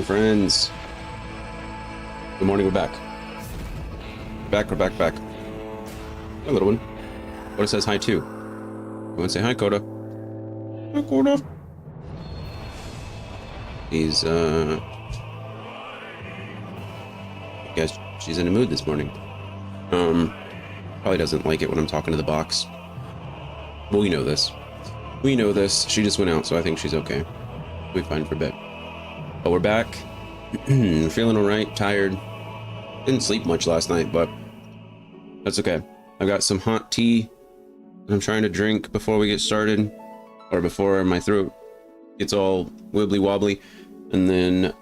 friends. Good morning, we're back. We're back. Hey, little one. Coda says hi, too. You want to say hi, Coda? Hi, Coda. He's, I guess she's in a mood this morning. Probably doesn't like it when I'm talking to the box. Well, we know this. She just went out, so I think she's okay. We'll be fine for a bit. But we're back. Feeling alright, tired. Didn't sleep much last night, but that's okay. I've got some hot tea I'm trying to drink before we get started, or before my throat gets all wibbly wobbly. And then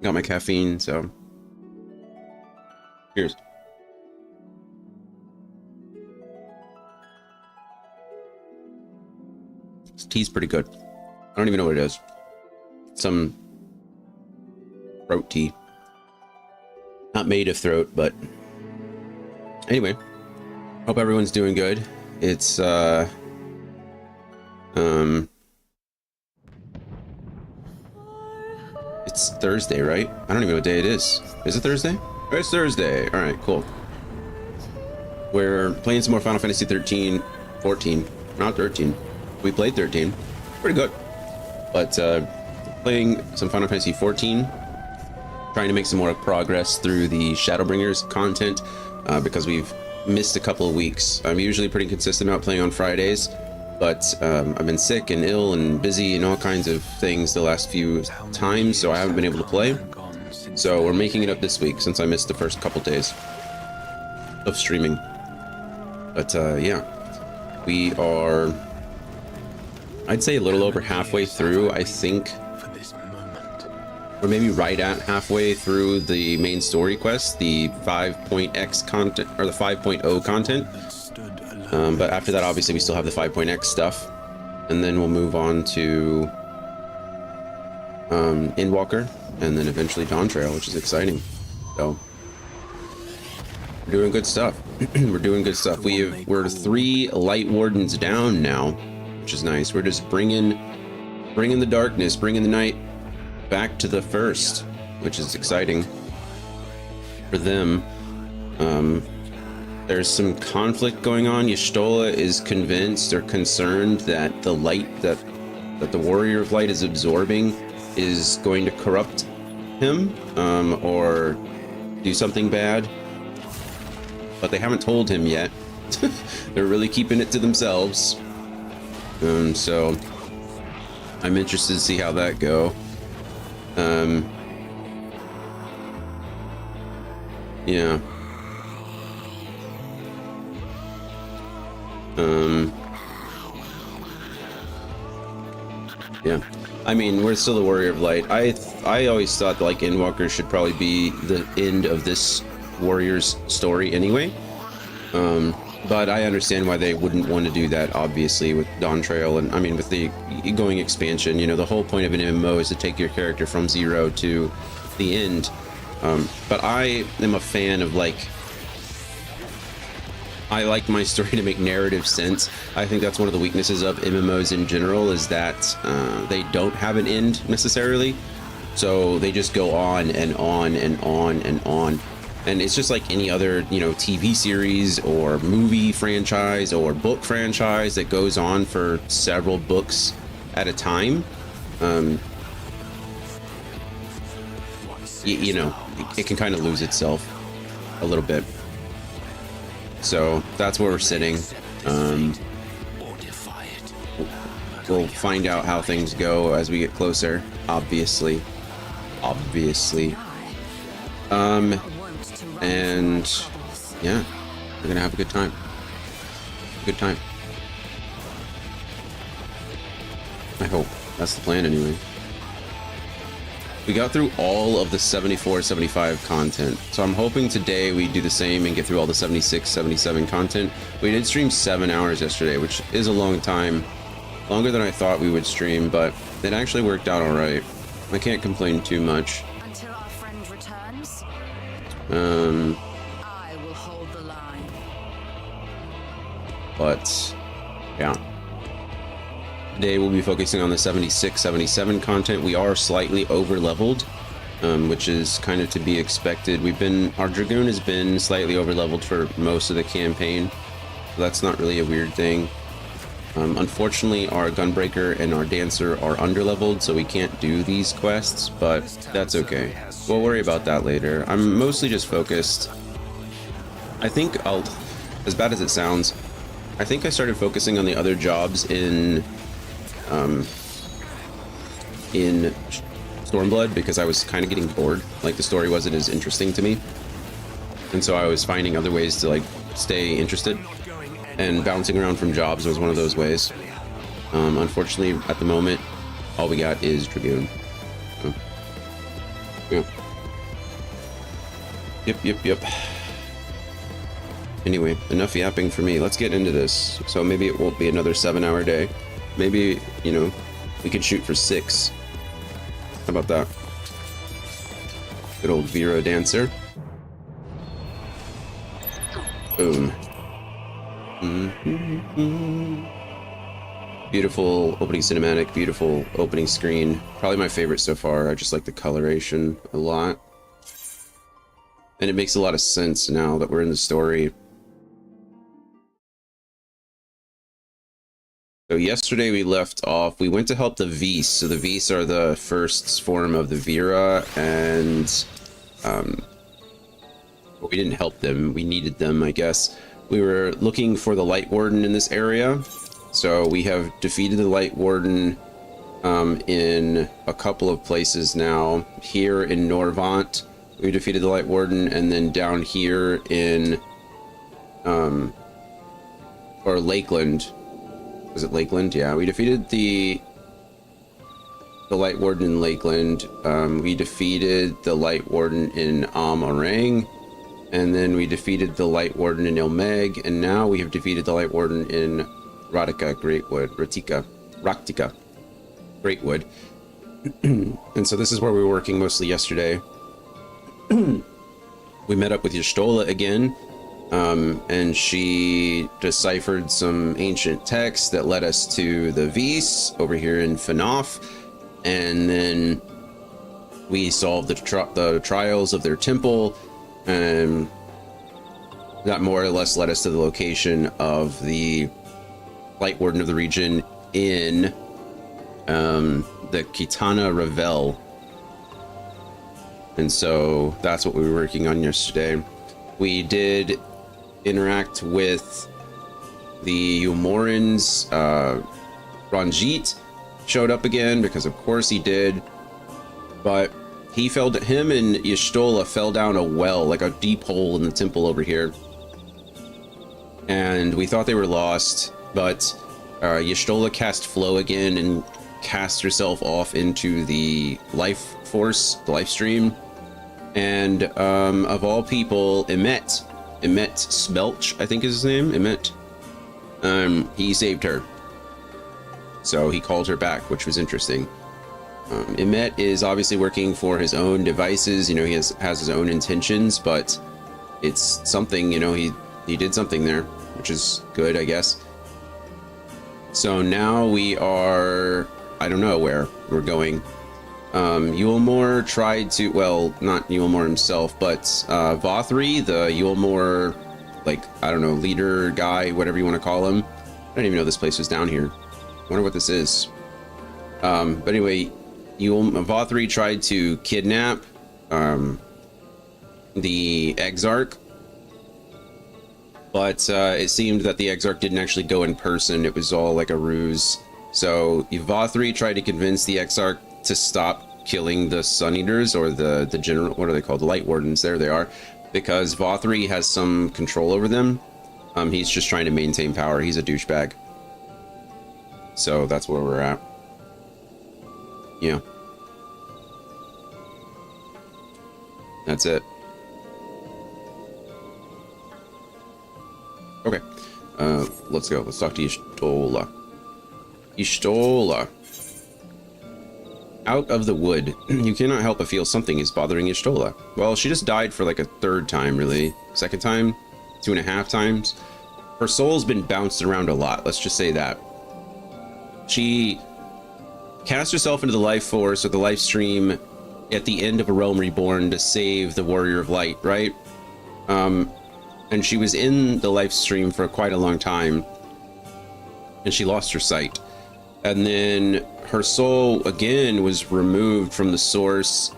got my caffeine, so cheers. This tea's pretty good. I don't even know what it is. Some throat tea. Not made of throat, but anyway, hope everyone's doing good. It's it's Thursday, right? I don't even know what day it is. Is it Thursday? Oh, it's Thursday. All right, cool. We're playing some more Final Fantasy 13, 14, not 13. We played 13. Pretty good. But playing some Final Fantasy 14, trying to make some more progress through the Shadowbringers content because we've missed a couple of weeks. I'm usually pretty consistent about playing on Fridays, but I've been sick and ill and busy and all kinds of things the last few times, so I haven't been able to play. So we're making it up this week since I missed the first couple days of streaming. But yeah, we are, I'd say, a little over halfway through, I think. Or maybe right at halfway through the main story quest, the 5.x content, or the 5.0 content. But after that, obviously, we still have the 5.x stuff. And then we'll move on to Endwalker, and then eventually Dawn Trail, which is exciting. So we're doing good stuff. We're doing good stuff. We're 3 Light Wardens down now, which is nice. We're just bringing the darkness, bringing the night back to the first, which is exciting for them. There's some conflict going on. Y'shtola is convinced or concerned that the light that the Warrior of Light is absorbing is going to corrupt him, or do something bad, but they haven't told him yet. They're really keeping it to themselves. So I'm interested to see how that go. Yeah. Yeah. I mean, we're still the Warrior of Light. I always thought like Endwalker should probably be the end of this Warrior's story anyway. But I understand why they wouldn't want to do that, obviously, with Dawn Trail, and I mean with the going expansion. You know, the whole point of an MMO is to take your character from 0 to the end. But I am a fan of, like, I like my story to make narrative sense. I think that's one of the weaknesses of MMOs in general, is that they don't have an end necessarily. So they just go on and on and on and on. And it's just like any other, you know, TV series or movie franchise or book franchise that goes on for several books at a time. You know, it can kind of lose itself a little bit. So that's where we're sitting. We'll find out how things go as we get closer, obviously. And yeah, we're gonna have a good time. I hope. That's the plan anyway. We got through all of the 74, 75 content. So I'm hoping today we do the same and get through all the 76, 77 content. We did stream 7 hours yesterday, which is a long time. Longer than I thought we would stream, but it actually worked out alright. I can't complain too much. Until our friend returns, I will hold the line. But yeah. Today we'll be focusing on the 76, 77 content. We are slightly over leveled, which is kind of to be expected. Our Dragoon has been slightly over leveled for most of the campaign, so that's not really a weird thing. Unfortunately, our Gunbreaker and our Dancer are under leveled, so we can't do these quests, but that's okay. We'll worry about that later. I'm mostly just focused. I think as bad as it sounds, I think I started focusing on the other jobs in Stormblood because I was kind of getting bored. Like, the story wasn't as interesting to me, and so I was finding other ways to like stay interested, and bouncing around from jobs was one of those ways. Unfortunately, at the moment, all we got is Dragoon. So, yeah. Yep. Anyway, enough yapping for me. Let's get into this. So maybe it won't be another 7-hour day. Maybe, you know, we could shoot for 6. How about that? Good old Vera Dancer. Boom. Beautiful opening cinematic, beautiful opening screen. Probably my favorite so far. I just like the coloration a lot. And it makes a lot of sense now that we're in the story. So yesterday we left off, we went to help the Vs. So the Vs are the first form of the Vera, and we didn't help them, we needed them, I guess. We were looking for the Light Warden in this area. So we have defeated the Light Warden in a couple of places now. Here in Norvant, we defeated the Light Warden, and then down here in or Lakeland. Was it Lakeland? Yeah, we defeated the Light Warden in Lakeland. We defeated the Light Warden in Orang, and then we defeated the Light Warden in Ilmeg, and now we have defeated the Light Warden in Greatwood, Raktika, Greatwood. And so this is where we were working mostly yesterday. We met up with Y'shtola again, and she deciphered some ancient texts that led us to the Vs over here in Fanoff, and then we solved the trials of their temple, and that more or less led us to the location of the Light Warden of the region in the Kitana Revel. And so that's what we were working on yesterday. We did interact with the Umorans. Ranjit showed up again because of course he did, but him and Y'shtola fell down a well, like a deep hole in the temple over here, and we thought they were lost, but Y'shtola cast flow again and cast herself off into the life force, the life stream, and of all people, Emmet Smelch, I think is his name, Emmet, he saved her. So he called her back, which was interesting. Emmet is obviously working for his own devices, you know, he has his own intentions, but it's something, you know, he did something there, which is good, I guess. So now we are, I don't know where we're going. Yulmore tried to, well, not Yulmore himself, but Vothri, the Yulmore, like, I don't know, leader guy, whatever you want to call him. I don't even know this place was down here. I wonder what this is. But anyway, Vothri tried to kidnap the Exarch, but it seemed that the Exarch didn't actually go in person. It was all like a ruse. So Vothri tried to convince the Exarch to stop killing the Sun Eaters, or the general, what are they called? The Light Wardens, there they are, because Vothri has some control over them. He's just trying to maintain power. He's a douchebag. So that's where we're at. Yeah. That's it. Okay. Let's go. Let's talk to Y'shtola. Y'shtola. Out of the wood. You cannot help but feel something is bothering Y'shtola. Well, she just died for like a third time, really. Second time? 2.5 times? Her soul's been bounced around a lot. Let's just say that. She cast herself into the life force or the life stream at the end of A Realm Reborn to save the Warrior of Light, right? And she was in the life stream for quite a long time, and she lost her sight. And then her soul again was removed from the source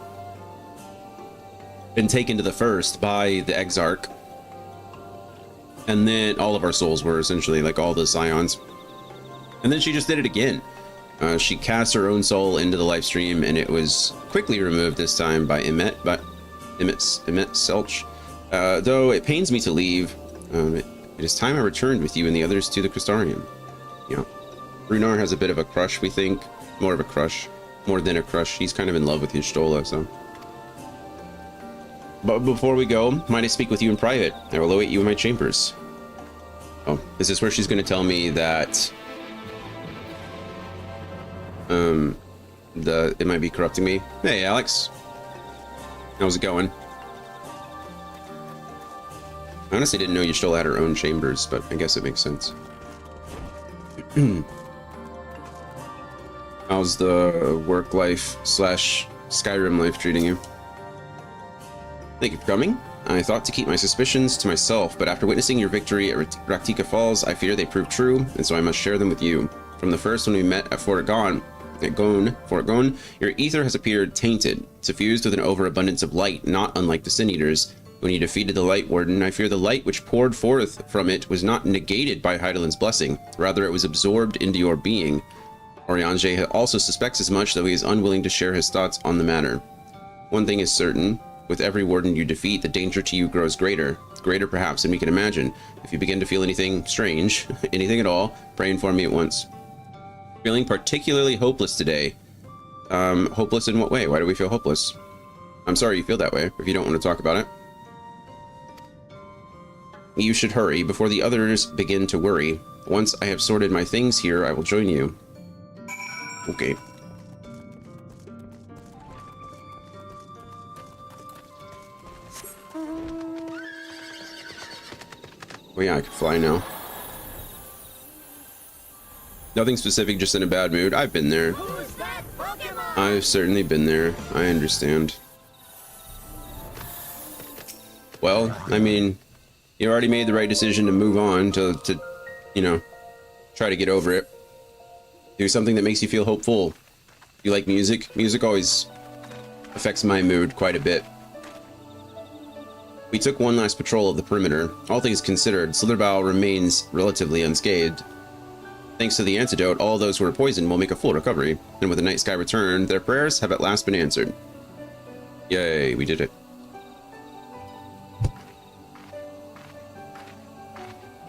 and taken to the first by the Exarch. And then all of our souls were essentially, like all the Scions. And then she just did it again. She cast her own soul into the life stream, and it was quickly removed this time by Emmett Selch. Though it pains me to leave, it is time I returned with you and the others to the Crystarium. Yeah. Runar has a bit of a crush, we think. More of a crush. More than a crush. He's kind of in love with Y'shtola, so. But before we go, might I speak with you in private? I will await you in my chambers. Oh, is this where she's going to tell me that it might be corrupting me? Hey, Alex. How's it going? I honestly didn't know Y'shtola had her own chambers, but I guess it makes sense. How's the work life / Skyrim life treating you? Thank you for coming. I thought to keep my suspicions to myself, but after witnessing your victory at Raktika Falls, I fear they proved true, and so I must share them with you. From the first when we met at Fort Gone, your ether has appeared tainted, suffused with an overabundance of light, not unlike the Sin Eaters. When you defeated the Light Warden, I fear the light which poured forth from it was not negated by Hydaelyn's blessing, rather it was absorbed into your being. Oriange also suspects as much, though he is unwilling to share his thoughts on the matter. One thing is certain, with every warden you defeat, the danger to you grows greater perhaps than we can imagine. If you begin to feel anything strange, anything at all, pray and inform me at once. Feeling particularly hopeless today. Hopeless in what way? Why do we feel hopeless? I'm sorry you feel that way, if you don't want to talk about it. You should hurry before the others begin to worry. Once I have sorted my things here, I will join you. Okay. Oh yeah, I can fly now. Nothing specific, just in a bad mood. I've been there. I've certainly been there. I understand. Well, I mean, you already made the right decision to move on, to you know, try to get over it. Do something that makes you feel hopeful. You like music? Music always affects my mood quite a bit. We took one last patrol of the perimeter. All things considered, Slitherbough remains relatively unscathed. Thanks to the antidote, all those who were poisoned will make a full recovery, and with the night sky returned, their prayers have at last been answered. Yay, we did it.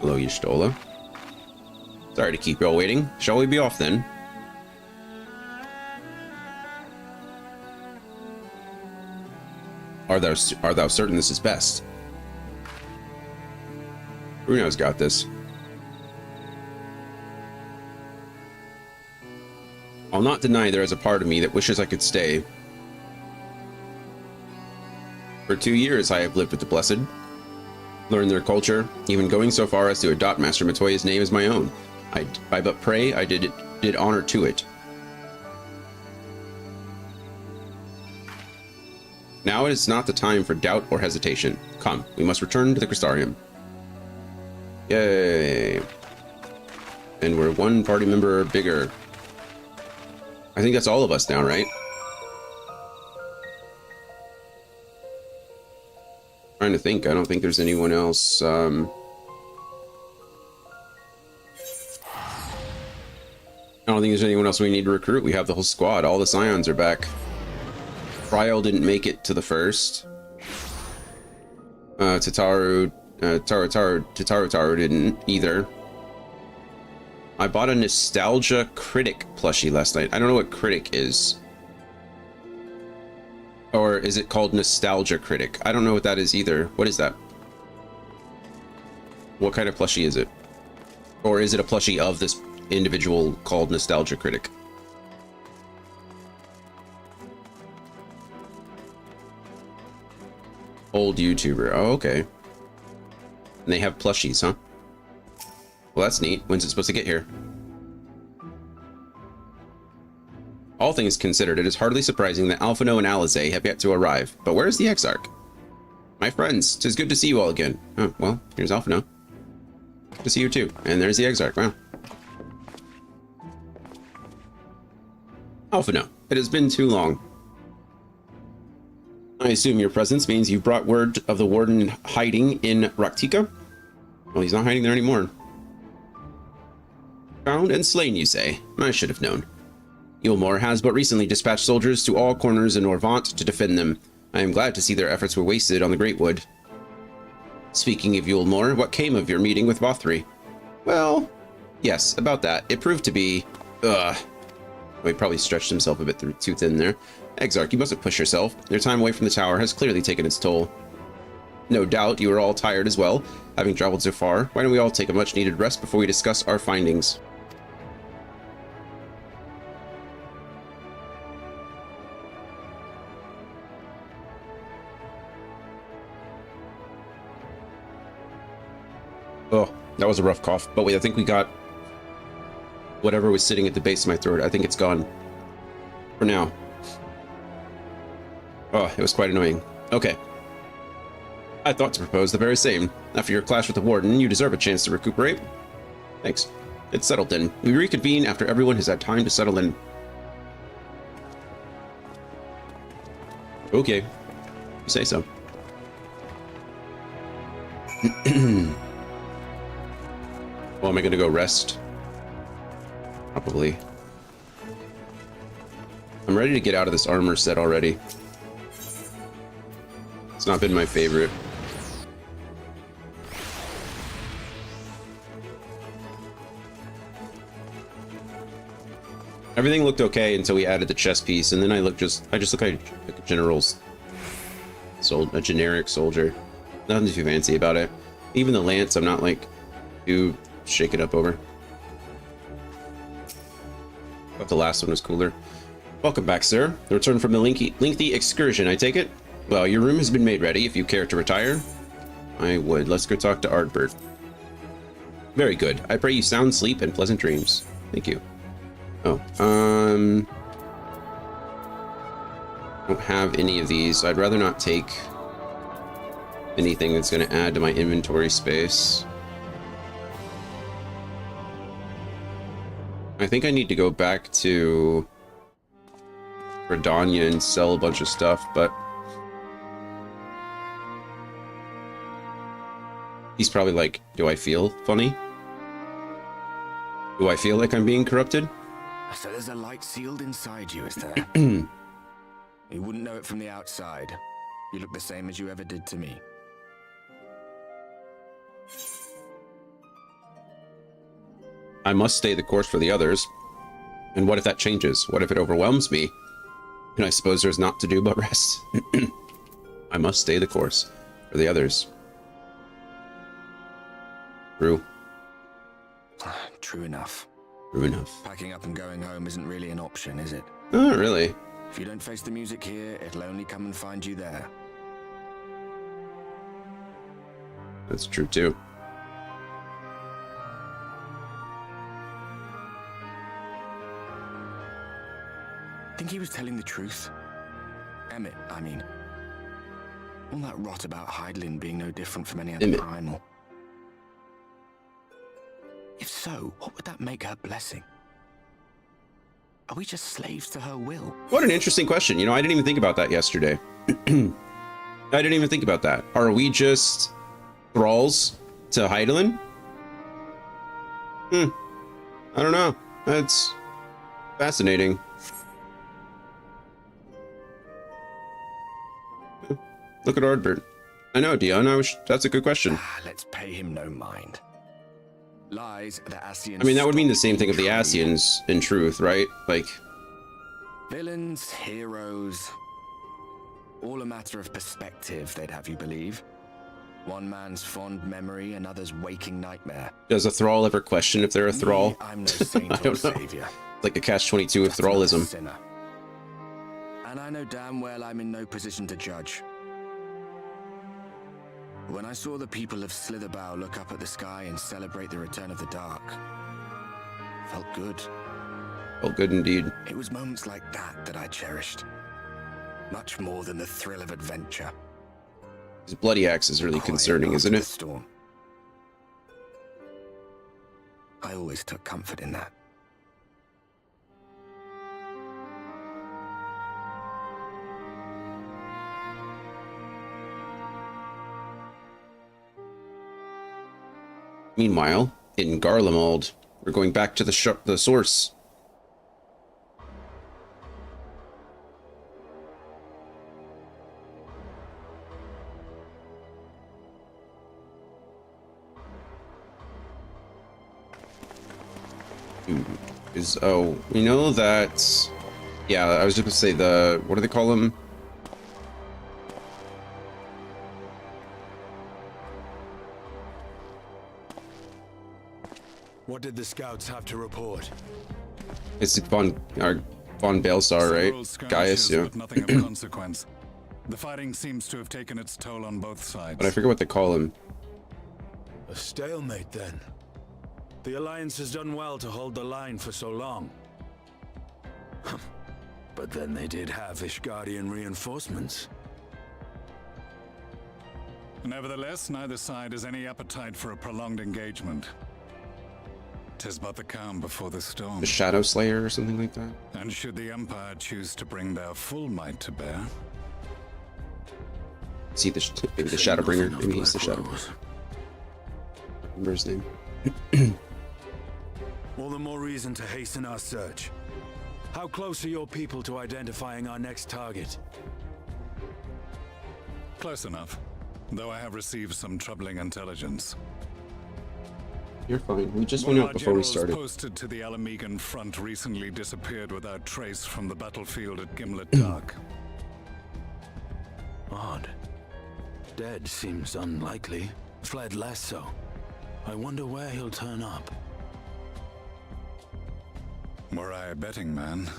Hello, Y'shtola. Sorry to keep you all waiting. Shall we be off then? Art thou certain this is best? Bruno's got this. I'll not deny there is a part of me that wishes I could stay. For 2 years I have lived with the Blessed, learned their culture, even going so far as to adopt Master Matoya's name as my own. I but pray I did honor to it. Now it is not the time for doubt or hesitation. Come, we must return to the Crystarium. Yay. And we're one party member bigger. I think that's all of us now, right? Trying to think. I don't think there's anyone else. I don't think there's anyone else we need to recruit. We have the whole squad. All the Scions are back. Trial didn't make it to the first. Tataru didn't either. I bought a Nostalgia Critic plushie last night. I don't know what Critic is. Or is it called Nostalgia Critic? I don't know what that is either. What is that? What kind of plushie is it? Or is it a plushie of this individual called Nostalgia Critic? Old YouTuber. Oh, okay. And they have plushies, huh? Well, that's neat. When's it supposed to get here? All things considered, it is hardly surprising that Alphino and Alizé have yet to arrive. But where is the Exarch? My friends, 'tis good to see you all again. Oh, well, here's Alphino. Good to see you too. And there's the Exarch. Wow. Alphino, it has been too long. I assume your presence means you've brought word of the warden hiding in Raktika? Well, he's not hiding there anymore. Found and slain, you say? I should have known. Yulmore has but recently dispatched soldiers to all corners in Orvant to defend them. I am glad to see their efforts were wasted on the Great Wood. Speaking of Yulmore, what came of your meeting with Vothri? Well, yes, about that. It proved to be... Well, he probably stretched himself a bit too thin there. Exarch, you mustn't push yourself. Your time away from the tower has clearly taken its toll. No doubt you are all tired as well, having traveled so far. Why don't we all take a much-needed rest before we discuss our findings? Oh, that was a rough cough. But wait, I think we got whatever was sitting at the base of my throat. I think it's gone. For now. Oh, it was quite annoying. Okay. I thought to propose the very same. After your clash with the warden, you deserve a chance to recuperate. Thanks. It's settled then. We reconvene after everyone has had time to settle in. Okay. You say so. Well, am I going to go rest? Probably. I'm ready to get out of this armor set already. It's not been my favorite. Everything looked okay until we added the chest piece, and then I just look like a general's a generic soldier. Nothing too fancy about it. Even the lance, I'm not like too shaken up over. But the last one was cooler. Welcome back, sir. The return from the lengthy excursion, I take it? Well, your room has been made ready if you care to retire. I would. Let's go talk to Ardbert. Very good. I pray you sound sleep and pleasant dreams. Thank you. Oh, I don't have any of these. I'd rather not take anything that's going to add to my inventory space. I think I need to go back to Redania and sell a bunch of stuff, but he's probably like, do I feel funny? Do I feel like I'm being corrupted? So there's a light sealed inside you, is there? You wouldn't know it from the outside. You look the same as you ever did to me. I must stay the course for the others. And what if that changes? What if it overwhelms me? And I suppose there's naught to do but rest. I must stay the course for the others. True. True enough. True enough. Packing up and going home isn't really an option, is it? Oh, really? If you don't face the music here, it'll only come and find you there. That's true too. Think he was telling the truth? Emmett, I mean. All that rot about Hydaelyn being no different from any other Emmett. primal. If so, what would that make her blessing? Are we just slaves to her will? What an interesting question. You know, I didn't even think about that yesterday. I didn't even think about that. Are we just thralls to Hydaelyn? I don't know. That's fascinating. Look at Ardbert. I know, Dion. That's a good question. Let's pay him no mind. Lies the Ascians. I mean, that would mean the same thing of the Ascians, in truth, right? Like, villains, heroes, all a matter of perspective, they'd have you believe. One man's fond memory, another's waking nightmare. does a thrall ever question if they're a thrall? I'm no saint I or don't know. savior. Like a catch-22 of Just another thrallism. sinner. And I know damn well I'm in no position to judge. When I saw the people of Slitherbow look up at the sky and celebrate the return of the dark, felt good. Felt good indeed. It was moments like that that I cherished. Much more than the thrill of adventure. His bloody axe is really Quiet concerning, isn't after the it? storm. I always took comfort in that. Meanwhile, in Garlemald, we're going back to the source. We know that. Yeah, I was just gonna say what do they call them? What did the scouts have to report? It's von Balesar, right? Gaius, yeah. But nothing of consequence. The fighting seems to have taken its toll on both sides. But I forget what they call him. A stalemate, then. The Alliance has done well to hold the line for so long. But then they did have Ishgardian reinforcements. Nevertheless, neither side has any appetite for a prolonged engagement. 'Tis but the calm before the storm. The Shadow Slayer or something like that? And should the Empire choose to bring their full might to bear, Is he maybe the Shadowbringer? Maybe he's the Shadowbringer. Remember his name? All the more reason to hasten our search. How close are your people to identifying our next target? close enough. Though I have received some troubling intelligence. You're fine. We just One went of out our before we generals started. posted to the Alamegan front recently disappeared without trace from the battlefield at Gimlet Dark. Odd. Dead seems unlikely. Fled less so. I wonder where he'll turn up. Were I a betting man,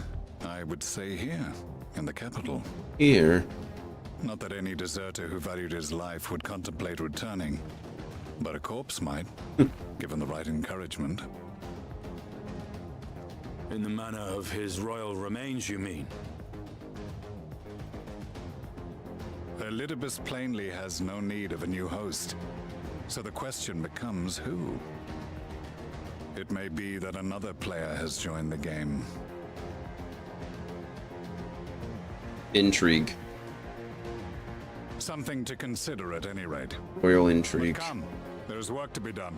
I would say here, in the capital. Here. Not that any deserter who valued his life would contemplate returning, but a corpse might, given the right encouragement. In the manner of his royal remains, you mean? Elidibus plainly has no need of a new host, so the question becomes who? It may be that another player has joined the game. Intrigue. Something to consider at any rate. Royal But intrigue. come, there's work to be done.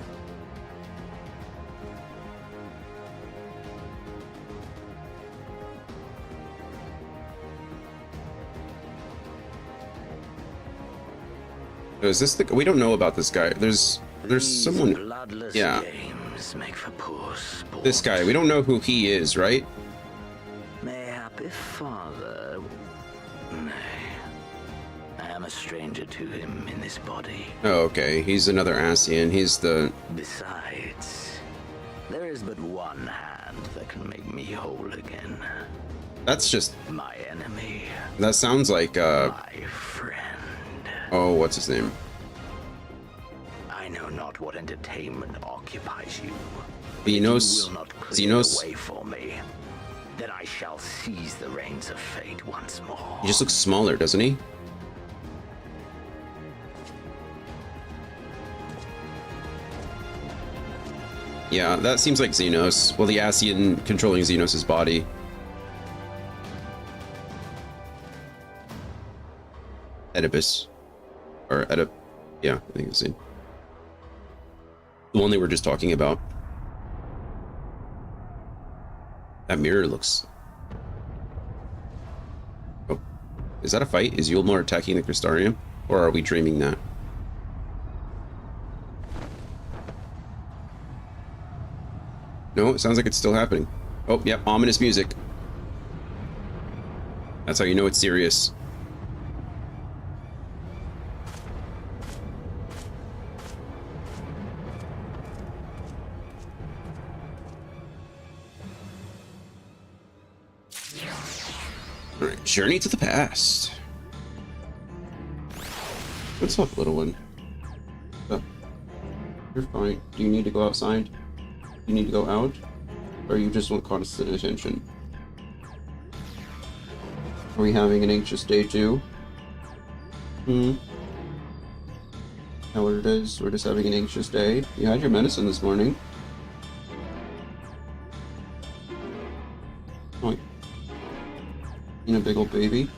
Is this the? We don't know about this guy. There's someone. Bloodless Yeah. games make for poor sport. This guy. We don't know who he is, right? Mayhap if father. Nay. I am a stranger to him in this body. Oh, okay. He's another Asian. He's the. Besides, there is but one hand that can make me whole again. That's just. My enemy, That sounds like. my friend. Oh, what's his name? I know not what entertainment occupies you. Xenos. You will not clear Xenos. the way for me. Then I shall seize the reins of fate once more. He just looks smaller, doesn't he? Yeah, that seems like Xenos. Well, the Asian controlling Xenos' body. Oedipus. Or Oedip. Yeah, I think it's the same. The one they were just talking about. That mirror looks... Oh. Is that a fight? Is Yulmar attacking the Crystarium? Or are we dreaming that? No, it sounds like it's still happening. Oh, yep, ominous music. That's how you know it's serious. Alright, journey to the past. What's up, little one? Oh, you're fine. Do you need to go outside? You need to go out? Or you just want constant attention? Are we having an anxious day too? Know what it is? We're just having an anxious day. You had your medicine this morning. Oh, you know, big old baby.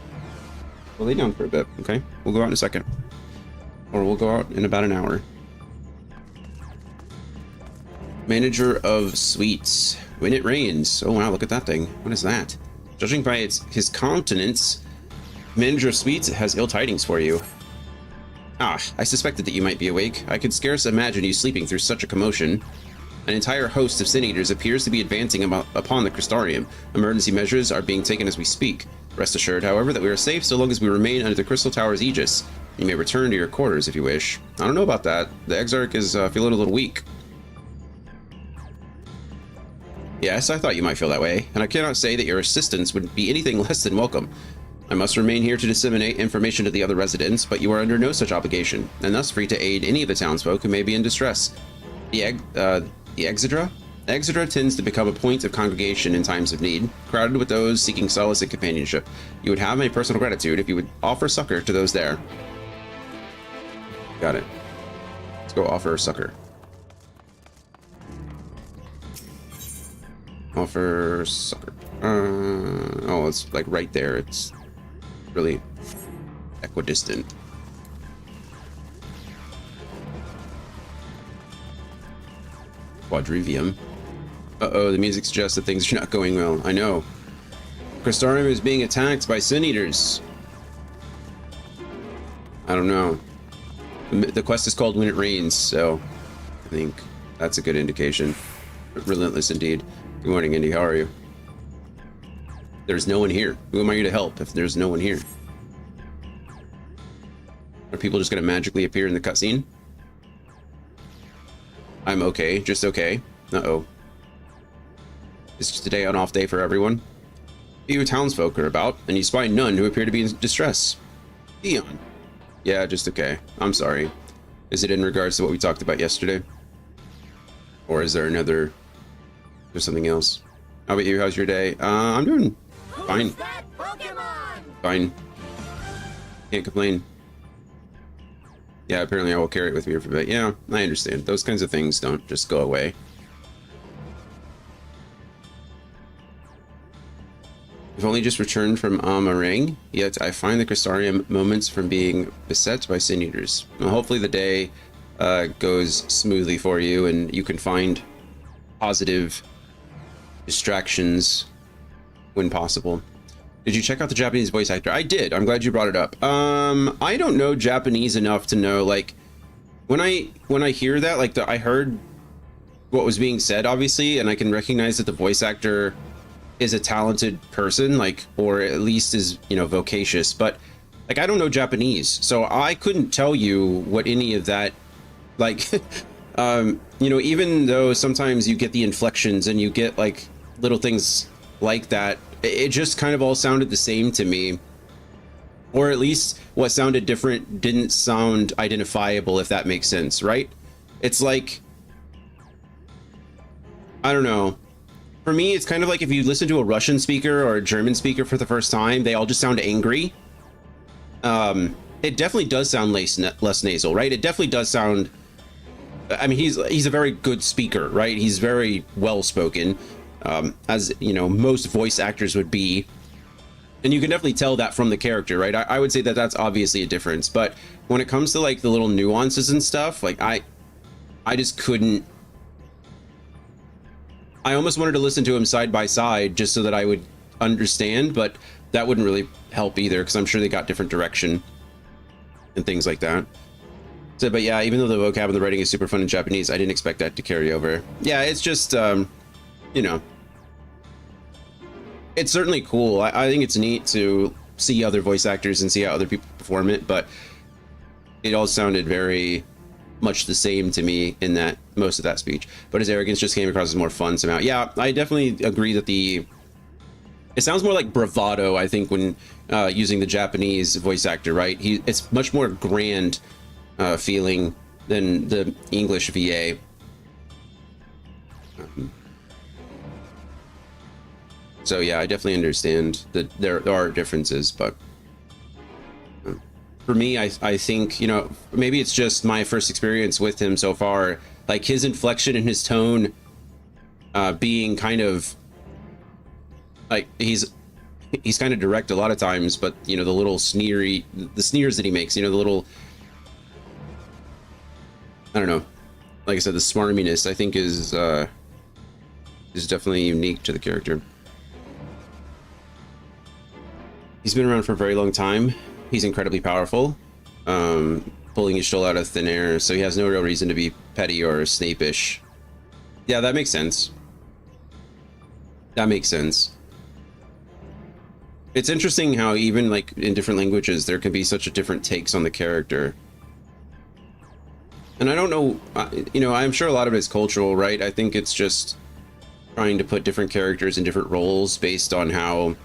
We'll lay down for a bit, okay? We'll go out in a second. Or we'll go out in about an hour. Manager of Suites. When it rains. Oh wow, look at that thing. What is that? Judging by his countenance, Manager of Suites has ill tidings for you. Ah, I suspected that you might be awake. I could scarce imagine you sleeping through such a commotion. An entire host of Sin Eaters appears to be advancing upon the Crystarium. Emergency measures are being taken as we speak. Rest assured, however, that we are safe so long as we remain under the Crystal Tower's aegis. You may return to your quarters if you wish. I don't know about that. The Exarch is feeling a little weak. Yes, I thought you might feel that way, and I cannot say that your assistance would be anything less than welcome. I must remain here to disseminate information to the other residents, but you are under no such obligation, and thus free to aid any of the townsfolk who may be in distress. The Exedra? Exedra tends to become a point of congregation in times of need, crowded with those seeking solace and companionship. You would have my personal gratitude if you would offer succor to those there. Got it. Let's go offer succor. Offer succor. Oh, it's like right there. It's really equidistant. Quadrivium. Uh-oh, the music suggests that things are not going well. I know. Crystarium is being attacked by Sin Eaters. I don't know. The quest is called When It Rains, so I think that's a good indication. Relentless indeed. Good morning, Indy. How are you? There's no one here. Who am I here to help if there's no one here? Are people just going to magically appear in the cutscene? I'm okay. Just okay. Uh-oh. Is today an off day for everyone? Few townsfolk are about, and you spy none who appear to be in distress. Theon. Yeah, just okay. I'm sorry. Is it in regards to what we talked about yesterday? Or is there another... There's something else. How about you? How's your day? I'm doing fine. Fine. Can't complain. Yeah, apparently I will carry it with me for a bit. Yeah, I understand. Those kinds of things don't just go away. I've only just returned from Amarang, yet I find the Crystarium moments from being beset by Sin Eaters. Well, hopefully the day goes smoothly for you and you can find positive distractions when possible. Did you check out the Japanese voice actor? I did. I'm glad you brought it up. I don't know Japanese enough to know, like, when I hear that, like, I heard what was being said, obviously, and I can recognize that the voice actor is a talented person, like, or at least is, you know, vocacious, but, like, I don't know Japanese, so I couldn't tell you what any of that, like, you know, even though sometimes you get the inflections and you get, like, little things like that, it just kind of all sounded the same to me, or at least what sounded different didn't sound identifiable, if that makes sense, right? It's like, I don't know. For me, it's kind of like if you listen to a Russian speaker or a German speaker for the first time, they all just sound angry. It definitely does sound less nasal, right? It definitely does sound, I mean, he's a very good speaker, right? He's very well spoken. As you know, most voice actors would be, and you can definitely tell that from the character, right? I would say that that's obviously a difference, but when it comes to like the little nuances and stuff, like I just couldn't. I almost wanted to listen to him side by side just so that I would understand, but that wouldn't really help either because I'm sure they got different direction and things like that. So, but yeah, even though the vocab and the writing is super fun in Japanese, I didn't expect that to carry over. Yeah, it's just, you know. It's certainly cool. I think it's neat to see other voice actors and see how other people perform it, but it all sounded very much the same to me in that most of that speech. But his arrogance just came across as more fun somehow. Yeah, I definitely agree that it sounds more like bravado, I think, when using the Japanese voice actor, right? It's much more grand feeling than the English VA. So yeah, I definitely understand that there are differences, but for me, I think, you know, maybe it's just my first experience with him so far, like his inflection and his tone being kind of like he's kind of direct a lot of times, but you know, the little the sneers that he makes, you know, the little, I don't know, like I said, the smarminess I think is definitely unique to the character. He's been around for a very long time. He's incredibly powerful, pulling his shoulder out of thin air, so he has no real reason to be petty or Snape-ish. Yeah, that makes sense. That makes sense. It's interesting how even like in different languages there can be such a different takes on the character. And I don't know, you know, I'm sure a lot of it is cultural, right? I think it's just trying to put different characters in different roles based on how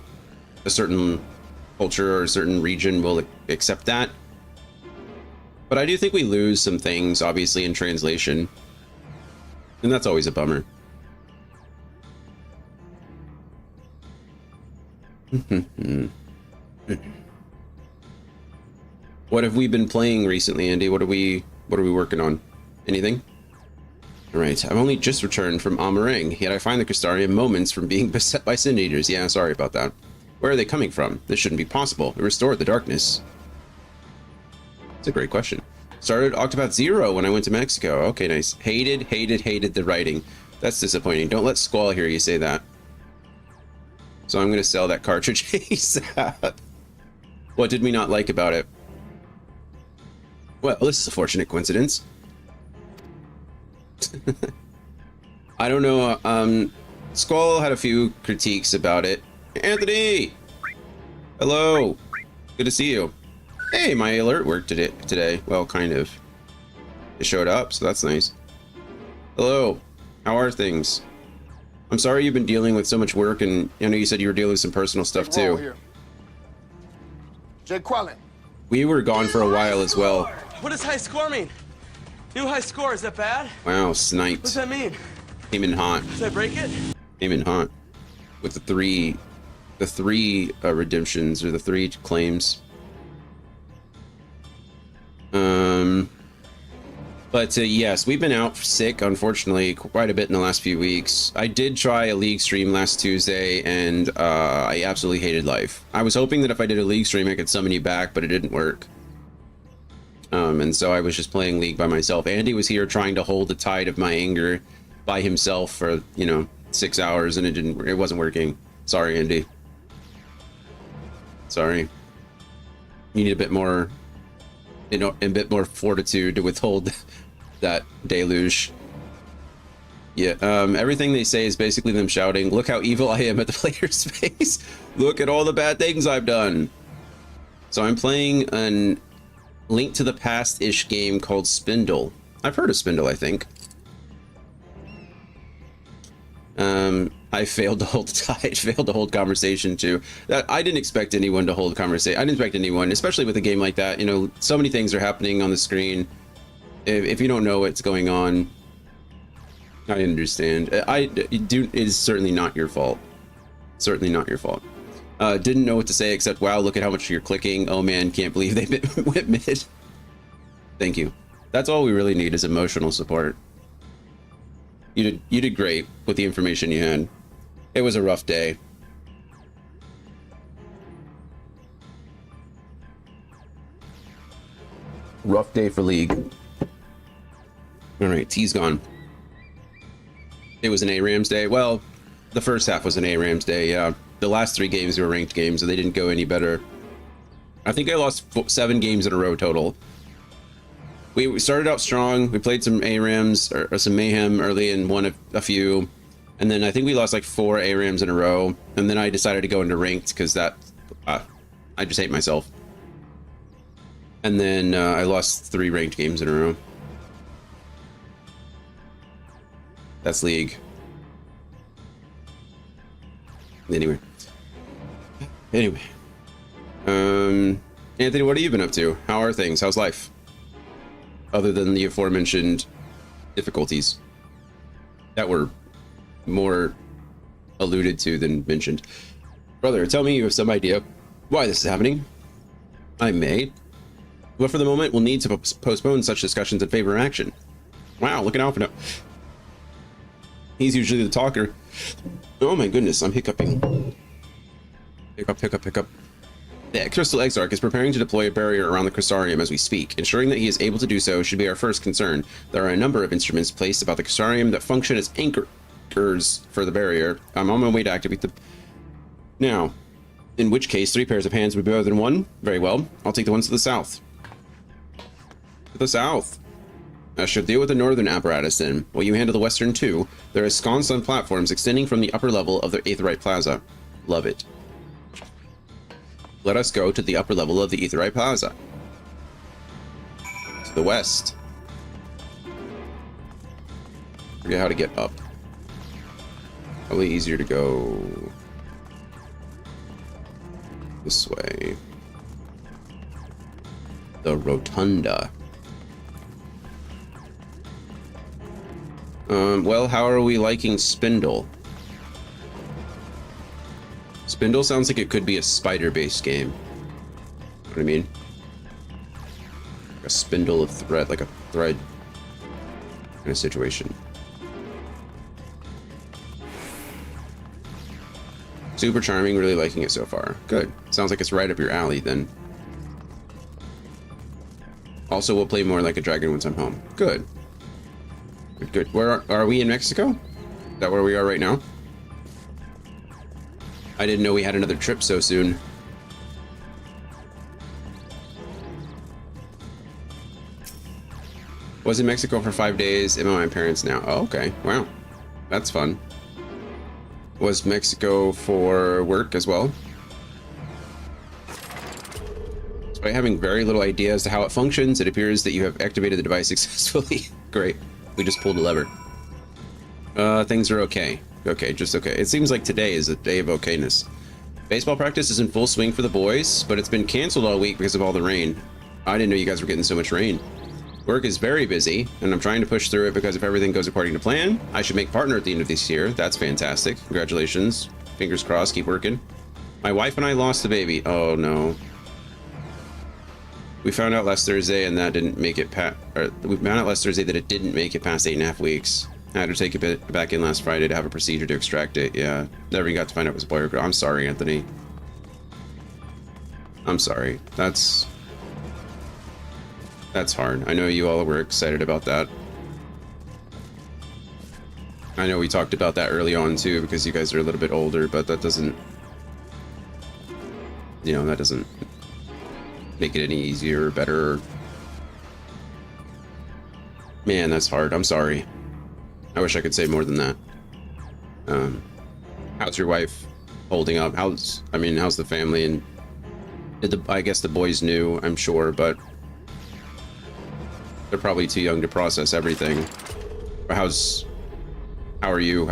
a certain culture or a certain region will accept that. But I do think we lose some things, obviously, in translation. And that's always a bummer. What have we been playing recently, Andy? What are we working on? Anything? Alright, I've only just returned from Amarang, yet I find the Crystarium moments from being beset by Sin Eaters. Yeah, sorry about that. Where are they coming from? This shouldn't be possible. It restored the darkness. It's a great question. Started Octopath Zero when I went to Mexico. Okay, nice. Hated the writing. That's disappointing. Don't let Squall hear you say that. So I'm going to sell that cartridge ASAP. What did we not like about it? Well, this is a fortunate coincidence. I don't know. Squall had a few critiques about it. Anthony! Hello! Good to see you. Hey, my alert worked today. Well, kind of. It showed up, so that's nice. Hello. How are things? I'm sorry you've been dealing with so much work, and I know you said you were dealing with some personal stuff too. Jay Quellen. We were gone for a while as well. What does high score mean? New high score, is that bad? Wow, sniped. What's that mean? Came in hot. Did I break it? Came in hot. With the three redemptions, or the 3 claims. But yes, we've been out sick, unfortunately, quite a bit in the last few weeks. I did try a League stream last Tuesday, and I absolutely hated life. I was hoping that if I did a League stream, I could summon you back, but it didn't work. And so I was just playing League by myself. Andy was here trying to hold the tide of my anger by himself for, you know, 6 hours, and it wasn't working. Sorry, Andy. Sorry. You need a bit more, you know, a bit more fortitude to withhold that deluge. Yeah, everything they say is basically them shouting, "Look how evil I am" at the player's face. Look at all the bad things I've done. So I'm playing an Link to the Past-ish game called Spindle. I've heard of Spindle, I think. I failed to hold the tide, failed to hold conversation too. I didn't expect anyone to hold conversation. I didn't expect anyone, especially with a game like that. You know, so many things are happening on the screen. If you don't know what's going on, I understand. It is certainly not your fault. Certainly not your fault. Didn't know what to say except, wow, look at how much you're clicking. Oh man, can't believe they went mid. Thank you. That's all we really need is emotional support. You did great with the information you had. It was a rough day. Rough day for League. All right, T's gone. It was an ARAMS day. Well, the first half was an ARAMS day, yeah. The last 3 games were ranked games, and they didn't go any better. I think I lost 7 games in a row total. We started out strong. We played some ARAMs or some Mayhem early and won a few. And then I think we lost like 4 ARAMs in a row. And then I decided to go into ranked because that... I just hate myself. And then I lost 3 ranked games in a row. That's League. Anyway. Anthony, what have you been up to? How are things? How's life? Other than the aforementioned difficulties that were more alluded to than mentioned. Brother, tell me you have some idea why this is happening. I may. But for the moment, we'll need to postpone such discussions in favor of action. Wow, look at Alpha now. He's usually the talker. Oh my goodness, I'm hiccuping. Hiccup. The Crystal Exarch is preparing to deploy a barrier around the Crystarium as we speak. Ensuring that he is able to do so should be our first concern. There are a number of instruments placed about the Crystarium that function as anchors for the barrier. I'm on my way to activate the... Now, in which case 3 pairs of hands would be better than 1? Very well. I'll take the ones to the south. To the south. I should deal with the northern apparatus then. While you handle the western too. There are sconces on platforms extending from the upper level of the Aetheryte Plaza. Love it. Let us go to the upper level of the Aetheryte Plaza. To the west. Forget how to get up. Probably easier to go this way. The Rotunda. Well, how are we liking Spindle? Spindle sounds like it could be a spider-based game. You know what I mean? Like a spindle of thread, like a thread kind of situation. Super charming, really liking it so far. Good. Sounds like it's right up your alley then. Also, we'll play more like a Dragoon once I'm home. Good. Good. Where are we in Mexico? Is that where we are right now? I didn't know we had another trip so soon. Was in Mexico for 5 days. I'm at my parents now. Oh, okay. Wow. That's fun. Was Mexico for work as well? Despite having very little idea as to how it functions, it appears that you have activated the device successfully. Great. We just pulled a lever. Things are okay. Okay, just okay. It seems like today is a day of okayness. Baseball practice is in full swing for the boys, but it's been canceled all week because of all the rain. I didn't know you guys were getting so much rain. Work is very busy, and I'm trying to push through it because if everything goes according to plan, I should make partner at the end of this year. That's fantastic. Congratulations. Fingers crossed, keep working. My wife and I lost the baby. Oh no. We found out last Thursday and that didn't make it we found out last Thursday that it didn't make it past 8.5 weeks. I had to take it back in last Friday to have a procedure to extract it. Yeah, never even got to find out it was a boy or girl. I'm sorry, Anthony. I'm sorry. That's hard. I know you all were excited about that. I know we talked about that early on too because you guys are a little bit older, but that doesn't, you know, that doesn't make it any easier or better. Man, that's hard. I'm sorry. I wish I could say more than that. How's your wife holding up? How's the family? And I guess the boys knew, I'm sure, but they're probably too young to process everything. But how are you?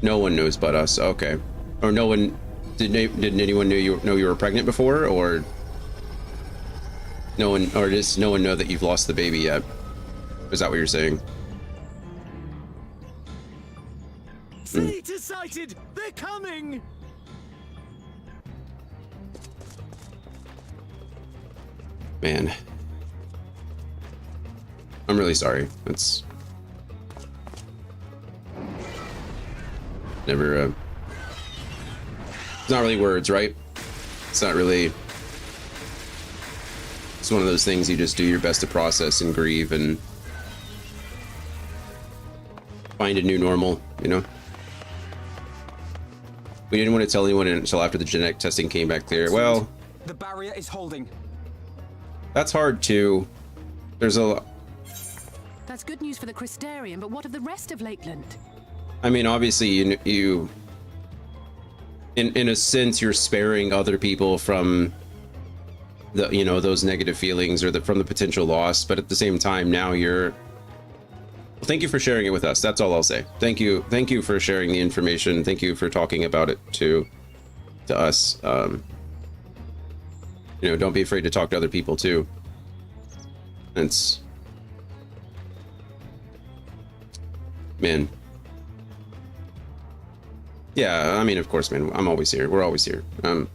No one knows but us. Okay. Or no one, did anyone know you were pregnant before, or no one, or does no one know that you've lost the baby yet? Is that what you're saying? Seat sighted! They're coming! Man. I'm really sorry. It's never, it's not really words, right? It's not really, it's one of those things you just do your best to process and grieve and find a new normal, you know? We didn't want to tell anyone until after the genetic testing came back clear. Well, the barrier is holding. That's hard too. There's a lot. That's good news for the Crystarium, but what of the rest of Lakeland? I mean, obviously, you in a sense, you're sparing other people from the, you know, those negative feelings or from the potential loss. But at the same time, now you're. Well, thank you for sharing it with us. That's all I'll say. Thank you for sharing the information. Thank you for talking about it to us. You know, don't be afraid to talk to other people too. It's, man, Yeah, I mean, of course, man. I'm always here. We're always here. Like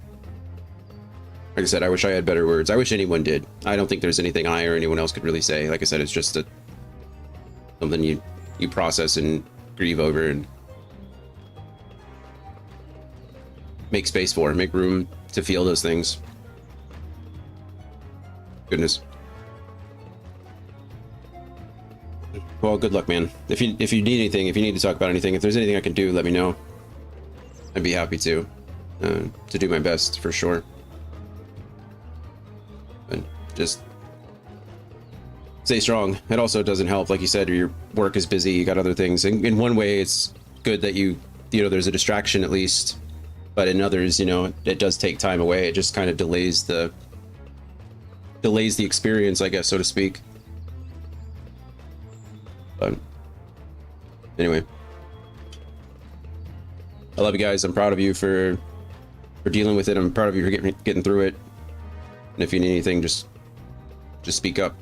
I said, I wish I had better words. I wish anyone did. I don't think there's anything I or anyone else could really say. Like I said, it's just something you process and grieve over and make space for, make room to feel those things. Goodness. Well, good luck, man. If you need anything, if you need to talk about anything, if there's anything I can do, let me know. I'd be happy to do my best for sure. But just stay strong. It also doesn't help, like you said, your work is busy. You got other things. In one way, it's good that you know there's a distraction at least. But in others, you know, it does take time away. It just kind of delays the experience, I guess, so to speak. But anyway, I love you guys. I'm proud of you for dealing with it. I'm proud of you for getting through it. And if you need anything, just speak up.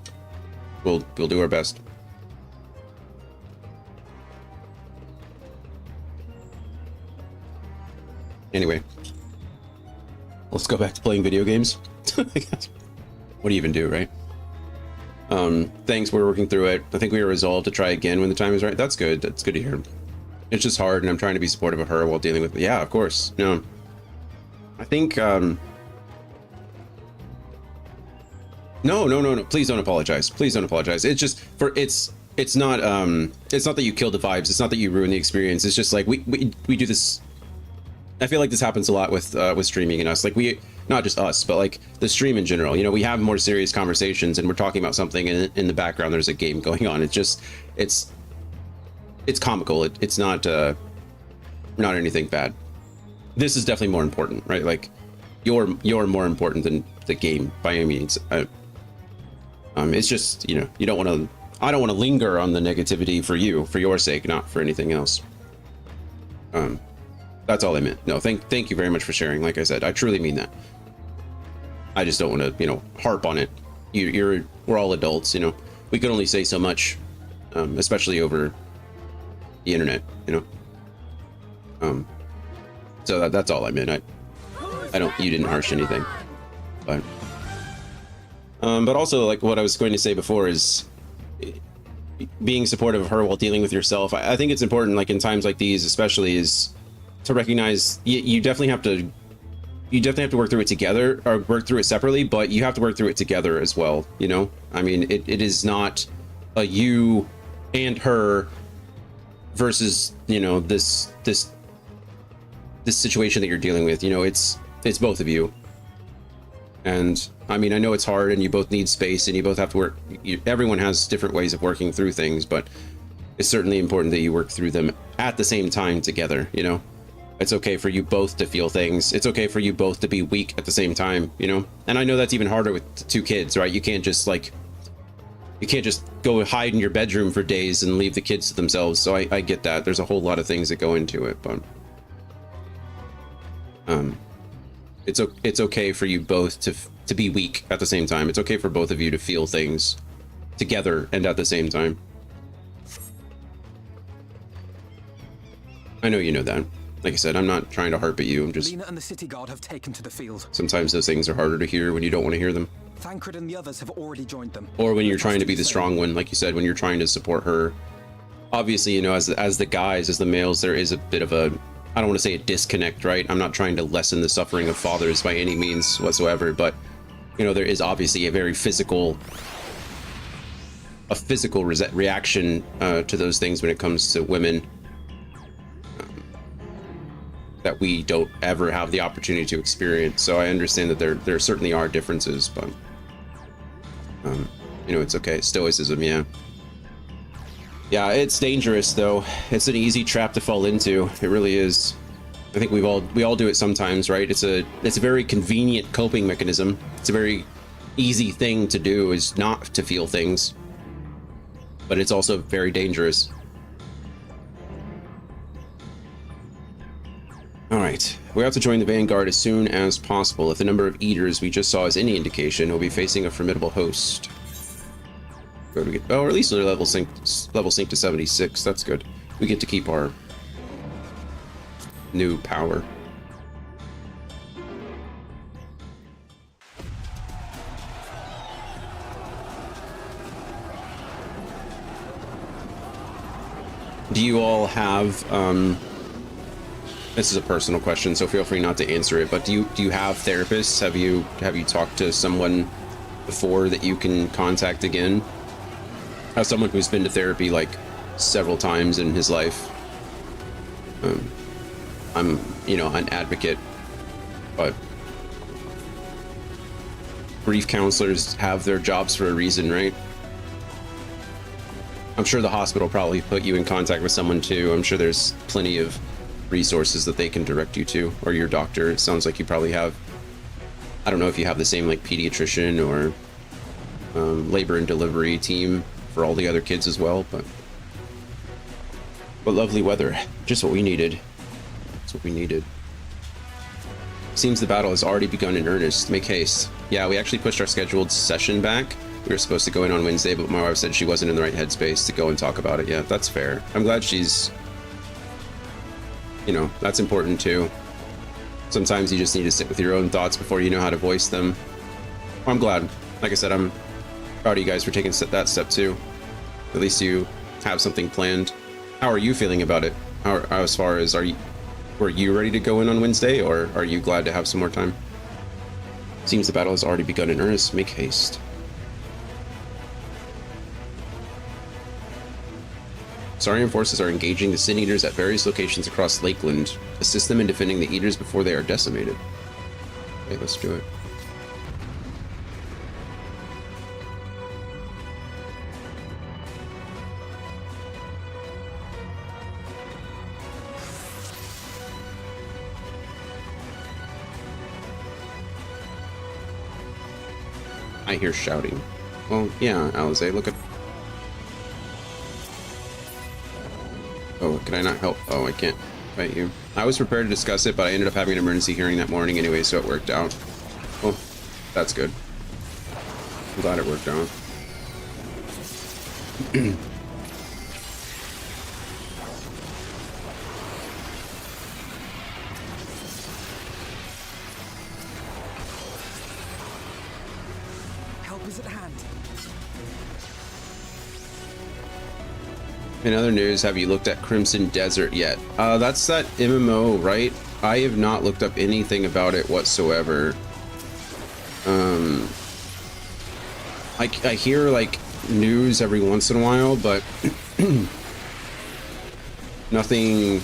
We'll do our best. Anyway, let's go back to playing video games. What do you even do, right? Thanks, we're working through it. I think we are resolved to try again when the time is right. That's good. That's good to hear. It's just hard, and I'm trying to be supportive of her while dealing with it. Yeah, of course. No, I think no. Please don't apologize. Please don't apologize. It's just it's not that you killed the vibes. It's not that you ruined the experience. It's just like we do this. I feel like this happens a lot with streaming and us. Like not just us, but like the stream in general. You know, we have more serious conversations and we're talking about something, and in the background there's a game going on. It's just it's comical. It's not anything bad. This is definitely more important, right? Like you're more important than the game by any means. It's just, you know, I don't want to linger on the negativity for your sake, not for anything else. That's all I meant. No, thank you very much for sharing. Like I said, I truly mean that. I just don't want to, you know, harp on it. We're all adults, you know. We can only say so much, especially over the internet, you know. So that's all I meant. You didn't harsh anything, but also, like what I was going to say before is being supportive of her while dealing with yourself. I think it's important, like in times like these, especially, is to recognize you definitely have to work through it together, or work through it separately, but you have to work through it together as well, you know. I mean, it is not a you and her versus, you know, this situation that you're dealing with. You know, it's both of you. And I mean, I know it's hard and you both need space and you both have to work. Everyone has different ways of working through things, but it's certainly important that you work through them at the same time together, you know. It's okay for you both to feel things. It's okay for you both to be weak at the same time, you know? And I know that's even harder with two kids, right? You can't just go hide in your bedroom for days and leave the kids to themselves. So I get that. There's a whole lot of things that go into it, but it's okay for you both to be weak at the same time. It's okay for both of you to feel things together and at the same time. I know you know that. Like I said, I'm not trying to harp at you. I'm just... Lena and the city guard have taken to the field. Sometimes those things are harder to hear when you don't want to hear them. Thancred and the others have already joined them. Or when you're trying to be the strong one, like you said, when you're trying to support her. Obviously, you know, as the guys, as the males, there is a bit of a... I don't want to say a disconnect, right? I'm not trying to lessen the suffering of fathers by any means whatsoever, but, you know, there is obviously a very physical reaction to those things when it comes to women. That we don't ever have the opportunity to experience. So I understand that there certainly are differences, but you know, it's okay. Stoicism, yeah, it's dangerous though. It's an easy trap to fall into. It really is. I think we all do it sometimes, right? It's a very convenient coping mechanism. It's a very easy thing to do, is not to feel things, but it's also very dangerous. Alright, we have to join the Vanguard as soon as possible. If the number of eaters we just saw is any indication, we'll be facing a formidable host. Or at least their level sync to 76. That's good. We get to keep our new power. Do you all have, this is a personal question, so feel free not to answer it, but do you have therapists? Have you talked to someone before that you can contact again? As someone who's been to therapy like several times in his life, I'm, you know, an advocate, but grief counselors have their jobs for a reason, right? I'm sure the hospital probably put you in contact with someone too. I'm sure there's plenty of resources that they can direct you to, or your doctor. It sounds like you probably have, I don't know if you have the same like pediatrician or labor and delivery team for all the other kids as well, but lovely weather, just what we needed. That's what we needed. Seems the battle has already begun in earnest. Make haste. Yeah, we actually pushed our scheduled session back. We were supposed to go in on Wednesday, but my wife said she wasn't in the right headspace to go and talk about it. Yeah, that's fair. I'm glad she's, you know, that's important too. Sometimes you just need to sit with your own thoughts before you know how to voice them. Well, I'm glad. Like I said, I'm proud of you guys for taking that step too. At least you have something planned. How are you feeling about it? How, as far as, were you ready to go in on Wednesday, or are you glad to have some more time? Seems the battle has already begun in earnest. Make haste. Saurian forces are engaging the Sin Eaters at various locations across Lakeland. Assist them in defending the Eaters before they are decimated. Okay, let's do it. I hear shouting. Well, yeah, Alize, look at... Oh, can I not help? Oh, I can't fight you. I was prepared to discuss it, but I ended up having an emergency hearing that morning anyway, so it worked out. Well, that's good. I'm glad it worked out. Help is at hand. In other news, have you looked at Crimson Desert yet? That's that MMO, right? I have not looked up anything about it whatsoever. I hear like news every once in a while, but nothing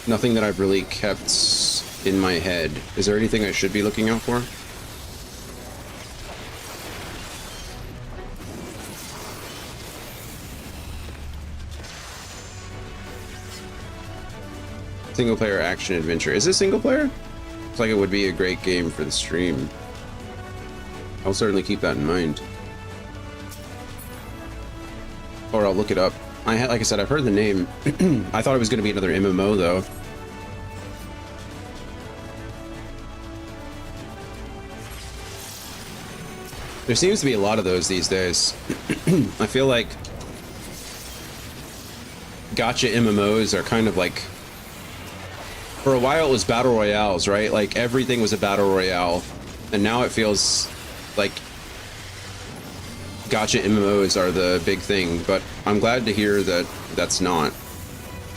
that I've really kept in my head. Is there anything I should be looking out for? Single player action adventure. Is it single player? Looks like it would be a great game for the stream. I'll certainly keep that in mind. Or I'll look it up. Like I said, I've heard the name. I thought it was going to be another MMO though. There seems to be a lot of those these days. I feel like gacha MMOs are kind of like, for a while it was battle royales, right? Like everything was a battle royale, and now it feels like gacha MMOs are the big thing, but I'm glad to hear that that's not.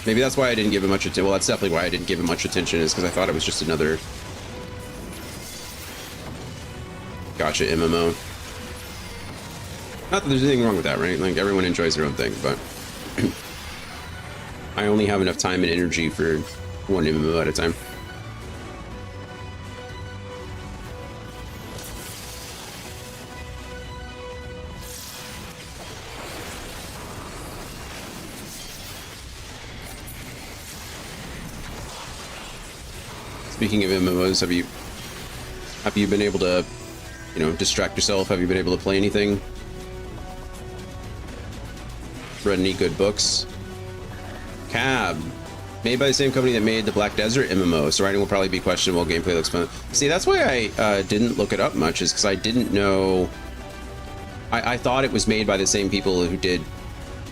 Maybe that's why I didn't give it much attention. Well, that's definitely why I didn't give it much attention, is because I thought it was just another gacha MMO. Not that there's anything wrong with that, right? Like everyone enjoys their own thing, but I only have enough time and energy for one MMO at a time. Speaking of MMOs, have you been able to, you know, distract yourself? Have you been able to play anything? Read any good books? Cab. Made by the same company that made the Black Desert MMO, so writing will probably be questionable. Gameplay looks fun. See, that's why I didn't look it up much, is because I didn't know. I thought it was made by the same people who did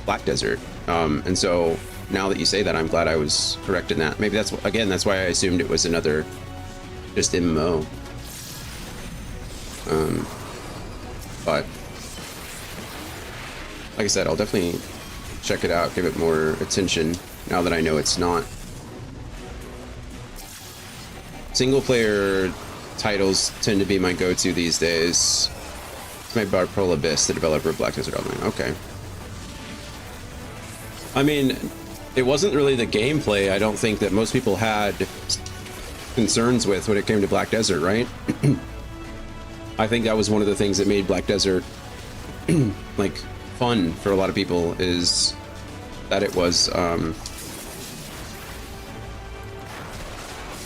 Black Desert, and so now that you say that, I'm glad I was correct in that. Maybe that's, again, that's why I assumed it was another just MMO. But like I said, I'll definitely check it out, give it more attention now that I know it's not. Single player titles tend to be my go-to these days. It's made by Pearl Abyss, the developer of Black Desert Online. Okay. I mean, it wasn't really the gameplay, I don't think, that most people had concerns with when it came to Black Desert, right? I think that was one of the things that made Black Desert like fun for a lot of people, is that it was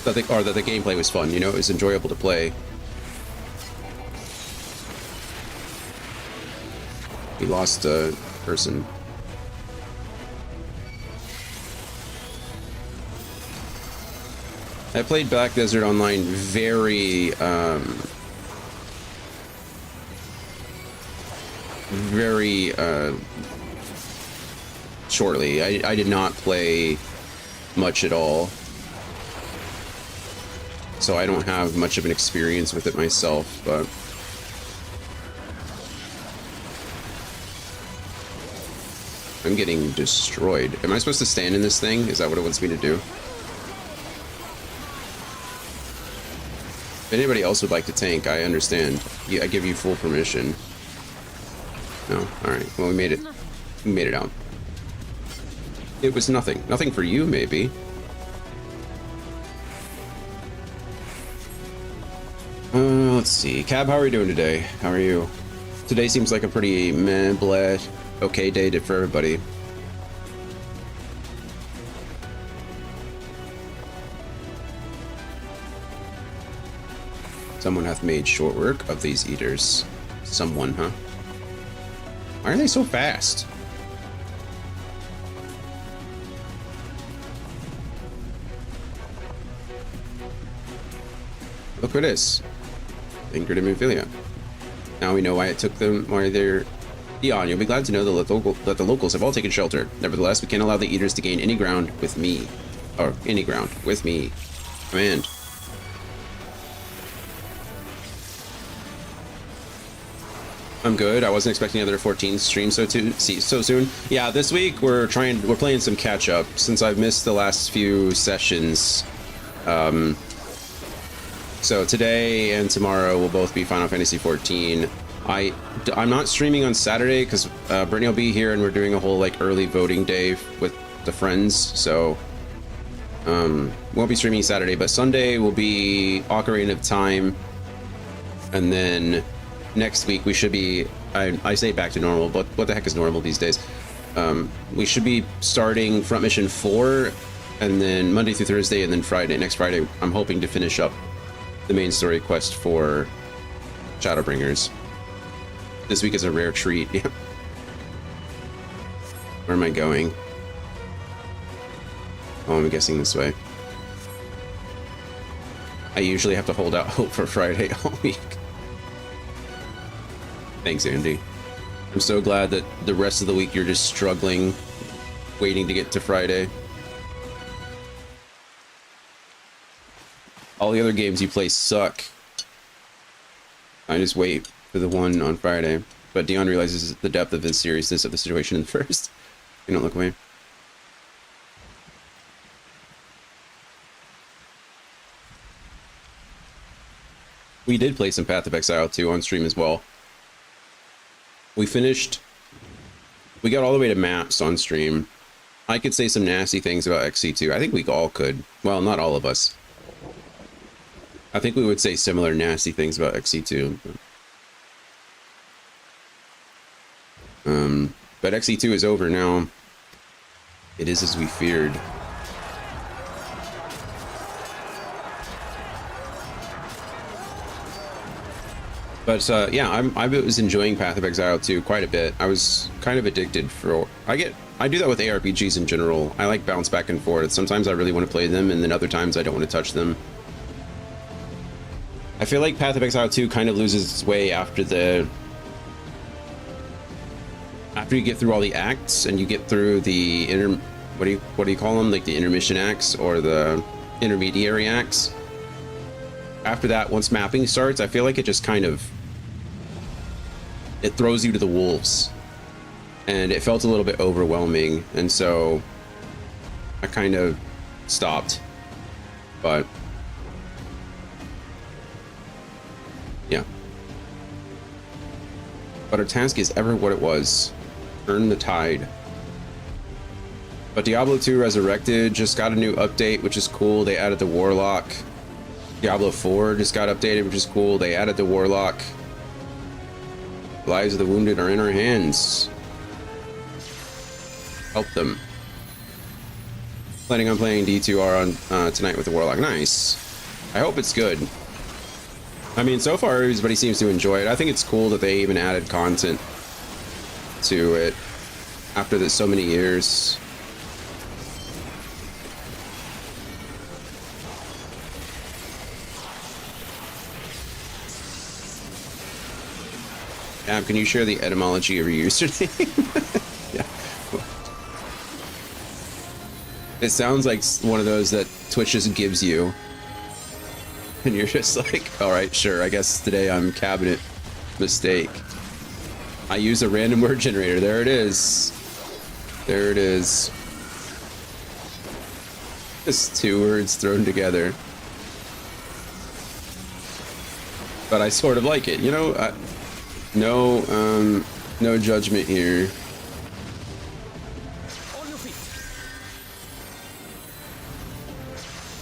that the gameplay was fun, you know, it was enjoyable to play. We lost a person. I played Black Desert Online very shortly. I did not play much at all, so I don't have much of an experience with it myself, but I'm getting destroyed. Am I supposed to stand in this thing? Is that what it wants me to do? If anybody else would like to tank, I understand. Yeah, I give you full permission. No? Alright. Well, we made it. We made it out. It was nothing. Nothing for you, maybe. Let's see. Cab, how are you doing today? How are you? Today seems like a pretty meh, bleh, okay day for everybody. Someone hath made short work of these eaters. Someone, huh? Why are they so fast? Look at this. Ingrid and Ophelia. Now we know why it took them, why they're... Dion, you'll be glad to know that the locals have all taken shelter. Nevertheless, we can't allow the eaters to gain any ground with me. Or any ground with me. Command. I'm good. I wasn't expecting another 14 stream so soon. Yeah, this week we're playing some catch up since I've missed the last few sessions. So today and tomorrow will both be Final Fantasy 14. I'm not streaming on Saturday because Brittany will be here and we're doing a whole like early voting day with the friends. So won't be streaming Saturday, but Sunday will be Ocarina of Time, and then next week we should be, I say back to normal, but what the heck is normal these days? We should be starting Front Mission 4, and then Monday through Thursday, and then next Friday, I'm hoping to finish up the main story quest for Shadowbringers. This week is a rare treat. Yeah. Where am I going? Oh, I'm guessing this way. I usually have to hold out hope for Friday all week. Thanks, Andy. I'm so glad that the rest of the week you're just struggling, waiting to get to Friday. All the other games you play suck. I just wait for the one on Friday. But Dion realizes the depth of the seriousness of the situation in the first. You don't look away. We did play some Path of Exile 2 on stream as well. We got all the way to maps on stream. I could say some nasty things about XC2. I think we all could. Well, not all of us. I think we would say similar nasty things about XC2. But XC2 is over now. It is as we feared. But yeah, I was enjoying Path of Exile 2 quite a bit. I was kind of addicted I do that with ARPGs in general. I like bounce back and forth. Sometimes I really want to play them, and then other times I don't want to touch them. I feel like Path of Exile 2 kind of loses its way after you get through all the acts and you get through the what do you call them? Like the intermission acts or the intermediary acts. After that, once mapping starts, I feel like it just kind of, it throws you to the wolves, and it felt a little bit overwhelming, and so I kind of stopped. But yeah, but our task is ever what it was: turn the tide. But Diablo 2 Resurrected just got a new update, which is cool. They added the Warlock. Diablo 4 just got updated, which is cool. They added the Warlock. Lives of the wounded are in our hands. Help them. Planning on playing D2R on tonight with the Warlock. Nice. I hope it's good. I mean, so far everybody seems to enjoy it. I think it's cool that they even added content to it after so many years. Ab, can you share the etymology of your username? Yeah. It sounds like one of those that Twitch just gives you. And you're just like, all right, sure, I guess today I'm cabinet mistake. I use a random word generator. There it is. There it is. Just two words thrown together. But I sort of like it, you know. No judgment here.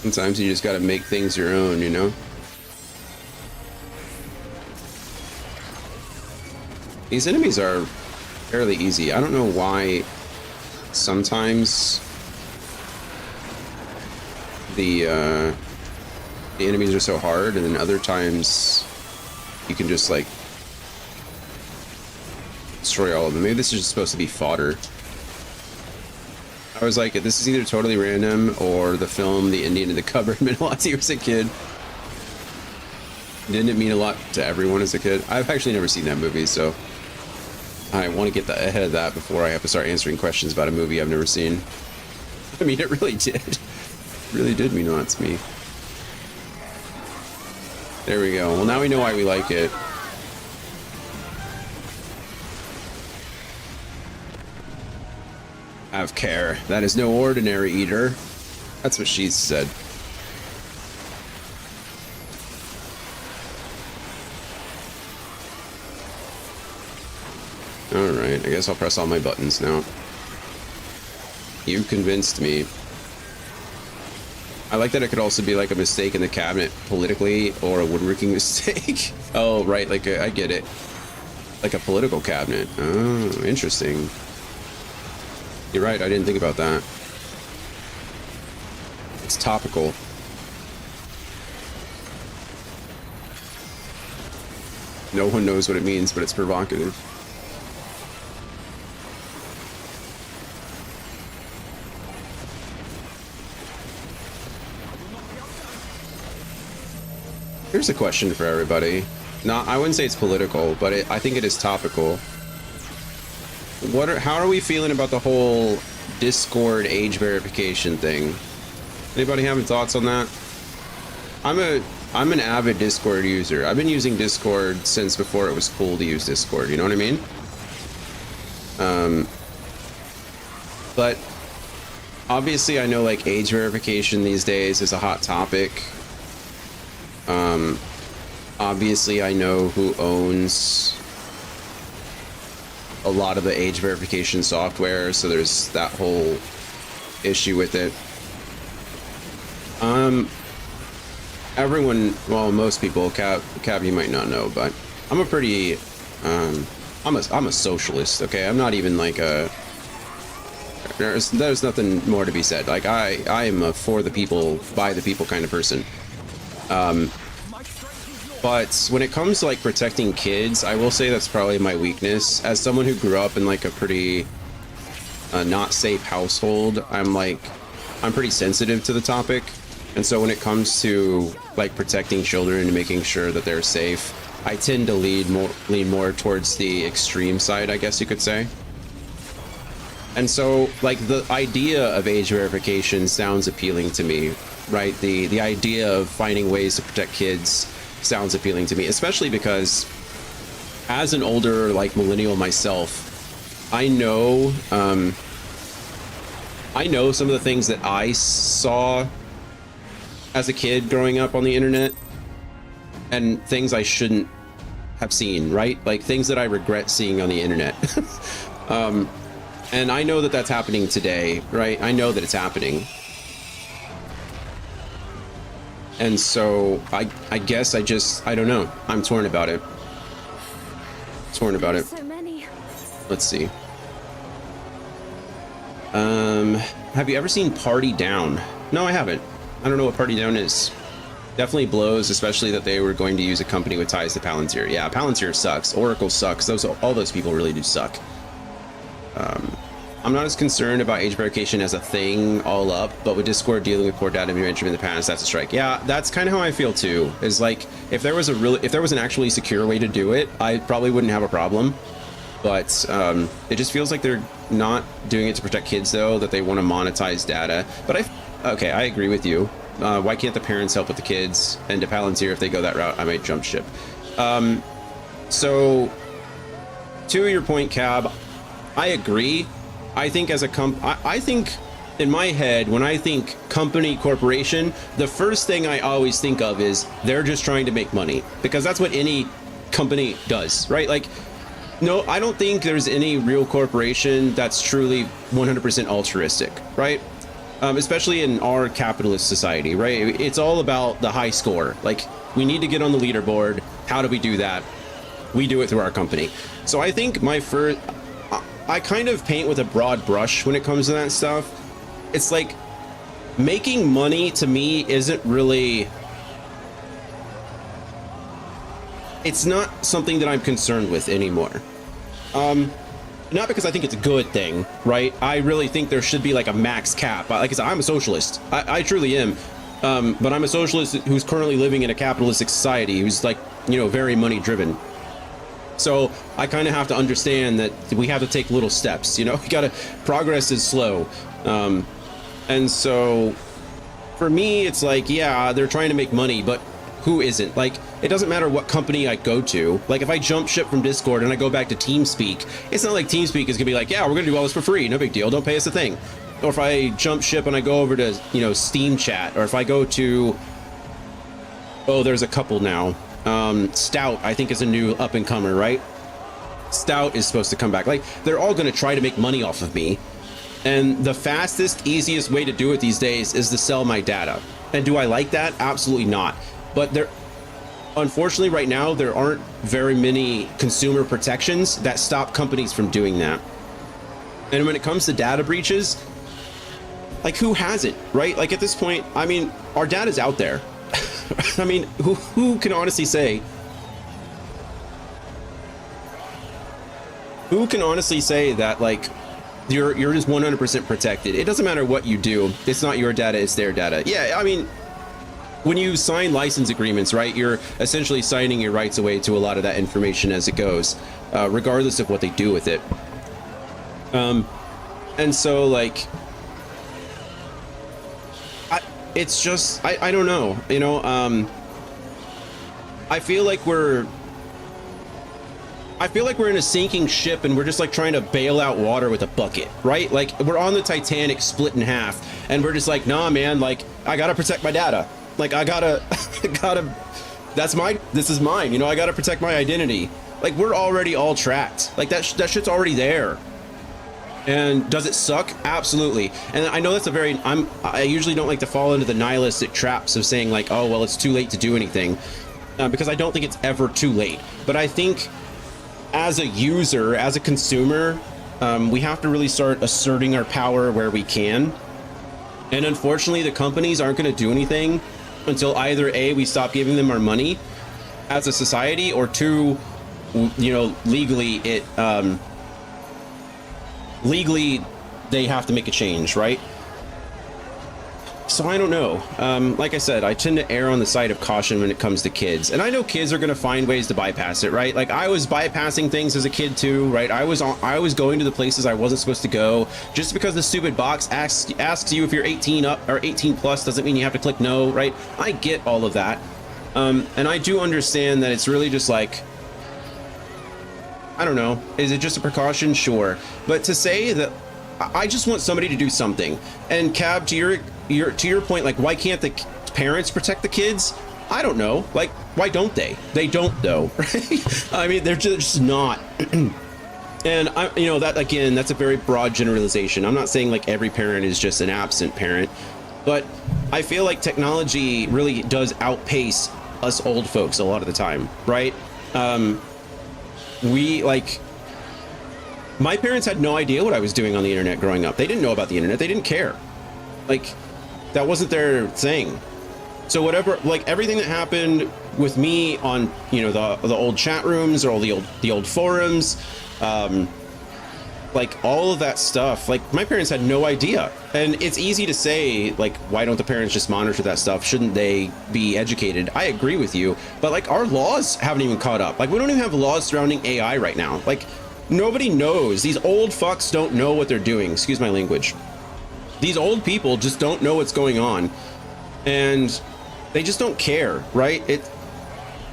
Sometimes you just gotta make things your own, you know? These enemies are fairly easy. I don't know why sometimes the enemies are so hard, and then other times you can just like destroy all of them. Maybe this is just supposed to be fodder. I was like, this is either totally random or the film The Indian in the Cupboard meant a lot to you as a kid. Didn't it mean a lot to everyone as a kid? I've actually never seen that movie, so I want to get ahead of that before I have to start answering questions about a movie I've never seen. I mean, it really did. It really did mean a lot to me. There we go. Well, now we know why we like it. Have care. That is no ordinary eater. That's what she said. Alright, I guess I'll press all my buttons now. You convinced me. I like that it could also be like a mistake in the cabinet politically, or a woodworking mistake. Oh, right, like I get it. Like a political cabinet. Oh, interesting. You're right, I didn't think about that. It's topical. No one knows what it means, but it's provocative. Here's a question for everybody. No, I wouldn't say it's political, but I think it is topical. How are we feeling about the whole Discord age verification thing? Anybody having thoughts on that? I'm an avid Discord user. I've been using Discord since before it was cool to use Discord, you know what I mean? But obviously I know like age verification these days is a hot topic. Obviously I know who owns a lot of the age verification software, so there's that whole issue with it. Everyone, well, most people, Cab, you might not know, but I'm a pretty, I'm a socialist, okay? I'm not even like a, there's nothing more to be said. Like, I am a for the people, by the people kind of person. But when it comes to like protecting kids, I will say that's probably my weakness. As someone who grew up in like a pretty not safe household, I'm pretty sensitive to the topic. And so when it comes to like protecting children and making sure that they're safe, I tend to lean more towards the extreme side, I guess you could say. And so, like, the idea of age verification sounds appealing to me, right? The idea of finding ways to protect kids sounds appealing to me, especially because as an older, like, millennial myself, I know some of the things that I saw as a kid growing up on the internet, and things I shouldn't have seen, right? Like, things that I regret seeing on the internet. And I know that that's happening today, right? I know that it's happening. And so I guess I don't know. I'm torn about it. So many. Let's see. Have you ever seen Party Down? No, I haven't. I don't know what Party Down is. Definitely blows, especially that they were going to use a company with ties to Palantir. Yeah, Palantir sucks. Oracle sucks. All those people really do suck. I'm not as concerned about age verification as a thing all up, but with Discord dealing with poor data management in the past, that's a strike. Yeah, that's kind of how I feel too. Is like, if there was an actually secure way to do it, I probably wouldn't have a problem. But it just feels like they're not doing it to protect kids, though, that they want to monetize data. But okay, I agree with you. Why can't the parents help with the kids? And to Palantir, if they go that route, I might jump ship. So, to your point, Cab, I agree. I think as a I think in my head, when I think company, corporation, the first thing I always think of is they're just trying to make money, because that's what any company does, right? Like, no, I don't think there's any real corporation that's truly 100% altruistic, right? Especially in our capitalist society, right? It's all about the high score. Like, we need to get on the leaderboard. How do we do that? We do it through our company. So I think I kind of paint with a broad brush when it comes to that stuff. It's like, making money to me isn't really, it's not something that I'm concerned with anymore. Not because I think it's a good thing, right? I really think there should be like a max cap. Like I said, I'm a socialist. I truly am. But I'm a socialist who's currently living in a capitalistic society, who's like, very money driven. So I kind of have to understand that we have to take little steps, progress is slow. And so for me, it's like, yeah, they're trying to make money, but who isn't? Like, it doesn't matter what company I go to. Like, if I jump ship from Discord and I go back to TeamSpeak, it's not like TeamSpeak is gonna be like, yeah, we're gonna do all this for free, no big deal, don't pay us a thing. Or if I jump ship and I go over to, Steam Chat, or if I go to, oh, there's a couple now. Stout, I think, is a new up-and-comer, right? Stout is supposed to come back. Like, they're all going to try to make money off of me. And the fastest, easiest way to do it these days is to sell my data. And do I like that? Absolutely not. But unfortunately, right now, there aren't very many consumer protections that stop companies from doing that. And when it comes to data breaches, like, who hasn't, right? Like, at this point, I mean, our data's out there. I mean, who can honestly say? Who can honestly say that, like, you're just 100% protected? It doesn't matter what you do. It's not your data, it's their data. Yeah, I mean, when you sign license agreements, right, you're essentially signing your rights away to a lot of that information as it goes, regardless of what they do with it. And so, like, it's just, I don't know, I feel like we're in a sinking ship and we're just like trying to bail out water with a bucket, right? Like, we're on the Titanic split in half and we're just like, nah, man, like, I gotta protect my data. Like, I gotta, this is mine, I gotta protect my identity. Like, we're already all tracked. Like, that shit's already there. And does it suck? Absolutely. And I know that's I usually don't like to fall into the nihilistic traps of saying like, oh, well, it's too late to do anything, because I don't think it's ever too late. But I think as a user, as a consumer, we have to really start asserting our power where we can. And unfortunately, the companies aren't going to do anything until either A, we stop giving them our money as a society, or two, legally they have to make a change, right? So I don't know. Like I said, I tend to err on the side of caution when it comes to kids. And I know kids are going to find ways to bypass it, right? Like I was bypassing things as a kid too, right? I was going to the places I wasn't supposed to go. Just because the stupid box asks you if you're 18 up or 18 plus doesn't mean you have to click no, right? I get all of that. And I do understand that it's really just like, I don't know. Is it just a precaution? Sure. But to say that I just want somebody to do something. And Cab, to your point, like, why can't the parents protect the kids? I don't know. Like, why don't they? They don't, though, right? I mean, they're just not. And that again, that's a very broad generalization. I'm not saying like every parent is just an absent parent, but I feel like technology really does outpace us old folks a lot of the time, right? My parents had no idea what I was doing on the internet growing up. They didn't know about the internet. They didn't care. Like, that wasn't their thing. So whatever, like everything that happened with me on, the old chat rooms or all the old forums, like all of that stuff, like my parents had no idea. And it's easy to say, like, why don't the parents just monitor that stuff? Shouldn't they be educated? I agree with you, but like our laws haven't even caught up. Like we don't even have laws surrounding AI right now. Like nobody knows. These old fucks don't know what they're doing. Excuse my language. These old people just don't know what's going on, and they just don't care, right?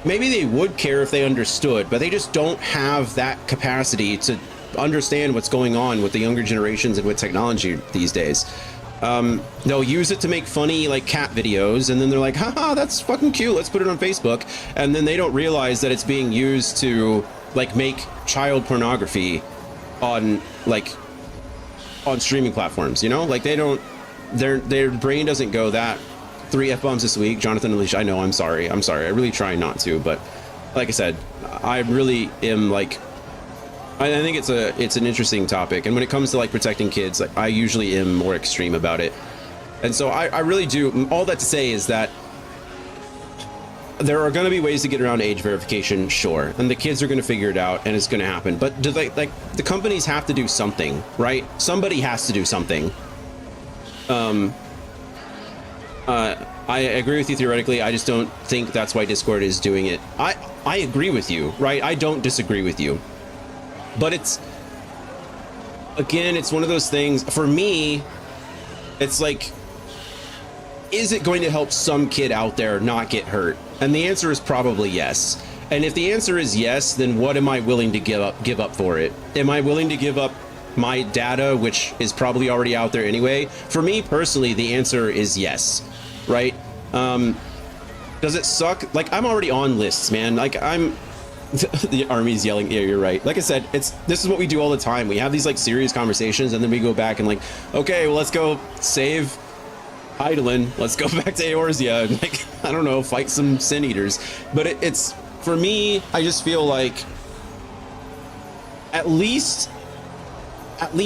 Maybe they would care if they understood, but they just don't have that capacity to understand what's going on with the younger generations and with technology these days. They'll use it to make funny like cat videos, and then they're like, haha, that's fucking cute, let's put it on Facebook. And then they don't realize that it's being used to like make child pornography on streaming platforms, like their brain doesn't go that 3 F-bombs this week. Jonathan Alicia, I know, I'm sorry. I really try not to, but like I said, I really am like, I think it's an interesting topic. And when it comes to like protecting kids, like I usually am more extreme about it. And so I really do. All that to say is that there are going to be ways to get around age verification, sure, and the kids are going to figure it out, and it's going to happen. But do they, like, the companies have to do something, right? Somebody has to do something. I agree with you theoretically. I just don't think that's why Discord is doing it. I agree with you, right? I don't disagree with you. But it's one of those things. For me, it's like, is it going to help some kid out there not get hurt? And the answer is probably yes. And if the answer is yes, then what am I willing to give up for it? Am I willing to give up my data, which is probably already out there anyway? For me personally, the answer is yes, right? Does it suck? Like, I'm already on lists, man. Like, the army's yelling. Yeah, you're right. Like I said, this is what we do all the time. We have these like serious conversations, and then we go back and like, okay, well, let's go save Hydaelyn. Let's go back to Eorzea and like, I don't know, fight some Sin Eaters. But it's for me, I just feel like at least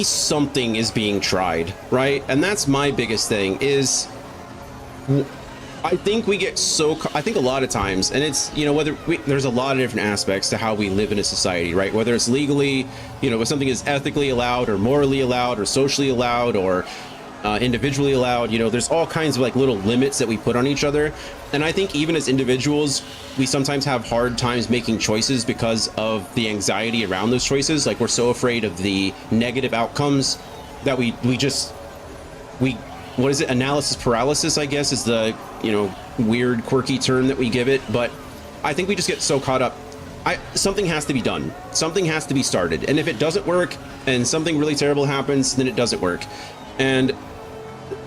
something is being tried, right? And that's my biggest thing is, I think we get I think a lot of times, and it's, there's a lot of different aspects to how we live in a society, right? Whether it's legally, if something is ethically allowed or morally allowed or socially allowed or individually allowed, there's all kinds of like little limits that we put on each other. And I think even as individuals, we sometimes have hard times making choices because of the anxiety around those choices. Like we're so afraid of the negative outcomes that we what is it? Analysis paralysis, I guess, is the, weird, quirky term that we give it. But I think we just get so caught up. Something has to be done. Something has to be started. And if it doesn't work and something really terrible happens, then it doesn't work. And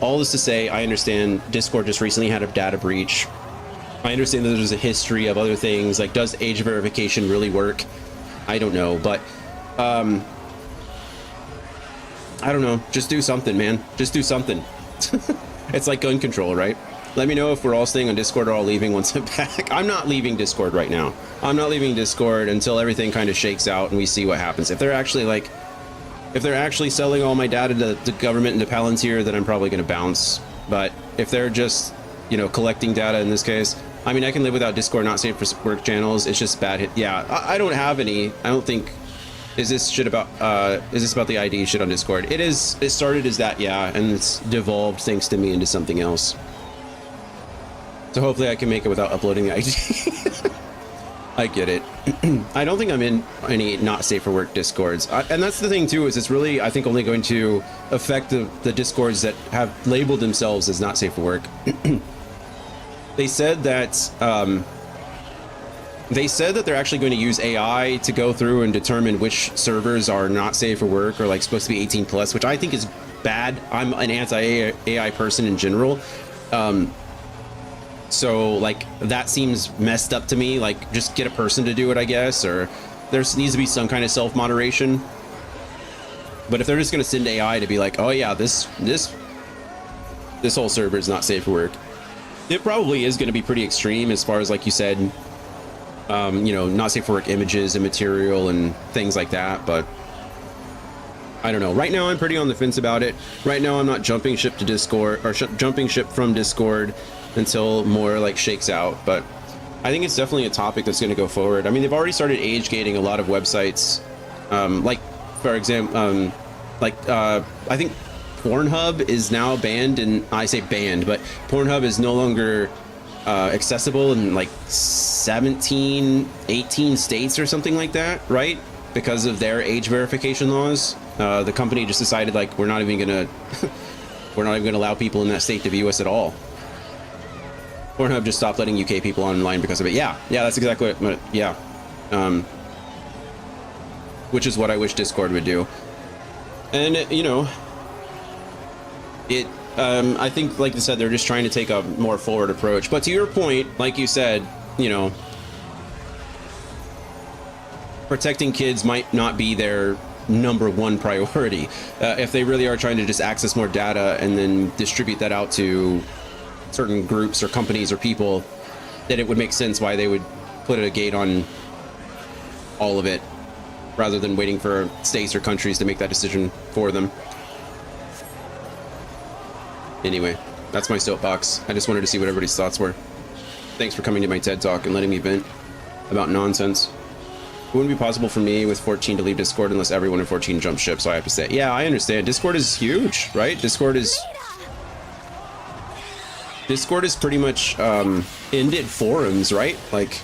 all this to say, I understand Discord just recently had a data breach. I understand that there's a history of other things. Like, does age verification really work? I don't know. But, I don't know. Just do something, man. Just do something. It's like gun control, right? Let me know if we're all staying on Discord or all leaving once I'm back. I'm not leaving Discord right now. I'm not leaving Discord until everything kind of shakes out and we see what happens. If they're actually selling all my data to the government and to Palantir, then I'm probably going to bounce. But if they're just, collecting data in this case, I mean, I can live without Discord, not safe for work channels. It's just bad. Yeah, I don't have any. I don't think Is this shit about is this about the ID shit on Discord? It is. It started as that, yeah, and it's devolved thanks to me into something else. So hopefully I can make it without uploading the ID. I get it. I don't think I'm in any not safe for work Discords. And that's the thing too, is it's really, I think, only going to affect the Discords that have labeled themselves as not safe for work. They said that they're actually going to use AI to go through and determine which servers are not safe for work or like supposed to be 18 plus, which I think is bad. I'm an anti-AI person in general. So like that seems messed up to me. Like just get a person to do it, I guess, or there needs to be some kind of self-moderation. But if they're just going to send AI to be like, oh yeah, this whole server is not safe for work, it probably is going to be pretty extreme as far as, like you said, you know, not safe for work images and material and things like that. But I don't know. Right now, I'm pretty on the fence about it. Right now, I'm not jumping ship to Discord or jumping ship from Discord until more like shakes out. But I think it's definitely a topic that's going to go forward. I mean, they've already started age gating a lot of websites. Like, for example, I think Pornhub is now banned, and I say banned, but Pornhub is no longer accessible in like 17, 18 states or something like that, right? Because of their age verification laws. The company just decided like we're not even gonna allow people in that state to view us at all. Pornhub just stopped letting UK people online because of it. Yeah, that's exactly what. Yeah, which is what I wish Discord would do. And you know, it. I think, like I said, they're just trying to take a more forward approach. But to your point, like you said, you know, protecting kids might not be their #1 priority. If they really are trying to just access more data and then distribute that out to certain groups or companies or people, then it would make sense why they would put a gate on all of it rather than waiting for states or countries to make that decision for them. Anyway, that's my soapbox. I just wanted to see what everybody's thoughts were. Thanks for coming to my TED Talk and letting me vent about nonsense. It wouldn't be possible for me with 14 to leave Discord unless everyone in 14 jumps ship, so I have to say. Yeah, I understand. Discord is huge, right? Discord is pretty much ended forums, right? Like,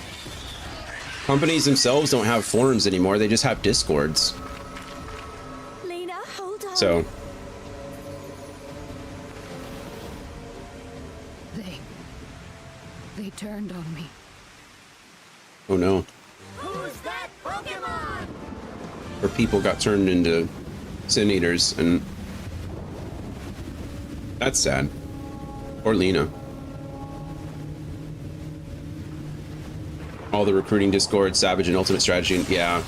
companies themselves don't have forums anymore. They just have Discords. Lena, hold on. So They turned on me. oh no. Who's that Pokemon? Or people got turned into Sin Eaters, and that's sad. Or Lena. All the recruiting Discord, Savage, and Ultimate Strategy, and yeah.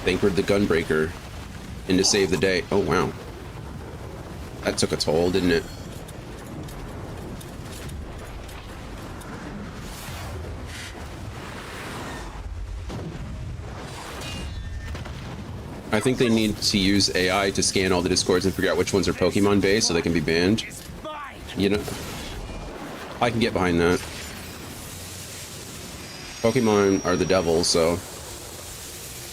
Thankford the Gunbreaker in to save the day. Oh wow. That took a toll, didn't it? I think they need to use AI to scan all the Discords and figure out which ones are Pokemon based so they can be banned. You know, I can get behind that. Pokemon are the devil, so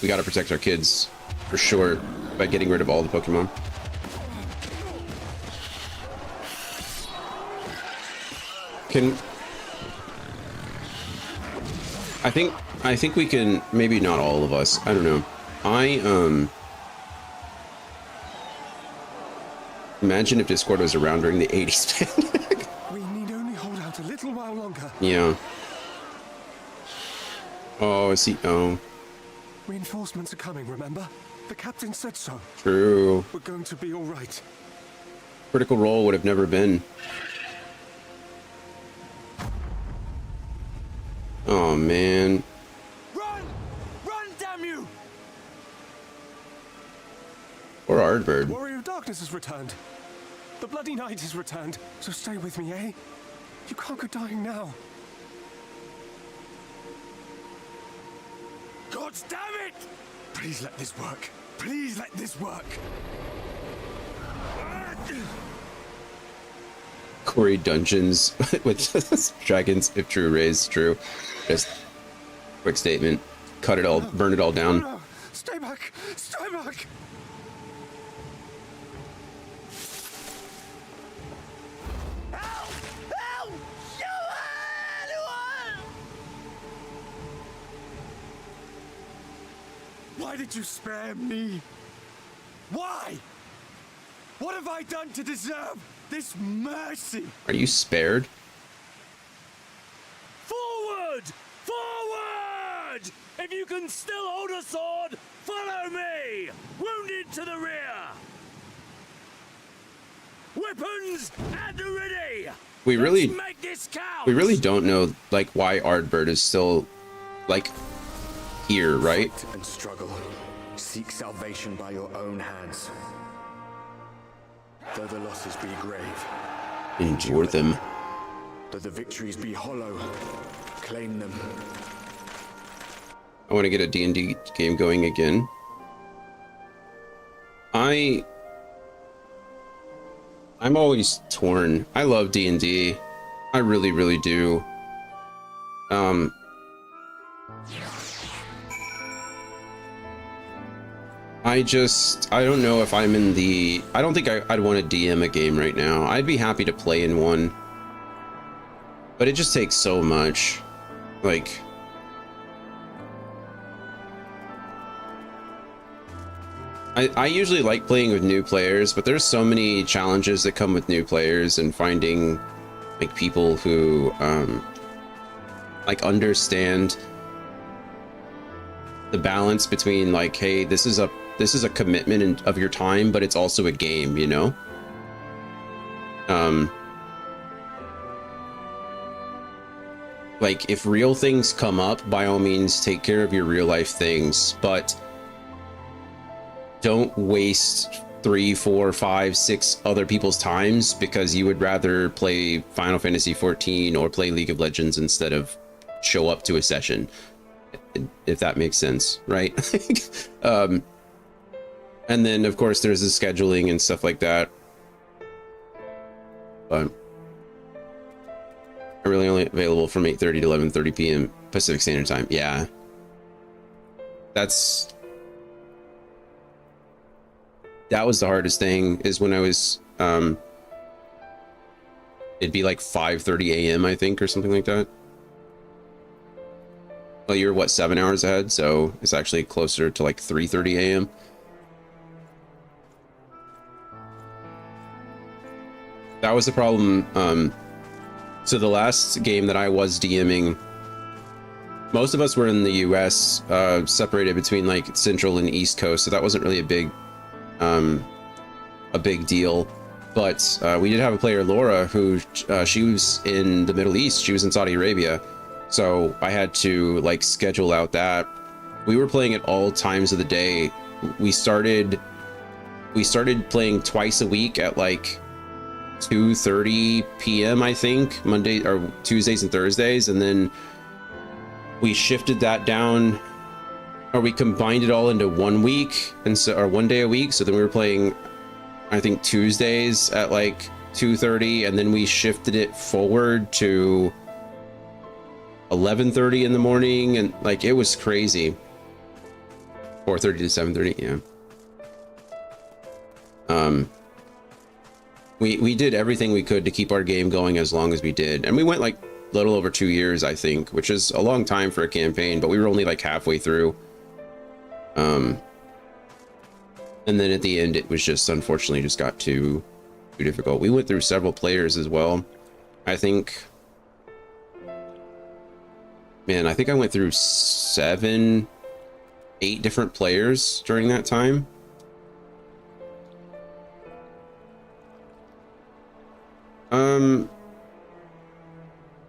we gotta protect our kids for sure by getting rid of all the Pokemon. I think we can, maybe not all of us, I don't know. Imagine if Discord was around during the 80s pandemic. We need only hold out a little while longer. Yeah. Oh, I see. Oh. Reinforcements are coming, remember? The captain said so. True. We're going to be all right. Critical Role would have never been. Oh, man. Run! Run, damn you! Or Ardbird. Warrior of Darkness has returned. The Bloody Knight has returned. So stay with me, eh? You can't go dying now. God damn it! Please let this work. Please let this work. Quarry dungeons with dragons, if true, raised true. Just Quick statement. Cut it all, burn it all down. No, stay back! Stay back! Why did you spare me? Why? What have I done to deserve this mercy? Are you spared? Forward! Forward! If you can still hold a sword, follow me! Wounded to the rear! Weapons at the ready! We really, Let's make this count! we really don't know like why Ardbert is still like here, right? Fight and struggle. Seek salvation by your own hands. Though the losses be grave, Endure them. though the victories be hollow, claim them. I want to get a D&D game going again. I'm always torn. I love D&D. I really, really do. I don't know if I'm in the... I don't think I'd want to DM a game right now. I'd be happy to play in one. But it just takes so much. Like... I usually like playing with new players, but there's so many challenges that come with new players and finding like people who like understand the balance between like, hey, this is a commitment of your time, but it's also a game, you know? Like if real things come up, by all means take care of your real life things, but don't waste 3, 4, 5, 6 other people's times because you would rather play Final Fantasy 14 or play League of Legends instead of show up to a session, if that makes sense, right? And then of course there's the scheduling and stuff like that, but are really only available from 8:30 to 11:30 p.m. Pacific Standard Time. Yeah, that was the hardest thing, is when I was it'd be like 5:30 a.m. I think, or something like that. Well, you're what, 7 hours ahead, so it's actually closer to like 3:30 a.m. That was the problem. So the last game that I was DMing, most of us were in the US, separated between like Central and East Coast, so that wasn't really a big deal. But we did have a player, Laura, who she was in the Middle East. She was in Saudi Arabia, so I had to like schedule out that. We were playing at all times of the day. We started playing twice a week at like 2:30 p.m. I think, Monday or Tuesdays and Thursdays, and then we shifted that down, or we combined it all into 1 week, and so, or 1 day a week. So then we were playing, I think, Tuesdays at like 2:30, and then we shifted it forward to 11:30 in the morning, and like it was crazy. 4:30 to 7:30, yeah. We did everything we could to keep our game going as long as we did, and we went like a little over 2 years, I think, which is a long time for a campaign, but we were only like halfway through. And then at the end, it was just, unfortunately, just got too difficult. We went through several players as well. I think, man, I think I went through 7, 8 different players during that time.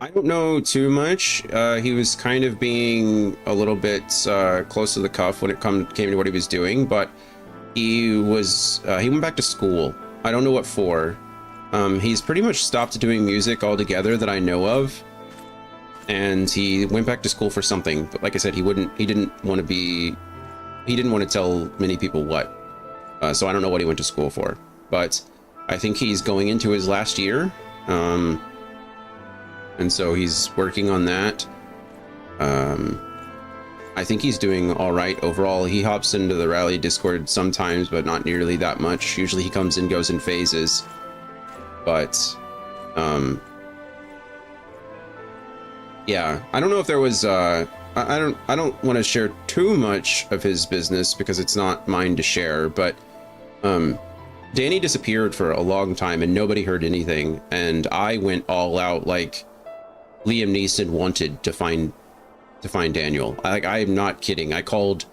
I don't know too much. He was kind of being a little bit close to the cuff when it came to what he was doing, but he went back to school. I don't know what for. He's pretty much stopped doing music altogether that I know of, and he went back to school for something. But like I said, he didn't want to tell many people what. So I don't know what he went to school for, but I think he's going into his last year. And so he's working on that. I think he's doing all right overall. He hops into the rally Discord sometimes, but not nearly that much. Usually he comes and goes in phases. But, yeah, I don't know if there was, I don't want to share too much of his business because it's not mine to share, but, Danny disappeared for a long time and nobody heard anything. And I went all out like Liam Neeson wanted to find Daniel. I am not kidding. I called,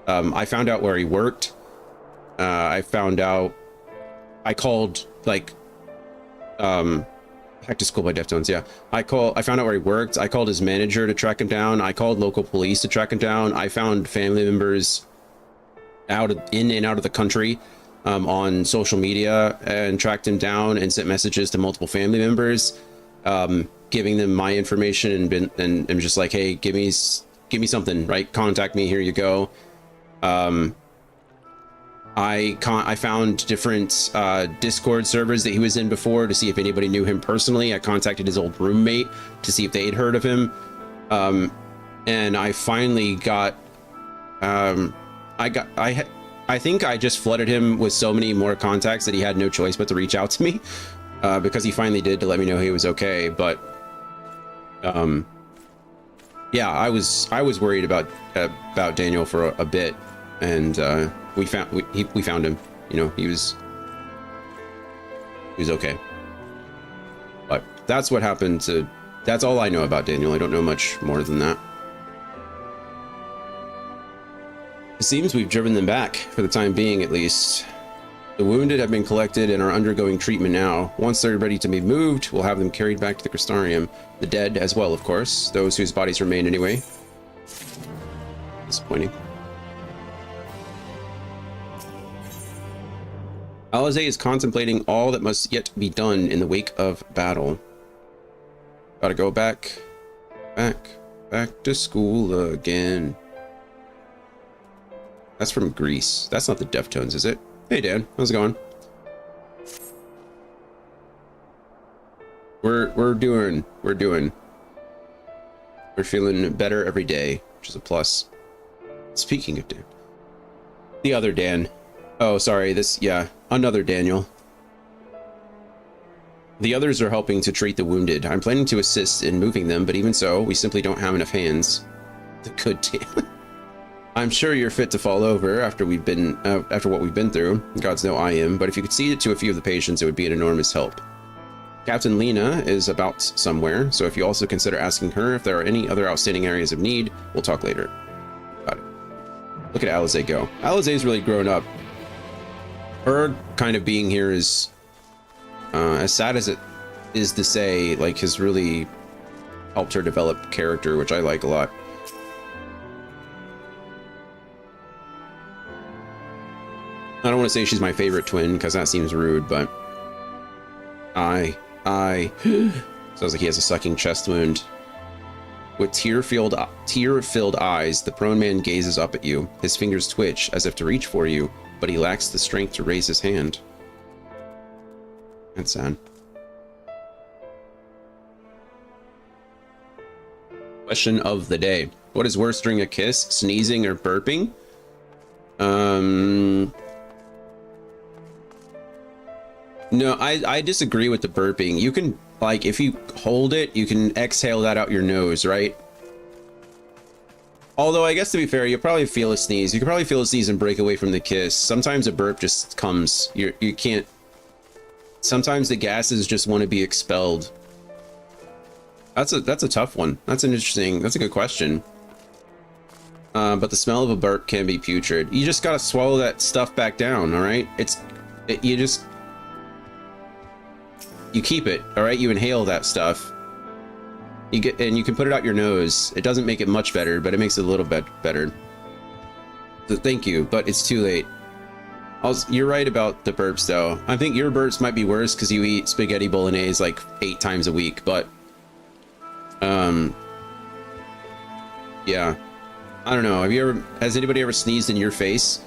I found out where he worked. I called like, Back to School by Deftones. Yeah. I found out where he worked. I called his manager to track him down. I called local police to track him down. I found family members in and out of the country, on social media and tracked him down and sent messages to multiple family members, giving them my information and just like, hey, give me something, right? Contact me. Here you go. I found different Discord servers that he was in before to see if anybody knew him personally. I contacted his old roommate to see if they'd heard of him. And I finally got, I think I just flooded him with so many more contacts that he had no choice but to reach out to me, because he finally did, to let me know he was okay. But yeah, I was worried about Daniel for a bit, and we found him. You know, he was okay. But that's what happened to. That's all I know about Daniel. I don't know much more than that. It seems we've driven them back, for the time being at least. The wounded have been collected and are undergoing treatment now. Once they're ready to be moved, we'll have them carried back to the Crystarium. The dead as well, of course. Those whose bodies remain anyway. Disappointing. Alize is contemplating all that must yet be done in the wake of battle. Gotta go back to school again. That's from Greece. That's not the Deftones, is it? Hey, Dan. How's it going? We're doing. We're feeling better every day, which is a plus. Speaking of Dan. The other Dan. Oh, sorry. Another Daniel. The others are helping to treat the wounded. I'm planning to assist in moving them, but even so, we simply don't have enough hands. The good Dan. I'm sure you're fit to fall over after what we've been through. Gods know I am, but if you could cede it to a few of the patients, it would be an enormous help. Captain Lena is about somewhere, so if you also consider asking her if there are any other outstanding areas of need, we'll talk later. Got it. Look at Alize go. Alize's really grown up. Her kind of being here is, as sad as it is to say, like, has really helped her develop character, which I like a lot. I don't want to say she's my favorite twin, because that seems rude, but sounds like he has a sucking chest wound. With tear-filled eyes, the prone man gazes up at you. His fingers twitch as if to reach for you, but he lacks the strength to raise his hand. That's sad. Question of the day. What is worse during a kiss, sneezing or burping? No, I disagree with the burping. You can, like, if you hold it, you can exhale that out your nose, right? Although, I guess to be fair, you'll probably feel a sneeze. You can probably feel a sneeze and break away from the kiss. Sometimes a burp just comes. You can't... Sometimes the gases just want to be expelled. That's a tough one. That's a good question. But the smell of a burp can be putrid. You just gotta swallow that stuff back down, alright? You keep it, all right? You inhale that stuff. You can put it out your nose. It doesn't make it much better, but it makes it a little bit better. So thank you, but it's too late. You're right about the burps, though. I think your burps might be worse because you eat spaghetti bolognese like 8 times a week, but... yeah. I don't know. Has anybody ever sneezed in your face?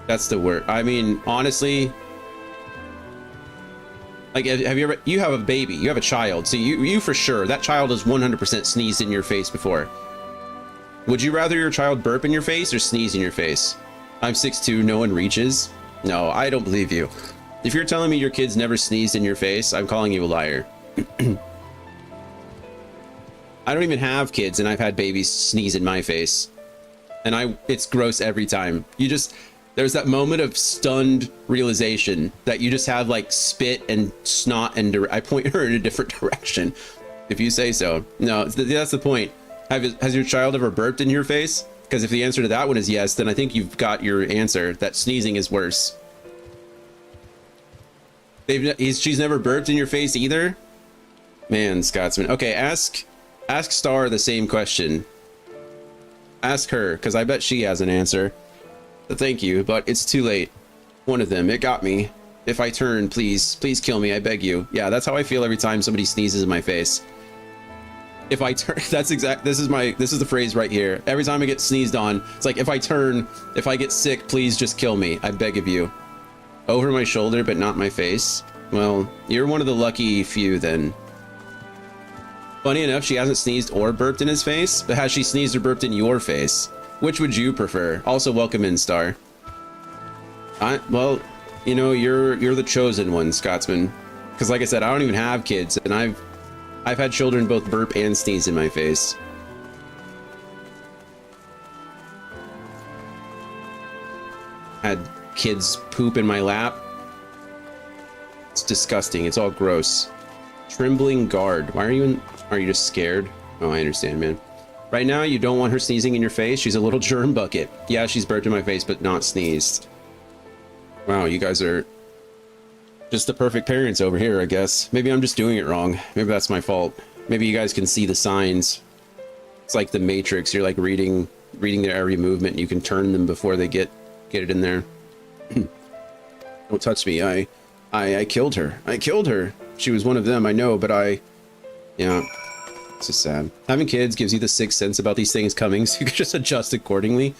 That's the word. I mean, honestly... Like, you have a baby, you have a child, so you for sure, that child has 100% sneezed in your face before. Would you rather your child burp in your face or sneeze in your face? I'm 6'2", no one reaches. No, I don't believe you. If you're telling me your kids never sneezed in your face, I'm calling you a liar. I don't even have kids, and I've had babies sneeze in my face. And it's gross every time. There's that moment of stunned realization that you just have like spit and snot, and I point her in a different direction. If you say so. No, that's the point. Has your child ever burped in your face? Because if the answer to that one is yes, then I think you've got your answer, that sneezing is worse. She's never burped in your face either? Man, Scotsman. Okay, ask Star the same question. Ask her, because I bet she has an answer. But thank you, but it's too late. One of them, it got me. If I turn, please kill me, I beg you. Yeah, that's how I feel every time somebody sneezes in my face. If I turn, this is the phrase right here. Every time I get sneezed on, it's like, if I turn, if I get sick, please just kill me, I beg of you. Over my shoulder, but not my face. Well, you're one of the lucky few then. Funny enough, she hasn't sneezed or burped in his face, but has she sneezed or burped in your face? Which would you prefer? Also, welcome in, Star. Well, you know, you're the chosen one, Scotsman. Because like I said, I don't even have kids, and I've had children both burp and sneeze in my face. Had kids poop in my lap. It's disgusting. It's all gross. Trembling guard. Why are you just scared? Oh, I understand, man. Right now, you don't want her sneezing in your face. She's a little germ bucket. Yeah, she's burped in my face, but not sneezed. Wow, you guys are just the perfect parents over here, I guess. Maybe I'm just doing it wrong. Maybe that's my fault. Maybe you guys can see the signs. It's like the Matrix. You're like reading their every movement. And you can turn them before they get it in there. Don't touch me. I killed her. I killed her. She was one of them, I know, but yeah. It's just sad. Having kids gives you the sixth sense about these things coming, so you can just adjust accordingly.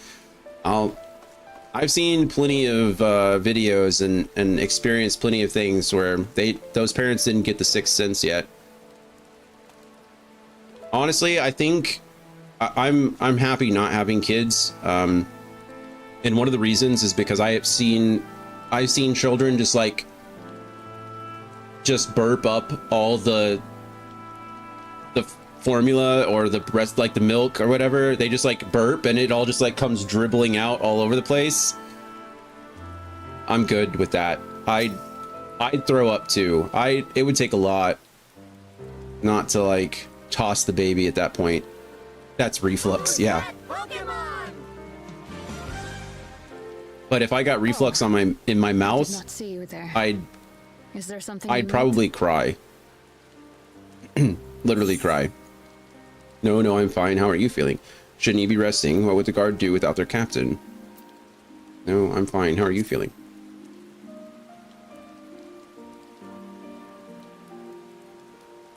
I've seen plenty of videos and experienced plenty of things where those parents didn't get the sixth sense yet. Honestly, I think I'm happy not having kids. And one of the reasons is because I've seen children just burp up all the formula or the breast, like the milk or whatever. They just like burp and it all just like comes dribbling out all over the place. I'm good with that. I'd throw up too. It would take a lot not to like toss the baby at that point. That's reflux, yeah. But if I got reflux in my mouth, I'd probably cry. Literally cry. No, I'm fine. How are you feeling? Shouldn't you be resting? What would the guard do without their captain? No, I'm fine. How are you feeling?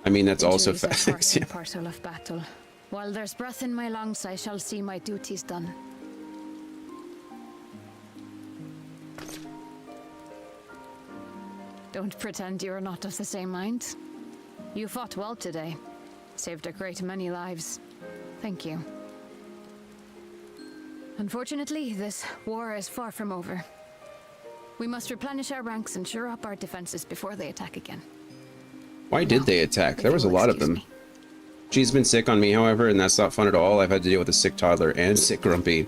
I mean, that's also facts. Yeah. Parcel of battle. While there's breath in my lungs, I shall see my duties done. Don't pretend you're not of the same mind. You fought well today. Saved a great many lives. Thank you. Unfortunately, this war is far from over. We must replenish our ranks and shore up our defenses before they attack again. Why did they attack? There was a lot of them. She's been sick on me, however, and that's not fun at all. I've had to deal with a sick toddler and sick Grumpy.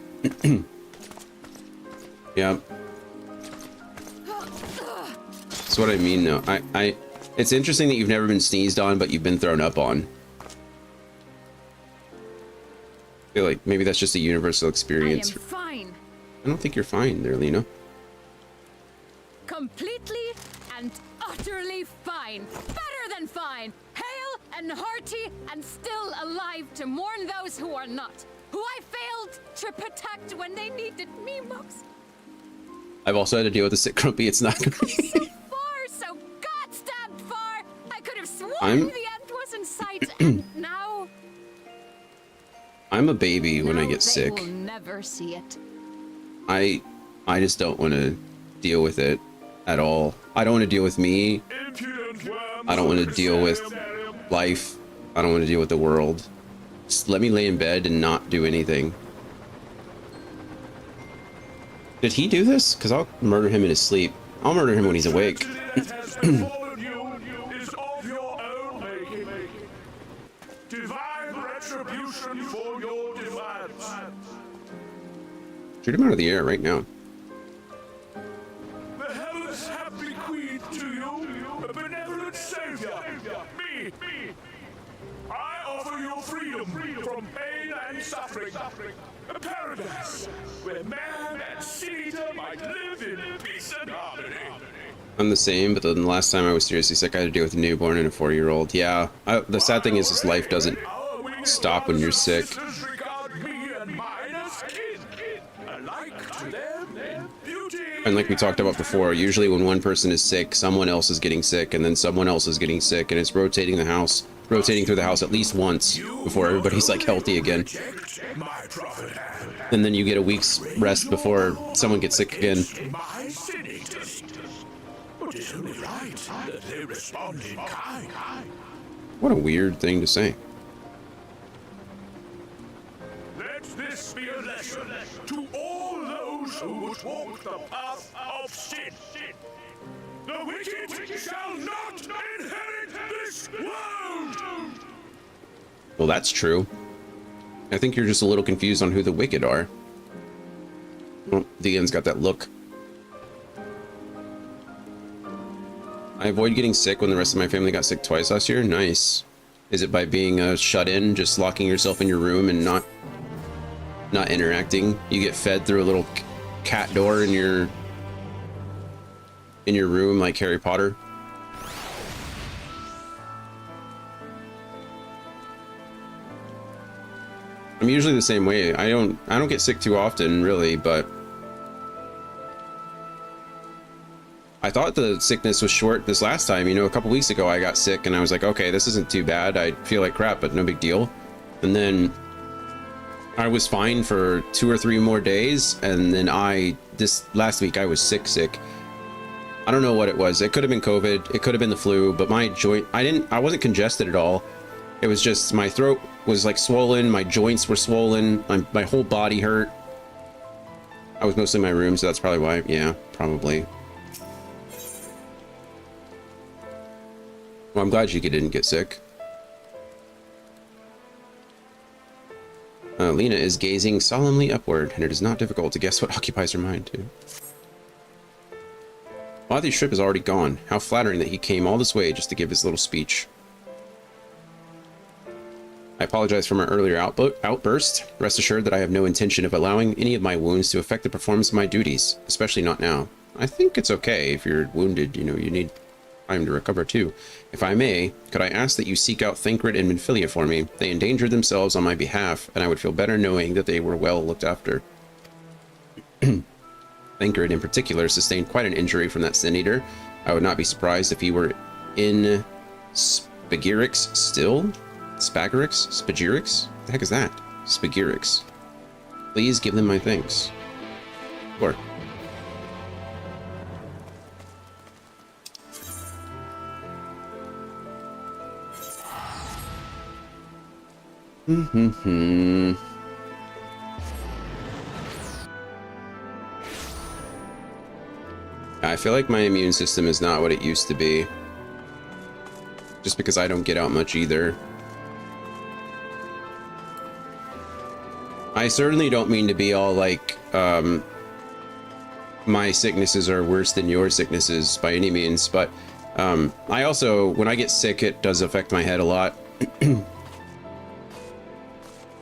Yeah. That's what I mean, though. It's interesting that you've never been sneezed on, but you've been thrown up on. I feel like maybe that's just a universal experience. I am fine. I don't think you're fine there, Lena. Completely and utterly fine. Better than fine. Hale and hearty and still alive to mourn those who are not. Who I failed to protect when they needed me most. I've also had to deal with a sick Grumpy. It's not gonna be... So goddamn far. I could have sworn the end was in sight, and now I'm a baby when I get sick. Will never see it. I just don't want to deal with it at all. I don't want to deal with me. I don't want to deal with life. I don't want to deal with the world. Just let me lay in bed and not do anything. Did he do this? Because I'll murder him in his sleep. I'll murder him when he's awake. Shoot him out of the air right now. The heavens have bequeathed to you a benevolent savior. Me. I offer you freedom from pain and suffering. A paradise where man and sin-eater might live in peace and harmony. I'm the same, but then the last time I was seriously sick, I had to deal with a newborn and a 4-year-old. Yeah, the sad thing is life doesn't stop when you're sick. And like we talked about before, usually when one person is sick, someone else is getting sick, and then someone else is getting sick, and it's rotating through the house at least once before everybody's like healthy again. And then you get a week's rest before someone gets sick again. What a weird thing to say. Let this be a lesson to all those who would walk the path of sin. The wicked shall not inherit this world! Well, that's true. I think you're just a little confused on who the wicked are. Well, Dean's got that look. I avoid getting sick when the rest of my family got sick twice last year. Nice. Is it by being shut in, just locking yourself in your room and not interacting? You get fed through a little cat door in your room like Harry Potter. I'm usually the same way. I don't get sick too often, really, but I thought the sickness was short this last time. You know, a couple weeks ago I got sick and I was like, okay, this isn't too bad. I feel like crap, but no big deal. And then I was fine for 2 or 3 more days, and then this last week I was sick. I don't know what it was. It could have been COVID, it could have been the flu, but my joint, I wasn't congested at all. It was just my throat was like swollen, my joints were swollen, my whole body hurt. I was mostly in my room, so that's probably why. Yeah, probably. Well, I'm glad you didn't get sick. Lena is gazing solemnly upward, and it is not difficult to guess what occupies her mind, too. Bothy's ship is already gone. How flattering that he came all this way just to give his little speech. I apologize for my earlier outburst. Rest assured that I have no intention of allowing any of my wounds to affect the performance of my duties, especially not now. I think it's okay if you're wounded, you know, you need time to recover too. If I may, could I ask that you seek out Thancred and Minfilia for me? They endangered themselves on my behalf, and I would feel better knowing that they were well looked after. Thancred in particular sustained quite an injury from that Sin Eater. I would not be surprised if he were in Spagirix still? Spagirix? Spagirix? What the heck is that? Spagirix. Please give them my thanks. Sure. I feel like my immune system is not what it used to be. Just because I don't get out much either. I certainly don't mean to be all like, my sicknesses are worse than your sicknesses by any means, but I also, when I get sick, it does affect my head a lot.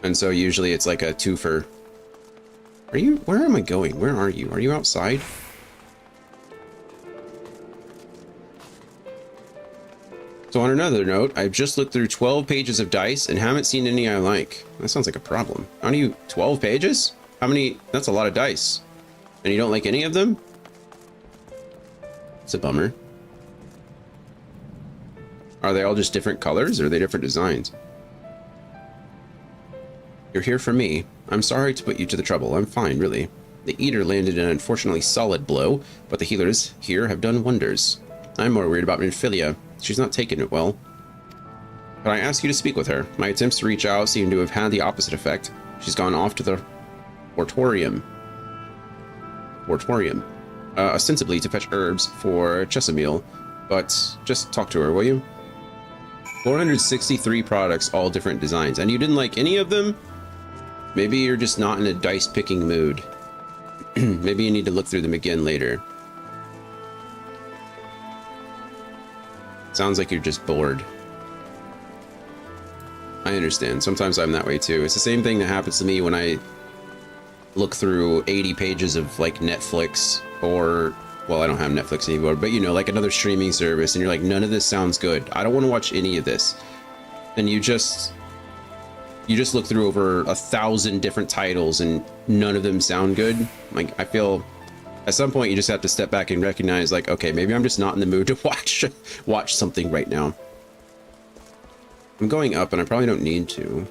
And so usually it's like a twofer. Where am I going? Where are you? Are you outside? So on another note, I've just looked through 12 pages of dice and haven't seen any I like. That sounds like a problem. How do you... 12 pages? How many... That's a lot of dice. And you don't like any of them? It's a bummer. Are they all just different colors, or are they different designs? You're here for me. I'm sorry to put you to the trouble. I'm fine, really. The Eater landed an unfortunately solid blow, but the healers here have done wonders. I'm more worried about Minfilia. She's not taking it well. But I ask you to speak with her. My attempts to reach out seem to have had the opposite effect. She's gone off to the Hortorium. Ostensibly to fetch herbs for Chesamil, but just talk to her, will you? 463 products, all different designs, and you didn't like any of them? Maybe you're just not in a dice-picking mood. Maybe you need to look through them again later. Sounds like you're just bored. I understand. Sometimes I'm that way too. It's the same thing that happens to me when I look through 80 pages of like Netflix or, well, I don't have Netflix anymore, but you know, like another streaming service, and you're like, none of this sounds good. I don't want to watch any of this. And you just look through over 1,000 different titles and none of them sound good. Like, I feel at some point you just have to step back and recognize, like, okay, maybe I'm just not in the mood to watch something right now. I'm going up and I probably don't need to.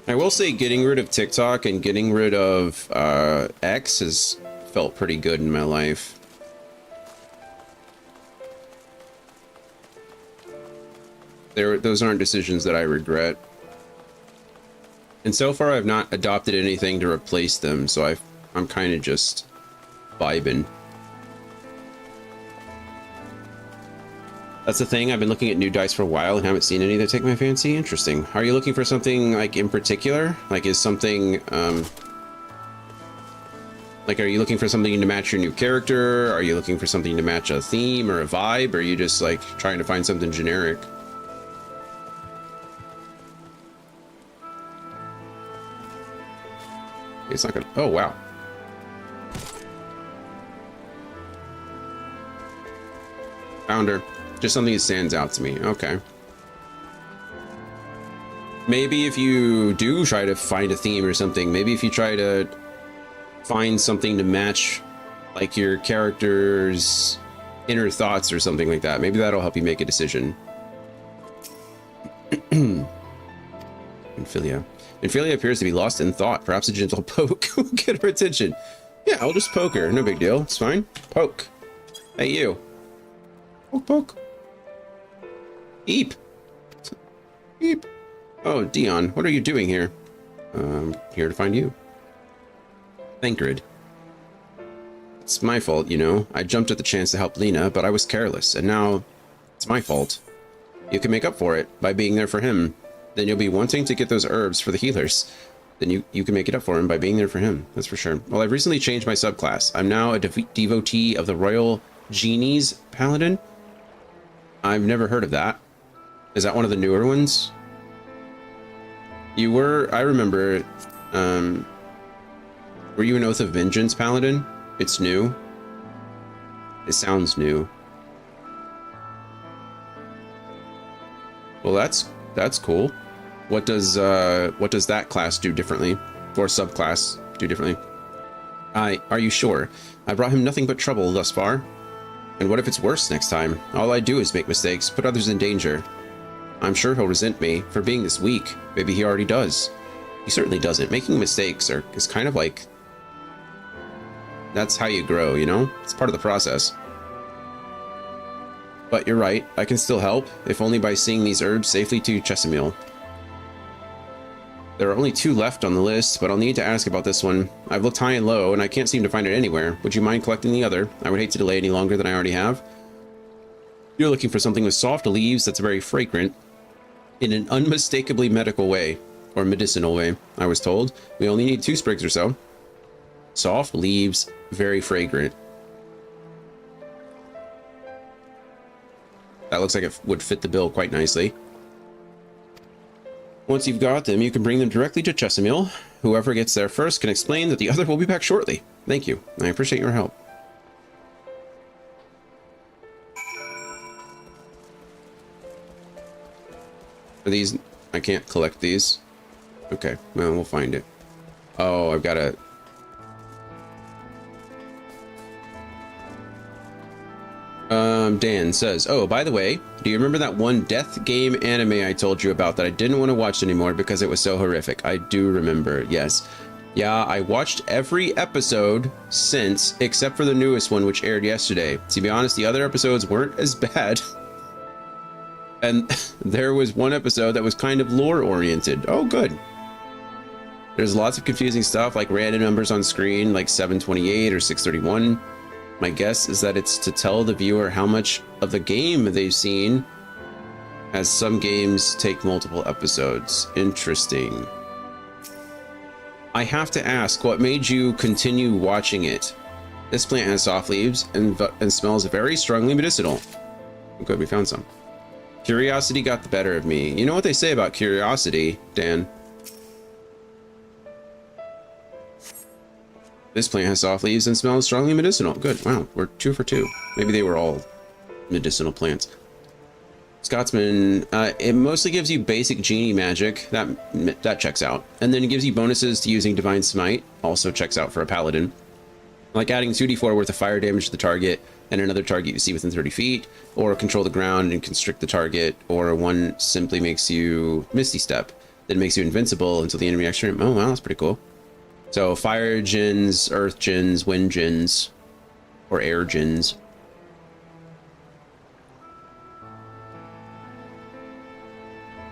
I will say getting rid of TikTok and getting rid of X has felt pretty good in my life. Those aren't decisions that I regret. And so far I've not adopted anything to replace them, so I'm kind of just vibing. That's the thing, I've been looking at new dice for a while and haven't seen any that take my fancy. Interesting. Are you looking for something like in particular? Like is something, like are you looking for something to match your new character? Are you looking for something to match a theme or a vibe? Or are you just like trying to find something generic? It's not gonna, oh wow. Found her. Just something that stands out to me. Okay. Maybe if you do try to find a theme or something, maybe if you try to find something to match like your character's inner thoughts or something like that, maybe that'll help you make a decision. Infilia. Infilia appears to be lost in thought. Perhaps a gentle poke will get her attention. Yeah, I'll just poke her. No big deal. It's fine. Poke. Hey, you. Poke, poke. Eep. Eep. Oh, Dion, what are you doing here? Here to find you. Thancred. It's my fault, you know. I jumped at the chance to help Lena, but I was careless, and now it's my fault. You can make up for it by being there for him. Then you'll be wanting to get those herbs for the healers. Then you can make it up for him by being there for him. That's for sure. Well, I've recently changed my subclass. I'm now a devotee of the Royal Genie's Paladin. I've never heard of that. Is that one of the newer ones? You were, I remember, were you an Oath of Vengeance Paladin? It's new. It sounds new. Well, that's cool. What does that class do differently, or subclass do differently? Are you sure? I brought him nothing but trouble thus far. And what if it's worse next time? All I do is make mistakes, put others in danger. I'm sure he'll resent me for being this weak. Maybe he already does. He certainly doesn't. Making mistakes is kind of like, that's how you grow, you know? It's part of the process. But you're right, I can still help, if only by seeing these herbs safely to Chesamil. There are only 2 left on the list, but I'll need to ask about this one. I've looked high and low, and I can't seem to find it anywhere. Would you mind collecting the other? I would hate to delay any longer than I already have. You're looking for something with soft leaves that's very fragrant, in an unmistakably medical way, or medicinal way, I was told. We only need 2 sprigs or so. Soft leaves, very fragrant. That looks like it would fit the bill quite nicely. Once you've got them, you can bring them directly to Chesamil. Whoever gets there first can explain that the other will be back shortly. Thank you. I appreciate your help. Are these... I can't collect these. Okay, well, we'll find it. Oh, I've got to... Dan says, oh, by the way, do you remember that one death game anime I told you about that I didn't want to watch anymore because it was so horrific? I do remember, yes. Yeah, I watched every episode since, except for the newest one, which aired yesterday. To be honest, the other episodes weren't as bad. And there was one episode that was kind of lore-oriented. Oh, good. There's lots of confusing stuff, like random numbers on screen, like 728 or 631. My guess is that it's to tell the viewer how much of the game they've seen, as some games take multiple episodes. Interesting. I have to ask, what made you continue watching it? This plant has soft leaves and smells very strongly medicinal. Good, we found some. Curiosity got the better of me. You know what they say about curiosity, Dan? This plant has soft leaves and smells strongly medicinal. Good, wow, we're 2 for 2. Maybe they were all medicinal plants. Scotsman, it mostly gives you basic genie magic. That checks out. And then it gives you bonuses to using Divine Smite. Also checks out for a paladin. Like adding 2d4 worth of fire damage to the target and another target you see within 30 feet, or control the ground and constrict the target, or one simply makes you Misty Step, that makes you invincible until the enemy next turn. Oh wow, that's pretty cool. So fire djinns, earth djinns, wind djinns, or air djinns.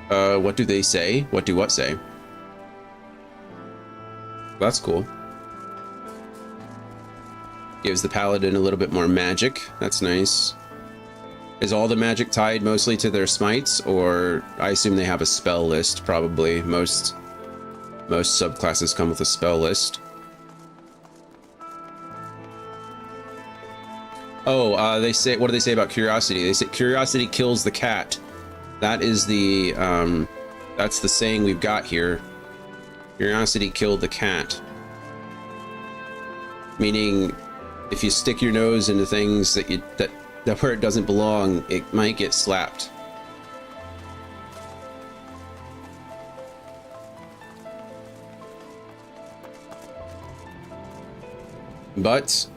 What do they say? What do what say? That's cool. Gives the paladin a little bit more magic. That's nice. Is all the magic tied mostly to their smites, or I assume they have a spell list? Probably. Most subclasses come with a spell list. Oh, they say, what do they say about curiosity? They say curiosity kills the cat. That is the that's the saying we've got here. Curiosity killed the cat. Meaning, if you stick your nose into things that where it doesn't belong, it might get slapped. But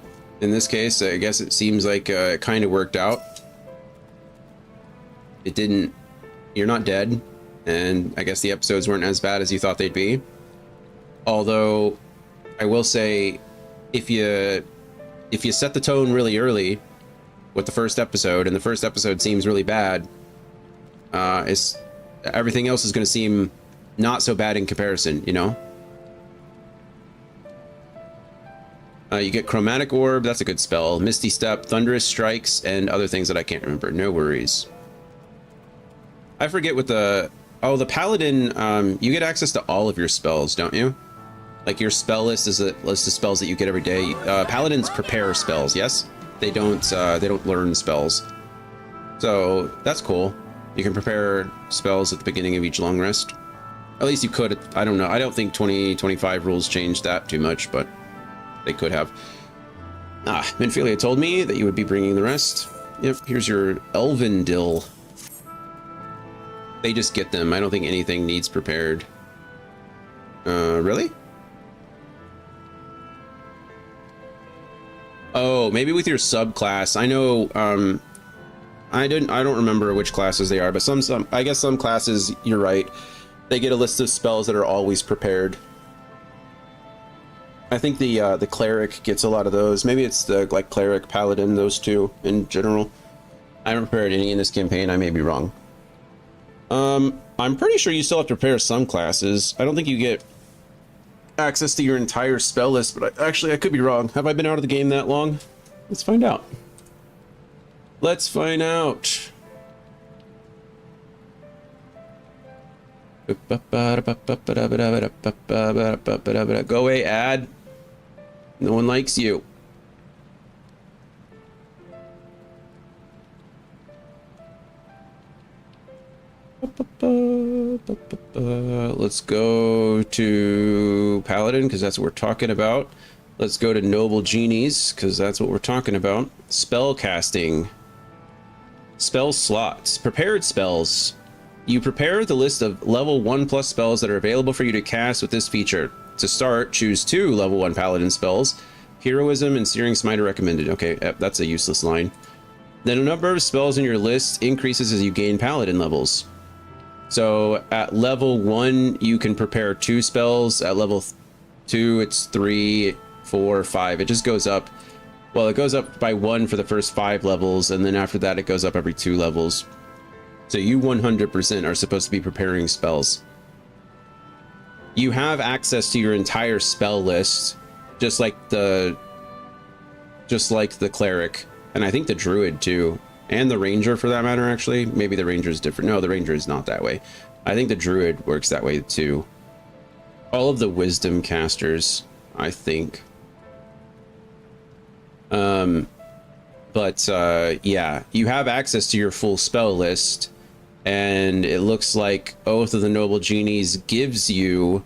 in this case, I guess it seems like it kind of worked out. It didn't. You're not dead, and I guess the episodes weren't as bad as you thought they'd be. Although, I will say, if you set the tone really early with the first episode, and the first episode seems really bad, everything else is going to seem not so bad in comparison, you know? You get Chromatic Orb, that's a good spell. Misty Step, Thunderous Strikes, and other things that I can't remember. No worries. I forget what the Paladin, you get access to all of your spells, don't you? Like your spell list is a list of spells that you get every day. Paladins prepare spells, yes? They don't learn spells. So that's cool. You can prepare spells at the beginning of each long rest. At least you could. I don't know. I don't think 2025 rules changed that too much, but they could have. Minfilia told me that you would be bringing the rest. Yep, here's your Elvendil. They just get them. I don't think anything needs prepared. Really? Oh, maybe with your subclass. I know, I don't remember which classes they are, but some I guess some classes, you're right. They get a list of spells that are always prepared. I think the cleric gets a lot of those. Maybe it's the like cleric, paladin, those two in general. I haven't prepared any in this campaign. I may be wrong. I'm pretty sure you still have to prepare some classes. I don't think you get access to your entire spell list, but I could be wrong. Have I been out of the game that long? Let's find out. Let's find out. Go away, ad. No one likes you. Let's go to Paladin, because that's what we're talking about. Let's go to Noble Genies, because that's what we're talking about. Spell casting. Spell slots. Prepared spells. You prepare the list of level 1+ spells that are available for you to cast with this feature. To start, choose 2 level 1 Paladin spells. Heroism and Searing Smite are recommended. Okay, that's a useless line. The number of spells in your list increases as you gain paladin levels. So at level 1, you can prepare 2 spells. At level 2, it's 3, 4, 5. It just goes up. Well, it goes up by 1 for the first 5 levels, and then after that, it goes up every 2 levels. So you 100% are supposed to be preparing spells. You have access to your entire spell list, just like the cleric, and I think the druid too, and the ranger for that matter. Actually, maybe the ranger is different. No, the ranger is not that way. I think the druid works that way too. All of the wisdom casters, I think. Yeah, you have access to your full spell list, and it looks like Oath of the Noble Genies gives you,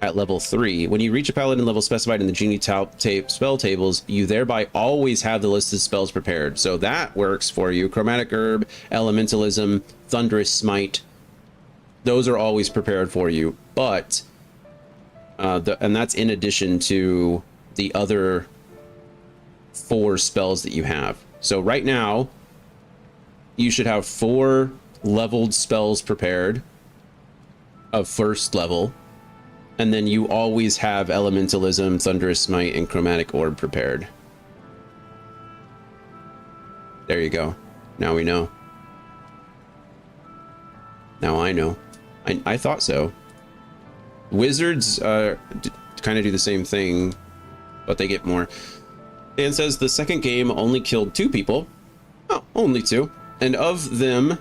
at level 3, when you reach a paladin level specified in the genie spell tables, you thereby always have the listed spells prepared. So that works for you. Chromatic Herb, Elementalism, Thunderous Smite, those are always prepared for you. But and that's in addition to the other 4 spells that you have. So right now you should have 4 leveled spells prepared of first level, and then you always have Elementalism, Thunderous Smite, and Chromatic Orb prepared. There you go. Now we know. Now I know. I thought so. Wizards kind of do the same thing, but they get more. And says the second game only killed 2 people. Oh, only 2. And of them,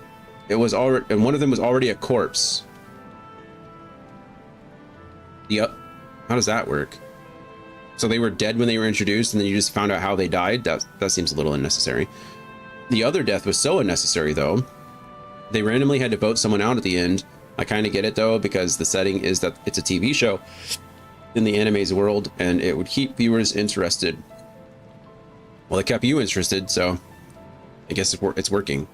it was already, and one of them was already a corpse. Yep. How does that work? So they were dead when they were introduced, and then you just found out how they died? That seems a little unnecessary. The other death was so unnecessary, though. They randomly had to vote someone out at the end. I kind of get it, though, because the setting is that it's a TV show in the anime's world, and it would keep viewers interested. Well, it kept you interested, so I guess it's working.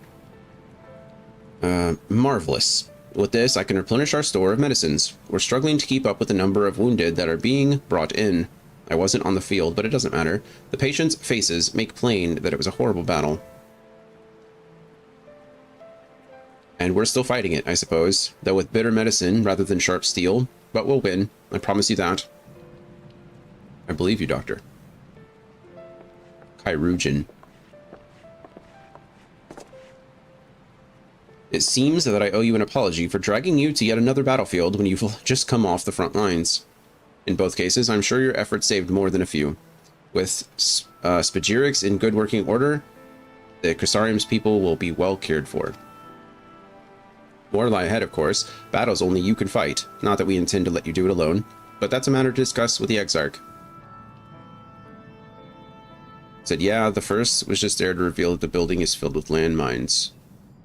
Marvelous. With this, I can replenish our store of medicines. We're struggling to keep up with the number of wounded that are being brought in. I wasn't on the field, but it doesn't matter. The patients' faces make plain that it was a horrible battle. And we're still fighting it, I suppose, though with bitter medicine rather than sharp steel. But we'll win. I promise you that. I believe you, Doctor. Chirurgeon. It seems that I owe you an apology for dragging you to yet another battlefield when you've just come off the front lines. In both cases, I'm sure your efforts saved more than a few. With Spagirics in good working order, the Chrysarium's people will be well cared for. More lie ahead, of course. Battles only you can fight. Not that we intend to let you do it alone, but that's a matter to discuss with the Exarch. Said, yeah, the first was just there to reveal that the building is filled with landmines.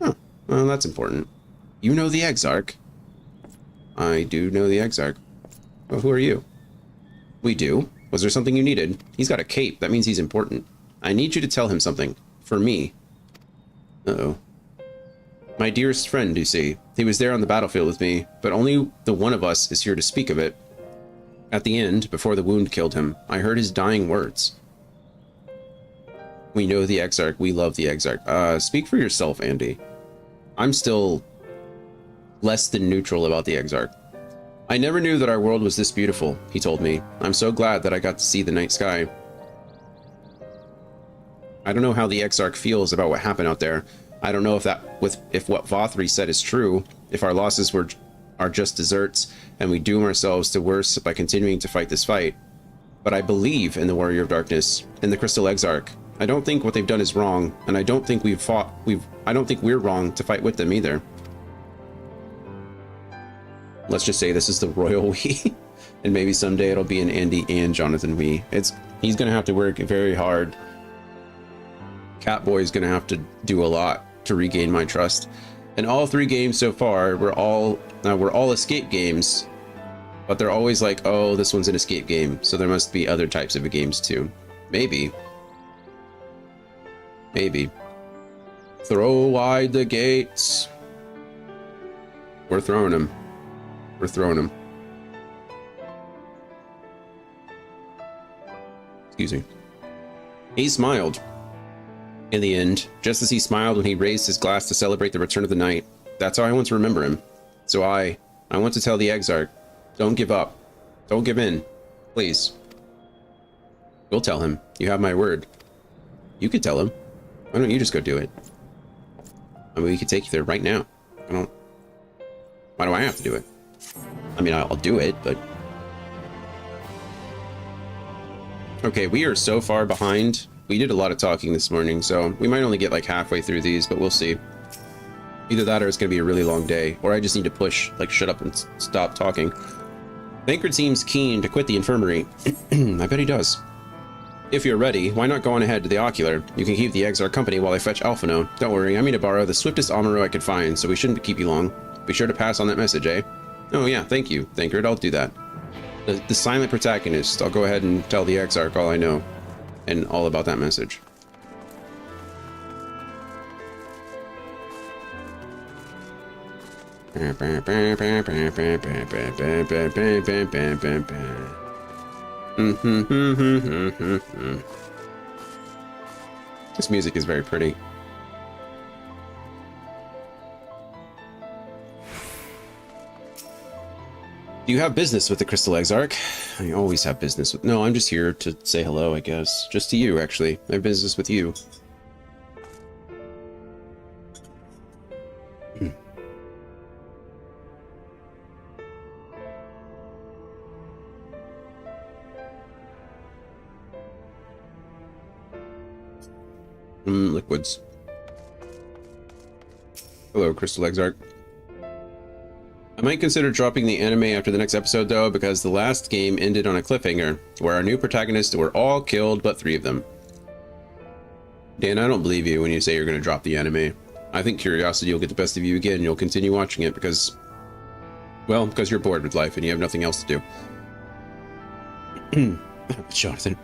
Oh, well, that's important. You know the Exarch? I do know the Exarch. Well, who are you? We do. Was there something you needed? He's got a cape. That means he's important. I need you to tell him something. For me. Uh-oh. My dearest friend, you see. He was there on the battlefield with me, but only the one of us is here to speak of it. At the end, before the wound killed him, I heard his dying words. We know the Exarch. We love the Exarch. Speak for yourself, Andy. I'm still less than neutral about the Exarch. I never knew that our world was this beautiful, he told me. I'm so glad that I got to see the night sky. I don't know how the Exarch feels about what happened out there. I don't know if what Vothri said is true, if our losses are just deserts, and we doom ourselves to worse by continuing to fight this fight. But I believe in the Warrior of Darkness, in the Crystal Exarch. I don't think what they've done is wrong, and I don't think I don't think we're wrong to fight with them either. Let's just say this is the royal we, and maybe someday it'll be an Andy and Jonathan we. He's gonna have to work very hard. Catboy's gonna have to do a lot to regain my trust. And all 3 games so far were all escape games, but they're always like, oh, this one's an escape game, so there must be other types of games too. Maybe. Maybe. Throw wide the gates. We're throwing them. We're throwing them. Excuse me. He smiled. In the end, just as he smiled when he raised his glass to celebrate the return of the night, that's how I want to remember him. So I want to tell the Exarch, don't give up. Don't give in. Please. We'll tell him. You have my word. You could tell him. Why don't you just go do it? I mean, we could take you there right now. Why do I have to do it? I mean, I'll do it, but... Okay, we are so far behind. We did a lot of talking this morning, so we might only get like halfway through these, but we'll see. Either that or it's going to be a really long day, or I just need to push, like shut up and stop talking. Bankard seems keen to quit the infirmary. I bet he does. If you're ready, why not go on ahead to the ocular? You can keep the Exarch company while I fetch Alphino. Don't worry, I mean to borrow the swiftest Amuro I could find, so we shouldn't keep you long. Be sure to pass on that message, eh? Oh yeah, thank you, Bankard, I'll do that. The silent protagonist, I'll go ahead and tell the Exarch all I know, and all about that message. This music is very pretty. Do you have business with the Crystal Exarch? I always have business with... No, I'm just here to say hello, I guess. Just to you, actually. I have business with you. Liquids. Hello, Crystal Exarch. I might consider dropping the anime after the next episode, though, because the last game ended on a cliffhanger, where our new protagonists were all killed but 3 of them. Dan, I don't believe you when you say you're going to drop the anime. I think curiosity will get the best of you again, and you'll continue watching it because... Well, because you're bored with life and you have nothing else to do. Jonathan.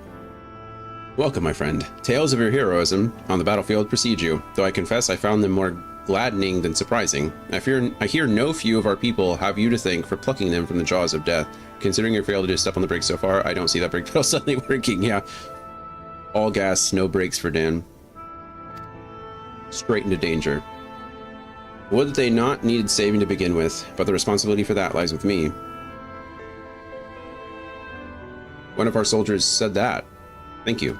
Welcome, my friend. Tales of your heroism on the battlefield precede you, though I confess I found them more gladdening than surprising. I hear no few of our people have you to thank for plucking them from the jaws of death. Considering your failure to step on the brakes so far, I don't see that brake pedal suddenly working. Yeah. All gas, no brakes for Dan. Straight into danger. Would that they not needed saving to begin with, but the responsibility for that lies with me. One of our soldiers said that. Thank you.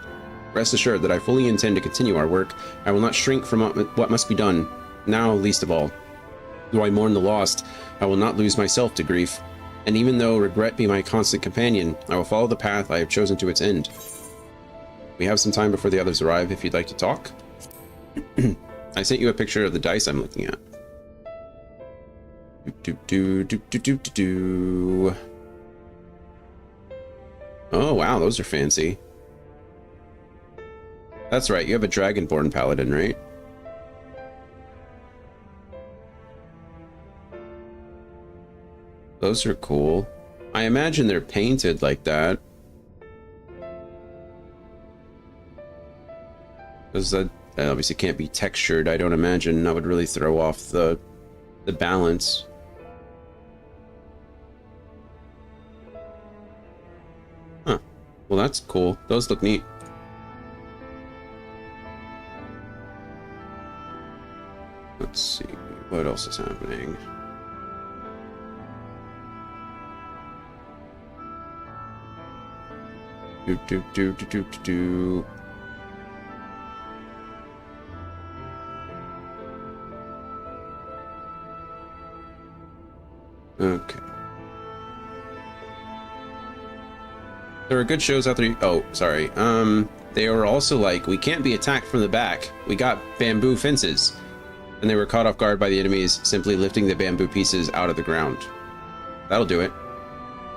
Rest assured that I fully intend to continue our work. I will not shrink from what must be done. Now, least of all. Though I mourn the lost, I will not lose myself to grief. And even though regret be my constant companion, I will follow the path I have chosen to its end. We have some time before the others arrive if you'd like to talk. I sent you a picture of the dice I'm looking at. Oh, wow, those are fancy. That's right, you have a Dragonborn Paladin, right? Those are cool. I imagine they're painted like that. Because that obviously can't be textured, I don't imagine. That would really throw off the balance. Huh. Well, that's cool. Those look neat. Let's see, what else is happening? Okay. There are good shows out there. Oh, sorry. They were also like, we can't be attacked from the back. We got bamboo fences. And they were caught off guard by the enemies simply lifting the bamboo pieces out of the ground. That'll do it.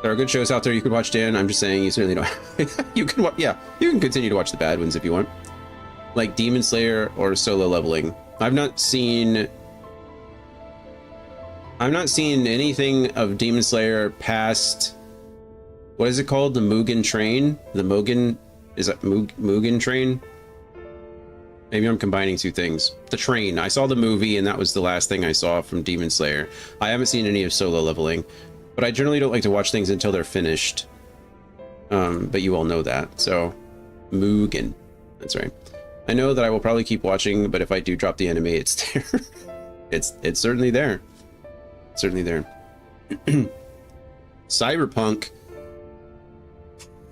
There are good shows out there you could watch, Dan. I'm just saying you certainly don't. You can watch, yeah, you can continue to watch the bad ones if you want. Like Demon Slayer or Solo Leveling. I've not seen anything of Demon Slayer past, what is it called? The Mugen Train? The Mugen, is that Mugen Train? Maybe I'm combining two things. The train. I saw the movie and that was the last thing I saw from Demon Slayer. I haven't seen any of Solo Leveling, but I generally don't like to watch things until they're finished. But you all know that. So, Mugen. That's right. I know that I will probably keep watching, but if I do drop the anime, it's there. It's certainly there. It's certainly there. Cyberpunk.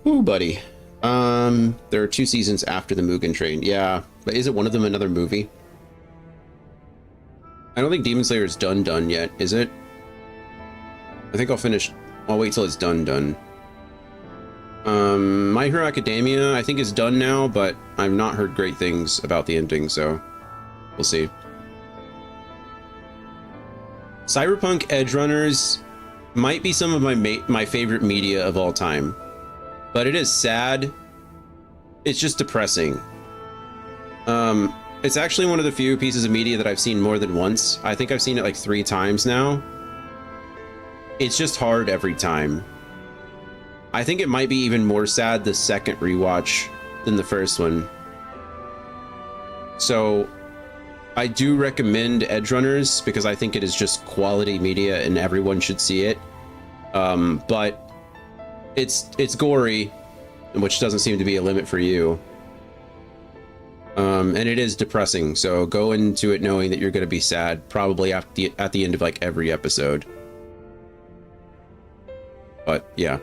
Ooh, buddy. There are 2 seasons after the Mugen Train. Yeah, but isn't one of them another movie? I don't think Demon Slayer is done yet, is it? I think I'll wait till it's done. My Hero Academia, I think is done now, but I've not heard great things about the ending, so we'll see. Cyberpunk Edgerunners might be some of my favorite media of all time, but it is sad. It's just depressing. It's actually one of the few pieces of media that I've seen more than once. I think I've seen it like 3 times now. It's just hard every time. I think it might be even more sad the second rewatch than the first one. So I do recommend Edgerunners because I think it is just quality media and everyone should see it. But it's gory, which doesn't seem to be a limit for you. And it is depressing, so go into it knowing that you're going to be sad, probably at the end of like every episode. But yeah,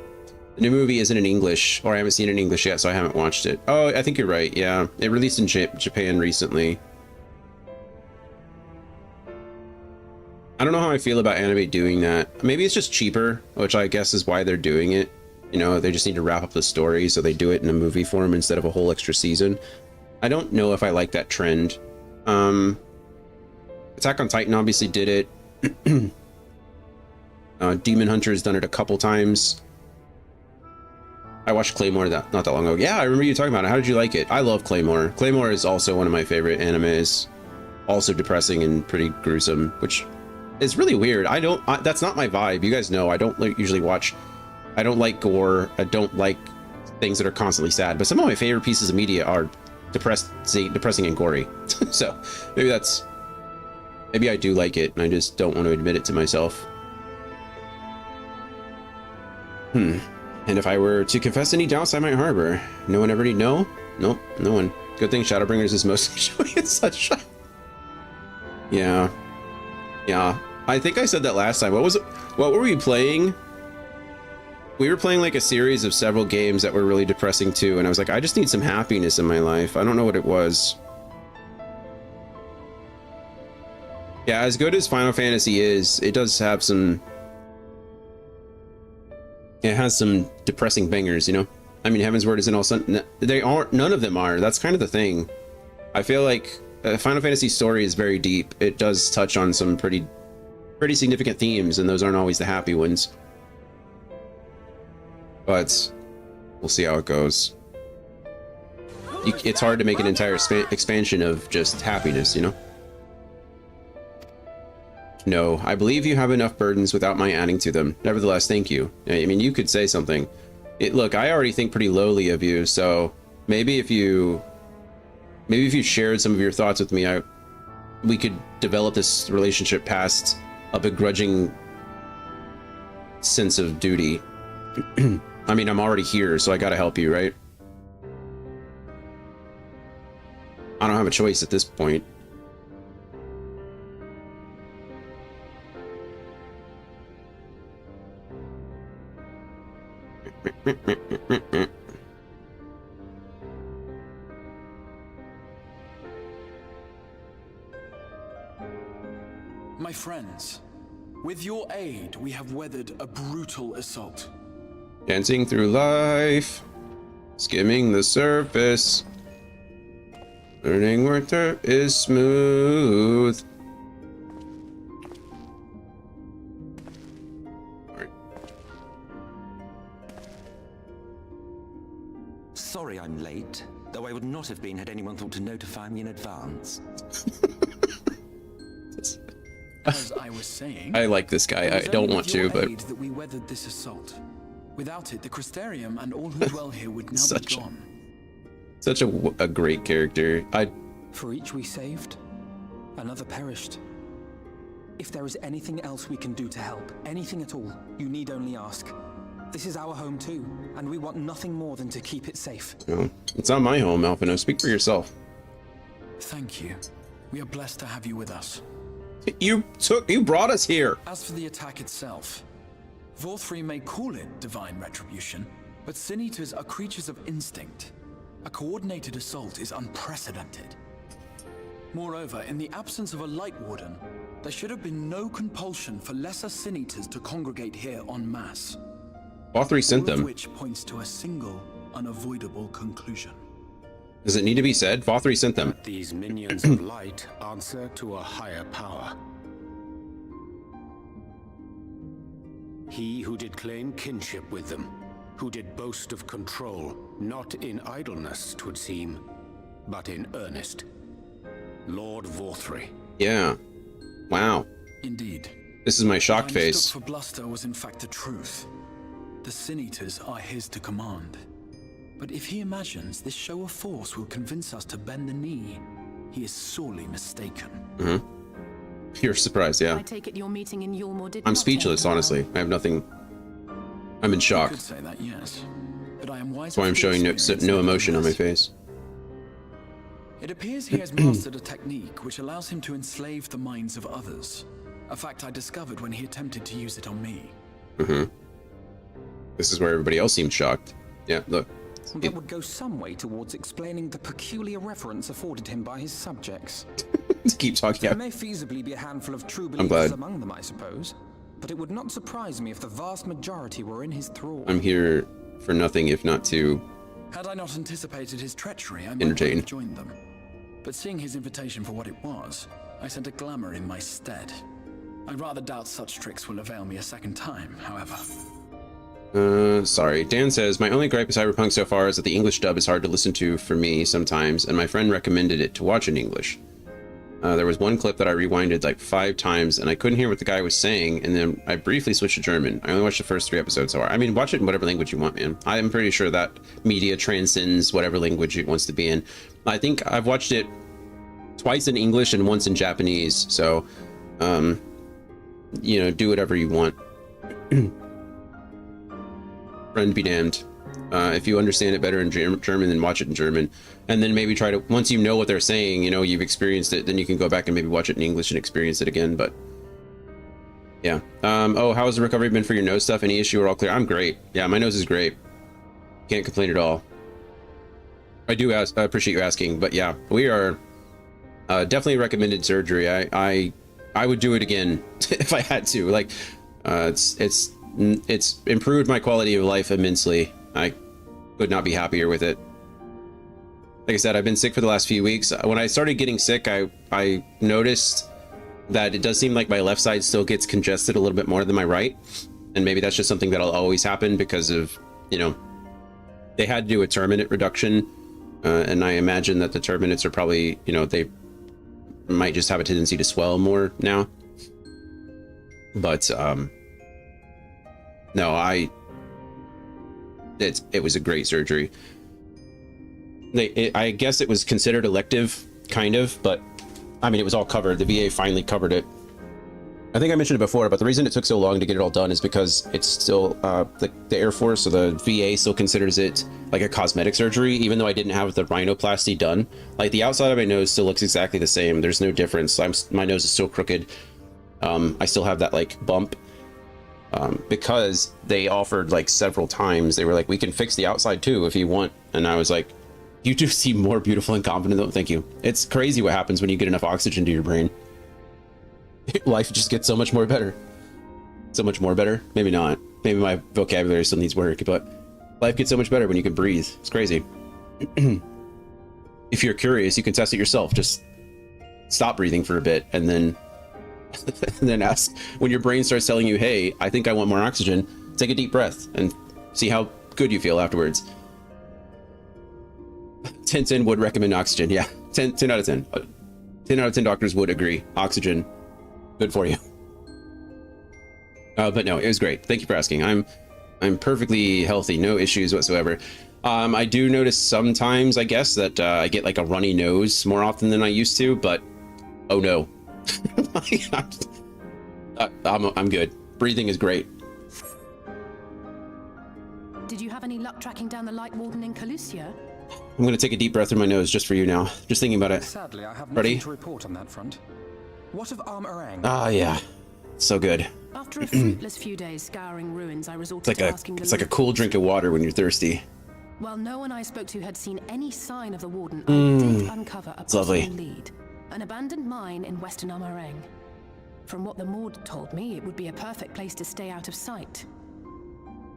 the new movie isn't in English, or I haven't seen it in English yet, so I haven't watched it. Oh, I think you're right. Yeah, it released in Japan recently. I don't know how I feel about anime doing that. Maybe it's just cheaper, which I guess is why they're doing it. You know, they just need to wrap up the story, so they do it in a movie form instead of a whole extra season. I don't know if I like that trend. Attack on Titan obviously did it. Demon Hunter has done it a couple times. I watched Claymore not that long ago. Yeah, I remember you talking about it. How did you like it? I love Claymore. Claymore is also one of my favorite animes. Also depressing and pretty gruesome, which is really weird. That's not my vibe. You guys know I don't usually watch. I don't like gore. I don't like things that are constantly sad. But some of my favorite pieces of media are depressing and gory. So maybe I do like it and I just don't want to admit it to myself. And if I were to confess any doubts I might harbor, no one ever need know? Nope, no one. Good thing Shadowbringers is mostly showing in sunshine. Yeah. I think I said that last time. What were we playing? We were playing like a series of several games that were really depressing too, and I was like, I just need some happiness in my life. I don't know what it was. Yeah, as good as Final Fantasy is, it does have some... It has some depressing bangers, you know? I mean, Heaven's Word isn't all... None of them are. That's kind of the thing. I feel like Final Fantasy's story is very deep. It does touch on some pretty significant themes, and those aren't always the happy ones. But we'll see how it goes. It's hard to make an entire expansion of just happiness, you know? No, I believe you have enough burdens without my adding to them. Nevertheless, thank you. I mean, you could say something. Look, I already think pretty lowly of you, so maybe if you shared some of your thoughts with me, we could develop this relationship past a begrudging sense of duty. I mean, I'm already here, so I gotta help you, right? I don't have a choice at this point. My friends, with your aid, we have weathered a brutal assault. Dancing through life, skimming the surface, learning where dirt is smooth. Sorry I'm late, though I would not have been had anyone thought to notify me in advance. As I was saying, I like this guy. I don't want to, but that we weathered this assault. Without it, the Crystarium and all who dwell here would now be gone. Such a great character. For each we saved, another perished. If there is anything else we can do to help, anything at all, you need only ask. This is our home too, and we want nothing more than to keep it safe. No, it's not my home, Alphino. Speak for yourself. Thank you. We are blessed to have you with us. You brought us here. As for the attack itself, Vorthri may call it divine retribution, but Sin Eaters are creatures of instinct. A coordinated assault is unprecedented. Moreover, in the absence of a Light Warden, there should have been no compulsion for lesser Sin Eaters to congregate here en masse. Vorthri sent All of them. which points to a single, unavoidable conclusion. Does it need to be said? Vorthri sent them. These minions of light answer to a higher power. He who did claim kinship with them, who did boast of control, not in idleness, 'twould seem, but in earnest. Lord Vorthri. Yeah. Wow. Indeed. This is my shocked What I face. mistook for bluster was in fact the truth. The Sin Eaters are his to command. But if he imagines this show of force will convince us to bend the knee, he is sorely mistaken. Mm-hmm. You're surprised, yeah. I take it your meeting in Yulmore did I'm not speechless, end well. honestly. I have nothing. I'm in shock. You could say that, yes. But I am That's why I'm showing no emotion on my face. It appears he has mastered a technique which allows him to enslave the minds of others. A fact I discovered when he attempted to use it on me. Mm-hmm. This is where everybody else seemed shocked. Yeah, look. That would go some way towards explaining the peculiar reverence afforded him by his subjects. Keep talking. There Yeah. may feasibly be a handful of true I'm believers glad. among them, I suppose. But it would not surprise me if the vast majority were in his thrall. I'm here for nothing if not to Had I not anticipated his treachery, I might entertain. have joined them. But seeing his invitation for what it was, I sent a glamour in my stead. I rather doubt such tricks will avail me a second time, however. Sorry. Dan says, my only gripe with Cyberpunk so far is that the English dub is hard to listen to for me sometimes, and my friend recommended it to watch in English. There was one clip that I rewinded like 5 times, and I couldn't hear what the guy was saying, and then I briefly switched to German. I only watched the first 3 episodes so far. I mean, watch it in whatever language you want, man. I'm pretty sure that media transcends whatever language it wants to be in. I think I've watched it twice in English and once in Japanese, so, you know, do whatever you want. Friend be damned. If you understand it better in German, then watch it in German. And then maybe try to, once you know what they're saying, you know, you've experienced it, then you can go back and maybe watch it in English and experience it again. But yeah. Oh, how has the recovery been for your nose stuff? Any issue or all clear? I'm great. Yeah, my nose is great. Can't complain at all. I appreciate you asking, but yeah, we are definitely recommended surgery. I would do it again if I had to. Like, it's improved my quality of life immensely. I could not be happier with it. Like I said, I've been sick for the last few weeks. When I started getting sick, I noticed that it does seem like my left side still gets congested a little bit more than my right. And maybe that's just something that'll always happen because of, you know, they had to do a terminate reduction. And I imagine that the terminates are probably, you know, they might just have a tendency to swell more now. But, no, it was a great surgery. I guess it was considered elective, kind of, but I mean, it was all covered. The VA finally covered it. I think I mentioned it before, but the reason it took so long to get it all done is because it's still, the Air Force or the VA still considers it like a cosmetic surgery, even though I didn't have the rhinoplasty done. Like, the outside of my nose still looks exactly the same. There's no difference. My nose is still crooked. I still have that, like, bump. Because they offered, like, several times, they were like, we can fix the outside too if you want. And I was like, you do seem more beautiful and confident though. Thank you. It's crazy what happens when you get enough oxygen to your brain. Life just gets so much more better. So much more better. Maybe not. Maybe my vocabulary still needs work, but life gets so much better when you can breathe. It's crazy. If you're curious, you can test it yourself. Just stop breathing for a bit and then and then ask when your brain starts telling you, hey, I think I want more oxygen. Take a deep breath and see how good you feel afterwards. 10 would recommend oxygen. Yeah, 10 out of 10. 10 out of 10 doctors would agree. Oxygen, good for you. But no, it was great. Thank you for asking. I'm perfectly healthy, no issues whatsoever. I do notice sometimes, I guess, that I get like a runny nose more often than I used to, but oh no. I'm good. Breathing is great. Did you have any luck tracking down the Light Warden in Calusia? I'm gonna take a deep breath through my nose just for you now. Just thinking about it. Sadly, I have nothing Ready? to report on that front. What of Armorang? Ah, yeah. So good. After a fruitless few days scouring ruins, I resorted It's like to asking the it's like a cool drink of water when you're thirsty. While no one I spoke to had seen any sign of the Warden, Mm, I did uncover a it's lovely. possible lead. An abandoned mine in Western Armorang. From what the Maud told me, it would be a perfect place to stay out of sight.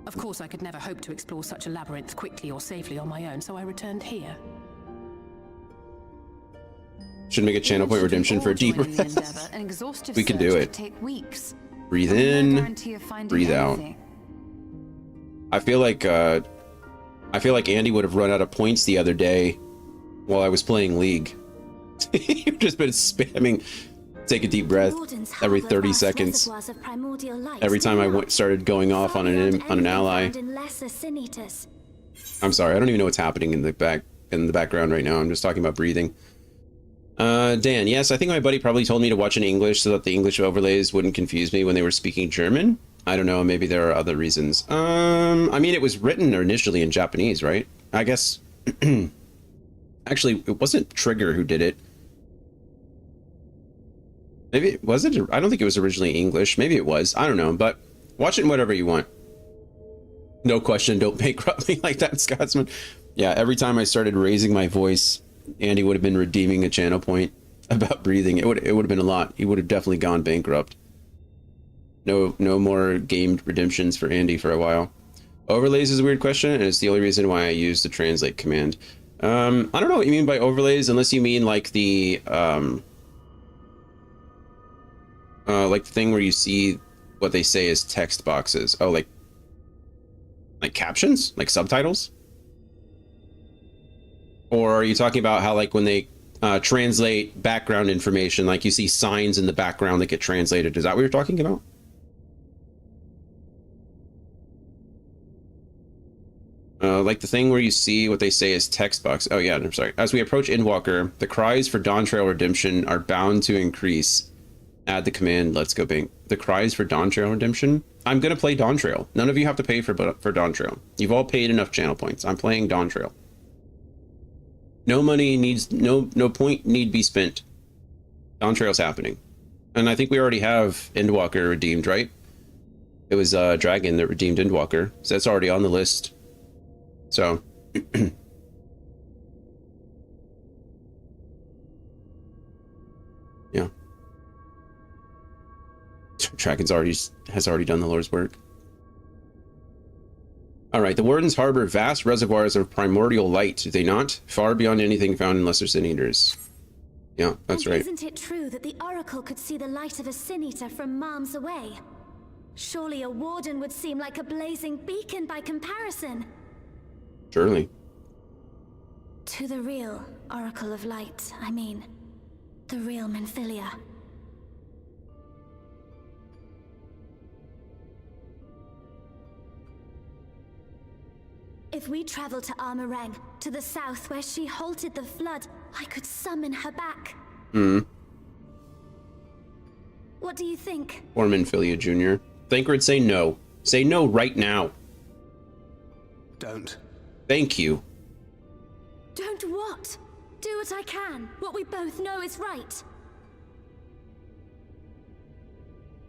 Of course, I could never hope to explore such a labyrinth quickly or safely on my own, so I returned here. Should make a channel point redemption for a deep breath. We can do it. Breathe in, breathe out. I feel like Andy would have run out of points the other day while I was playing League. You've just been spamming. Take a deep breath every 30 seconds. Every time I started going off on an ally. I'm sorry, I don't even know what's happening in the background right now. I'm just talking about breathing. Dan, yes, I think my buddy probably told me to watch in English so that the English overlays wouldn't confuse me when they were speaking German. I don't know, maybe there are other reasons. I mean, it was written initially in Japanese, right? I guess. Actually, it wasn't Trigger who did it. Maybe it was it? I don't think it was originally English. Maybe it was. I don't know, but watch it in whatever you want. No question, don't bankrupt me like that, Scotsman. Yeah, every time I started raising my voice, Andy would have been redeeming a channel point about breathing. It would have been a lot. He would have definitely gone bankrupt. No more gamed redemptions for Andy for a while. Overlays is a weird question, and it's the only reason why I use the translate command. I don't know what you mean by overlays, unless you mean like the thing where you see what they say as text boxes. Oh, like captions, like subtitles. Or are you talking about how like when they translate background information, like you see signs in the background that get translated? Is that what you're talking about? Like the thing where you see what they say as text box. Oh yeah, I'm sorry. As we approach Endwalker, the cries for Dawn Trail Redemption are bound to increase. Add the command, let's go bank. The cries for Dawn Trail Redemption? I'm gonna play Dawn Trail. None of you have to pay for Dawn Trail. You've all paid enough channel points. I'm playing Dawn Trail. No money needs, no point need be spent. Dawn Trail's happening. And I think we already have Endwalker redeemed, right? It was Dragon that redeemed Endwalker, so that's already on the list. So yeah. Dragon's has already done the Lord's work. All right, the Wardens harbor vast reservoirs of primordial light, do they not? Far beyond anything found in lesser sin eaters. Yeah, that's right. Isn't it true that the Oracle could see the light of a sin eater from miles away? Surely a Warden would seem like a blazing beacon by comparison. Surely. To the real Oracle of Light, I mean. The real Menphilia. If we travel to Armorang, to the south where she halted the flood, I could summon her back. What do you think? Or Menphilia Jr. Thancred, say no. Say no right now. Don't. Thank you. Don't what? Do what I can. What we both know is right.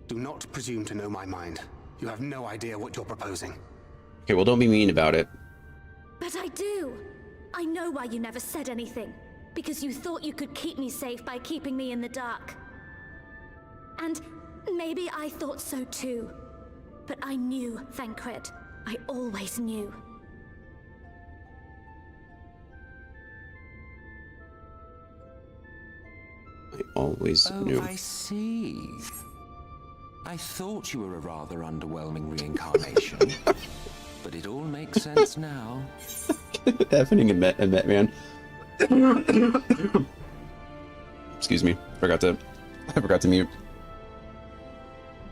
Do not presume to know my mind. You have no idea what you're proposing. Okay, well, don't be mean about it. But I do. I know why you never said anything. Because you thought you could keep me safe by keeping me in the dark. And maybe I thought so too. But I knew, Thancred. I always knew. I always knew. Oh, I see. I thought you were a rather underwhelming reincarnation. But it all makes sense now. Happening in Met, man. Excuse me. I forgot to mute.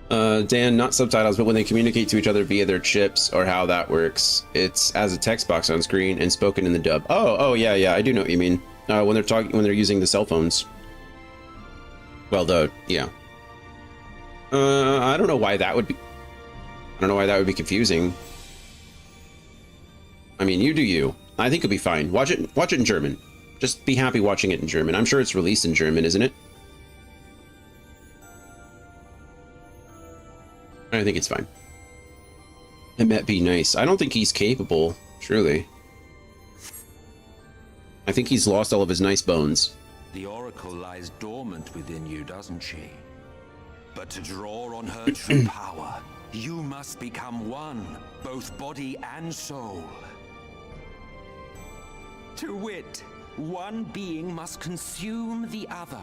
Dan, not subtitles, but when they communicate to each other via their chips or how that works, it's as a text box on screen and spoken in the dub. Oh yeah, I do know what you mean. When they're using the cell phones. Well, yeah. I don't know why that would be. I don't know why that would be confusing. I mean, you do you. I think it'll be fine. Watch it in German. Just be happy watching it in German. I'm sure it's released in German, isn't it? I think it's fine. It might be nice. I don't think he's capable, truly. I think he's lost all of his nice bones. The Oracle lies dormant within you, doesn't she? But to draw on her true power, you must become one, both body and soul. To wit, one being must consume the other.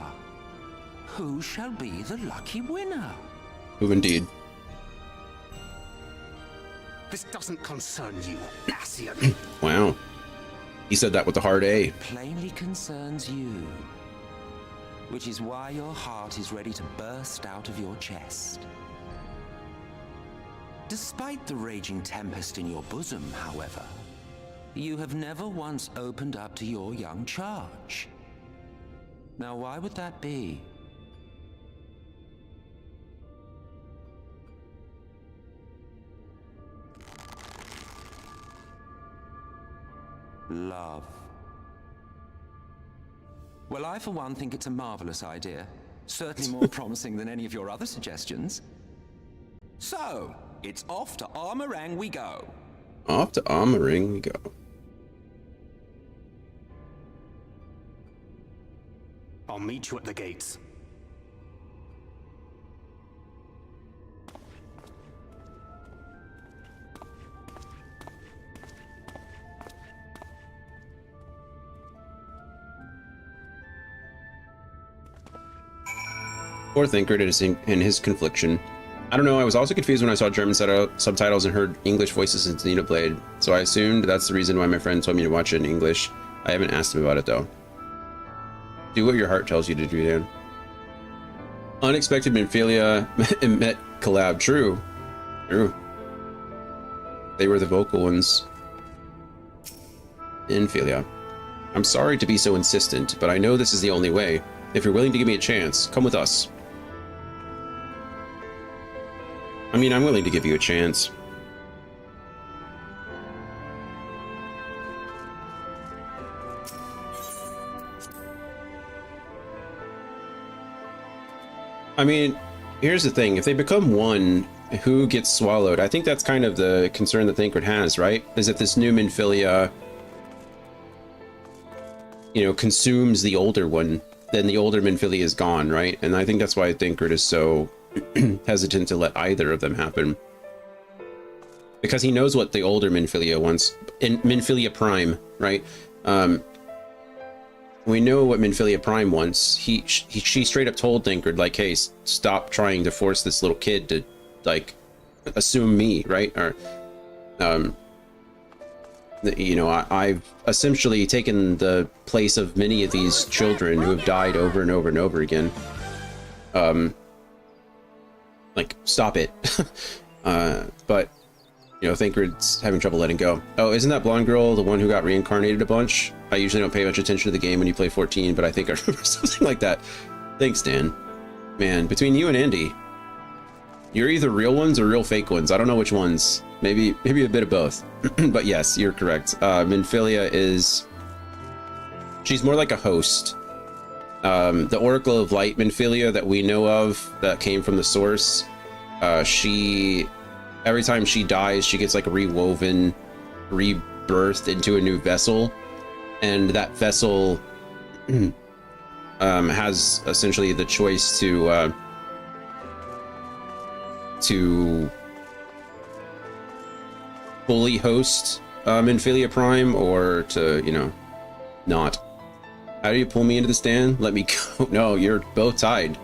Who shall be the lucky winner? Who indeed? This doesn't concern you, Asian. Wow. He said that with a hard A. Plainly concerns you. Which is why your heart is ready to burst out of your chest. Despite the raging tempest in your bosom, however, you have never once opened up to your young charge. Now, why would that be? Love. Well, I for one think it's a marvelous idea. Certainly more promising than any of your other suggestions. So, it's off to Armorang we go. Off to Armorang we go. I'll meet you at the gates. Poor Thinker in his confliction. I don't know, I was also confused when I saw German subtitles and heard English voices in Xenoblade, so I assumed that's the reason why my friend told me to watch it in English. I haven't asked him about it though. Do what your heart tells you to do, Dan. Unexpected Minfilia met collab. True. True. They were the vocal ones. Minfilia. I'm sorry to be so insistent, but I know this is the only way. If you're willing to give me a chance, come with us. I mean, I'm willing to give you a chance. I mean, here's the thing. If they become one, who gets swallowed? I think that's kind of the concern that Thancred has, right? Is if this new Minfilia, you know, consumes the older one, then the older Minfilia is gone, right? And I think that's why Thancred is so hesitant to let either of them happen. Because he knows what the older Minfilia wants. In Minfilia Prime, right? We know what Minfilia Prime wants. She straight up told Thancred, like, hey, stop trying to force this little kid to, like, assume me, right? Or, you know, I've essentially taken the place of many of these children who have died over and over and over again. Like, stop it. But, you know, Thancred's having trouble letting go. Oh, isn't that blonde girl the one who got reincarnated a bunch? I usually don't pay much attention to the game when you play 14, but I think I remember something like that. Thanks, Dan. Man, between you and Andy, you're either real ones or real fake ones. I don't know which ones. Maybe a bit of both. But yes, you're correct. Minfilia is... she's more like a host. The Oracle of Light Minfilia that we know of, that came from the source, she... every time she dies, she gets like rewoven, rebirthed into a new vessel. And that vessel has essentially the choice to fully host Minfilia Prime, or to, you know, not. How do you pull me into the stand? Let me go. No, you're both tied.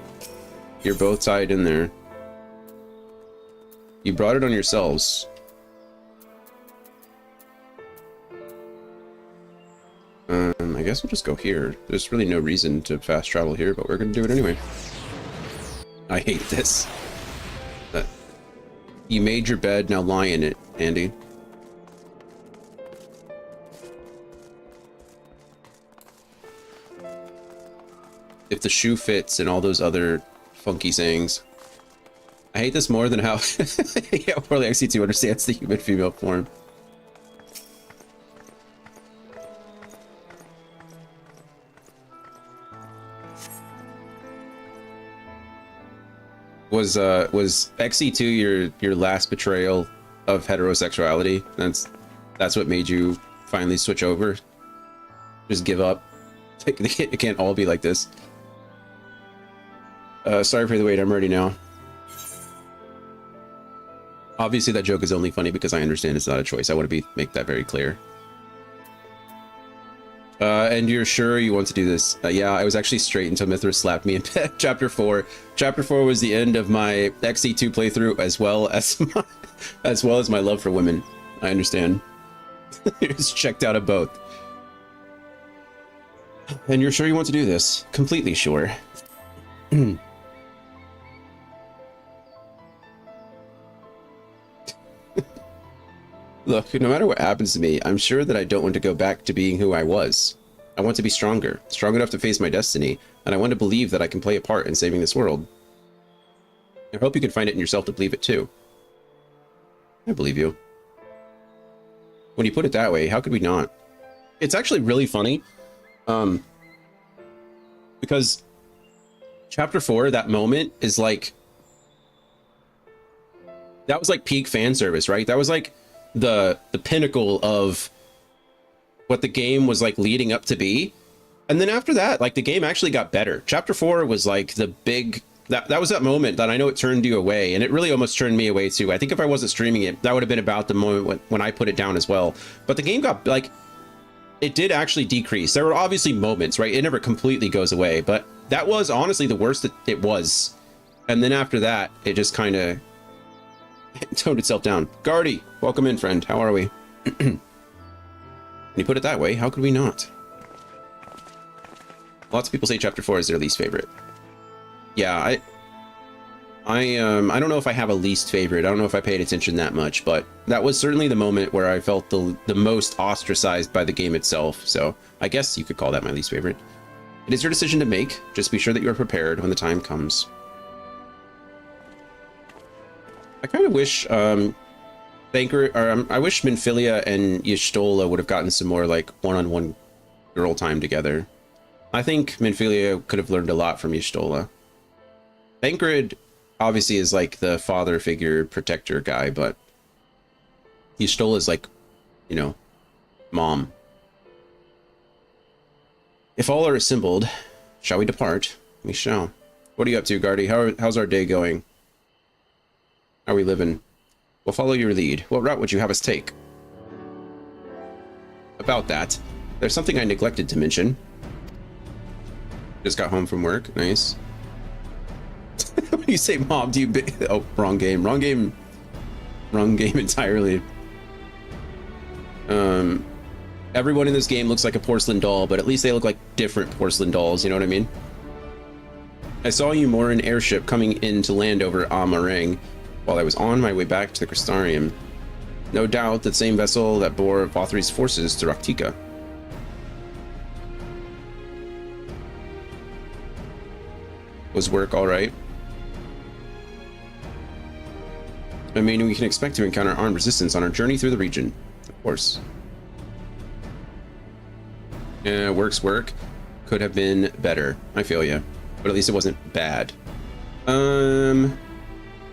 You're both tied in there. You brought it on yourselves. I guess we'll just go here. There's really no reason to fast travel here, but we're gonna do it anyway. I hate this. You made your bed, now lie in it, Andy. If the shoe fits and all those other funky sayings. I hate this more than how yeah, poorly XC2 understands the human female form. Was XE2 your last betrayal of heterosexuality? That's what made you finally switch over? Just give up? It can't all be like this. Sorry for the wait, I'm ready now. Obviously that joke is only funny because I understand it's not a choice. I want to make that very clear. And you're sure you want to do this? Yeah, I was actually straight until Mithras slapped me in bed. Chapter 4. Chapter 4 was the end of my XE2 playthrough, as well as my love for women. I understand. It's checked out of both. And you're sure you want to do this? Completely sure. Look, no matter what happens to me, I'm sure that I don't want to go back to being who I was. I want to be stronger, strong enough to face my destiny, and I want to believe that I can play a part in saving this world. I hope you can find it in yourself to believe it too. I believe you. When you put it that way, how could we not? It's actually really funny, because chapter 4, that moment is like, that was like peak fan service, right? That was like the pinnacle of what the game was like leading up to be. And then after that, like the game actually got better. Chapter 4 was like the big, that was that moment that I know it turned you away, and it really almost turned me away too. I think if I wasn't streaming it, that would have been about the moment when I put it down as well. But the game got like, it did actually decrease. There were obviously moments, right? It never completely goes away, but that was honestly the worst that it was. And then after that, it just kind of toned itself down. Guardy, welcome in, friend. How are we? When you put it that way, how could we not? Lots of people say chapter 4 is their least favorite. Yeah, I don't know if I have a least favorite. I don't know if I paid attention that much, but that was certainly the moment where I felt the most ostracized by the game itself. So I guess you could call that my least favorite. It is your decision to make. Just be sure that you are prepared when the time comes. I kind of wish I wish Minfilia and Y'shtola would have gotten some more like one-on-one girl time together. I think Minfilia could have learned a lot from Y'shtola. Thancred obviously is like the father figure protector guy, but Y'shtola is like, you know, mom. If all are assembled, shall we depart? We shall. What are you up to, Guardy? How's our day going? How are we living? We'll follow your lead. What route would you have us take? About that, there's something I neglected to mention. Just got home from work. Nice. When you say mom, do you... Oh, wrong game. Wrong game. Wrong game entirely. Everyone in this game looks like a porcelain doll, but at least they look like different porcelain dolls, you know what I mean? I saw you moored an airship coming in to land over Amarang while I was on my way back to the Crystarium. No doubt the same vessel that bore Vothri's forces to Raktika. Was work all right? I mean, we can expect to encounter armed resistance on our journey through the region. Of course. Yeah, work's work. Could have been better. I feel ya. But at least it wasn't bad.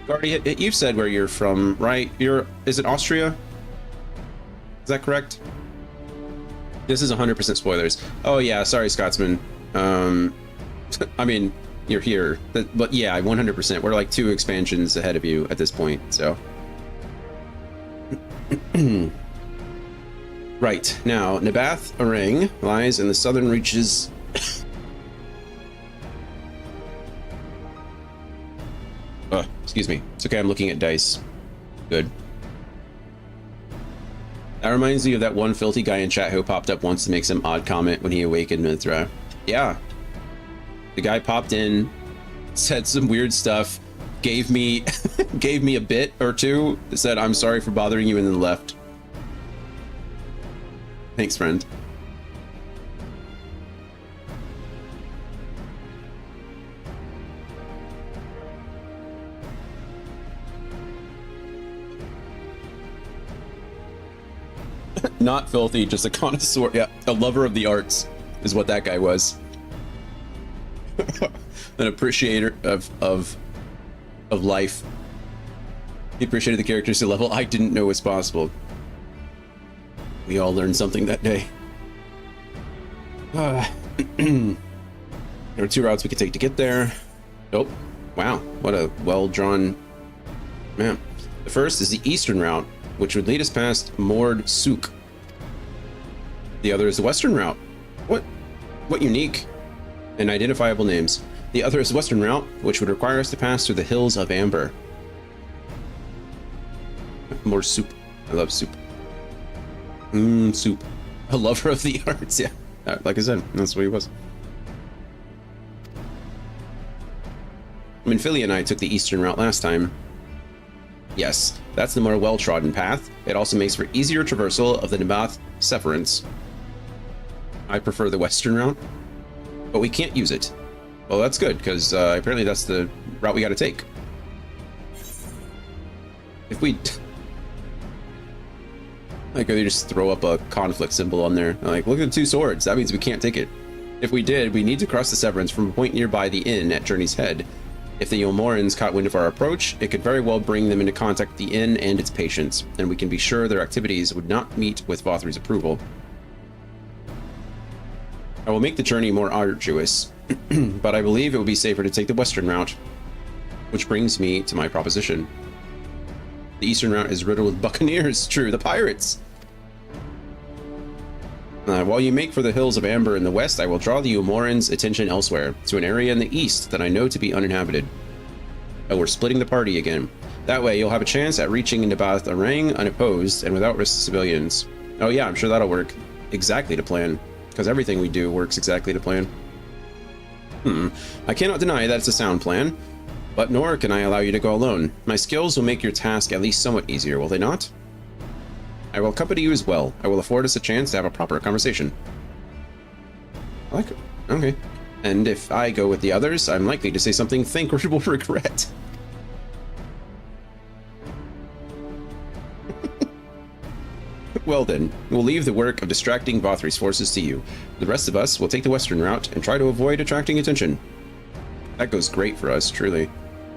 Guardy, you've said where you're from, right? Is it Austria? Is that correct? This is 100% spoilers. Oh yeah, sorry, Scotsman. I mean, you're here, but yeah, 100%. We're like 2 expansions ahead of you at this point, so. Right, now, Nabath Arang lies in the southern reaches. Excuse me. It's okay, I'm looking at dice. Good. That reminds me of that one filthy guy in chat who popped up once to make some odd comment when he awakened Mithra. Yeah. The guy popped in, said some weird stuff, gave me a bit or two, said, I'm sorry for bothering you, and then left. Thanks, friend. Not filthy, just a connoisseur. Yeah, a lover of the arts is what that guy was. An appreciator of of life. He appreciated the characters to a level I didn't know was possible. We all learned something that day. There are 2 routes we could take to get there. Oh, wow, what a well-drawn map. The first is the eastern route, which would lead us past Mord Souk. The other is the western route. What unique and identifiable names. The other is the western route, which would require us to pass through the Hills of Amber. More soup. I love soup. Soup. A lover of the arts, yeah. Like I said, that's what he was. Minfilia and I took the eastern route last time. Yes, that's the more well-trodden path. It also makes for easier traversal of the Nabath Sepherence. I prefer the western route, but we can't use it. Well, that's good, because apparently that's the route we got to take. If we... Like, they just throw up a conflict symbol on there. Like, look at the 2 swords. That means we can't take it. If we did, we need to cross the Severance from a point nearby the inn at Journey's Head. If the Yomorans caught wind of our approach, it could very well bring them into contact with the inn and its patients, and we can be sure their activities would not meet with Vothri's approval. I will make the journey more arduous, but I believe it would be safer to take the western route, which brings me to my proposition. The eastern route is riddled with buccaneers. True, the pirates. While you make for the Hills of Amber in the west, I will draw the Umorans' attention elsewhere, to an area in the east that I know to be uninhabited. Oh, we're splitting the party again. That way, you'll have a chance at reaching Nabath Arang unopposed and without risk to civilians. Oh yeah, I'm sure that'll work exactly to plan, because everything we do works exactly to plan. I cannot deny that it's a sound plan, but nor can I allow you to go alone. My skills will make your task at least somewhat easier, will they not? I will accompany you as well. I will afford us a chance to have a proper conversation. I like it. Okay. And if I go with the others, I'm likely to say something Thancred will regret. Well then, we'll leave the work of distracting Vothri's forces to you. The rest of us will take the western route and try to avoid attracting attention. That goes great for us, truly.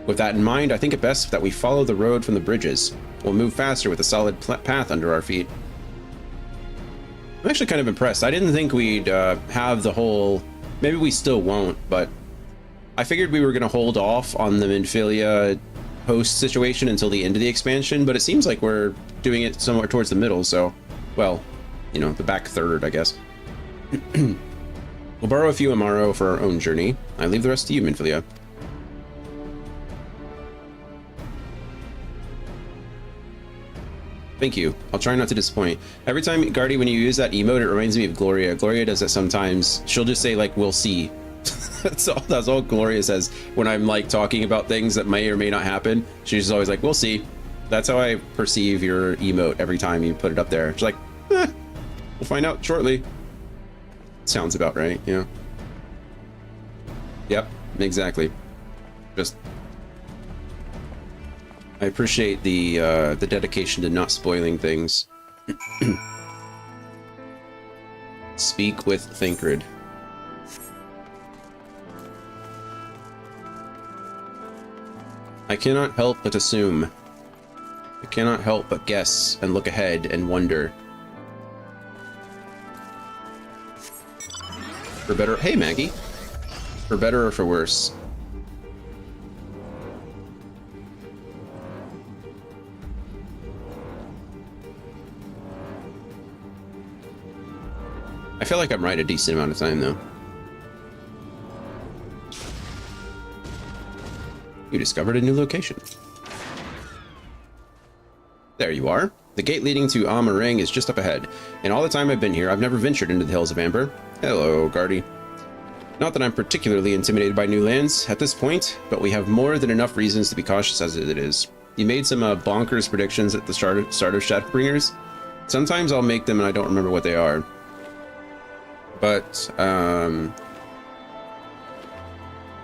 With that in mind, I think it best that we follow the road from the bridges. We'll move faster with a solid path under our feet. I'm actually kind of impressed. I didn't think we'd have the whole... Maybe we still won't, but I figured we were going to hold off on the Minfilia host situation until the end of the expansion, but it seems like we're doing it somewhere towards the middle, so, well, you know, the back third, I guess. We'll borrow a few Amaro for our own journey. I leave the rest to you, Minfilia. Thank you. I'll try not to disappoint. Every time, Guardy, when you use that emote, it reminds me of Gloria. Gloria does that sometimes. She'll just say, like, we'll see. That's all Gloria says when I'm, like, talking about things that may or may not happen. She's always like, we'll see. That's how I perceive your emote every time you put it up there. She's like, we'll find out shortly. Sounds about right, yeah. Yep, exactly. Just... I appreciate the dedication to not spoiling things. Speak with Thancred. I cannot help but assume. I cannot help but guess and look ahead and wonder. For better... Hey, Maggie. For better or for worse. I feel like I'm right a decent amount of time, though. You discovered a new location. There you are. The gate leading to Amarang is just up ahead. In all the time I've been here, I've never ventured into the Hills of Amber. Hello, Guardy. Not that I'm particularly intimidated by new lands at this point, but we have more than enough reasons to be cautious as it is. You made some bonkers predictions at the start of Shadowbringers. Sometimes I'll make them and I don't remember what they are. But, I'm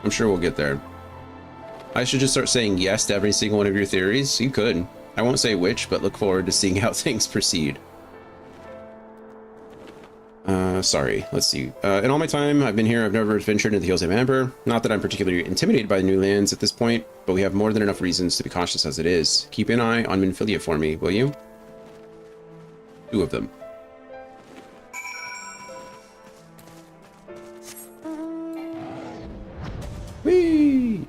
sure we'll get there. I should just start saying yes to every single one of your theories. You could. I won't say which, but look forward to seeing how things proceed. Sorry, let's see. In all my time I've been here, I've never ventured into the Hills of Amber. Not that I'm particularly intimidated by the new lands at this point, but we have more than enough reasons to be cautious as it is. Keep an eye on Minfilia for me, will you? 2 of them. Whee!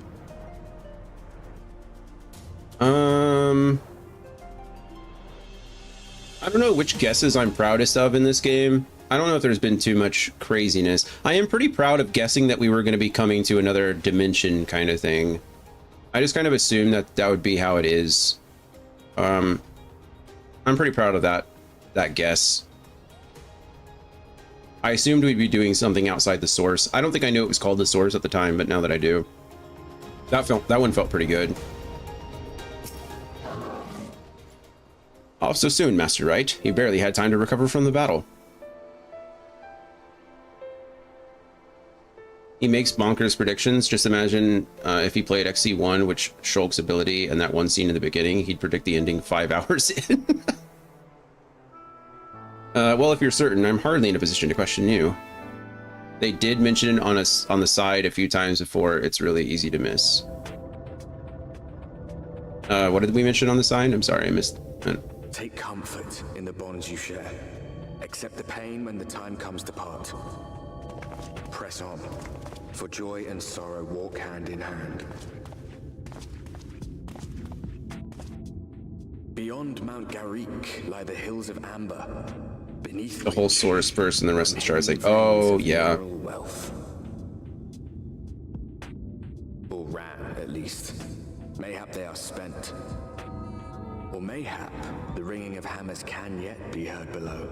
I don't know which guesses I'm proudest of in this game. I don't know if there's been too much craziness. I am pretty proud of guessing that we were going to be coming to another dimension kind of thing. I just kind of assumed that that would be how it is. I'm pretty proud of that guess. I assumed we'd be doing something outside the source. I don't think I knew it was called the source at the time, but now that I do, that one felt pretty good. Off so soon, Master Wright. He barely had time to recover from the battle. He makes bonkers predictions. Just imagine if he played XC1, which Shulk's ability, and that one scene in the beginning, he'd predict the ending 5 hours in. Well, if you're certain, I'm hardly in a position to question you. They did mention it on the side a few times before. It's really easy to miss. What did we mention on the side? I'm sorry, I missed. Take comfort in the bonds you share. Accept the pain when the time comes to part. Press on, for joy and sorrow walk hand in hand. Beyond Mount Garik lie the hills of Amber. Beneath the whole source first and the rest of the charts, like, oh yeah. Wealth. Or ran, at least. Mayhap they are spent. Or mayhap the ringing of hammers can yet be heard below.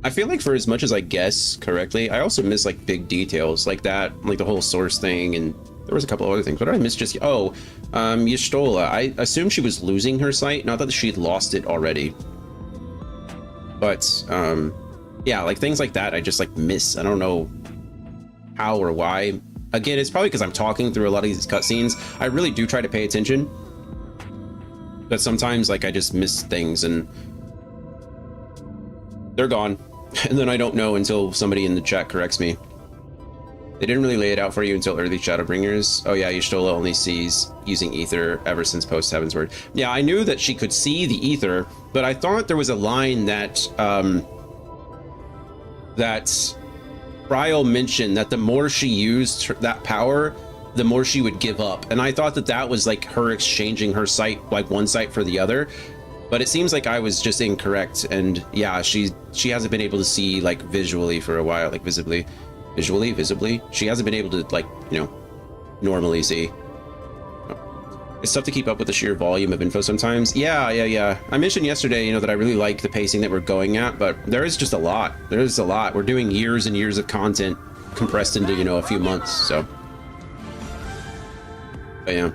I feel like for as much as I guess correctly, I also miss like big details like that, like the whole source thing, and there was a couple of other things. What did I miss just? Oh, Y'shtola. I assumed she was losing her sight, not that she'd lost it already. But yeah, like things like that I just like miss. I don't know how or why. Again, it's probably because I'm talking through a lot of these cutscenes. I really do try to pay attention, but sometimes like I just miss things and they're gone. And then I don't know until somebody in the chat corrects me. They didn't really lay it out for you until early Shadowbringers. Oh yeah, Y'shtola only sees using ether ever since post Heavensward. Yeah, I knew that she could see the ether, but I thought there was a line that that Ryle mentioned that the more she used that power, the more she would give up. And I thought that that was like her exchanging her sight, like one sight for the other. But it seems like I was just incorrect. And yeah, she hasn't been able to see like visually for a while, like visibly. She hasn't been able to like, you know, normally see. It's tough to keep up with the sheer volume of info sometimes. Yeah. I mentioned yesterday, you know, that I really like the pacing that we're going at, but there is just a lot. There's a lot. We're doing years and years of content compressed into, you know, a few months. So, but yeah.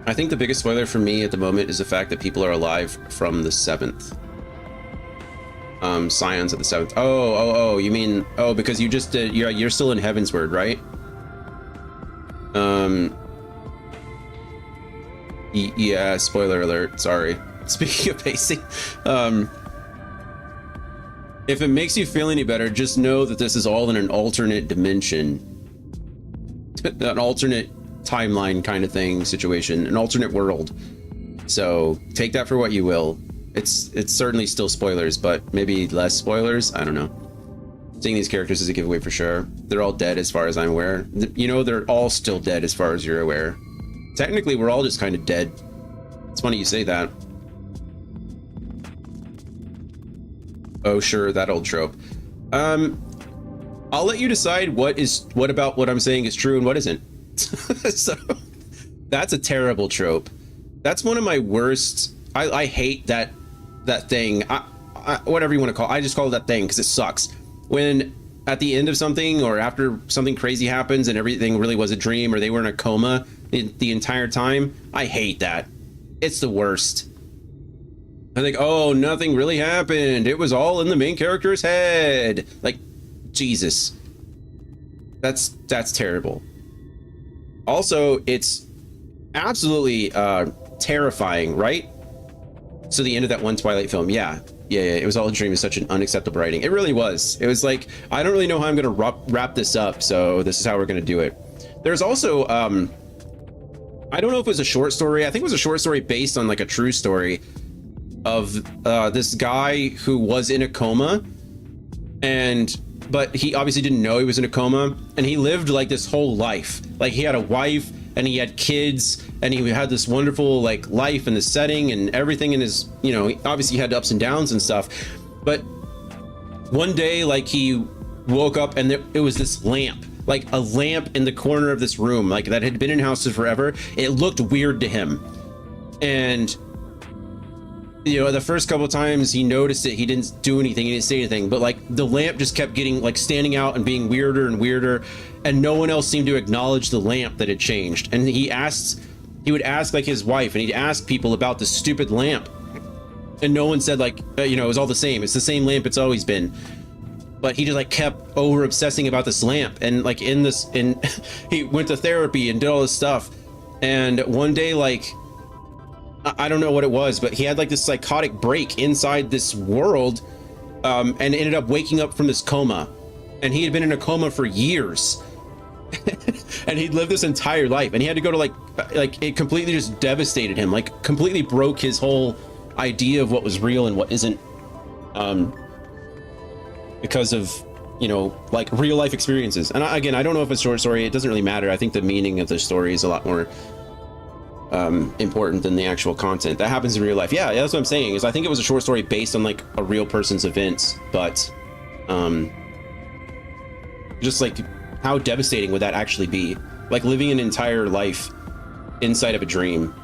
I think the biggest spoiler for me at the moment is the fact that people are alive from the 7th. Scions at the 7th. Oh, you mean, oh, because you just did, you're still in Heavensward, right? Yeah, spoiler alert, sorry. Speaking of pacing, if it makes you feel any better, just know that this is all in an alternate dimension. An alternate timeline kind of thing situation, an alternate world. So take that for what you will. It's certainly still spoilers, but maybe less spoilers. I don't know. Seeing these characters is a giveaway for sure. They're all dead as far as I'm aware. You know, they're all still dead as far as you're aware. Technically, we're all just kind of dead. It's funny you say that. Oh, sure, that old trope. I'll let you decide what about what I'm saying is true and what isn't. So that's a terrible trope. That's one of my worst. I hate that thing. Whatever you want to call it. I just call it that thing because it sucks. When at the end of something or after something crazy happens and everything really was a dream or they were in a coma the entire time, I hate that. It's the worst. I think, oh, nothing really happened. It was all in the main character's head. Like, Jesus. That's terrible. Also, it's absolutely terrifying, right? So the end of that one Twilight film, yeah, Yeah, it was all a dream is such an unacceptable writing. It really was. It was like, I don't really know how I'm going to wrap this up, so this is how we're going to do it. There's also, I don't know if it was a short story. I think it was a short story based on like a true story of this guy who was in a coma, but he obviously didn't know he was in a coma, and he lived like this whole life. Like he had a wife and he had kids and he had this wonderful like life in the setting and everything in his, you know, obviously he had ups and downs and stuff. But one day, like he woke up and it was this lamp, like a lamp in the corner of this room, like that had been in houses forever. It looked weird to him. And, you know, the first couple of times he noticed it, he didn't do anything, he didn't say anything, but like the lamp just kept getting like standing out and being weirder and weirder. And no one else seemed to acknowledge the lamp that had changed. And he would ask like his wife, and he'd ask people about this stupid lamp. And no one said like, you know, it was all the same. It's the same lamp it's always been. But he just like kept over obsessing about this lamp, and like he went to therapy and did all this stuff. And one day, like, I don't know what it was, but he had like this psychotic break inside this world, and ended up waking up from this coma. And he had been in a coma for years. And he'd lived this entire life, and he had to go to like it completely just devastated him, like completely broke his whole idea of what was real and what isn't. Because of, you know, like real life experiences. And again, I don't know if it's a short story. It doesn't really matter. I think the meaning of the story is a lot more important than the actual content that happens in real life. Yeah, that's what I'm saying, is I think it was a short story based on like a real person's events, but just like how devastating would that actually be? Like living an entire life inside of a dream.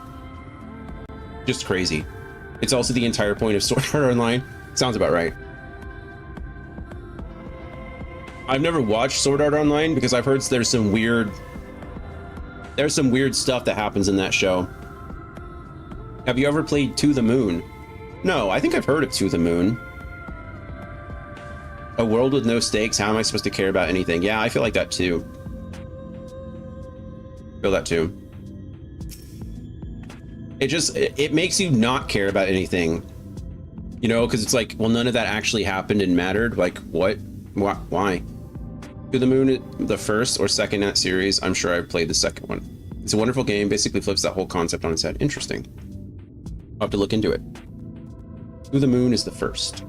Just crazy. It's also the entire point of Sword Art Online. Sounds about right. I've never watched Sword Art Online because I've heard there's some weird stuff that happens in that show. Have you ever played To the Moon? No, I think I've heard of To the Moon. A world with no stakes. How am I supposed to care about anything? Yeah, I feel like that too. Feel that too. It makes you not care about anything, you know, because it's like, well, none of that actually happened and mattered. Like, what? Why? To the Moon, the first or second in that series. I'm sure I've played the second one. It's a wonderful game. Basically flips that whole concept on its head. Interesting. I'll have to look into it. To the Moon is the first.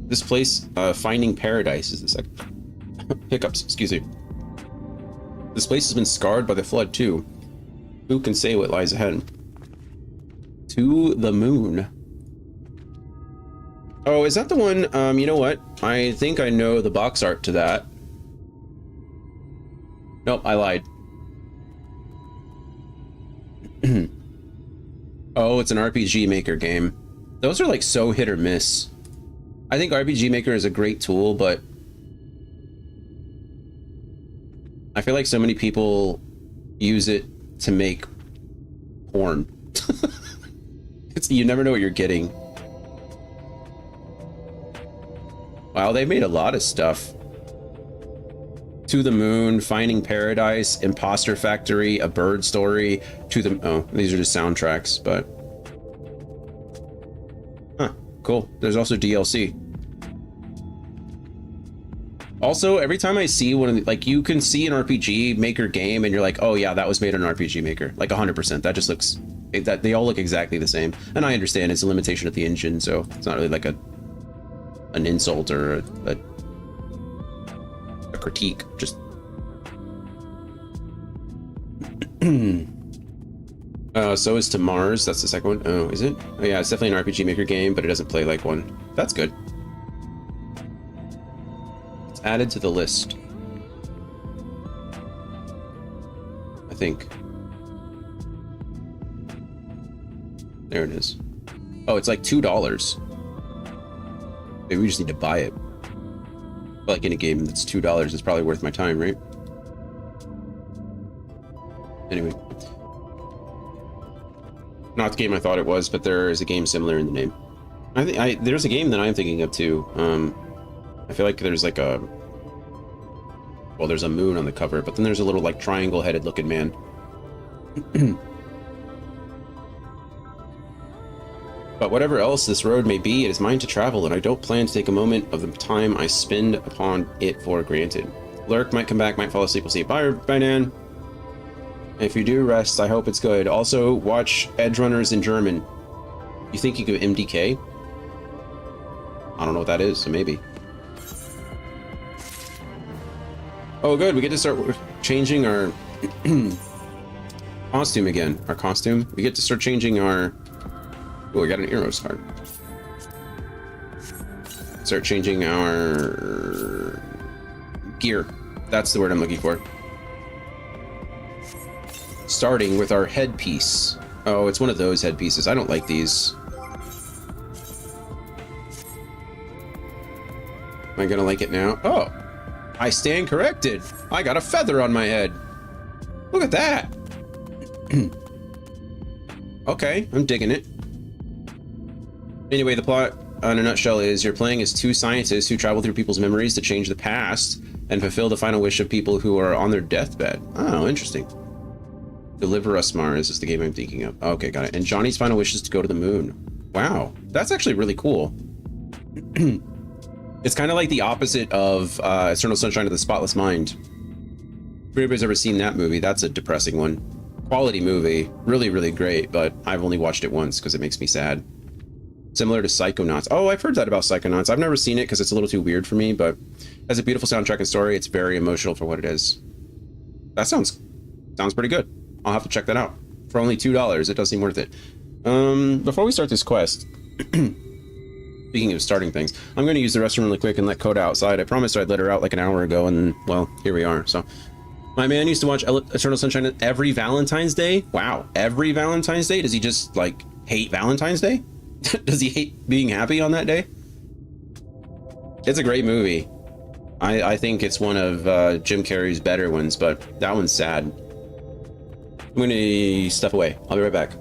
This place, Finding Paradise, is the second. Hiccups, excuse me. This place has been scarred by the flood too. Who can say what lies ahead? To the Moon. Oh, is that the one? You know what? I think I know the box art to that. Nope, I lied. Oh, it's an RPG Maker game. Those are like so hit or miss. I think RPG Maker is a great tool, but I feel like so many people use it to make porn. You never know what you're getting. Wow, they've made a lot of stuff. To the Moon, Finding Paradise, Imposter Factory, A Bird Story, oh, these are just soundtracks, but huh, cool. There's also DLC. Also, every time I see one of the, like, you can see an RPG Maker game and you're like, oh yeah, that was made on RPG Maker, like 100%. That just looks, that they all look exactly the same. And I understand it's a limitation of the engine, so it's not really like an insult or a critique. Just so is To Mars. That's the second one. Oh, is it? Oh yeah, it's definitely an RPG Maker game, but it doesn't play like one. That's good. It's added to the list, I think. There it is. Oh, it's like $2. Maybe we just need to buy it. But like in a game that's $2, it's probably worth my time, right? Anyway. Not the game I thought it was, but there is a game similar in the name. I think there's a game that I'm thinking of too. I feel like there's like a, well, there's a moon on the cover, but then there's a little like triangle-headed looking man. But whatever else this road may be, it is mine to travel, and I don't plan to take a moment of the time I spend upon it for granted. Lurk might come back, might fall asleep. We'll see. Bye, Nan. If you do rest, I hope it's good. Also, watch Edge Runners in German. You think you could MDK? I don't know what that is, so maybe. Oh, good. We get to start changing our costume again. Our costume. We get to start changing our... Oh, we got an Eros card. Start changing our gear. That's the word I'm looking for. Starting with our headpiece. Oh, it's one of those headpieces. I don't like these. Am I gonna like it now? Oh, I stand corrected. I got a feather on my head. Look at that. Okay, I'm digging it. Anyway, the plot in a nutshell is you're playing as two scientists who travel through people's memories to change the past and fulfill the final wish of people who are on their deathbed. Oh, interesting. Deliver Us Mars is the game I'm thinking of. Okay, got it. And Johnny's final wish is to go to the moon. Wow, that's actually really cool. It's kind of like the opposite of Eternal Sunshine of the Spotless Mind. If anybody's ever seen that movie, that's a depressing one. Quality movie, really, really great, but I've only watched it once because it makes me sad. Similar to Psychonauts. Oh, I've heard that about Psychonauts. I've never seen it because it's a little too weird for me, but has a beautiful soundtrack and story. It's very emotional for what it is. That sounds pretty good. I'll have to check that out. For only $2, it does seem worth it. Before we start this quest, speaking of starting things, I'm going to use the restroom really quick and let Coda outside. I promised I'd let her out like an hour ago, and well, here we are. So, my man used to watch Eternal Sunshine every Valentine's Day. Wow, every Valentine's Day? Does he just, like, hate Valentine's Day? Does he hate being happy on that day? It's a great movie. I think it's one of Jim Carrey's better ones, but that one's sad. I'm gonna step away. I'll be right back.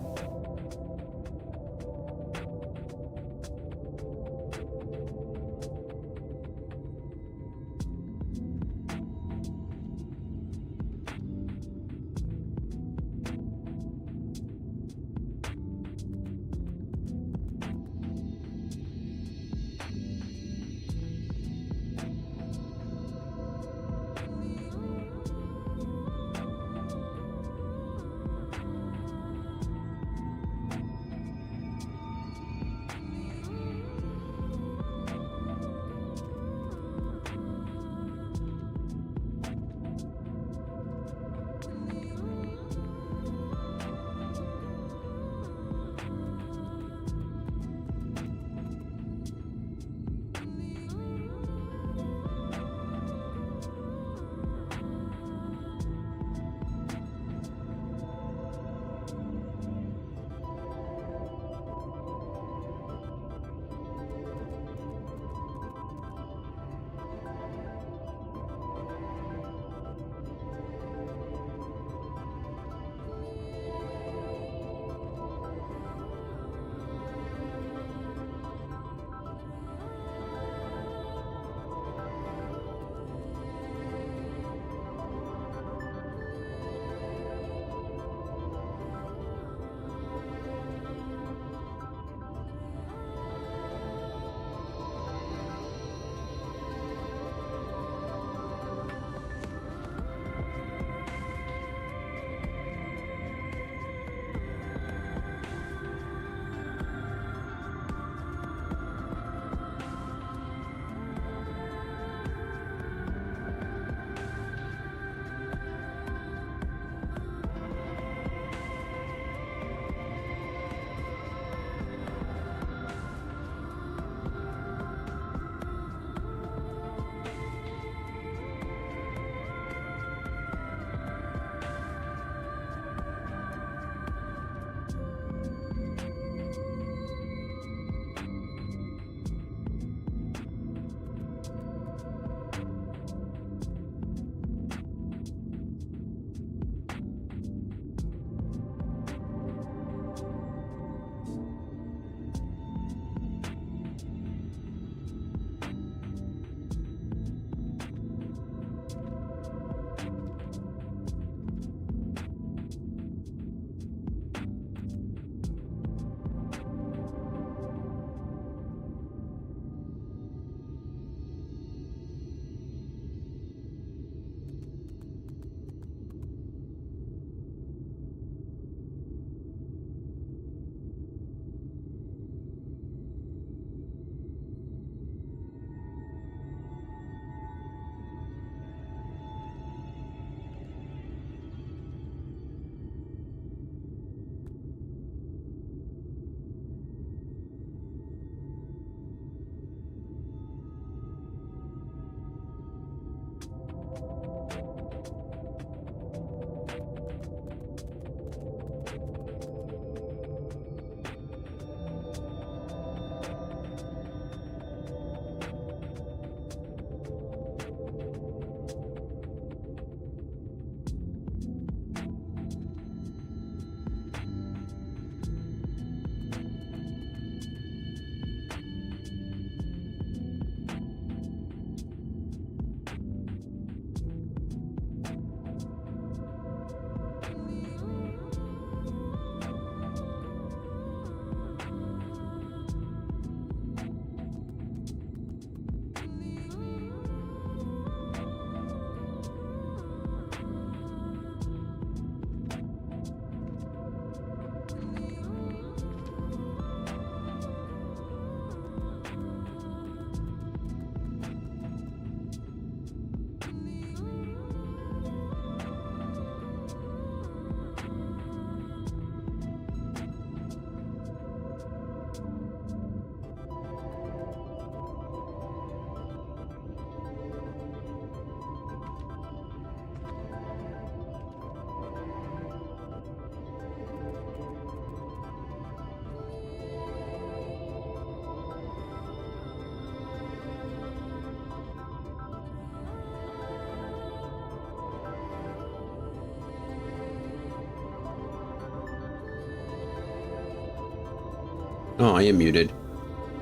Oh, I am muted.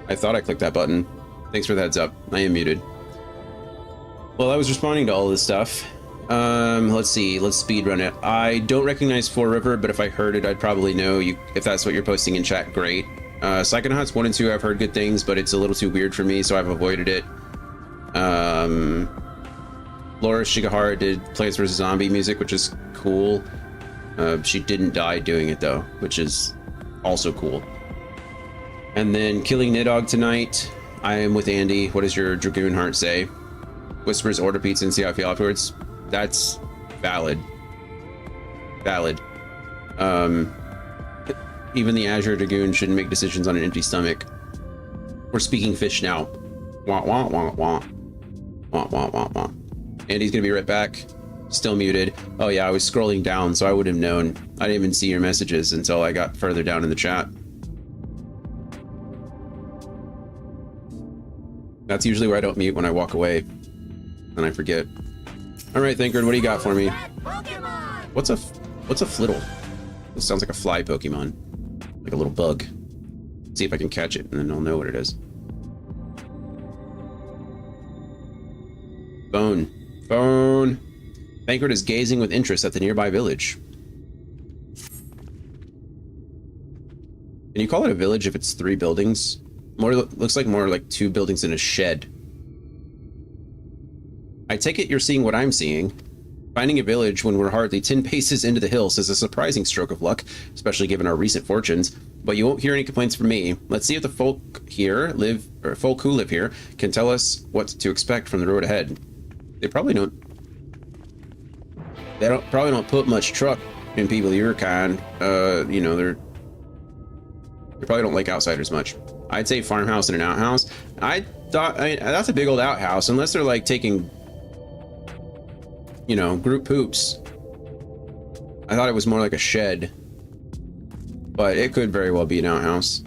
I thought I clicked that button. Thanks for the heads up. I am muted. Well, I was responding to all this stuff. Let's see. Let's speed run it. I don't recognize Four River, but if I heard it, I'd probably know. You, if that's what you're posting in chat, great. Psychonauts 1 and 2, I've heard good things, but it's a little too weird for me, so I've avoided it. Laura Shigahara did Plants vs. Zombie music, which is cool. She didn't die doing it, though, which is also cool. And then Killing Nidog tonight. I am with Andy. What does your Dragoon heart say? Whispers, order pizza, and see how I feel afterwards. That's valid. Valid. Even the Azure Dragoon shouldn't make decisions on an empty stomach. We're speaking fish now. Wah, wah, wah, wah. Wah, wah, wah, wah. Andy's gonna be right back. Still muted. Oh yeah, I was scrolling down, so I would have known. I didn't even see your messages until I got further down in the chat. That's usually where I don't mute when I walk away. And I forget. Alright, Thankard, what do you got for me? What's a flittle? This sounds like a fly Pokemon. Like a little bug. Let's see if I can catch it, and then I'll know what it is. Phone. Phone. Thankard is gazing with interest at the nearby village. Can you call it a village if it's 3 buildings? Looks like more like 2 buildings in a shed. I take it you're seeing what I'm seeing. Finding a village when we're hardly 10 paces into the hills is a surprising stroke of luck, especially given our recent fortunes, but you won't hear any complaints from me. Let's see if the folk who live here can tell us what to expect from the road ahead. They probably don't put much truck in people of your kind. You know, they probably don't like outsiders much. I'd say farmhouse and an outhouse. I mean, that's a big old outhouse, unless they're like taking, you know, group poops. I thought it was more like a shed, but it could very well be an outhouse.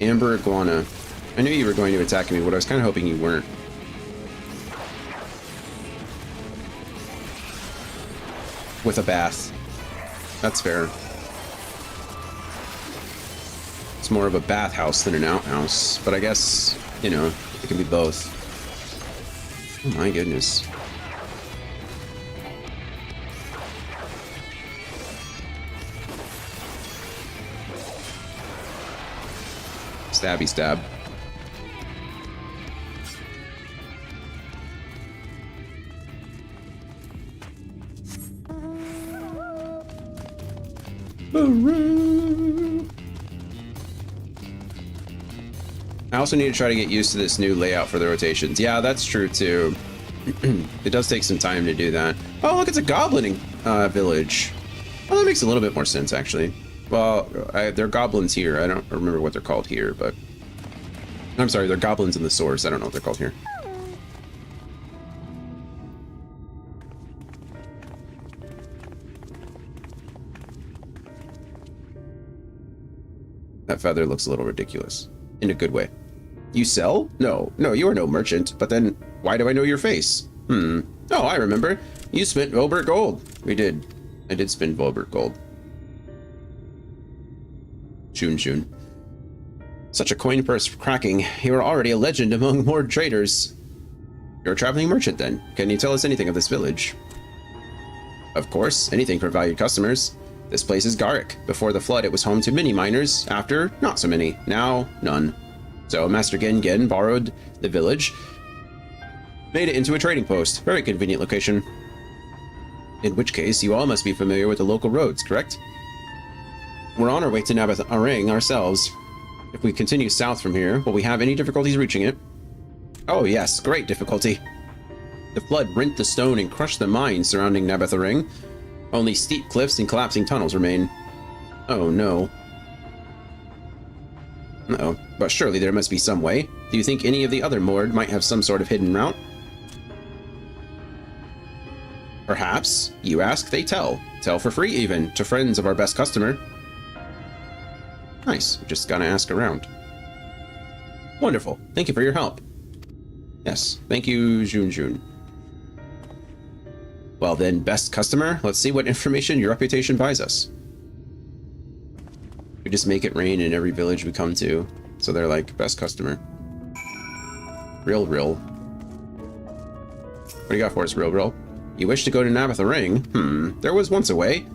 Amber Iguana. I knew you were going to attack me, but I was kind of hoping you weren't. With a bath. That's fair. It's more of a bathhouse than an outhouse, but I guess, you know, it can be both. Oh my goodness. Stabby stab. I also need to try to get used to this new layout for the rotations. Yeah, that's true too. It does take some time to do that. Oh, look, it's a goblin village. Well, that makes a little bit more sense, actually. Well, they're goblins here. I don't remember what they're called here, but... I'm sorry, they're goblins in the source. I don't know what they're called here. That feather looks a little ridiculous. In a good way. You sell? No, you are no merchant. But then, why do I know your face? Oh, I remember. You spent Volbert gold. We did. I did spend Volbert gold. Shun. Such a coin purse for cracking. You are already a legend among Mord traders. You're a traveling merchant, then. Can you tell us anything of this village? Of course, anything for valued customers. This place is Garrick. Before the flood, it was home to many miners. After, not so many. Now, none. So Master Gen borrowed the village, made it into a trading post. Very convenient location. In which case, you all must be familiar with the local roads, correct? We're on our way to Nabath Arang ourselves. If we continue south from here, will we have any difficulties reaching it? Oh yes, great difficulty. The flood rent the stone and crushed the mines surrounding Nabath Arang. Only steep cliffs and collapsing tunnels remain. Oh no. Uh-oh, but surely there must be some way. Do you think any of the other Mord might have some sort of hidden route? Perhaps. You ask, they tell. Tell for free even, to friends of our best customer. Nice, just gotta ask around. Wonderful, thank you for your help. Yes, thank you, Jun. Well then, best customer, let's see what information your reputation buys us. We just make it rain in every village we come to. So they're like, best customer. Real. What do you got for us, Real? You wish to go to Nabatha Ring? There was once a way.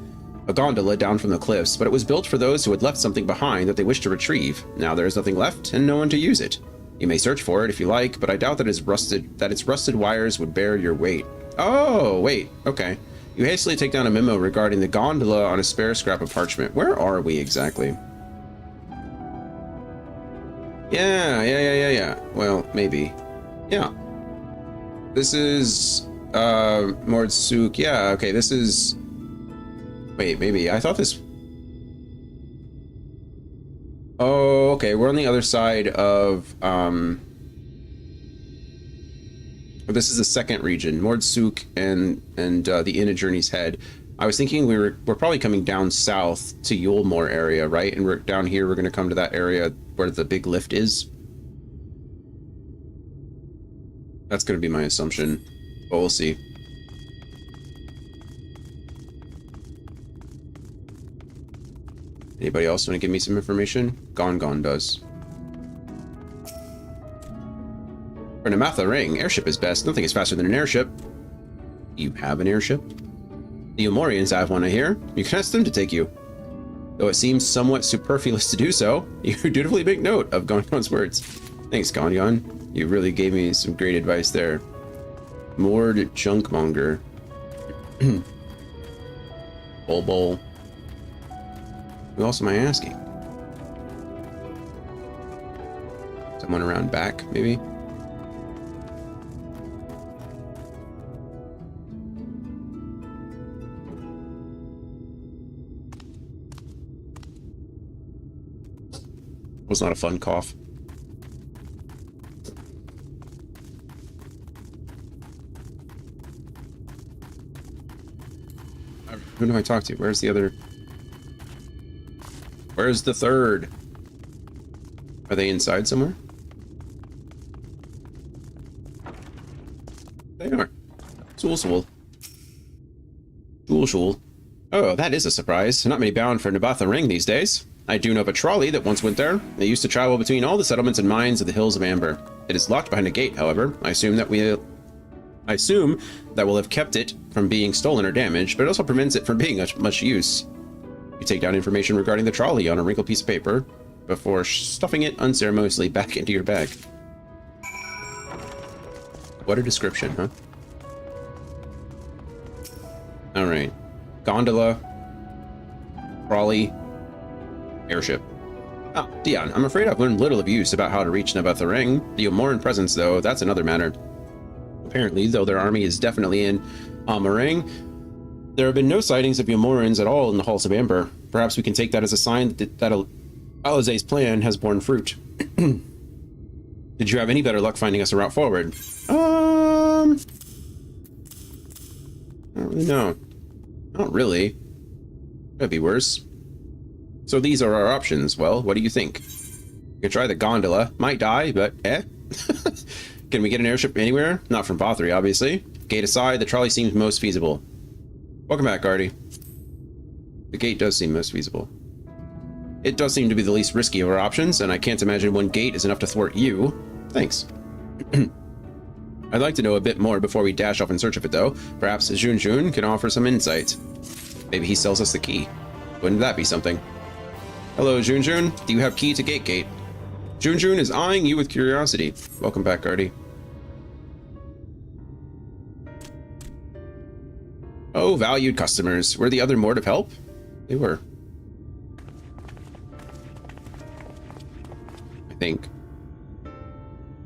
A gondola down from the cliffs, but it was built for those who had left something behind that they wished to retrieve. Now there is nothing left, and no one to use it. You may search for it if you like, but I doubt that its rusted wires would bear your weight. Oh, wait, okay. You hastily take down a memo regarding the gondola on a spare scrap of parchment. Where are we exactly? Yeah. Well, maybe. Yeah. This is, Mordsuk. Yeah, okay, this is... Wait, maybe. I thought this... Oh, okay, we're on the other side of, This is the second region, Mordsuk and the Inn of Journey's Head. I was thinking we're probably coming down south to Yulmore area, right? And we're down here, we're going to come to that area where the big lift is. That's going to be my assumption, but we'll see. Anybody else want to give me some information? Gon does. For Nabatha Ring, airship is best. Nothing is faster than an airship. You have an airship? The Umorians have one, I hear. You can ask them to take you. Though it seems somewhat superfluous to do so, you dutifully make note of Gongon's words. Thanks, Gongon. You really gave me some great advice there. Mord Junkmonger. Bol. Who else am I asking? Someone around back, maybe? Was not a fun cough. Who do I talk to? Where's the other? Where's the third? Are they inside somewhere? They are. Shul. Oh, that is a surprise. Not many bound for Nabatha Ring these days. I do know of a trolley that once went there. They used to travel between all the settlements and mines of the Hills of Amber. It is locked behind a gate, however. I assume that we'll have kept it from being stolen or damaged, but it also prevents it from being much use. You take down information regarding the trolley on a wrinkled piece of paper before stuffing it unceremoniously back into your bag. What a description, huh? Alright. Gondola. Trolley. Airship. Ah, Dion, I'm afraid I've learned little of use about how to reach Nabatha Ring. The Umoran presence, though, that's another matter. Apparently, though their army is definitely in Amarang, there have been no sightings of Umorans at all in the Halls of Amber. Perhaps we can take that as a sign that Alizé's plan has borne fruit. Did you have any better luck finding us a route forward? I don't really know. Not really. Could be worse. So these are our options. Well, what do you think? You can try the gondola. Might die, but Can we get an airship anywhere? Not from Bothri, obviously. Gate aside, the trolley seems most feasible. Welcome back, Artie. The gate does seem most feasible. It does seem to be the least risky of our options, and I can't imagine one gate is enough to thwart you. Thanks. I'd like to know a bit more before we dash off in search of it, though. Perhaps Junjun can offer some insight. Maybe he sells us the key. Wouldn't that be something? Hello, Junjun. Do you have key to Gate? Junjun is eyeing you with curiosity. Welcome back, Artie. Oh, valued customers. Were the other Mord of help? They were. I think.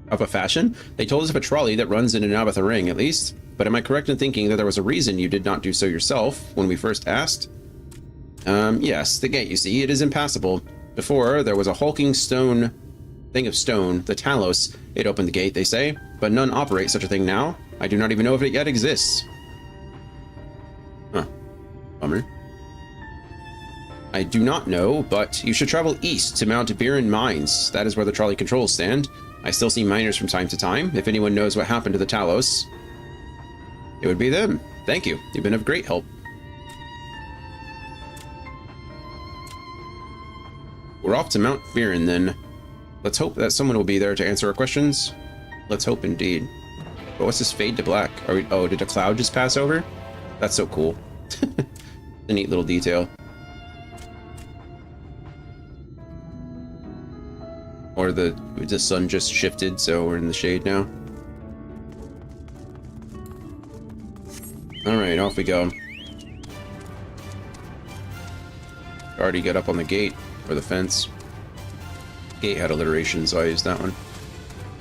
Of a fashion? They told us of a trolley that runs in Nabatha Ring, at least. But am I correct in thinking that there was a reason you did not do so yourself when we first asked? Yes, the gate, you see, it is impassable. Before, there was a hulking thing of stone, the Talos. It opened the gate, they say, but none operate such a thing now. I do not even know if it yet exists. Huh. Bummer. I do not know, but you should travel east to Mount Biren Mines. That is where the trolley controls stand. I still see miners from time to time. If anyone knows what happened to the Talos, it would be them. Thank you. You've been of great help. We're off to Mount Viren then. Let's hope that someone will be there to answer our questions. Let's hope indeed. But what's this fade to black? Are we, oh, did a cloud just pass over? That's so cool. A neat little detail. Or the sun just shifted, so we're in the shade now. Alright, off we go. Already got up on the gate, or the fence. Gate had alliteration, so I used that one.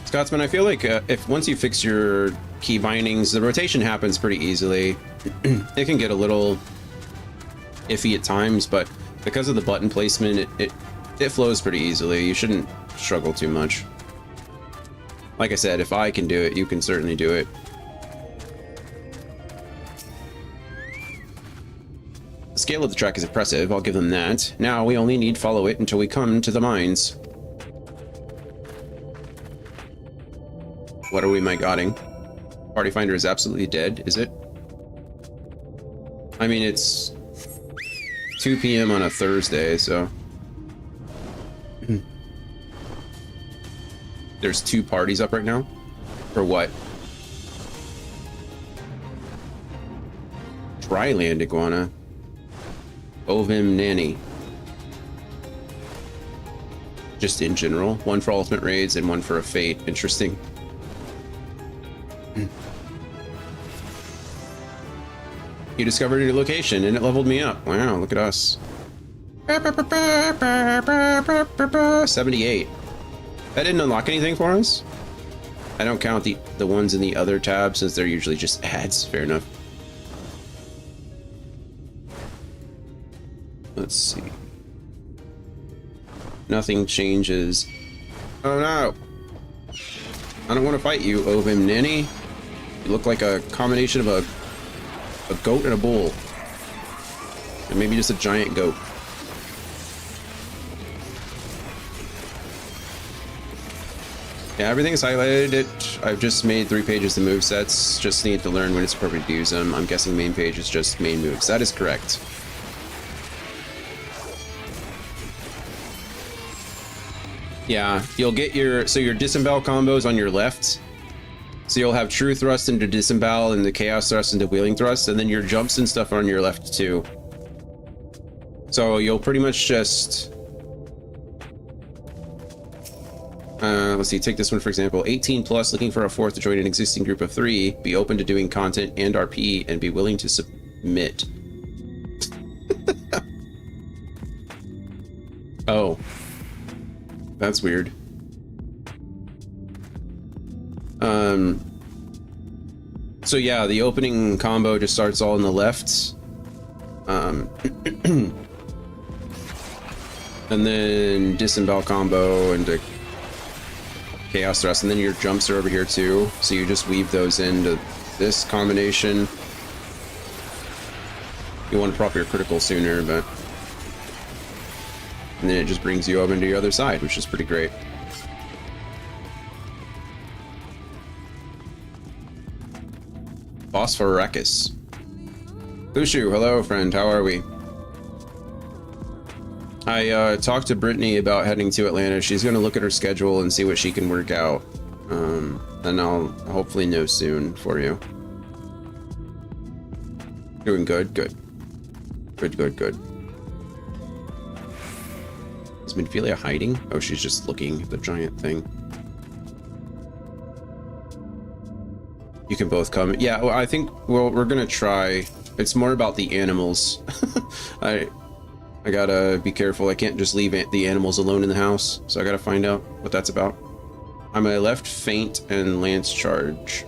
Scotsman, I feel like if once you fix your key bindings, the rotation happens pretty easily. It can get a little iffy at times, but because of the button placement, it flows pretty easily. You shouldn't struggle too much. Like I said, if I can do it, you can certainly do it. The scale of the track is impressive, I'll give them that. Now we only need follow it until we come to the mines. What are we migoting? Party Finder is absolutely dead, is it? I mean, it's 2 p.m. on a Thursday, so... There's 2 parties up right now? For what? Dryland iguana. Ovim nanny. Just in general. One for ultimate raids and one for a fate. Interesting. You discovered a new location and it leveled me up. Wow, look at us. 78. That didn't unlock anything for us? I don't count the ones in the other tab since they're usually just ads. Fair enough. Let's see. Nothing changes. Oh no! I don't want to fight you, Ovim Nanny. You look like a combination of a goat and a bull. And maybe just a giant goat. Yeah, everything's highlighted. I've just made 3 pages of movesets. Just need to learn when it's appropriate to use them. I'm guessing main page is just main moves. That is correct. Yeah, you'll get your disembowel combos on your left. So you'll have true thrust into disembowel and the chaos thrust into wheeling thrust, and then your jumps and stuff are on your left too. So you'll pretty much just let's see, take this one for example. 18 plus, looking for a 4th to join an existing group of 3, be open to doing content and RP, and be willing to submit. Oh. That's weird. So yeah, the opening combo just starts all on the left. And then disembowel combo into chaos thrust, and then your jumps are over here too. So you just weave those into this combination. You want to prop your critical sooner, but... And then it just brings you over into your other side, which is pretty great. Phosphorakis. Ushu, hello friend, how are we? I talked to Brittany about heading to Atlanta. She's going to look at her schedule and see what she can work out. And I'll hopefully know soon for you. Doing good, good. Good, good, good. Is Minfilia hiding? Oh, she's just looking at the giant thing. You can both come. Yeah, well, I think, well, we're gonna try. It's more about the animals. I gotta be careful. I can't just leave the animals alone in the house, so I gotta find out what that's about. On my left, feint and lance charge.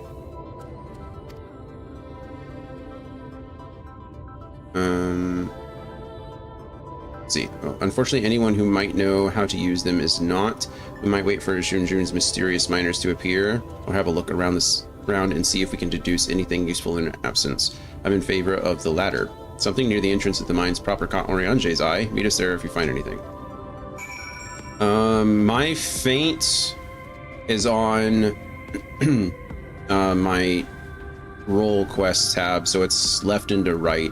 Let's see. Oh, unfortunately, anyone who might know how to use them is not. We might wait for Junjun's mysterious miners to appear, or have a look around and see if we can deduce anything useful in absence. I'm in favor of the latter. Something near the entrance of the mines proper caught Oriange's eye. Meet us there if you find anything. My feint is on my roll quest tab, so it's left and to right.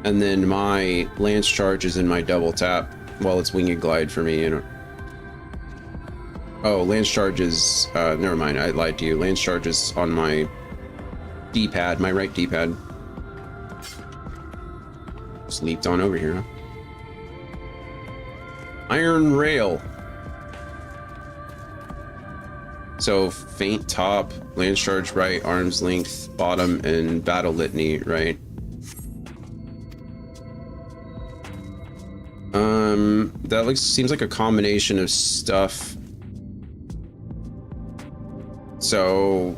And then my lance charge is in my double tap. well, it's wing and glide for me, you know. Oh, lance charges, never mind, I lied to you. Lance charges on my D-pad, my right D-pad. Just leaped on over here, huh? Iron rail. So feint top, lance charge right, arm's length bottom, and battle litany right. That seems like a combination of stuff. So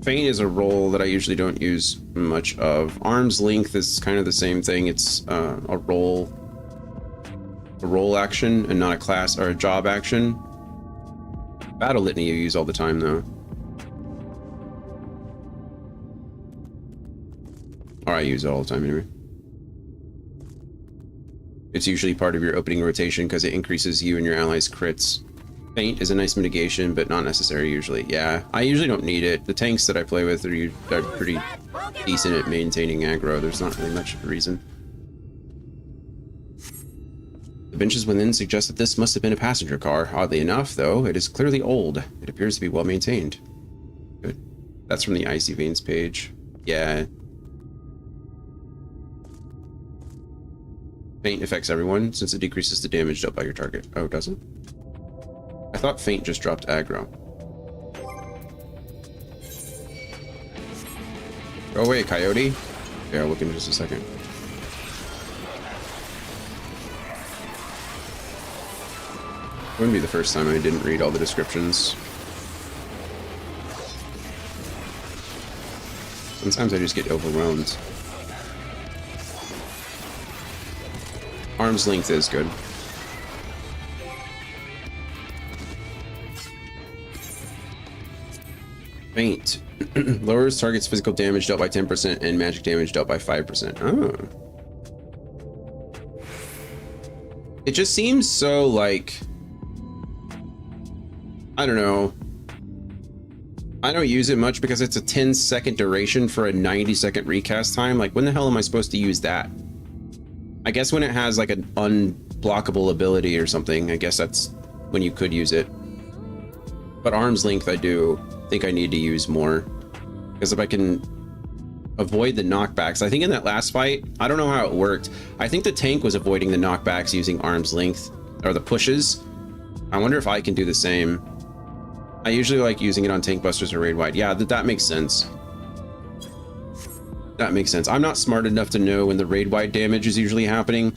feint is a roll that I usually don't use much of. Arm's length is kind of the same thing. It's a roll action and not a class or a job action. Battle litany you use all the time though. Or I use it all the time anyway. It's usually part of your opening rotation because it increases you and your allies' crits. Feint is a nice mitigation, but not necessary usually. Yeah, I usually don't need it. The tanks that I play with are pretty decent at maintaining aggro. There's not really much of a reason. The benches within suggest that this must have been a passenger car. Oddly enough, though, it is clearly old. It appears to be well maintained. Good. That's from the Icy Veins page. Yeah. Feint affects everyone, since it decreases the damage dealt by your target. Oh, does it? I thought feint just dropped aggro. Go away, coyote. Yeah, I'll look in just a second. Wouldn't be the first time I didn't read all the descriptions. Sometimes I just get overwhelmed. Arm's length is good. Feint. Lowers target's physical damage dealt by 10% and magic damage dealt by 5%. Oh. It just seems so like... I don't know. I don't use it much because it's a 10-second duration for a 90-second recast time. Like, when the hell am I supposed to use that? I guess when it has like an unblockable ability or something, I guess that's when you could use it. But arm's length I do think I need to use more. Because if I can avoid the knockbacks, I think in that last fight, I don't know how it worked. I think the tank was avoiding the knockbacks using arm's length, or the pushes. I wonder if I can do the same. I usually like using it on tank busters or raid wide. Yeah, that makes sense. That makes sense. I'm not smart enough to know when the raid wide damage is usually happening.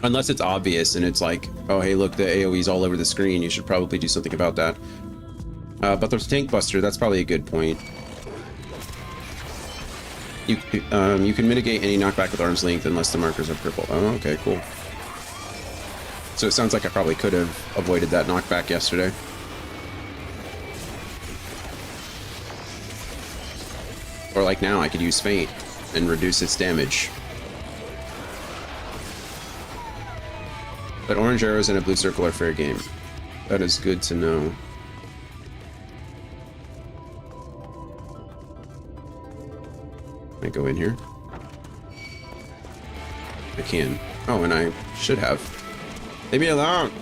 Unless it's obvious and it's like, oh, hey, look, the AoE's all over the screen. You should probably do something about that. But there's tank buster. That's probably a good point. You can mitigate any knockback with arm's length unless the markers are purple. Oh, okay, cool. So it sounds like I probably could have avoided that knockback yesterday. Or like now, I could use feint and reduce its damage. But orange arrows and a blue circle are fair game. That is good to know. Can I go in here? I can. Oh, and I should have. Leave me alone!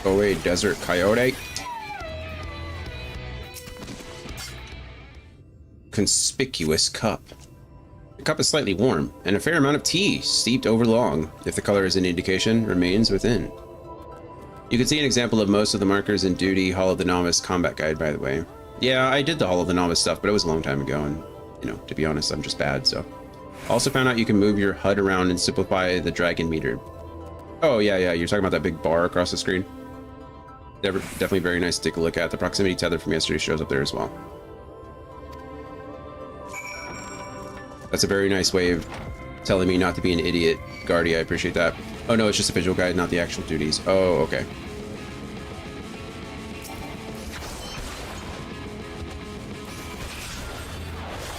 Go away, desert coyote. Conspicuous cup. The cup is slightly warm, and a fair amount of tea, steeped over long, if the color is an indication, remains within. You can see an example of most of the markers in Duty Hall of the Novice combat guide, by the way. Yeah, I did the Hall of the Novice stuff, but it was a long time ago, and, you know, to be honest, I'm just bad, so. Also found out you can move your HUD around and simplify the dragon meter. Oh, yeah, you're talking about that big bar across the screen? Definitely very nice to take a look at. The proximity tether from yesterday shows up there as well. That's a very nice way of telling me not to be an idiot, Guardy. I appreciate that. Oh no, it's just a visual guide, not the actual duties. Oh, okay.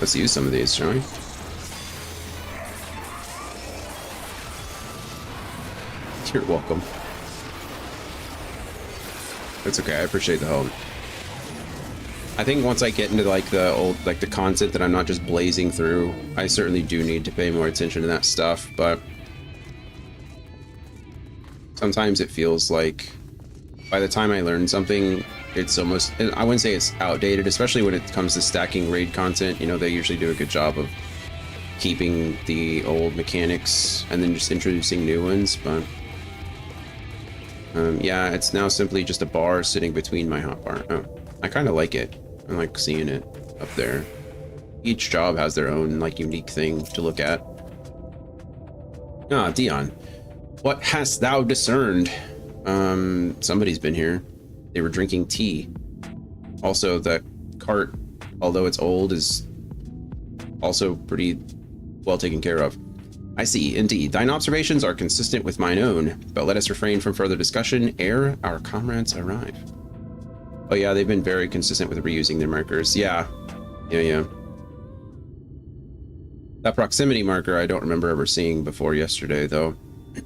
Let's use some of these, shall we? You're welcome. It's okay. I appreciate the help. I think once I get into like the content that I'm not just blazing through, I certainly do need to pay more attention to that stuff, but sometimes it feels like by the time I learn something, it's almost, I wouldn't say it's outdated, especially when it comes to stacking raid content. You know, they usually do a good job of keeping the old mechanics and then just introducing new ones, but yeah, it's now simply just a bar sitting between my hotbar. Oh, I kind of like it. I like seeing it up there. Each job has their own like unique thing to look at. Ah, Dion, what hast thou discerned? Somebody's been here. They were drinking tea. Also, the cart, although it's old, is also pretty well taken care of. I see, indeed. Thine observations are consistent with mine own, but let us refrain from further discussion ere our comrades arrive. Oh yeah, they've been very consistent with reusing their markers. Yeah. That proximity marker I don't remember ever seeing before yesterday, though.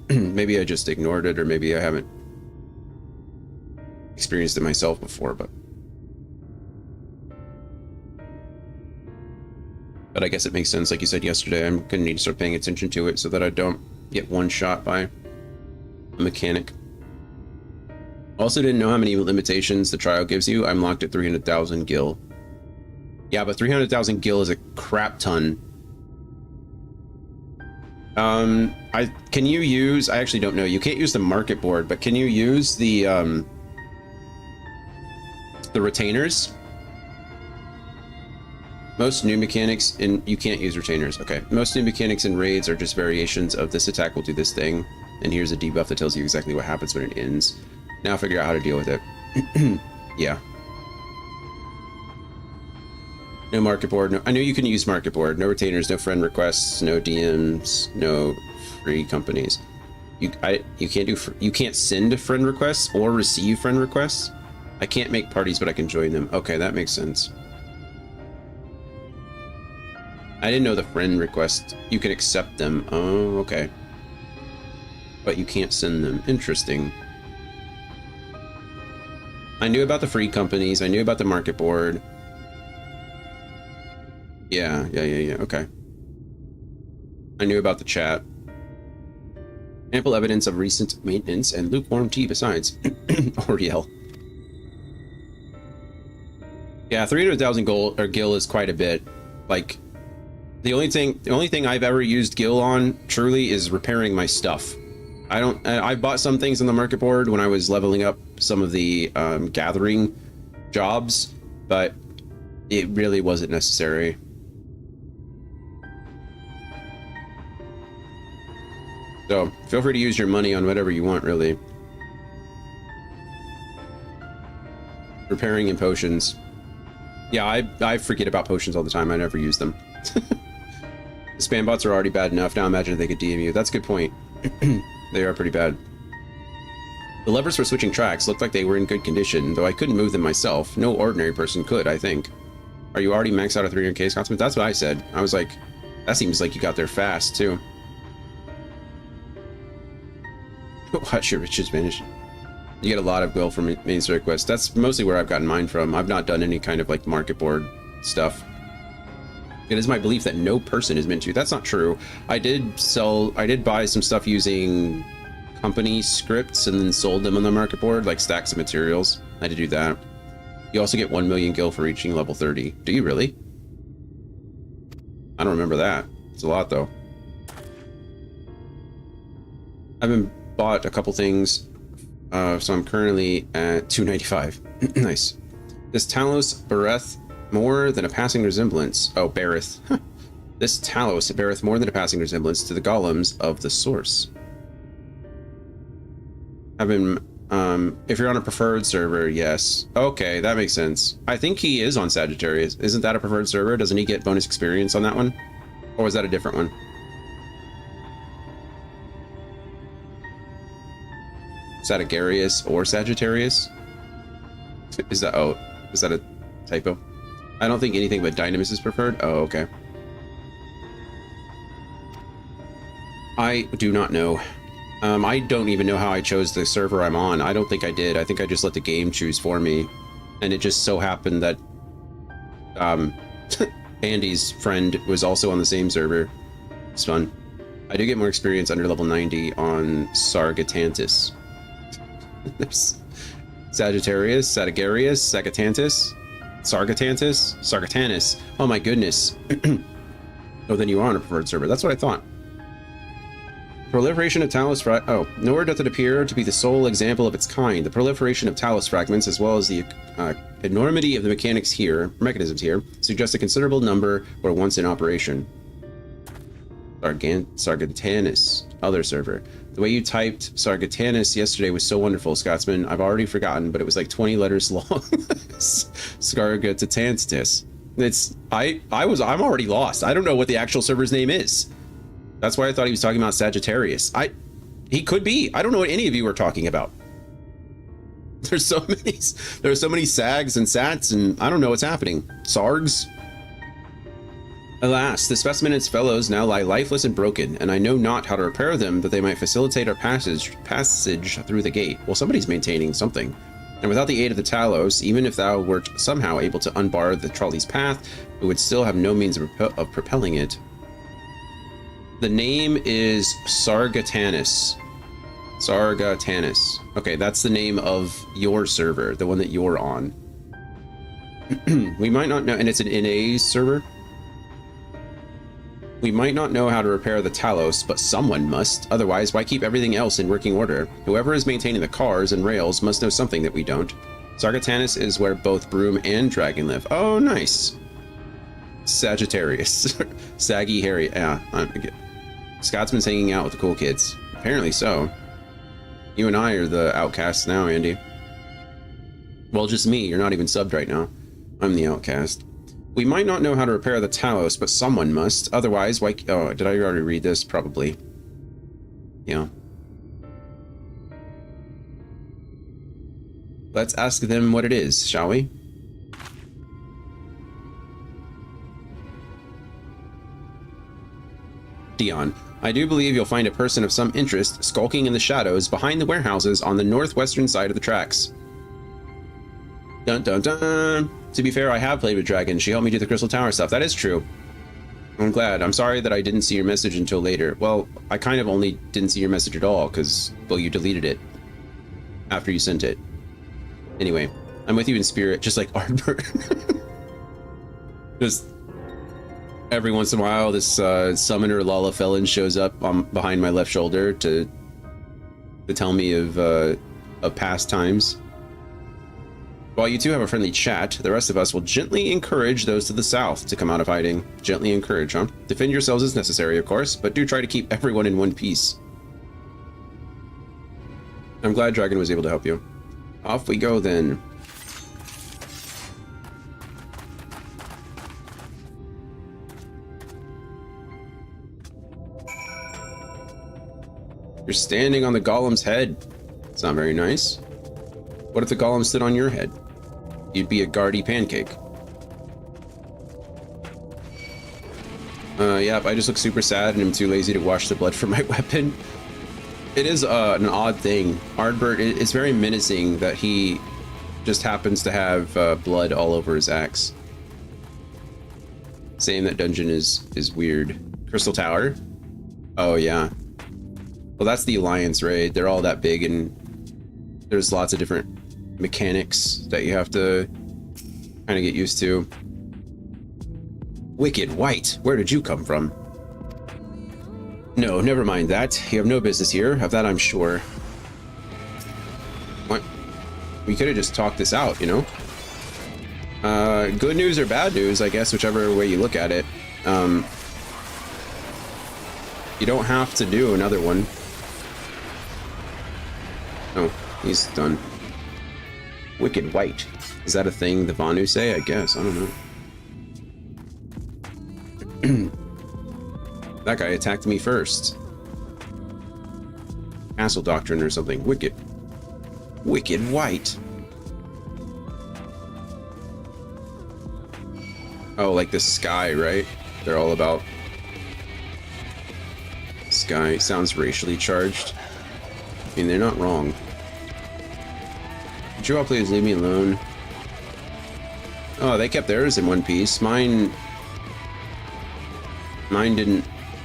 Maybe I just ignored it, or maybe I haven't experienced it myself before, but I guess it makes sense. Like you said yesterday, I'm gonna need to start paying attention to it so that I don't get one shot by a mechanic. Also didn't know how many limitations the trial gives you. I'm locked at 300,000 gil. Yeah, but 300,000 gil is a crap ton. Can you use, I actually don't know, you can't use the market board, but can you use the retainers? Most new mechanics you can't use retainers. Okay, most new mechanics in raids are just variations of this attack will do this thing, and here's a debuff that tells you exactly what happens when it ends. Now figure out how to deal with it. Yeah. No market board. No, I knew you can use market board. No retainers, no friend requests, no DMs, no free companies. You can't do. You can't send friend requests or receive friend requests. I can't make parties, but I can join them. Okay, that makes sense. I didn't know the friend request. You can accept them. Oh, okay. But you can't send them. Interesting. I knew about the free companies. I knew about the market board. Yeah. Okay. I knew about the chat. Ample evidence of recent maintenance and lukewarm tea besides. Oriel. Yeah, 300,000 gold or gil is quite a bit. Like, the only thing I've ever used gil on truly is repairing my stuff. I bought some things on the market board when I was leveling up some of the gathering jobs, but it really wasn't necessary. So feel free to use your money on whatever you want, really. Repairing and potions. Yeah, I forget about potions all the time. I never use them. The spam bots are already bad enough. Now imagine if they could DM you. That's a good point. They are pretty bad. The levers for switching tracks looked like they were in good condition, though I couldn't move them myself. No ordinary person could, I think. Are you already maxed out at 300k Scotsman? That's what I said. I was like, that seems like you got there fast, too. Watch your riches vanish. You get a lot of gil from main story quests. That's mostly where I've gotten mine from. I've not done any kind of like market board stuff. It is my belief that no person is meant to. That's not true. I did buy some stuff using company scripts and then sold them on the market board, like stacks of materials. I had to do that. You also get 1 million gil for reaching level 30. Do you really? I don't remember that. It's a lot though. I've been bought a couple things, so I'm currently at 295. Nice. This Talos beareth more than a passing resemblance. Oh, beareth. This Talos beareth more than a passing resemblance to the golems of the source. I've been, if you're on a preferred server, yes. Okay, that makes sense. I think he is on Sagittarius. Isn't that a preferred server? Doesn't he get bonus experience on that one? Or is that a different one? Is that Agarius or Sagittarius? Is that a typo? I don't think anything but Dynamis is preferred. Oh, okay. I do not know. I don't even know how I chose the server I'm on. I don't think I did. I think I just let the game choose for me. And it just so happened that Andy's friend was also on the same server. It's fun. I do get more experience under level 90 on Sargatantis. There's Sagittarius, Sagatantis, Sargatanus. Oh my goodness. Oh, then you are on a preferred server. That's what I thought. Proliferation of Talos nowhere doth it appear to be the sole example of its kind. The proliferation of Talos fragments, as well as the enormity of the mechanisms here, suggest a considerable number were once in operation. Sargatanus, other server. The way you typed Sargatanus yesterday was so wonderful, Scotsman. I've already forgotten, but it was like 20 letters long. Sargatantis. I'm already lost. I don't know what the actual server's name is. That's why I thought he was talking about Sagittarius. He could be. I don't know what any of you are talking about. There's so many sags and sats, and I don't know what's happening. Sargs. Alas, the specimen and its fellows now lie lifeless and broken, and I know not how to repair them that they might facilitate our passage through the gate. Well, somebody's maintaining something. And without the aid of the Talos, even if thou wert somehow able to unbar the trolley's path, we would still have no means of propelling it. The name is Sargatanus. Sargatanus. Okay, that's the name of your server, the one that you're on. We might not know, and it's an NA server. We might not know how to repair the Talos, but someone must. Otherwise, why keep everything else in working order? Whoever is maintaining the cars and rails must know something that we don't. Sargatanus is where both Broom and Dragon live. Oh, nice. Sagittarius. Saggy Harry. Yeah, Scotsman's hanging out with the cool kids. Apparently so. You and I are the outcasts now, Andy. Well, just me. You're not even subbed right now. I'm the outcast. We might not know how to repair the Talos, but someone must. Otherwise, why... Oh, did I already read this? Probably. Yeah. Let's ask them what it is, shall we? Dion. I do believe you'll find a person of some interest skulking in the shadows behind the warehouses on the northwestern side of the tracks. Dun dun dun! To be fair, I have played with Dragon. She helped me do the Crystal Tower stuff. That is true. I'm glad. I'm sorry that I didn't see your message until later. Well, I kind of only didn't see your message at all because, well, you deleted it after you sent it. Anyway, I'm with you in spirit, just like Ardbert. Just every once in a while, this summoner Lala Felon shows up behind my left shoulder to tell me of past times. While you two have a friendly chat, the rest of us will gently encourage those to the south to come out of hiding. Gently encourage, huh? Defend yourselves as necessary, of course, but do try to keep everyone in one piece. I'm glad Dragon was able to help you. Off we go then. You're standing on the golem's head. It's not very nice. What if the golem stood on your head? You'd be a guardy pancake. Yep, I just look super sad and I'm too lazy to wash the blood from my weapon. It is an odd thing. Ardbert is very menacing that he just happens to have blood all over his axe. Saying that dungeon is weird. Crystal Tower? Oh yeah. Well, that's the Alliance raid. They're all that big and there's lots of different mechanics that you have to kind of get used to. Wicked White, where did you come from? No, never mind that. You have no business here, of that I'm sure. What? We could have just talked this out, you know? Good news or bad news, I guess, whichever way you look at it. You don't have to do another one. Oh, he's done. Wicked White. Is that a thing the Vanu say? I guess. I don't know. That guy attacked me first. Castle Doctrine or something. Wicked White. Oh, like the sky, right? They're all about sky. Sounds racially charged. I mean, they're not wrong. Could you all please leave me alone? Oh, they kept theirs in one piece. Mine didn't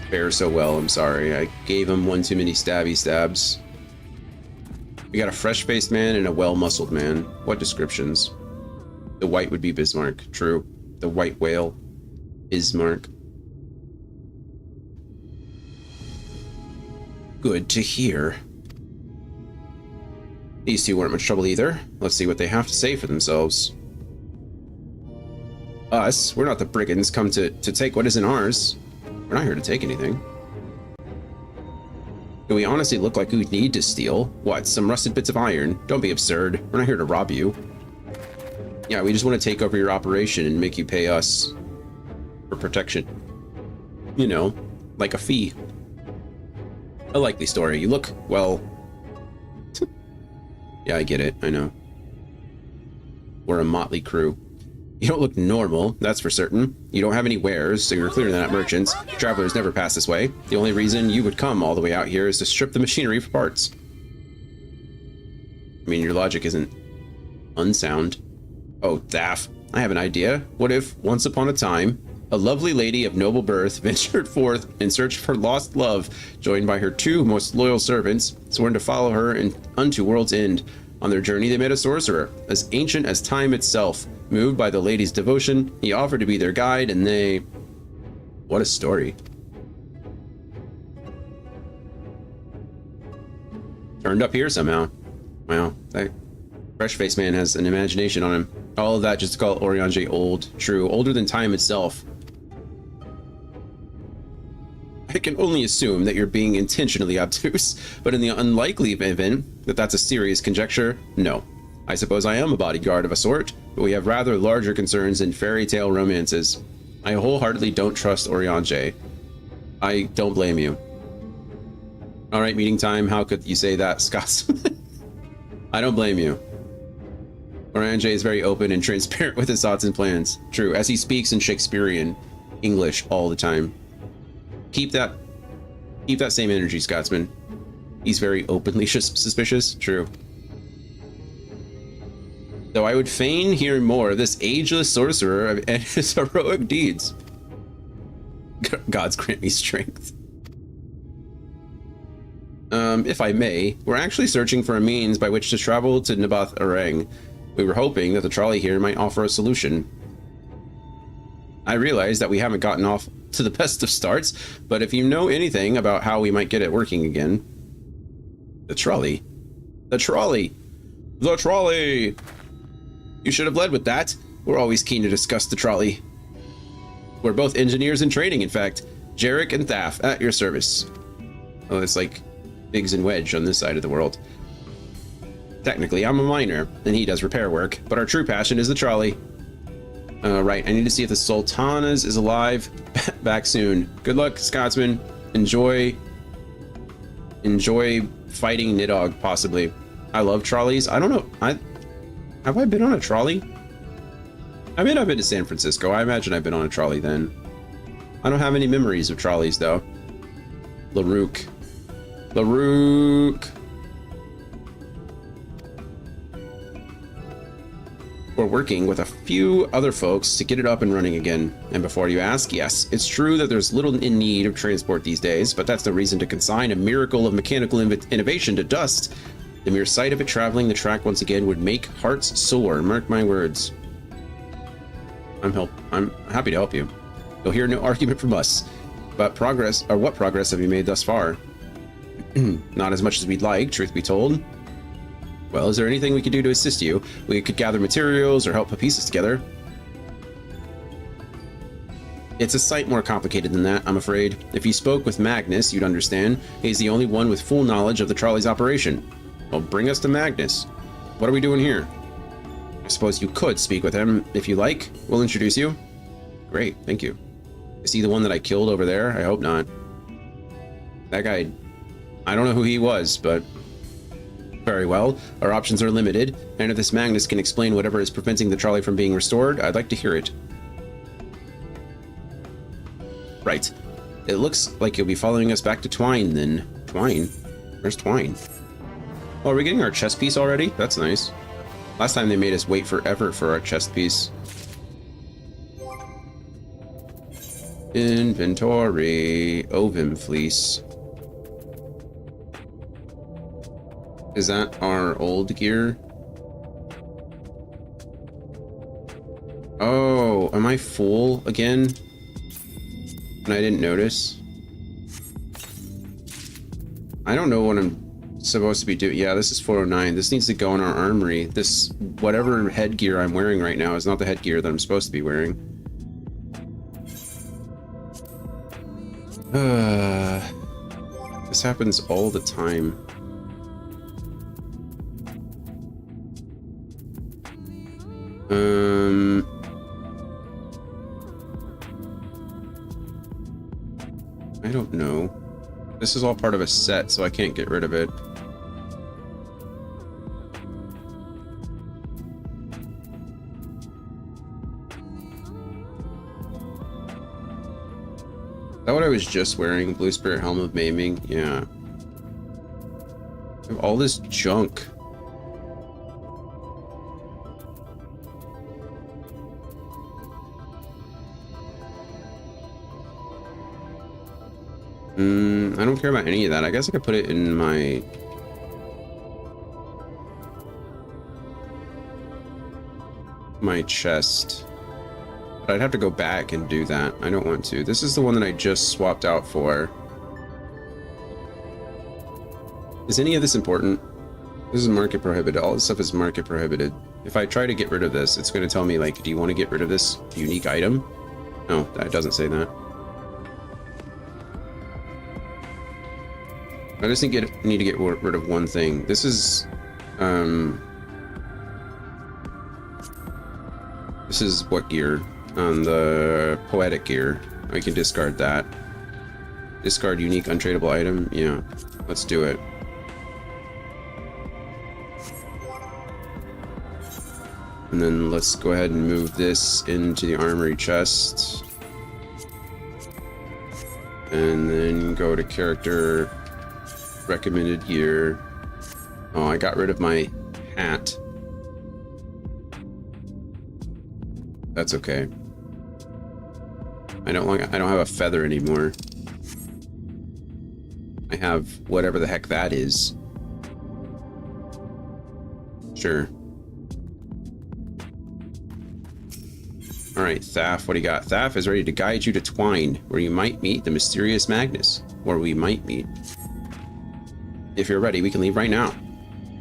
fare so well, I'm sorry. I gave him one too many stabby stabs. We got a fresh-faced man and a well-muscled man. What descriptions? The white would be Bismarck. True. The white whale. Bismarck. Good to hear. These two weren't much trouble either. Let's see what they have to say for themselves. Us? We're not the brigands come to take what isn't ours. We're not here to take anything. Do we honestly look like we need to steal? What, some rusted bits of iron? Don't be absurd. We're not here to rob you. Yeah, we just want to take over your operation and make you pay us for protection. You know, like a fee. A likely story. You look, well... Yeah, I get it. I know. We're a motley crew. You don't look normal, that's for certain. You don't have any wares, so you're clearly not merchants. Travelers never pass this way. The only reason you would come all the way out here is to strip the machinery for parts. I mean, your logic isn't unsound. Oh, Daff, I have an idea. What if, once upon a time, a lovely lady of noble birth ventured forth in search of her lost love, joined by her two most loyal servants, sworn to follow her unto world's end. On their journey, they met a sorcerer, as ancient as time itself. Moved by the lady's devotion, he offered to be their guide, and they... What a story. Turned up here somehow. Wow, that fresh-faced man has an imagination on him. All of that just to call Oriange old. True, older than time itself. I can only assume that you're being intentionally obtuse, but in the unlikely event that that's a serious conjecture, no. I suppose I am a bodyguard of a sort, but we have rather larger concerns than fairy tale romances. I wholeheartedly don't trust Oriange. I don't blame you. Alright, meeting time, how could you say that, Scotsman? I don't blame you. Oriange is very open and transparent with his thoughts and plans. True, as he speaks in Shakespearean English all the time. Keep that same energy, Scotsman. He's very openly suspicious. True. Though I would fain hear more of this ageless sorcerer and his heroic deeds. Gods grant me strength. If I may, we're actually searching for a means by which to travel to Naboth Arang. We were hoping that the trolley here might offer a solution. I realize that we haven't gotten off to the best of starts, but if you know anything about how we might get it working again... The trolley. The trolley! The trolley! You should have led with that. We're always keen to discuss the trolley. We're both engineers in training, in fact. Jarek and Thaff, at your service. Oh, it's like Biggs and Wedge on this side of the world. Technically, I'm a miner, and he does repair work, but our true passion is the trolley. Right, I need to see if the Sultanas is alive. Back soon. Good luck, Scotsman. Enjoy fighting Nidhogg, possibly. I love trolleys. I don't know. Have I been on a trolley? I mean, I've been to San Francisco. I imagine I've been on a trolley then. I don't have any memories of trolleys, though. Larook. We're working with a few other folks to get it up and running again. And before you ask, yes, it's true that there's little in need of transport these days, but that's no reason to consign a miracle of mechanical innovation to dust. The mere sight of it traveling the track once again would make hearts sore, mark my words. I'm happy to help you. You'll hear no argument from us. But progress, or what progress have you made thus far? Not as much as we'd like, truth be told. Well, is there anything we could do to assist you? We could gather materials or help put pieces together. It's a sight more complicated than that, I'm afraid. If you spoke with Magnus, you'd understand. He's the only one with full knowledge of the trolley's operation. Well, bring us to Magnus. What are we doing here? I suppose you could speak with him if you like. We'll introduce you. Great, thank you. Is he the one that I killed over there? I hope not. That guy, I don't know who he was, but... Very well, our options are limited, and if this Magnus can explain whatever is preventing the trolley from being restored, I'd like to hear it. Right. It looks like you'll be following us back to Twine, then. Twine? Where's Twine? Oh, are we getting our chest piece already? That's nice. Last time they made us wait forever for our chest piece. Inventory. Ovum fleece. Is that our old gear? Oh, am I full again? And I didn't notice? I don't know what I'm supposed to be doing. Yeah, this is 409. This needs to go in our armory. This, whatever headgear I'm wearing right now is not the headgear that I'm supposed to be wearing. This happens all the time. I don't know. This is all part of a set, so I can't get rid of it. Is that what I was just wearing? Blue Spirit Helm of Maiming? Yeah. I have all this junk. I don't care about any of that. I guess I could put it in my... chest. But I'd have to go back and do that. I don't want to. This is the one that I just swapped out for. Is any of this important? This is market prohibited. All this stuff is market prohibited. If I try to get rid of this, it's going to tell me, like, do you want to get rid of this unique item? No, that doesn't say that. I just need to get rid of one thing. This is what gear? The poetic gear. I can discard that. Discard unique untradeable item. Yeah, let's do it. And then let's go ahead and move this into the armory chest. And then go to character recommended gear. Oh, I got rid of my hat. That's okay. I don't have a feather anymore. I have whatever the heck that is. Sure. Alright, Thaf, what do you got? Thaf is ready to guide you to Twine, where you might meet the mysterious Magnus. Or we might meet. If you're ready, we can leave right now.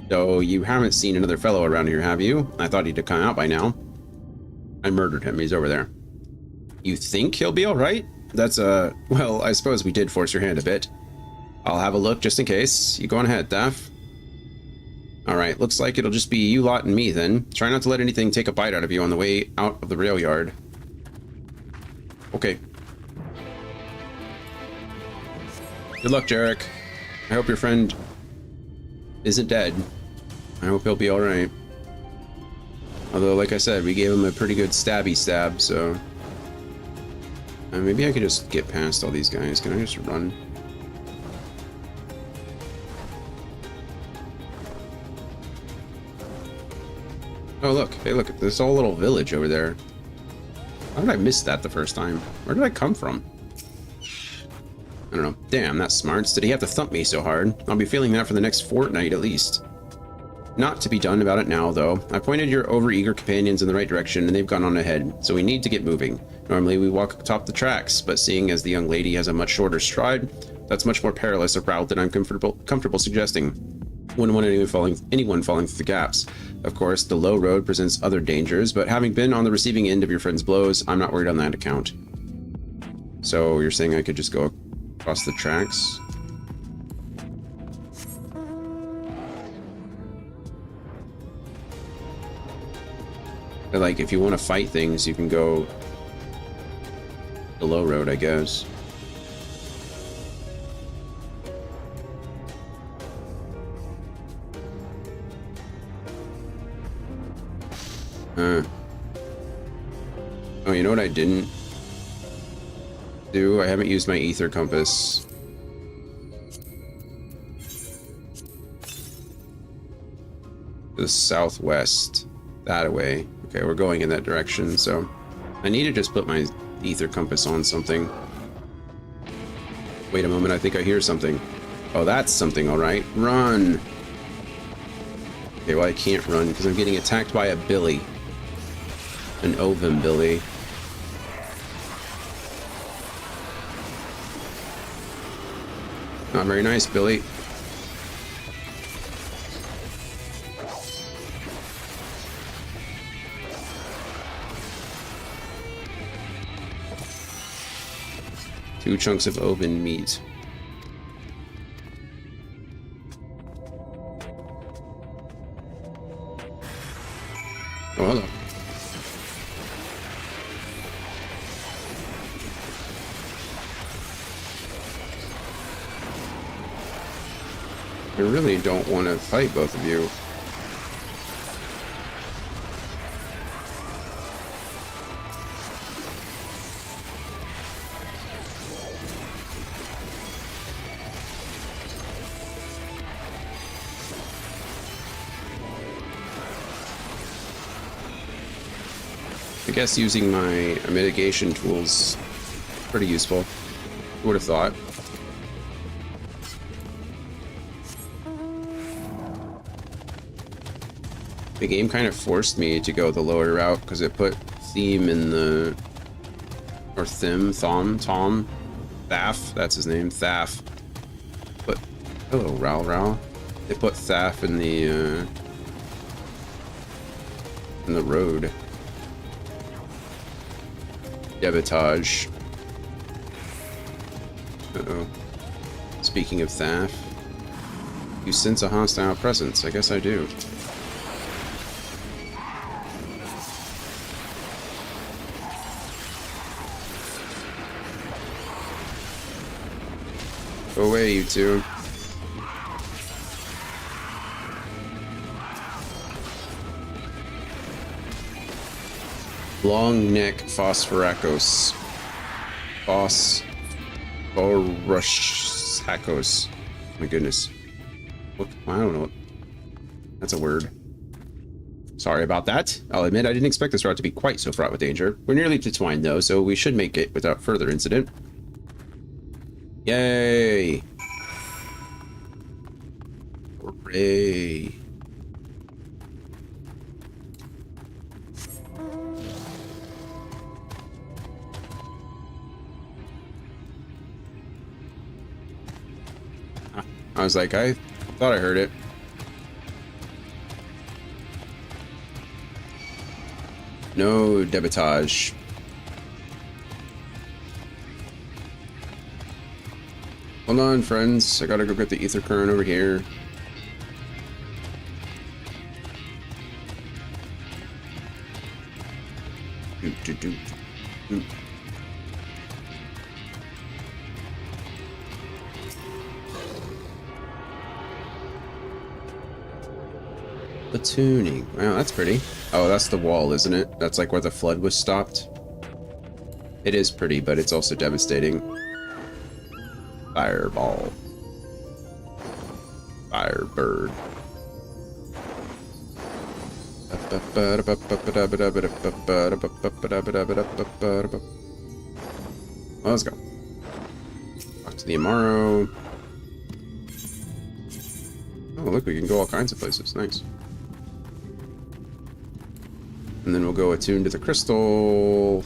So, you haven't seen another fellow around here, have you? I thought he'd have come out by now. I murdered him. He's over there. You think he'll be alright? That's, well, I suppose we did force your hand a bit. I'll have a look just in case. You go on ahead, Thaf. Alright, looks like it'll just be you lot and me then. Try not to let anything take a bite out of you on the way out of the rail yard. Okay. Good luck, Jarek. I hope your friend isn't dead. I hope he'll be alright. Although, like I said, we gave him a pretty good stabby stab, so... maybe I could just get past all these guys. Can I just run? Oh, look. Hey, look. There's a whole little village over there. How did I miss that the first time? Where did I come from? I don't know. Damn, that smarts. Did he have to thump me so hard? I'll be feeling that for the next fortnight at least. Not to be done about it now, though. I pointed your overeager companions in the right direction, and they've gone on ahead, so we need to get moving. Normally, we walk atop the tracks, but seeing as the young lady has a much shorter stride, that's much more perilous a route than I'm comfortable suggesting. Wouldn't want anyone falling through the gaps. Of course, the low road presents other dangers, but having been on the receiving end of your friend's blows, I'm not worried on that account. So, you're saying I could just go across the tracks? But, like, if you want to fight things, you can go the low road, I guess. Oh, you know what I didn't do? I haven't used my ether compass. To the southwest. That way. Okay, we're going in that direction, so I need to just put my ether compass on something. Wait a moment, I think I hear something. Oh, that's something, alright. Run! Okay, well I can't run because I'm getting attacked by a Billy. An Ovum Billy. Not very nice, Billy. Two chunks of oven meat. Oh, hello. I really don't want to fight both of you. I guess using my mitigation tools pretty useful. Who would have thought? The game kind of forced me to go the lower route because it put Theme in the... or Tom, Thaf, that's his name, Thaf. But, hello, Ral. They put Thaf in the road. Debitage. Uh-oh. Speaking of Thaf, you sense a hostile presence. I guess I do. Go away, you two. Long neck Phosphoracos. Phosphoracos. My goodness. What? I don't know. That's a word. Sorry about that. I'll admit I didn't expect this route to be quite so fraught with danger. We're nearly to Twine though, so we should make it without further incident. Yay! Hooray! I was like, I thought I heard it. No debitage. Hold on, friends. I gotta go get the ether current over here. Platooning. Wow, that's pretty. Oh, that's the wall, isn't it? That's like where the flood was stopped. It is pretty, but it's also devastating. Fireball. Firebird. Well, let's go. Talk to the Amaro. Oh, look, we can go all kinds of places. Nice. And then we'll go attune to the crystal.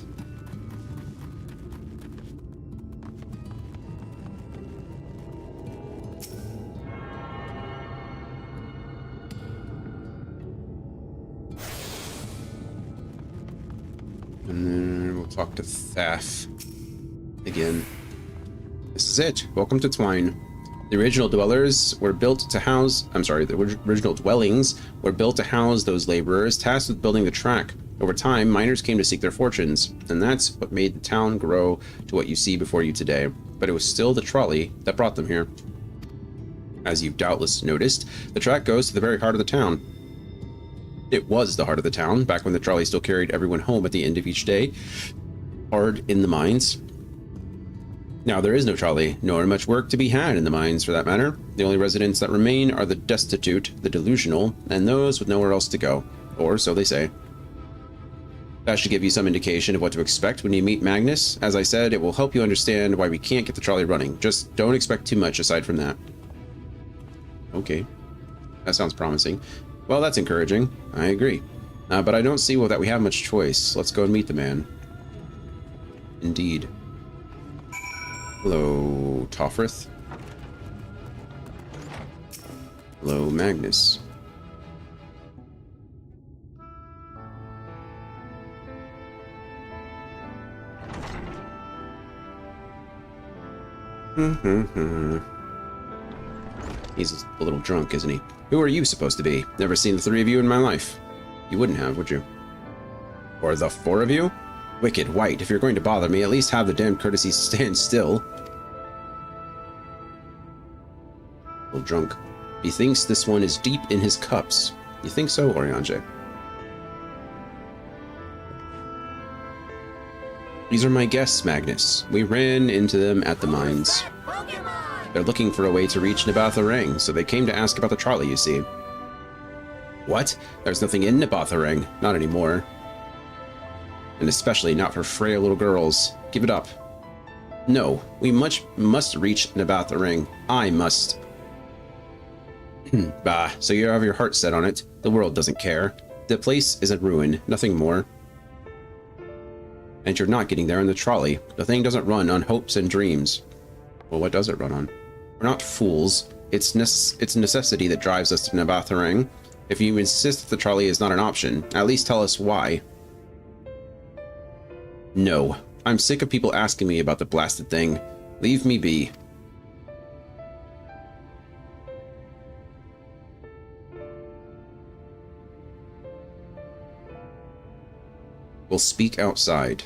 And then we'll talk to Thaf again. This is it. Welcome to Twine. The original dwellers were built to house... the original dwellings were built to house those laborers tasked with building the track. Over time, miners came to seek their fortunes, and that's what made the town grow to what you see before you today. But it was still the trolley that brought them here. As you've doubtless noticed, the track goes to the very heart of the town. It was the heart of the town, back when the trolley still carried everyone home at the end of each day. Hard in the mines. Now, there is no trolley, nor much work to be had in the mines for that matter. The only residents that remain are the destitute, the delusional, and those with nowhere else to go. Or so they say. That should give you some indication of what to expect when you meet Magnus. As I said, it will help you understand why we can't get the trolley running. Just don't expect too much aside from that. Okay. That sounds promising. Well, that's encouraging. I agree. But I don't see that we have much choice. Let's go and meet the man. Indeed. Hello, Toffrith. Hello, Magnus. He's a little drunk, isn't he? Who are you supposed to be? Never seen the three of you in my life. You wouldn't have, would you? Or the four of you? Wicked White, if you're going to bother me, at least have the damn courtesy to stand still. A little drunk. He thinks this one is deep in his cups. You think so, Oriange? These are my guests, Magnus. We ran into them at the mines. They're looking for a way to reach Nabatha-Rang, so they came to ask about the trolley, you see. What? There's nothing in Nabatha-Rang. Not anymore. And especially not for frail little girls. Give it up. No, we must reach Nabatha-Rang. I must. Bah, so you have your heart set on it. The world doesn't care. The place is a ruin, nothing more. And you're not getting there in the trolley. The thing doesn't run on hopes and dreams. Well, what does it run on? We're not fools. It's necessity that drives us to Nabatha-Rang. If you insist that the trolley is not an option, at least tell us why. No. I'm sick of people asking me about the blasted thing. Leave me be. We'll speak outside.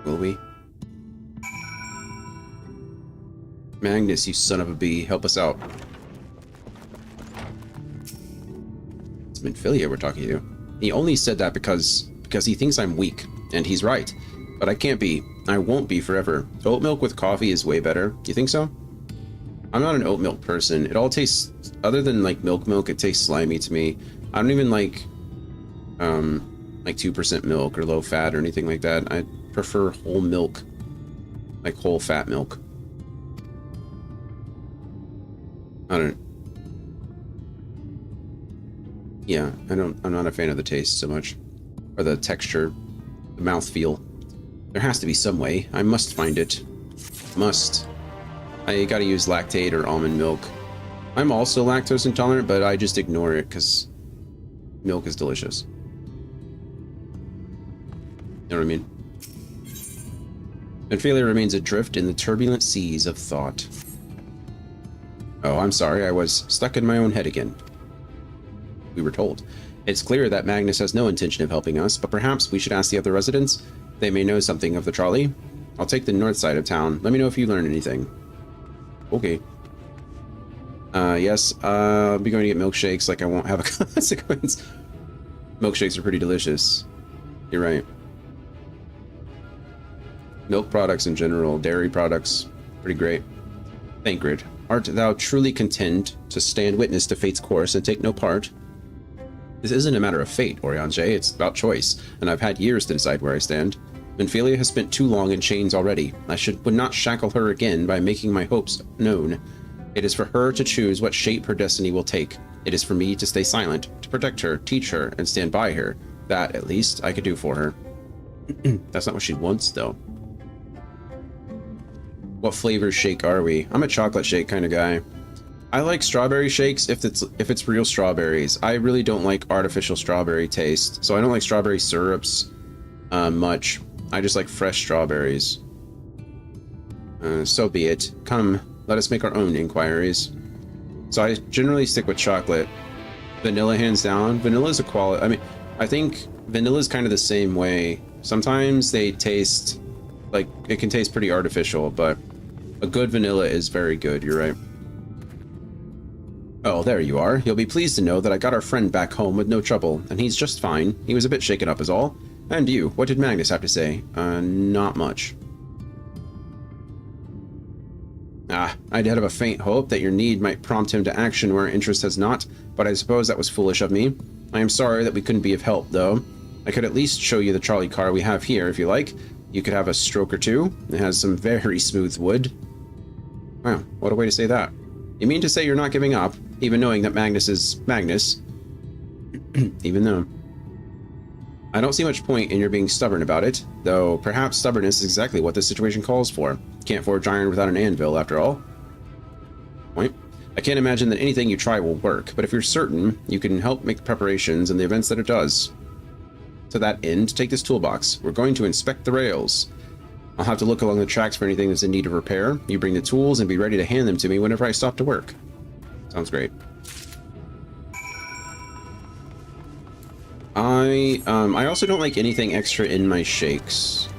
Will we? Magnus, you son of a bee, help us out. It's Minfilia we're talking to. He only said that because he thinks I'm weak, and he's right. But I can't be. I won't be forever. Oat milk with coffee is way better. You think so? I'm not an oat milk person. It all tastes, other than like milk, it tastes slimy to me. I don't even like 2% milk or low fat or anything like that. I prefer whole milk, like whole fat milk. I'm not a fan of the taste so much, or the texture, the mouthfeel. There has to be some way. I must find it. Must. I gotta use lactate or almond milk. I'm also lactose intolerant, but I just ignore it because milk is delicious. You know what I mean? Minfilia remains adrift in the turbulent seas of thought. Oh, I'm sorry, I was stuck in my own head again. We were told. It's clear that Magnus has no intention of helping us, but perhaps we should ask the other residents. They may know something of the trolley. I'll take the north side of town. Let me know if you learn anything. Okay. Yes, I'll be going to get milkshakes like I won't have a consequence. Milkshakes are pretty delicious. You're right. Milk products in general, dairy products, pretty great. Thancred, art thou truly content to stand witness to fate's course and take no part? This isn't a matter of fate, Oriange, it's about choice, and I've had years to decide where I stand. Minfilia has spent too long in chains already. I would not shackle her again by making my hopes known. It is for her to choose what shape her destiny will take. It is for me to stay silent, to protect her, teach her, and stand by her. That, at least, I could do for her. That's not what she wants, though. What flavor shake are we? I'm a chocolate shake kind of guy. I like strawberry shakes if it's real strawberries. I really don't like artificial strawberry taste, so I don't like strawberry syrups much. I just like fresh strawberries. So be it. Come, let us make our own inquiries. So I generally stick with chocolate. Vanilla hands down. Vanilla's a quality. I mean, I think vanilla's kind of the same way. Sometimes they taste like it can taste pretty artificial, but a good vanilla is very good. You're right. Oh, there you are. You'll be pleased to know that I got our friend back home with no trouble, and he's just fine. He was a bit shaken up is all. And you, what did Magnus have to say? Not much. Ah, I'd have a faint hope that your need might prompt him to action where interest has not, but I suppose that was foolish of me. I am sorry that we couldn't be of help, though. I could at least show you the trolley car we have here, if you like. You could have a stroke or two. It has some very smooth wood. Wow, what a way to say that. You mean to say you're not giving up, even knowing that Magnus is Magnus? Even though. I don't see much point in your being stubborn about it, though perhaps stubbornness is exactly what this situation calls for. Can't forge iron without an anvil, after all. Point. I can't imagine that anything you try will work, but if you're certain, you can help make preparations in the events that it does. To that end, take this toolbox. We're going to inspect the rails. I'll have to look along the tracks for anything that's in need of repair. You bring the tools and be ready to hand them to me whenever I stop to work. Sounds great. I also don't like anything extra in my shakes.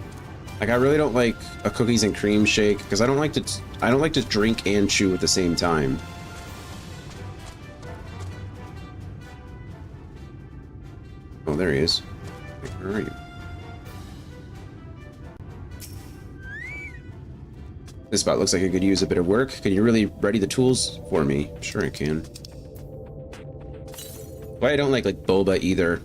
Like, I really don't like a cookies and cream shake because I don't like to drink and chew at the same time. Oh, there he is. Where are you? This spot looks like it could use a bit of work. Can you really ready the tools for me? Sure I can. Why I don't like boba either.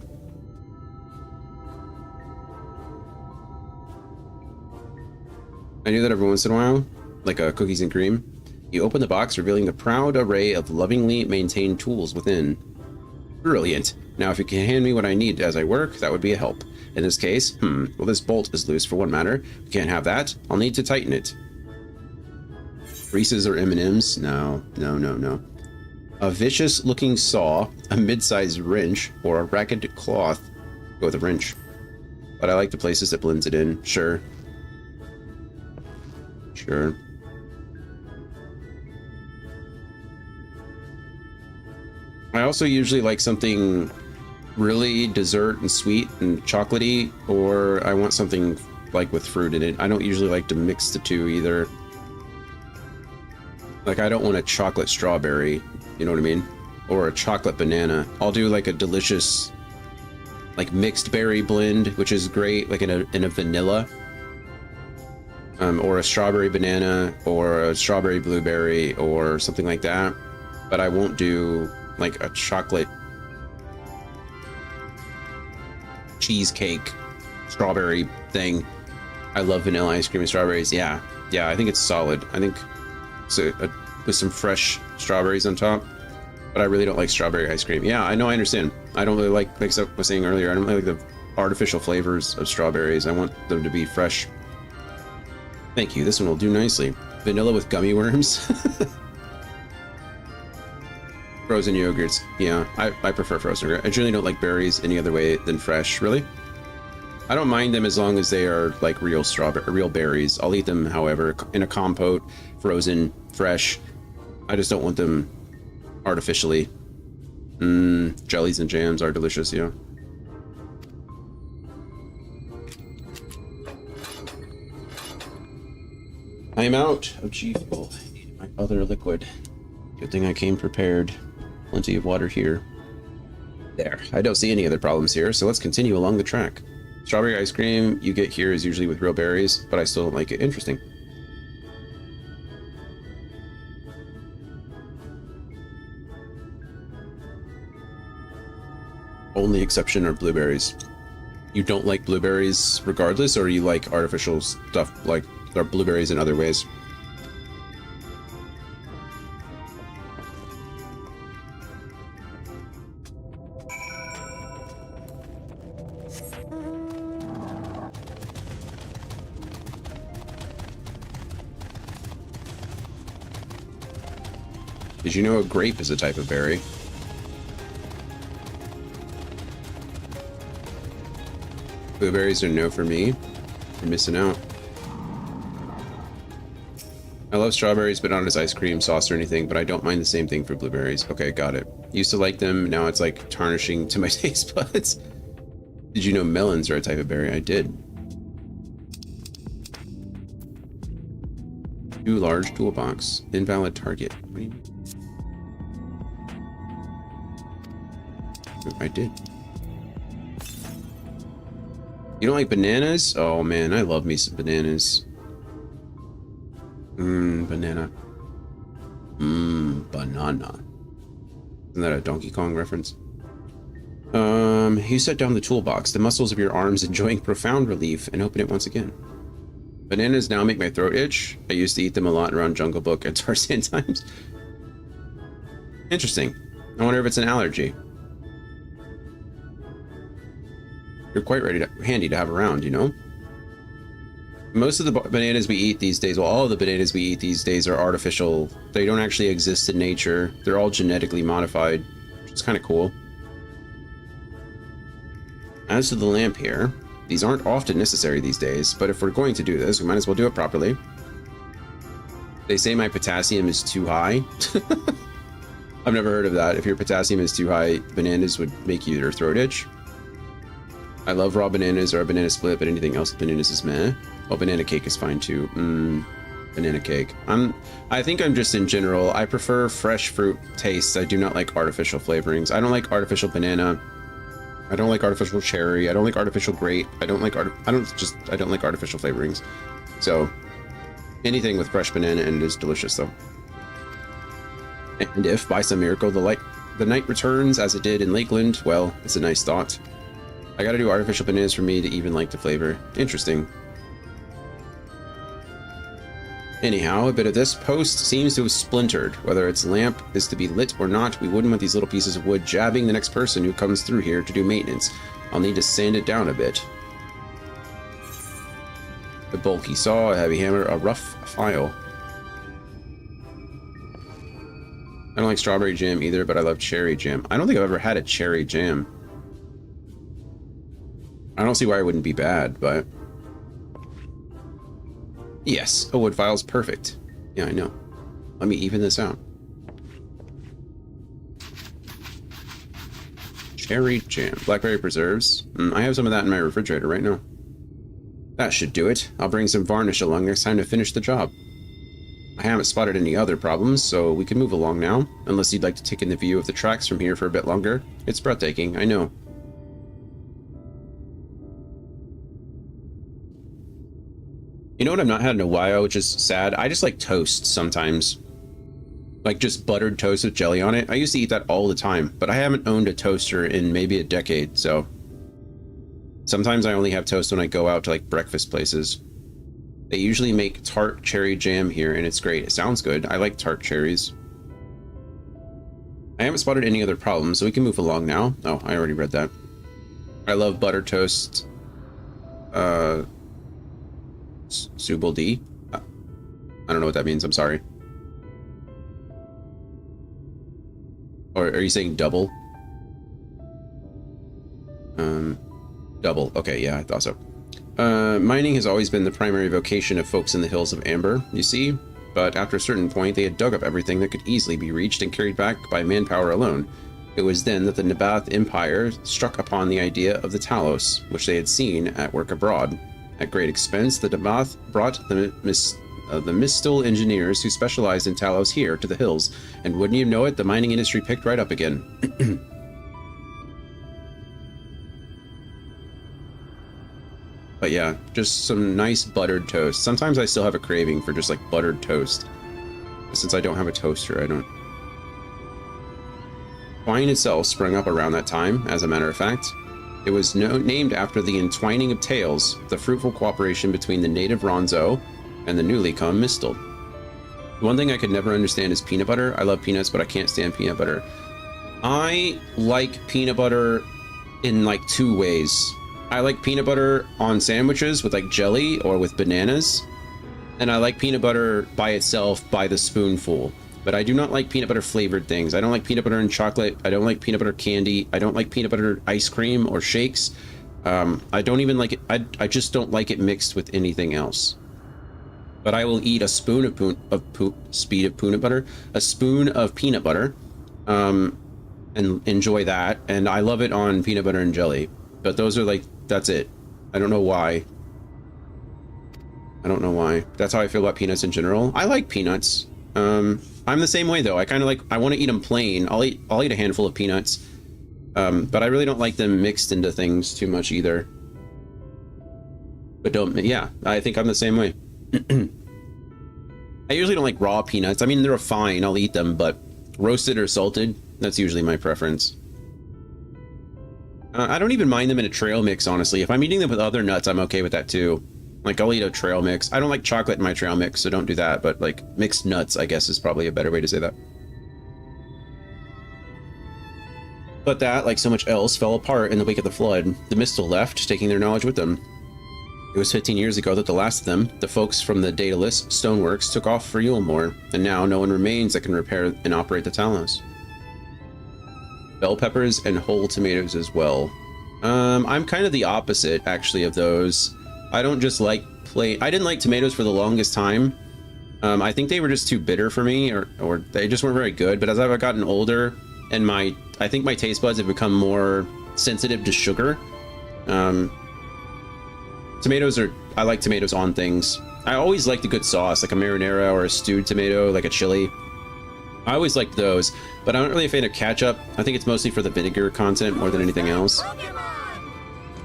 I do that every once in a while, like cookies and cream. You open the box, revealing the proud array of lovingly maintained tools within. Brilliant. Now if you can hand me what I need as I work, that would be a help. In this case, well, this bolt is loose for one matter. We can't have that. I'll need to tighten it. Reese's or M&M's? No. A vicious-looking saw, a mid-sized wrench, or a ragged cloth. Go with a wrench. But I like the places that blends it in. Sure. Sure. I also usually like something really dessert and sweet and chocolatey, or I want something like with fruit in it. I don't usually like to mix the two either. Like, I don't want a chocolate strawberry, you know what I mean? Or a chocolate banana. I'll do like a delicious, like mixed berry blend, which is great, like in a vanilla. Or a strawberry banana, or a strawberry blueberry, or something like that. But I won't do like a chocolate cheesecake strawberry thing. I love vanilla ice cream and strawberries. Yeah, I think it's solid. I think so, with some fresh strawberries on top. But I really don't like strawberry ice cream. Yeah, I know, I understand. I don't really like I was saying earlier, I don't really like the artificial flavors of strawberries. I want them to be fresh. Thank you, this one will do nicely. Vanilla with gummy worms. Frozen yogurts. Yeah, I prefer frozen yogurt. I generally don't like berries any other way than fresh. Really? I don't mind them as long as they are like real berries. I'll eat them, however, in a compote, frozen, fresh. I just don't want them artificially. Jellies and jams are delicious, yeah. I am out of G fuel. I need my other liquid. Good thing I came prepared. Plenty of water here. There. I don't see any other problems here, so let's continue along the track. Strawberry ice cream you get here is usually with real berries, but I still don't like it. Interesting. Only exception are blueberries. You don't like blueberries regardless, or you like artificial stuff like there are blueberries in other ways? Did you know a grape is a type of berry? Blueberries are no for me. You're missing out. I love strawberries, but not as ice cream, sauce, or anything, but I don't mind the same thing for blueberries. Okay, got it. Used to like them, now it's like tarnishing to my taste buds. Did you know melons are a type of berry? I did. Too large toolbox. Invalid target. What do you mean? I did. You don't like bananas? Oh man, I love me some bananas. Banana. Banana. Isn't that a Donkey Kong reference? You set down the toolbox, the muscles of your arms enjoying profound relief, and open it once again. Bananas now make my throat itch. I used to eat them a lot around Jungle Book and Tarzan times. Interesting. I wonder if it's an allergy. You're quite handy to have around, you know? Most of the bananas we eat these days, well, all of the bananas we eat these days are artificial. They don't actually exist in nature. They're all genetically modified, which is kind of cool. As to the lamp here, these aren't often necessary these days, but if we're going to do this, we might as well do it properly. They say my potassium is too high. I've never heard of that. If your potassium is too high, bananas would make your throat itch. I love raw bananas or a banana split, but anything else with bananas is meh. Oh, banana cake is fine too. Banana cake. I think I'm just in general, I prefer fresh fruit tastes. I do not like artificial flavorings. I don't like artificial banana. I don't like artificial cherry. I don't like artificial grape. I don't like artificial flavorings. So anything with fresh banana in it is delicious though. And if by some miracle the night returns as it did in Lakeland, well, it's a nice thought. I gotta do artificial bananas for me to even like the flavor. Interesting. Anyhow, a bit of this post seems to have splintered. Whether its lamp is to be lit or not, we wouldn't want these little pieces of wood jabbing the next person who comes through here to do maintenance. I'll need to sand it down a bit. A bulky saw, a heavy hammer, a rough file. I don't like strawberry jam either, but I love cherry jam. I don't think I've ever had a cherry jam. I don't see why it wouldn't be bad, but... Yes, a wood file's perfect. Yeah, I know. Let me even this out. Cherry jam. Blackberry preserves. I have some of that in my refrigerator right now. That should do it. I'll bring some varnish along next time to finish the job. I haven't spotted any other problems, so we can move along now. Unless you'd like to take in the view of the tracks from here for a bit longer. It's breathtaking, I know. You know what I've not had in a while, which is sad? I just like toast sometimes. Like just buttered toast with jelly on it. I used to eat that all the time, but I haven't owned a toaster in maybe a decade, so... Sometimes I only have toast when I go out to like breakfast places. They usually make tart cherry jam here, and it's great. It sounds good. I like tart cherries. I haven't spotted any other problems, so we can move along now. Oh, I already read that. I love butter toast. Subal D? I don't know what that means, I'm sorry. Or are you saying double? Double. Okay, yeah, I thought so. Mining has always been the primary vocation of folks in the hills of Amber, you see? But after a certain point, they had dug up everything that could easily be reached and carried back by manpower alone. It was then that the Nabath Empire struck upon the idea of the Talos, which they had seen at work abroad. At great expense, the Nabath brought the Mistal engineers who specialized in Talos here to the hills, and wouldn't you know it, the mining industry picked right up again. But yeah, just some nice buttered toast. Sometimes I still have a craving for just like buttered toast. But since I don't have a toaster, I don't. Twine itself sprung up around that time, as a matter of fact. It was named after the entwining of tales, the fruitful cooperation between the native Ronzo and the newly come Mistal. One thing I could never understand is peanut butter. I love peanuts, but I can't stand peanut butter. I like peanut butter in like two ways. I like peanut butter on sandwiches with like jelly or with bananas. And I like peanut butter by itself by the spoonful. But I do not like peanut butter flavored things. I don't like peanut butter and chocolate. I don't like peanut butter candy. I don't like peanut butter ice cream or shakes. I don't even like it. I just don't like it mixed with anything else. But I will eat a spoon of peanut butter, a spoon of peanut butter, and enjoy that. And I love it on peanut butter and jelly. But those are like, that's it. I don't know why. I don't know why. That's how I feel about peanuts in general. I like peanuts. I'm the same way though. I kind of like, I want to eat them plain. I'll eat a handful of peanuts. But I really don't like them mixed into things too much either. But yeah, I think I'm the same way. I usually don't like raw peanuts. I mean, they're fine, I'll eat them, but roasted or salted, that's usually my preference. I don't even mind them in a trail mix, honestly. If I'm eating them with other nuts, I'm okay with that too. Like, I'll eat a trail mix. I don't like chocolate in my trail mix, so don't do that, but like mixed nuts, I guess, is probably a better way to say that. But that, like so much else, fell apart in the wake of the flood. The Mistle left, taking their knowledge with them. It was 15 years ago that the last of them, the folks from the Daedalus Stoneworks, took off for Yulmore, and now no one remains that can repair and operate the Talos. Bell peppers and whole tomatoes as well. I'm kind of the opposite, actually, of those. I don't just like plain... I didn't like tomatoes for the longest time. I think they were just too bitter for me, or they just weren't very good, but as I've gotten older, and I think my taste buds have become more sensitive to sugar. I like tomatoes on things. I always liked a good sauce, like a marinara or a stewed tomato, like a chili. I always liked those, but I'm not really a fan of ketchup. I think it's mostly for the vinegar content more than anything else.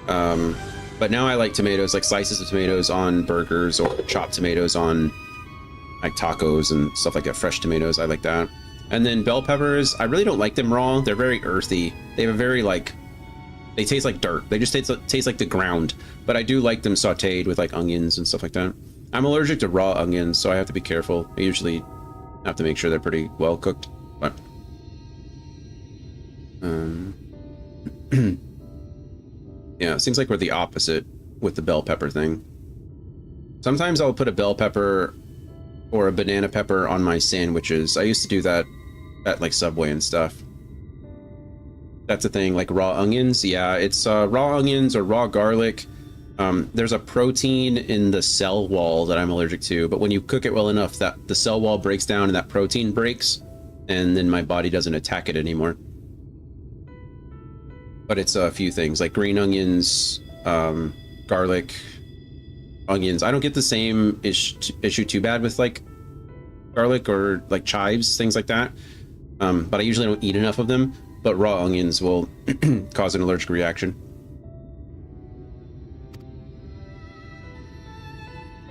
But now I like tomatoes, like slices of tomatoes on burgers, or chopped tomatoes on like tacos and stuff like that. Fresh tomatoes, I like that. And then bell peppers, I really don't like them raw. They're very earthy. They have a very they taste like dirt. They just taste like the ground. But I do like them sauteed with like onions and stuff like that. I'm allergic to raw onions, so I have to be careful. I usually have to make sure they're pretty well cooked. But yeah, it seems like we're the opposite with the bell pepper thing. Sometimes I'll put a bell pepper or a banana pepper on my sandwiches. I used to do that at like Subway and stuff. That's a thing, like raw onions. Yeah, it's raw onions or raw garlic. There's a protein in the cell wall that I'm allergic to, but when you cook it well enough, that the cell wall breaks down and that protein breaks, and then my body doesn't attack it anymore. But it's a few things, like green onions, garlic, onions. I don't get the same issue too bad with like garlic or like chives, things like that. But I usually don't eat enough of them. But raw onions will cause an allergic reaction.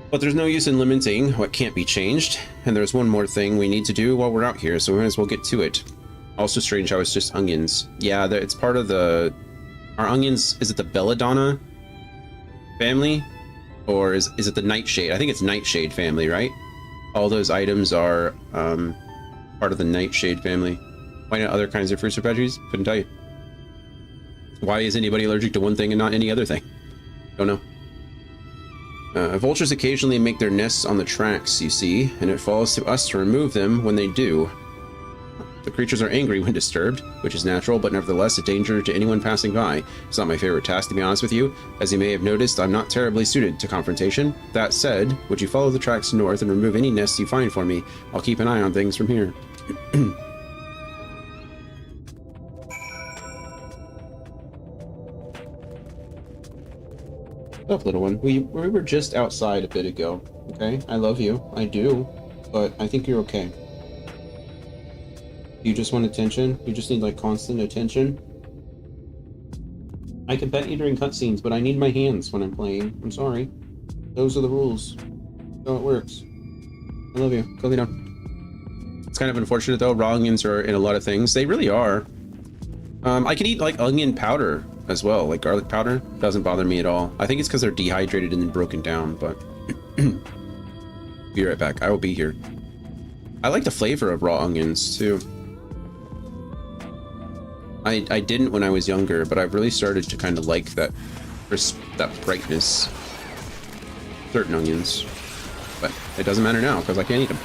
But there's no use in limiting what can't be changed. And there's one more thing we need to do while we're out here, so we might as well get to it. Also strange how it's just onions. Yeah, it's part of our onions, is it the Belladonna family? Or is it the Nightshade? I think it's Nightshade family, right? All those items are part of the Nightshade family. Why not other kinds of fruits or veggies? Couldn't tell you. Why is anybody allergic to one thing and not any other thing? Don't know. Vultures occasionally make their nests on the tracks, you see, and it falls to us to remove them when they do. The creatures are angry when disturbed, which is natural, but nevertheless a danger to anyone passing by. It's not my favorite task, to be honest with you. As you may have noticed, I'm not terribly suited to confrontation. That said, would you follow the tracks north and remove any nests you find for me? I'll keep an eye on things from here. Up, little one. We were just outside a bit ago, okay? I love you. I do. But I think you're okay. You just want attention? You just need, like, constant attention? I can pet you during cutscenes, but I need my hands when I'm playing. I'm sorry. Those are the rules. That's how it works. I love you. Go lay down. It's kind of unfortunate, though. Raw onions are in a lot of things. They really are. I can eat, like, onion powder as well, like garlic powder. Doesn't bother me at all. I think it's because they're dehydrated and then broken down, but be right back. I will be here. I like the flavor of raw onions too. I didn't when I was younger, but I've really started to kind of like that brightness. Certain onions, but it doesn't matter now because I can't eat them.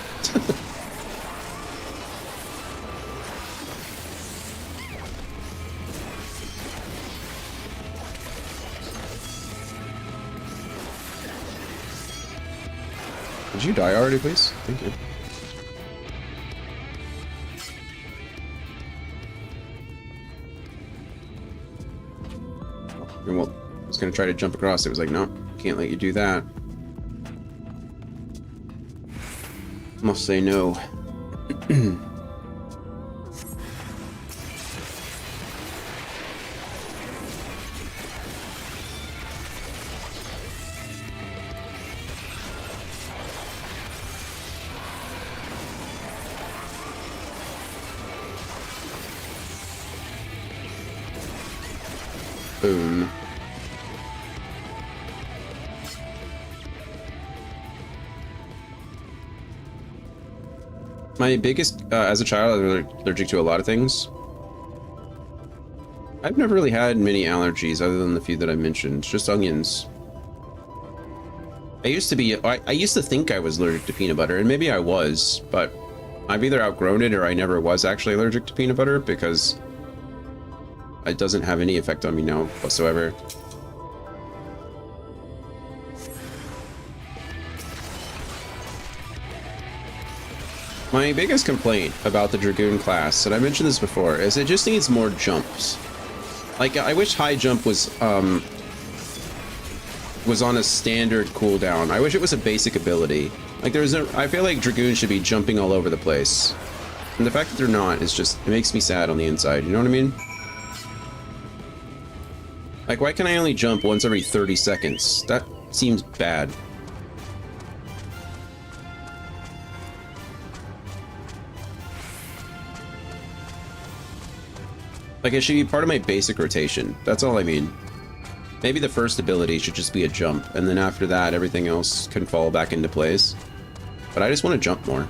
Did you die already, please? Thank you. Well, I was gonna try to jump across. It was like, no, can't let you do that. Must say no. Boom. My biggest, as a child, I was allergic to a lot of things. I've never really had many allergies other than the few that I mentioned, just onions. I used to think I was allergic to peanut butter, and maybe I was, but I've either outgrown it or I never was actually allergic to peanut butter because it doesn't have any effect on me now whatsoever. My biggest complaint about the Dragoon class, and I mentioned this before, is it just needs more jumps. Like, I wish high jump was on a standard cooldown. I wish it was a basic ability. Like, I feel like Dragoon should be jumping all over the place. And the fact that they're not is just, it makes me sad on the inside, you know what I mean? Like, why can I only jump once every 30 seconds? That seems bad. Like, it should be part of my basic rotation. That's all I mean. Maybe the first ability should just be a jump, and then after that, everything else can fall back into place. But I just want to jump more.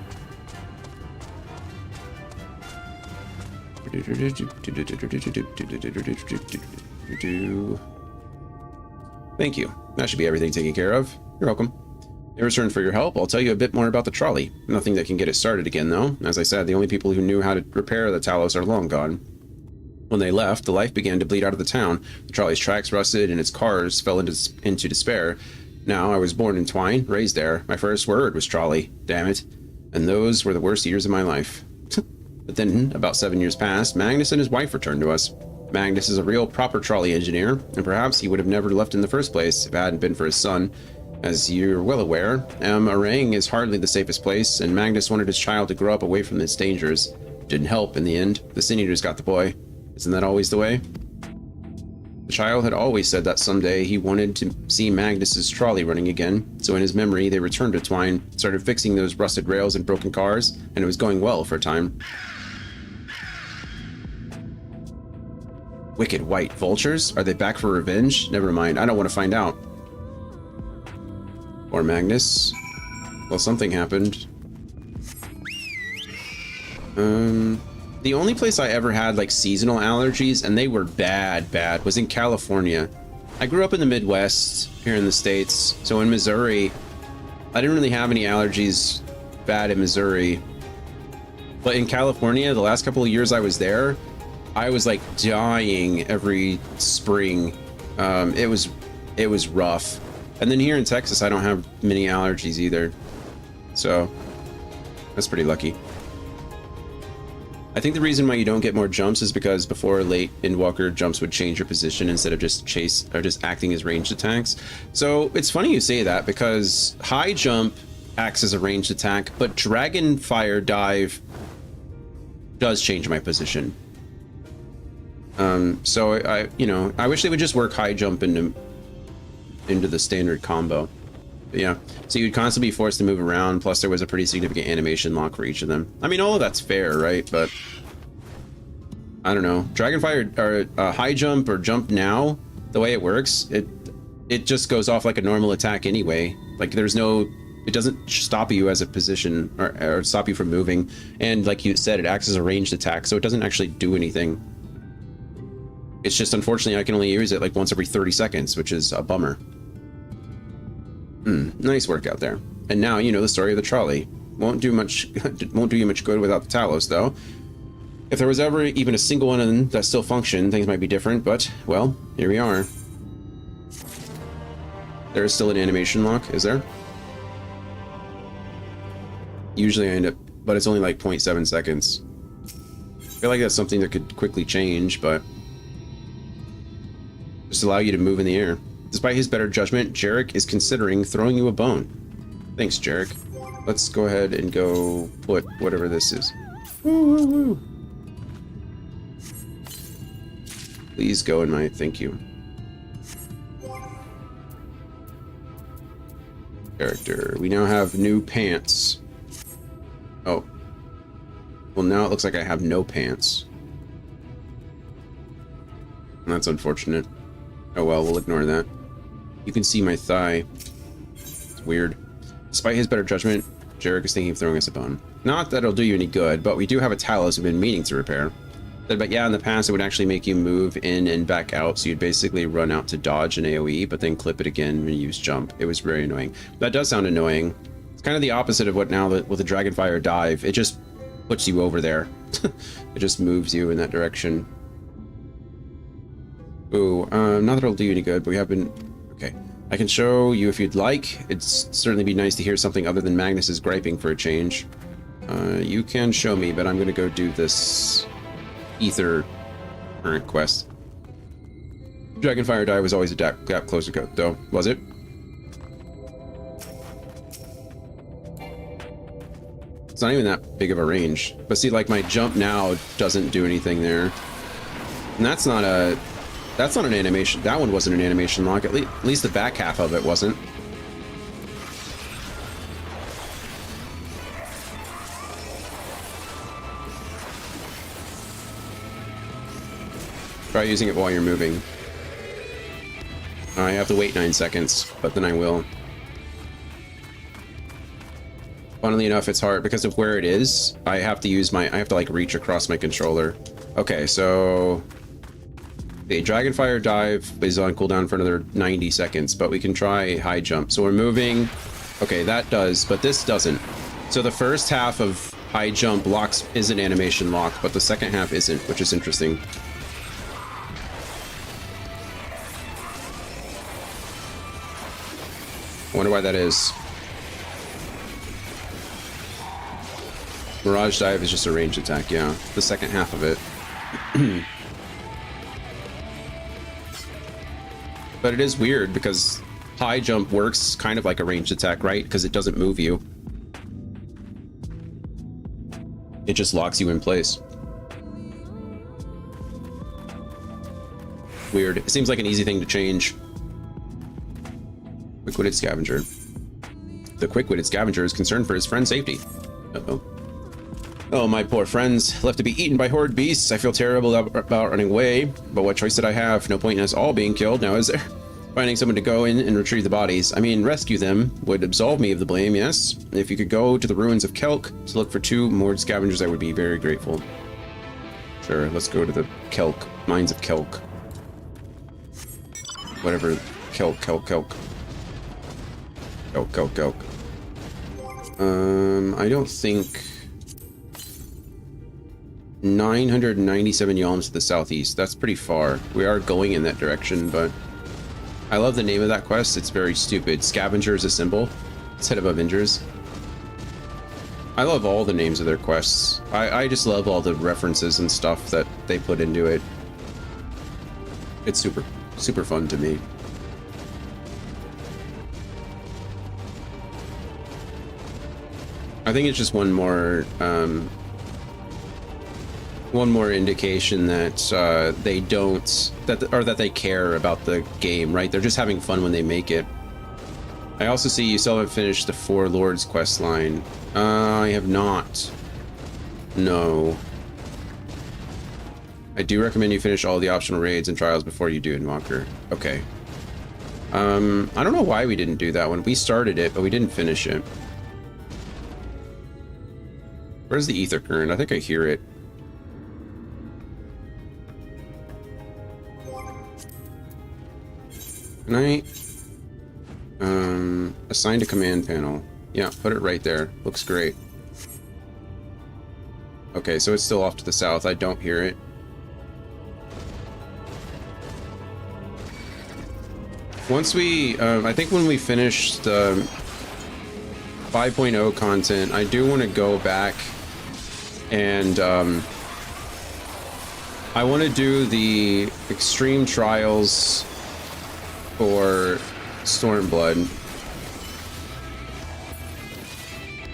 Thank you. That should be everything taken care of. You're welcome. In return for your help, I'll tell you a bit more about the trolley. Nothing that can get it started again, though. As I said, the only people who knew how to repair the Talos are long gone. When they left, the life began to bleed out of the town. The trolley's tracks rusted and its cars fell into despair. Now, I was born in Twine, raised there. My first word was trolley. Damn it. And those were the worst years of my life. But then, about 7 years passed, Magnus and his wife returned to us. Magnus is a real proper trolley engineer, and perhaps he would have never left in the first place if it hadn't been for his son. As you're well aware, Arang is hardly the safest place, and Magnus wanted his child to grow up away from its dangers. Didn't help in the end. The Sin Eaters got the boy. Isn't that always the way? The child had always said that someday he wanted to see Magnus's trolley running again, so in his memory they returned to Twine, started fixing those rusted rails and broken cars, and it was going well for a time. Wicked white vultures? Are they back for revenge? Never mind, I don't want to find out. Or Magnus. Well, something happened. The only place I ever had like seasonal allergies, and they were bad, was in California. I grew up in the Midwest here in the States, so in Missouri, I didn't really have any allergies bad in Missouri. But in California, the last couple of years I was there, I was like dying every spring. It was rough. And then here in Texas, I don't have many allergies either. So that's pretty lucky. I think the reason why you don't get more jumps is because before or late Endwalker jumps would change your position instead of just acting as ranged attacks. So it's funny you say that because high jump acts as a ranged attack, but Dragon Fire Dive does change my position. So I wish they would just work high jump into the standard combo. But yeah, so you'd constantly be forced to move around, plus there was a pretty significant animation lock for each of them. I mean, all of that's fair, right? But I don't know. Dragonfire or high jump or jump now, the way it works, it just goes off like a normal attack anyway. Like it doesn't stop you as a position or stop you from moving. And like you said, it acts as a ranged attack, so it doesn't actually do anything. It's just, unfortunately, I can only use it like once every 30 seconds, which is a bummer. Nice work out there. And now you know the story of the trolley. Won't do you much good without the Talos, though. If there was ever even a single one of them that still functioned, things might be different, but, well, here we are. There is still an animation lock, is there? Usually I end up, but it's only like 0.7 seconds. I feel like that's something that could quickly change, but just allow you to move in the air. Despite his better judgment, Jarek is considering throwing you a bone. Thanks, Jarek. Let's go ahead and go put whatever this is. Woo, woo, woo. Please go in my thank you. Character. We now have new pants. Oh. Well, now it looks like I have no pants. That's unfortunate. Oh well, we'll ignore that. You can see my thigh. It's weird. Despite his better judgment, Jarek is thinking of throwing us a bone. Not that it'll do you any good, but we do have a talus we've been meaning to repair. But yeah, in the past it would actually make you move in and back out, so you'd basically run out to dodge an AoE, but then clip it again when you use jump. It was very annoying. That does sound annoying. It's kind of the opposite of what now with the Dragonfire dive. It just puts you over there. It just moves you in that direction. Ooh, not that it'll do you any good, but we have been... Okay. I can show you if you'd like. It'd certainly be nice to hear something other than Magnus's griping for a change. You can show me, but I'm going to go do this Ether current quest. Dragonfire dive was always a gap closer go, though, was it? It's not even that big of a range. But see, like, my jump now doesn't do anything there. And that's not an animation. That one wasn't an animation lock. At least the back half of it wasn't. Try using it while you're moving. I have to wait 9 seconds, but then I will. Funnily enough, it's hard because of where it is. I have to like reach across my controller. Okay, so the Dragonfire dive is on cooldown for another 90 seconds, but we can try high jump. So we're moving. Okay, that does, but this doesn't. So the first half of high jump locks is an animation lock, but the second half isn't, which is interesting. I wonder why that is. Mirage dive is just a ranged attack, yeah. The second half of it. But it is weird because high jump works kind of like a ranged attack, right? Because it doesn't move you. It just locks you in place. Weird. It seems like an easy thing to change. Quick-witted scavenger. The quick-witted scavenger is concerned for his friend's safety. Uh-oh. Oh, my poor friends, left to be eaten by horde beasts. I feel terrible about running away, but what choice did I have? No point in us all being killed, now is there? Finding someone to go in and retrieve the bodies. I mean, rescue them would absolve me of the blame, yes? If you could go to the ruins of Kelk to look for 2 moored scavengers, I would be very grateful. Sure, let's go to the Kelk. Mines of Kelk. Whatever. Kelk. I don't think... 997 yalms to the southeast. That's pretty far. We are going in that direction, but... I love the name of that quest. It's very stupid. Scavenger is a symbol instead of Avengers. I love all the names of their quests. I just love all the references and stuff that they put into it. It's super fun to me. I think it's just one more indication that they don't, that they care about the game, right? They're just having fun when they make it. I also see you still haven't finished the 4 Lords quest line. I have not. No. I do recommend you finish all the optional raids and trials before you do Invoker. Okay. I don't know why we didn't do that one. We started it, but we didn't finish it. Where's the ether current? I think I hear it. Can I assign to command panel? Yeah, put it right there. Looks great. Okay, so it's still off to the south. I don't hear it. Once we, I think when we finish the 5.0 content, I do want to go back and I want to do the extreme trials for Stormblood.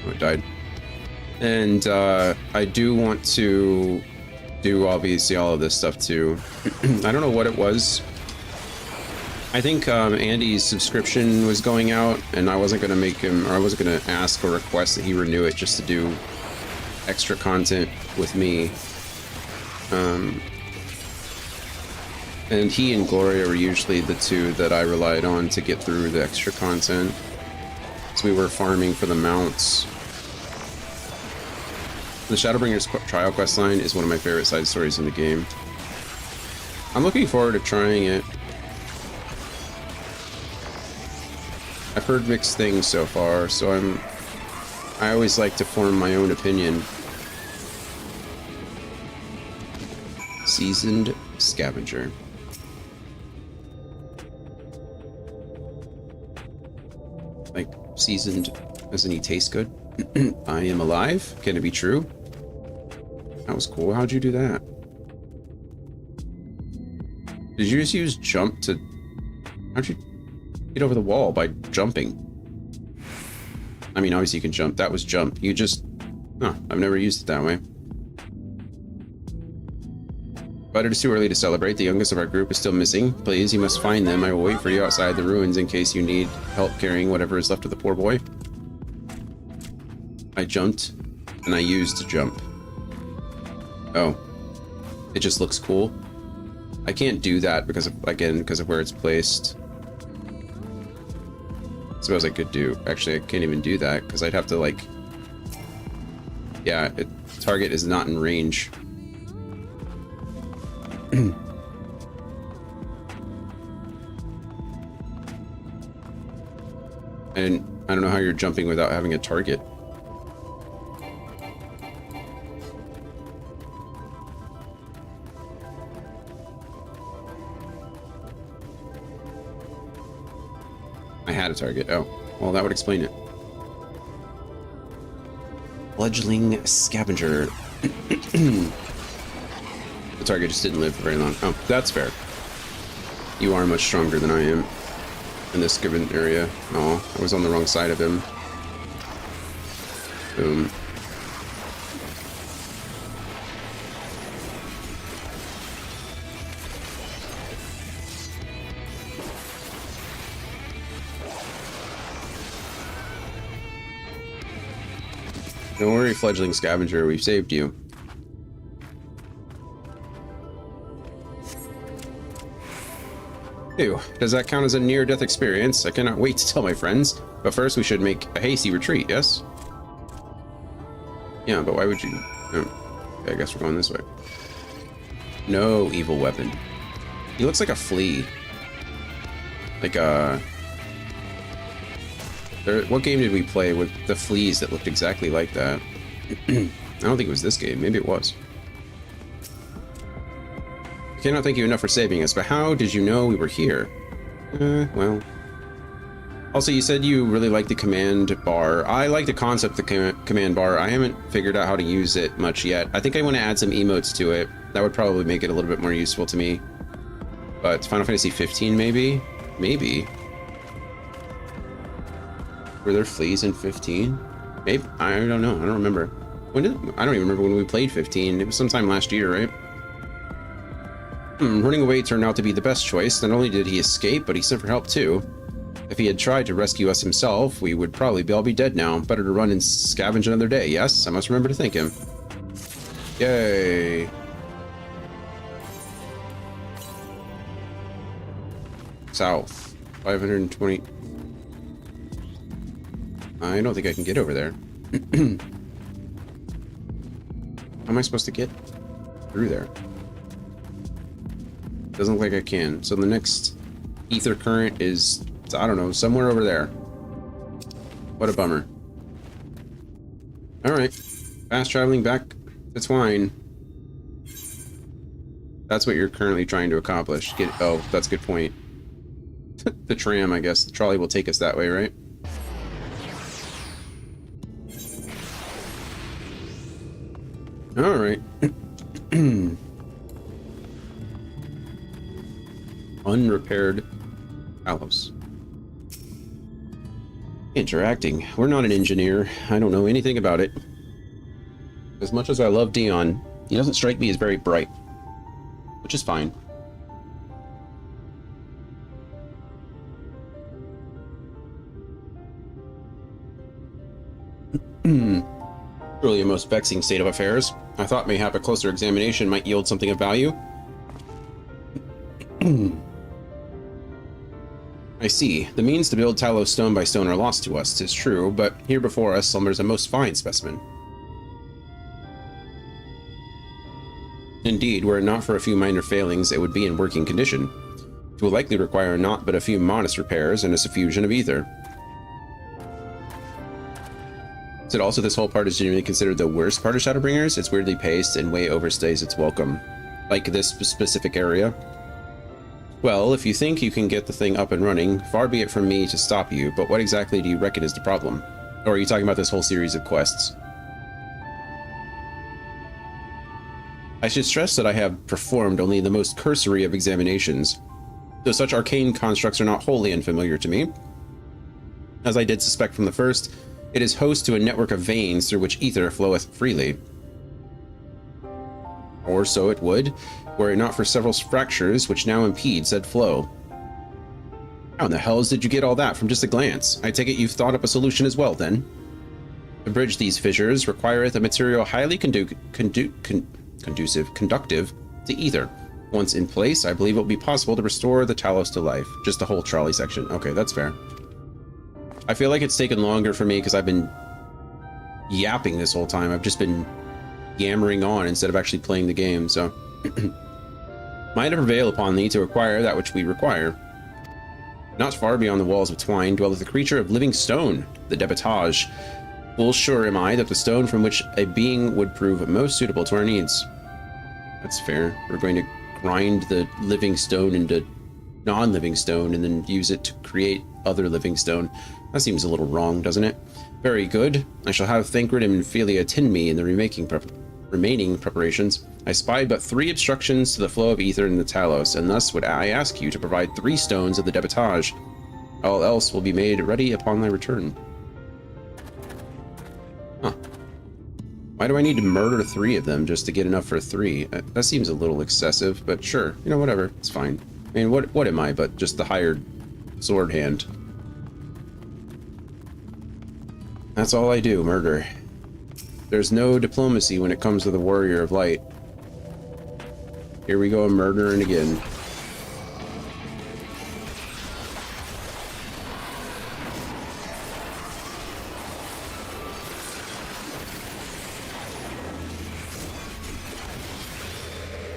Oh, it died. And I do want to do obviously all of this stuff too. I don't know what it was. I think Andy's subscription was going out, and I wasn't going to make him, or I wasn't going to ask or request that he renew it just to do extra content with me. And he and Gloria were usually the two that I relied on to get through the extra content. So we were farming for the mounts. The Shadowbringers trial quest line is one of my favorite side stories in the game. I'm looking forward to trying it. I've heard mixed things so far, so I always like to form my own opinion. Seasoned scavenger. Like, seasoned as in he tastes good? I am alive? Can it be true? That was cool. How'd you do that? Did you just use jump to... How'd you get over the wall? By jumping? I mean, obviously you can jump. That was jump. You just... Huh, I've never used it that way. But it is too early to celebrate. The youngest of our group is still missing. Please, you must find them. I will wait for you outside the ruins in case you need help carrying whatever is left of the poor boy. I jumped, and I used to jump. Oh. It just looks cool. I can't do that because of, again, because of where it's placed. Suppose I could do. Actually, I can't even do that because I'd have to, like... Yeah, target is not in range. And I don't know how you're jumping without having a target. I had a target. Oh, well, that would explain it. Fledgling scavenger. The target just didn't live for very long. Oh, that's fair. You are much stronger than I am in this given area. Oh, I was on the wrong side of him. Boom. Don't worry, fledgling scavenger, we've saved you. Ew, does that count as a near-death experience? I cannot wait to tell my friends. But first, we should make a hasty retreat, yes? Yeah, but why would you... Oh, okay, I guess we're going this way. No evil weapon. He looks like a flea. Like a... What game did we play with the fleas that looked exactly like that? I don't think it was this game. Maybe it was. I cannot thank you enough for saving us, but how did you know we were here? Well... Also, you said you really like the command bar. I like the concept of the command bar. I haven't figured out how to use it much yet. I think I want to add some emotes to it. That would probably make it a little bit more useful to me. But Final Fantasy 15, maybe? Maybe. Were there fleas in 15? Maybe. I don't know. I don't remember. I don't even remember when we played 15. It was sometime last year, right? Running away turned out to be the best choice. Not only did he escape, but he sent for help too. If he had tried to rescue us himself, we would probably all be dead now. Better to run and scavenge another day. Yes, I must remember to thank him. Yay. South. 520. I don't think I can get over there. How am I supposed to get through there? Doesn't look like I can. So the next ether current is, I don't know, somewhere over there. What a bummer. Alright. Fast traveling back to Twine. That's what you're currently trying to accomplish. Oh, that's a good point. The tram, I guess. The trolley will take us that way, right? Alright. Unrepaired house. Interacting. We're not an engineer. I don't know anything about it. As much as I love Dion, he doesn't strike me as very bright. Which is fine. Truly a most vexing state of affairs. I thought mayhap a closer examination might yield something of value. I see. The means to build Talos stone by stone are lost to us, 'tis true, but here before us slumbers a most fine specimen. Indeed, were it not for a few minor failings, it would be in working condition. It will likely require naught but a few modest repairs and a suffusion of ether. Is it also this whole part is generally considered the worst part of Shadowbringers? It's weirdly paced and way overstays its welcome. Like this specific area? Well, if you think you can get the thing up and running, far be it from me to stop you, but what exactly do you reckon is the problem? Or are you talking about this whole series of quests? I should stress that I have performed only the most cursory of examinations, though such arcane constructs are not wholly unfamiliar to me. As I did suspect from the first, it is host to a network of veins through which ether floweth freely. Or so it would, were it not for several fractures which now impede said flow. How in the hells did you get all that from just a glance? I take it you've thought up a solution as well, then? To bridge these fissures requireth a material highly conductive to ether. Once in place, I believe it will be possible to restore the Talos to life. Just the whole trolley section. Okay, that's fair. I feel like it's taken longer for me because I've been yapping this whole time. I've just been yammering on instead of actually playing the game, so... Might it prevail upon thee to acquire that which we require? Not far beyond the walls of Twine dwelleth a creature of living stone, the Debitage. Full sure am I that the stone from which a being would prove most suitable to our needs. That's fair. We're going to grind the living stone into non-living stone and then use it to create other living stone. That seems a little wrong, doesn't it? Very good. I shall have Thancred and Ophelia attend me in the remaining preparations. I spied but 3 obstructions to the flow of ether in the Talos, and thus would I ask you to provide 3 stones of the Debitage. All else will be made ready upon thy return. Huh. Why do I need to murder 3 of them just to get enough for 3? That seems a little excessive, but sure. You know, whatever. It's fine. I mean, what am I but just the hired sword hand? That's all I do, murder. There's no diplomacy when it comes to the Warrior of Light. Here we go, murdering again.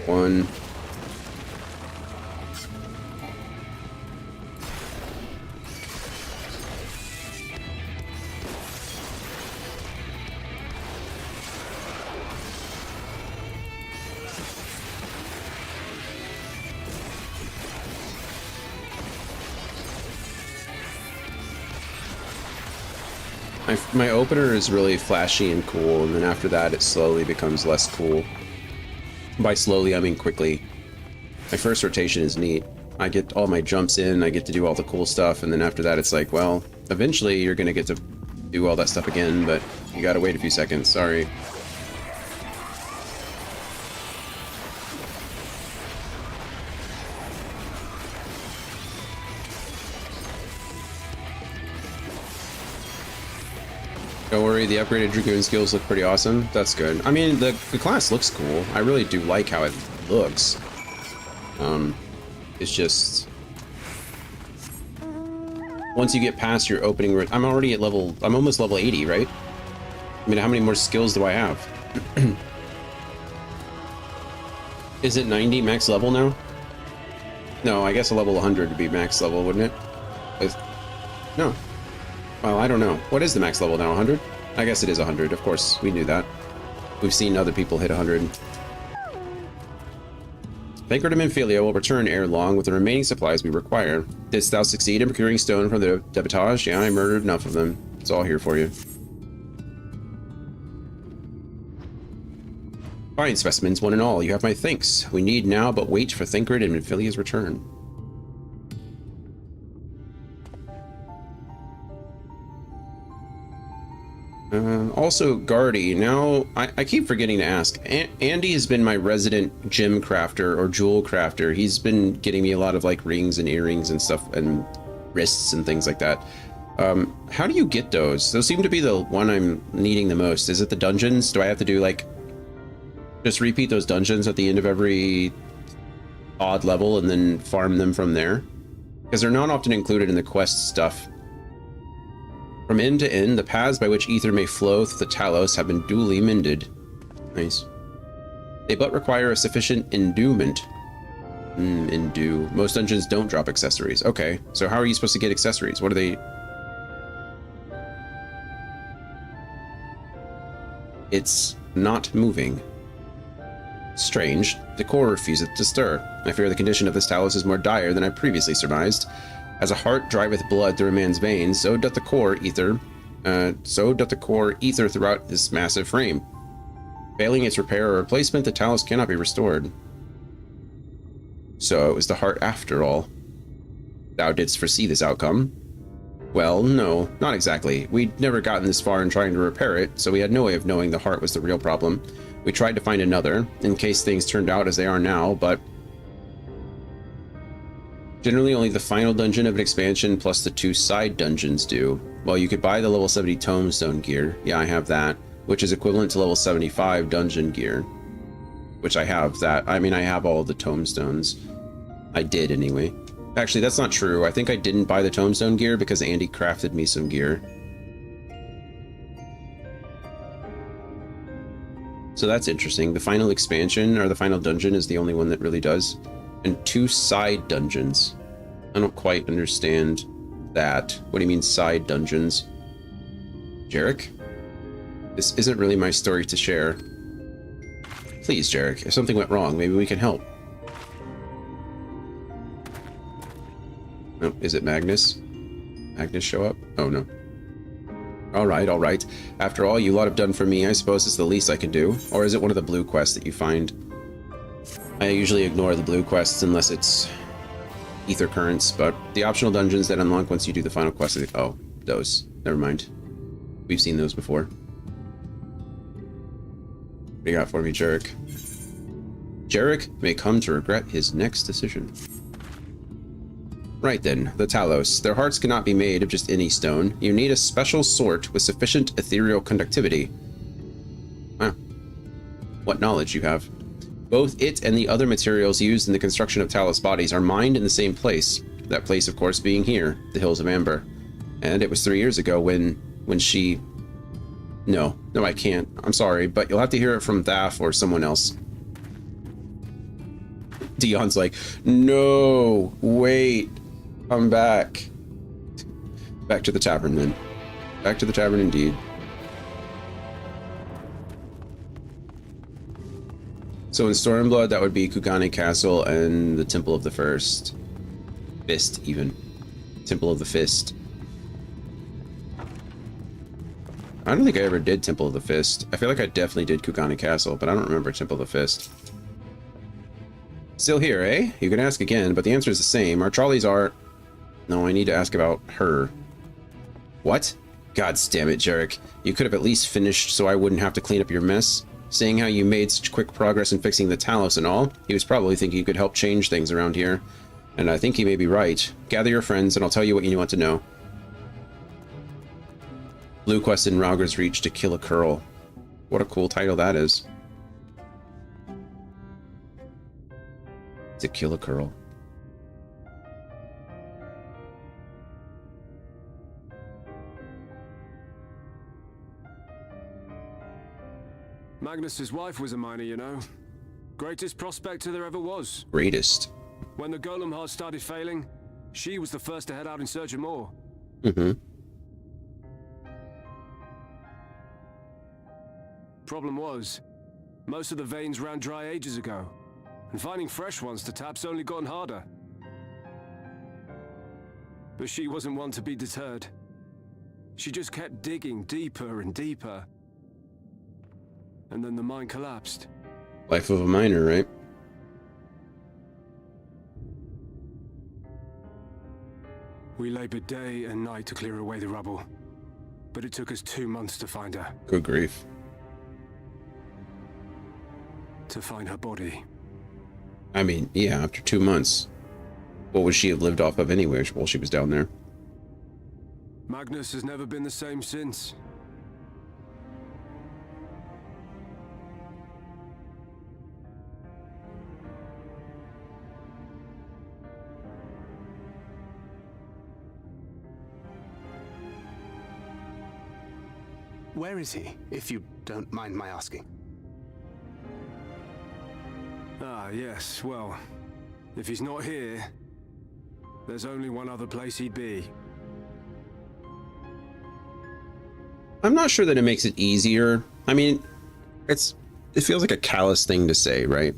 One. My opener is really flashy and cool, and then after that it slowly becomes less cool. By slowly, I mean quickly. My first rotation is neat. I get all my jumps in, I get to do all the cool stuff, and then after that it's like, well, eventually you're gonna get to do all that stuff again, but you gotta wait a few seconds, sorry. Don't worry, the upgraded Dragoon skills look pretty awesome. That's good. I mean, the class looks cool. I really do like how it looks. It's just... Once you get past your opening... I'm already at level... I'm almost level 80, right? I mean, how many more skills do I have? Is it 90 max level now? No, I guess a level 100 would be max level, wouldn't it? No. Well, I don't know. What is the max level now? 100? I guess it is 100. Of course, we knew that. We've seen other people hit 100. Thancred and Ophelia will return ere long with the remaining supplies we require. Didst thou succeed in procuring stone from the Debitage? Yeah, I murdered enough of them. It's all here for you. Fine specimens, one and all. You have my thanks. We need now but wait for Thancred and Ophelia's return. Also, Guardy, now, I keep forgetting to ask. Andy has been my resident gem crafter or jewel crafter. He's been getting me a lot of, like, rings and earrings and stuff, and wrists and things like that. How do you get those? Those seem to be the one I'm needing the most. Is it the dungeons? Do I have to do, like, just repeat those dungeons at the end of every odd level and then farm them from there, because they're not often included in the quest stuff. From end to end, the paths by which ether may flow through the Talos have been duly mended. Nice. They but require a sufficient endowment. Endue. Most dungeons don't drop accessories. Okay, so how are you supposed to get accessories? What are they? It's not moving. Strange. The core refuses to stir. I fear the condition of this Talos is more dire than I previously surmised. As a heart driveth blood through a man's veins, so doth the core ether throughout this massive frame. Failing its repair or replacement, the Talos cannot be restored. So it was the heart after all. Thou didst foresee this outcome. Well, no, not exactly. We'd never gotten this far in trying to repair it, so we had no way of knowing the heart was the real problem. We tried to find another, in case things turned out as they are now, but generally only the final dungeon of an expansion plus the 2 side dungeons do. Well, you could buy the level 70 tombstone gear. Yeah, I have that, which is equivalent to level 75 dungeon gear. Which I have that. I mean, I have all the tombstones. I did anyway. Actually, that's not true. I think I didn't buy the tombstone gear because Andy crafted me some gear. So that's interesting. The final expansion, or the final dungeon, is the only one that really does. And 2 side dungeons. I don't quite understand that. What do you mean side dungeons? Jarek? This isn't really my story to share. Please, Jarek, if something went wrong, maybe we can help. Oh, is it Magnus? Magnus show up? Oh, no. Alright, alright. After all you lot have done for me, I suppose it's the least I can do. Or is it one of the blue quests that you find? I usually ignore the blue quests unless it's ether currents, but the optional dungeons that unlock once you do the final quest, oh, those. Never mind. We've seen those before. What do you got for me, Jarek? Jarek may come to regret his next decision. Right then, the Talos. Their hearts cannot be made of just any stone. You need a special sort with sufficient ethereal conductivity. Wow. What knowledge you have. Both it and the other materials used in the construction of Talos bodies are mined in the same place. That place, of course, being here, the Hills of Amber. And it was 3 years ago when she... No, I can't. I'm sorry, but you'll have to hear it from Thaf or someone else. Dion's like, no, wait, come back. Back to the tavern, then. Back to the tavern, indeed. So in Stormblood, that would be Kugane Castle and the Temple of the Fist, even. Temple of the Fist. I don't think I ever did Temple of the Fist. I feel like I definitely did Kugane Castle, but I don't remember Temple of the Fist. Still here, eh? You can ask again, but the answer is the same. Our trolleys are... No, I need to ask about her. What? God damn it, Jarek. You could have at least finished so I wouldn't have to clean up your mess. Seeing how you made such quick progress in fixing the Talos and all, he was probably thinking you could help change things around here. And I think he may be right. Gather your friends and I'll tell you what you want to know. Blue quest in Rauger's Reach to kill a Curl. What a cool title that is. To kill a Curl. Magnus's wife was a miner, you know. Greatest prospector there ever was. Greatest. When the golem heart started failing, she was the first to head out in search of more. Mm-hmm. Problem was, most of the veins ran dry ages ago, and finding fresh ones to tap's only gotten harder. But she wasn't one to be deterred. She just kept digging deeper and deeper. And then the mine collapsed. Life of a miner, right? We labored day and night to clear away the rubble, but it took us 2 months to find her. Good grief. To find her body. I mean, yeah, after 2 months. What would she have lived off of anyway while she was down there? Magnus has never been the same since. Where is he, if you don't mind my asking? Ah, yes, well, if he's not here, there's only one other place he'd be. I'm not sure that it makes it easier. I mean, it feels like a callous thing to say, right?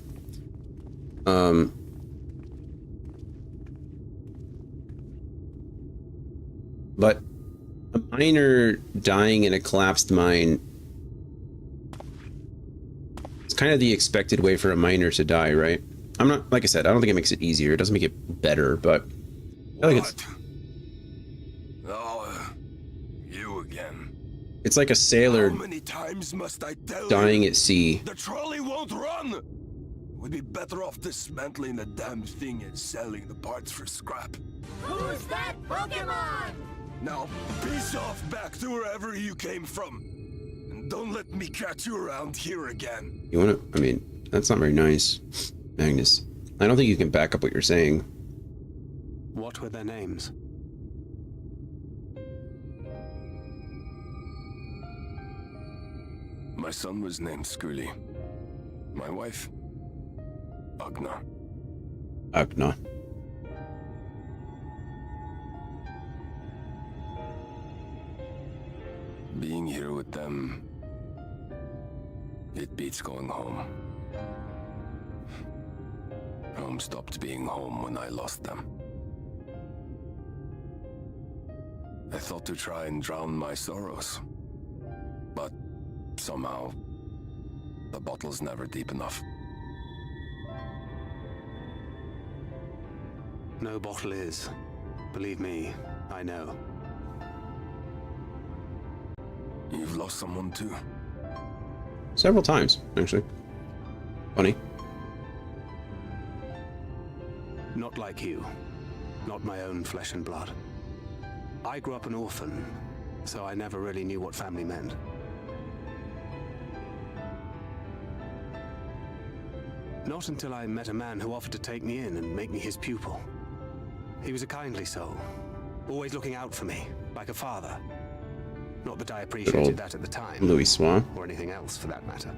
But a miner dying in a collapsed mine, it's kind of the expected way for a miner to die, right? I'm not, like I said, I don't think it makes it easier. It doesn't make it better, but I think it's... Oh, you again. It's like a sailor How many times must I tell dying you? at sea. The trolley won't run! We'd be better off dismantling the damn thing and selling the parts for scrap. Who's that Pokemon? Now, piss off back to wherever you came from. And don't let me catch you around here again. You wanna, I mean, that's not very nice, Magnus. I don't think you can back up what you're saying. What were their names? My son was named Skuli. My wife, Agna. Agna. Being here with them, it beats going home. Home stopped being home when I lost them. I thought to try and drown my sorrows, but somehow, the bottle's never deep enough. No bottle is. Believe me, I know. You've lost someone too? Several times, actually. Funny. Not like you. Not my own flesh and blood. I grew up an orphan, so I never really knew what family meant. Not until I met a man who offered to take me in and make me his pupil. He was a kindly soul, always looking out for me, like a father. Not that I appreciated that at the time. Louis Swan. Or anything else, for that matter.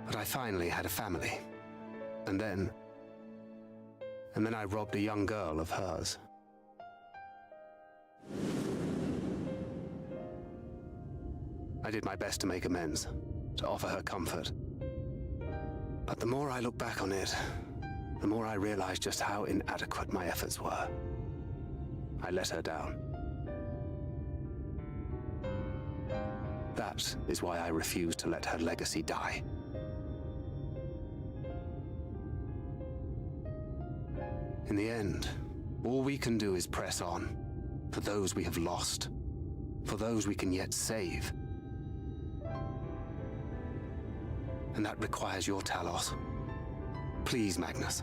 But I finally had a family. And then I robbed a young girl of hers. I did my best to make amends, to offer her comfort. But the more I look back on it, the more I realize just how inadequate my efforts were. I let her down. That is why I refuse to let her legacy die. In the end, all we can do is press on, for those we have lost, for those we can yet save. And that requires your Talos. Please, Magnus.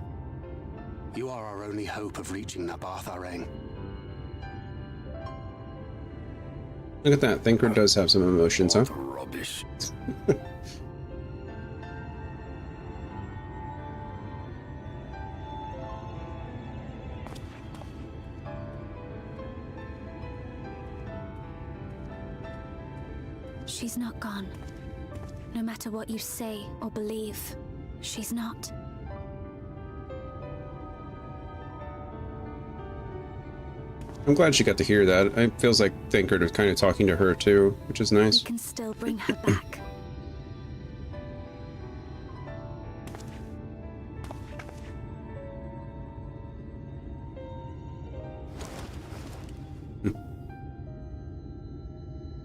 You are our only hope of reaching Nabarth Areng. Look at that. Thinker does have some emotions, huh? Rubbish. She's not gone. No matter what you say or believe, she's not. I'm glad she got to hear that. It feels like Thinker was kind of talking to her too, which is nice. We can still bring her back.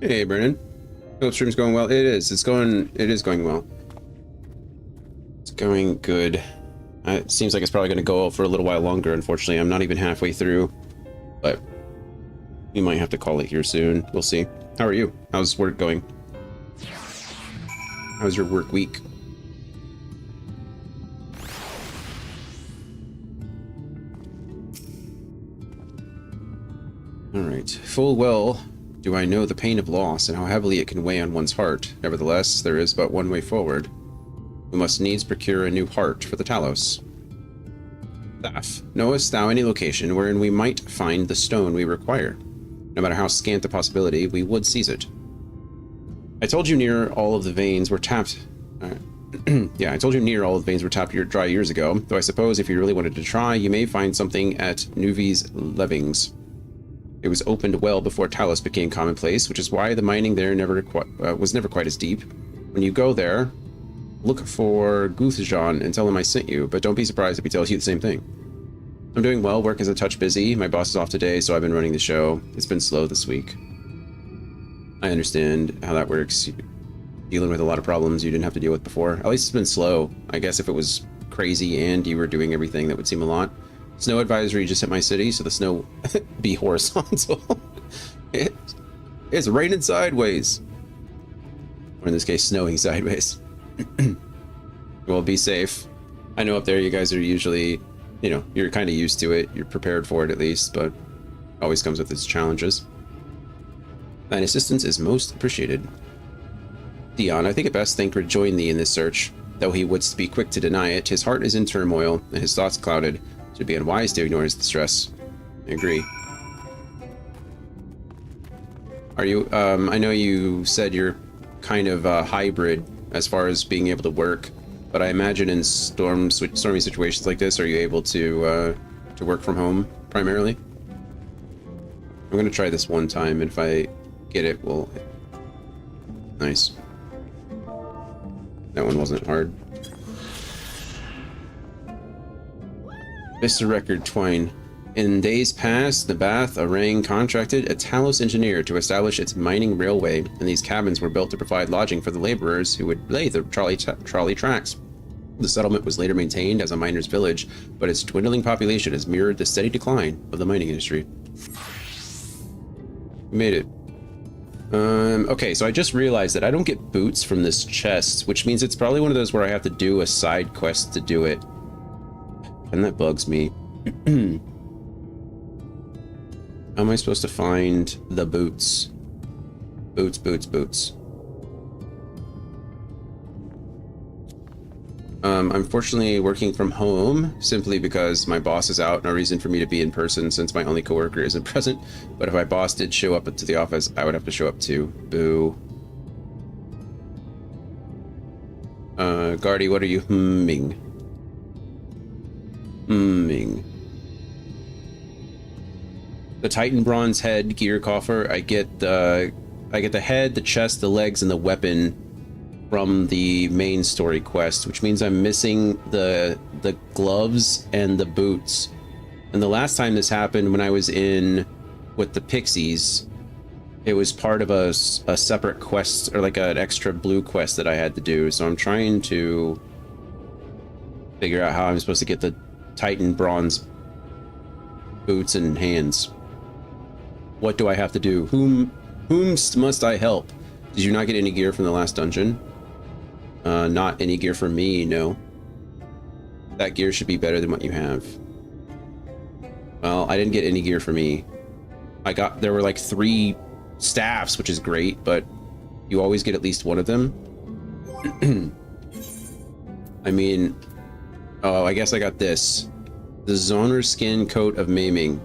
Hey, Brennan. Hope stream's going well. It is. It is going well. It's going good. It seems like it's probably going to go for a little while longer, unfortunately. I'm not even halfway through, but we might have to call it here soon. We'll see. How are you? How's work going? How's your work week? Alright. Full well do I know the pain of loss and how heavily it can weigh on one's heart. Nevertheless, there is but one way forward. We must needs procure a new heart for the Talos. Staff, knowest thou any location wherein we might find the stone we require? No matter how scant the possibility, we would seize it. I told you near all of the veins were tapped. Yeah, I told you near all of the veins were tapped dry years ago, though I suppose if you really wanted to try, you may find something at Nuvi's Levings. It was opened well before Talos became commonplace, which is why the mining there was never quite as deep. When you go there, look for Guthjan and tell him I sent you, but don't be surprised if he tells you the same thing. I'm doing well, work is a touch busy. My boss is off today, so I've been running the show. It's been slow this week. I understand how that works. Dealing with a lot of problems you didn't have to deal with before. At least it's been slow. I guess if it was crazy and you were doing everything, that would seem a lot. Snow advisory just hit my city, so the snow be horizontal. It's raining sideways. Or in this case, snowing sideways. Well, be safe. I know up there you guys are usually, you know, you're kind of used to it. You're prepared for it at least, but always comes with its challenges. Thine assistance is most appreciated. Dion, I think it best Thancred join thee in this search. Though he would be quick to deny it, his heart is in turmoil, and his thoughts clouded. It would be unwise to ignore his distress. I agree. Are you, I know you said you're kind of hybrid as far as being able to work, but I imagine in stormy situations like this, are you able to work from home primarily? I'm gonna try this one time, and if I get it, well, nice. That one wasn't hard. Mr. Record Twine. In days past, the Bath Arang contracted a Talos engineer to establish its mining railway, and these cabins were built to provide lodging for the laborers who would lay the trolley tracks. The settlement was later maintained as a miner's village, but its dwindling population has mirrored the steady decline of the mining industry. We made it. Okay, so I just realized that I don't get boots from this chest, which means it's probably one of those where I have to do a side quest to do it. And that bugs me. How am I supposed to find the boots? Boots, boots, boots. I'm fortunately working from home simply because my boss is out. No reason for me to be in person since my only coworker isn't present. But if my boss did show up to the office, I would have to show up too. Boo. Guardy, what are you humming? Humming. The Titan Bronze head gear coffer. I get the head, the chest, the legs, and the weapon from the main story quest, which means I'm missing the gloves and the boots. And the last time this happened, when I was in with the Pixies, it was part of a separate quest, or like an extra blue quest that I had to do. So I'm trying to figure out how I'm supposed to get the Titan Bronze boots and hands. What do I have to do? Whom must I help? Did you not get any gear from the last dungeon? Not any gear for me, no. That gear should be better than what you have. Well, I didn't get any gear for me. There were like 3 staffs, which is great, but you always get at least one of them. I mean, oh, I guess I got this. The Zoner Skin Coat of Maiming.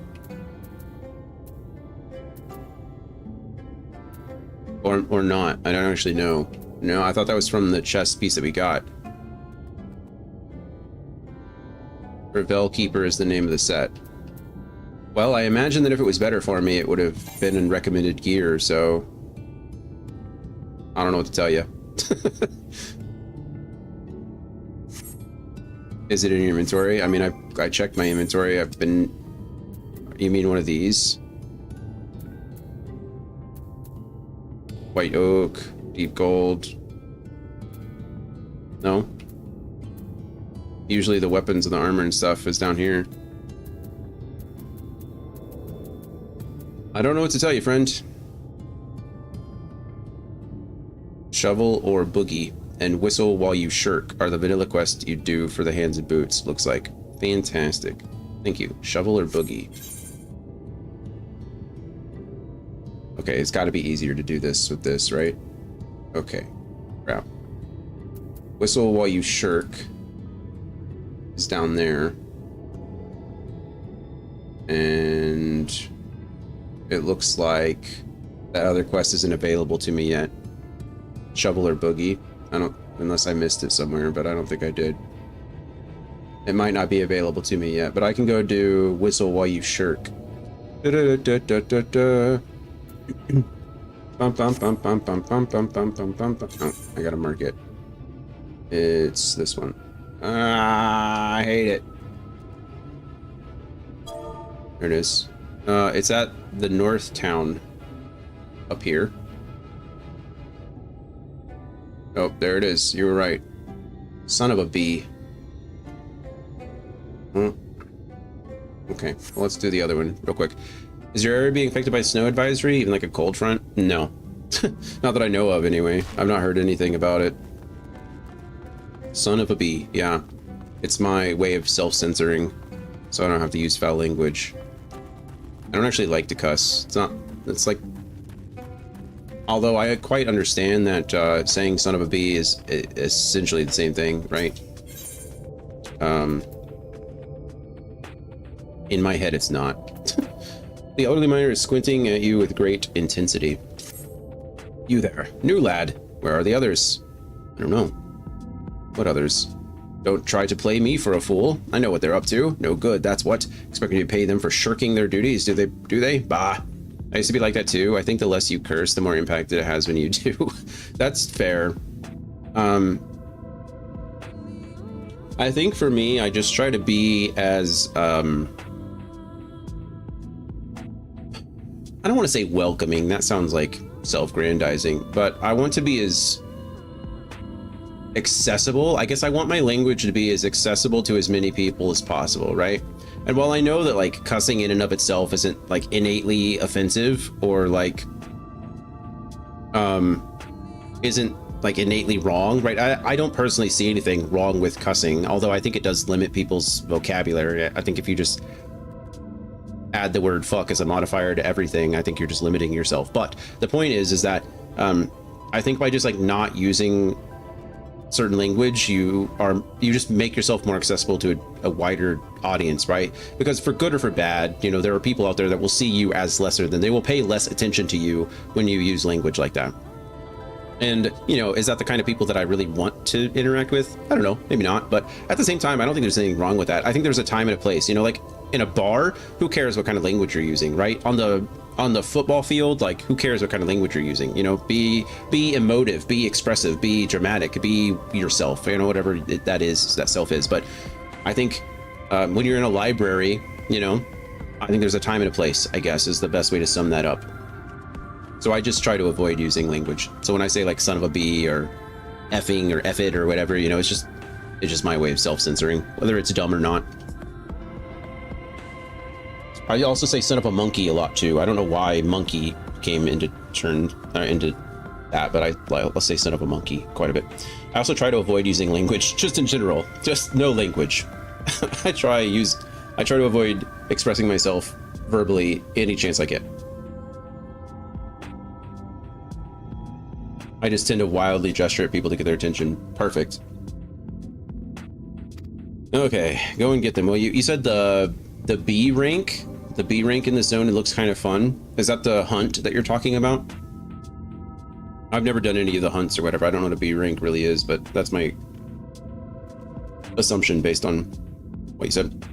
Or not. I don't actually know. No, I thought that was from the chest piece that we got. Revel Keeper is the name of the set. Well, I imagine that if it was better for me, it would have been in recommended gear, so I don't know what to tell you. Is it in your inventory? I mean, I checked my inventory. You mean one of these? White oak, deep gold. No? Usually the weapons and the armor and stuff is down here. I don't know what to tell you, friend. Shovel or boogie and whistle while you shirk are the vanilla quests you do for the hands and boots, looks like. Fantastic. Thank you. Shovel or boogie. Okay, it's got to be easier to do this with this, right? Okay. Crap. Whistle while you shirk is down there. And it looks like that other quest isn't available to me yet. Shovel or Boogie. I don't, unless I missed it somewhere, but I don't think I did. It might not be available to me yet, but I can go do Whistle While You Shirk. Da -da -da -da -da -da. Bum, bum, bum, bum, bum, bum, bum, bum, bum, bum, bum. Oh, I gotta mark it. It's this one. Ah, I hate it. There it is. It's at the North Town up here. Oh, there it is. You were right. Son of a bee. Hmm. Okay, well, let's do the other one real quick. Is your area being affected by snow advisory, even like a cold front? No. Not that I know of, anyway. I've not heard anything about it. Son of a bee, yeah. It's my way of self-censoring, so I don't have to use foul language. I don't actually like to cuss. It's like... Although I quite understand that saying son of a bee is essentially the same thing, right? In my head, it's not. The elderly miner is squinting at you with great intensity. You there, new lad. Where are the others? I don't know. What others? Don't try to play me for a fool. I know what they're up to. No good, that's what. Expecting you to pay them for shirking their duties. Do they? Bah. I used to be like that too. I think the less you curse, the more impact it has when you do. That's fair. I think for me, I just try to be as, I don't want to say welcoming. That sounds like self-grandizing, but I want to be as accessible. I guess I want my language to be as accessible to as many people as possible, right? And while I know that like cussing in and of itself isn't like innately offensive or like isn't like innately wrong, right? I don't personally see anything wrong with cussing, although I think it does limit people's vocabulary. I think if you just add the word fuck as a modifier to everything, I think you're just limiting yourself. But the point is that I think by just like not using certain language, you just make yourself more accessible to a wider audience, right? Because for good or for bad, you know, there are people out there that will see you as lesser than, they will pay less attention to you when you use language like that. And, you know, is that the kind of people that I really want to interact with? I don't know, maybe not. But at the same time, I don't think there's anything wrong with that. I think there's a time and a place, you know, like in a bar, who cares what kind of language you're using, right? On the football field, like who cares what kind of language you're using? You know, be emotive, be expressive, be dramatic, be yourself, you know, whatever that is, that self is. But I think when you're in a library, you know, I think there's a time and a place, I guess, is the best way to sum that up. So I just try to avoid using language. So when I say like son of a bee or effing or eff it or whatever, you know, it's just my way of self-censoring, whether it's dumb or not. I also say son of a monkey a lot too. I don't know why monkey came into that, but I'll say son of a monkey quite a bit. I also try to avoid using language just in general, just no language. I try to avoid expressing myself verbally any chance I get. I just tend to wildly gesture at people to get their attention. Perfect. Okay, go and get them. Well, you said the B rank? The B rank in the zone, it looks kind of fun. Is that the hunt that you're talking about? I've never done any of the hunts or whatever. I don't know what a B rank really is, but that's my assumption based on what you said.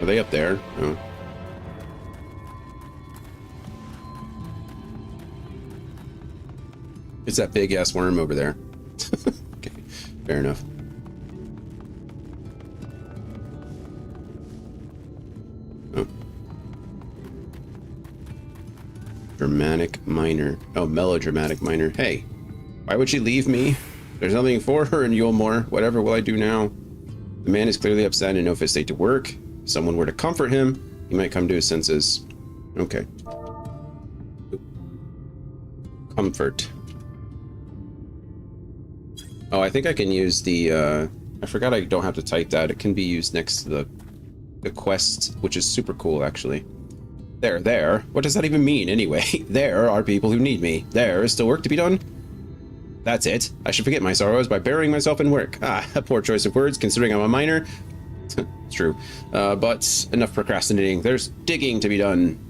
Are they up there? Oh. It's that big ass worm over there. Okay, fair enough. Oh. Dramatic minor. Oh, melodramatic minor. Hey, why would she leave me? There's nothing for her in Yulmore. Whatever will I do now? The man is clearly upset and in no fit state to work. If someone were to comfort him, he might come to his senses. Okay. Comfort. Oh, I think I can use the, I forgot I don't have to type that. It can be used next to the quest, which is super cool, actually. There. What does that even mean, anyway? There are people who need me. There is still work to be done. That's it. I should forget my sorrows by burying myself in work. Ah, a poor choice of words, considering I'm a minor. It's true. But enough procrastinating. There's digging to be done.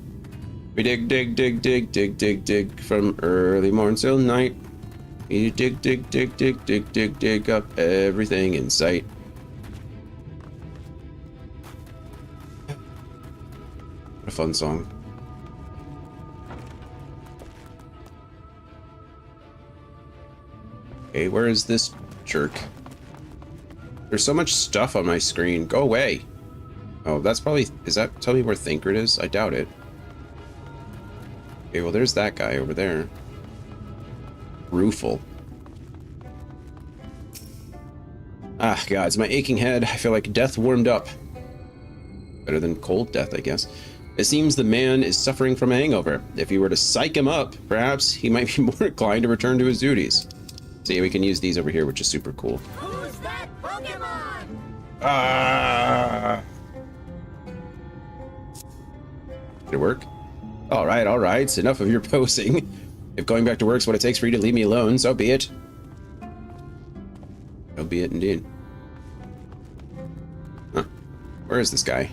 We dig from early morn till night. We dig up everything in sight. What a fun song. Okay, where is this jerk? There's so much stuff on my screen. Go away. Oh, that's probably... Is that... Tell me where Thinker is? I doubt it. Okay, well, there's that guy over there. Rueful. Ah, God, it's my aching head. I feel like death warmed up. Better than cold death, I guess. It seems the man is suffering from a hangover. If you were to psych him up, perhaps he might be more inclined to return to his duties. See, we can use these over here, which is super cool. Who's that Pokemon? Ah! Did it work? All right. Enough of your posing. If going back to work's what it takes for you to leave me alone, so be it. So be it indeed. Huh. Where is this guy?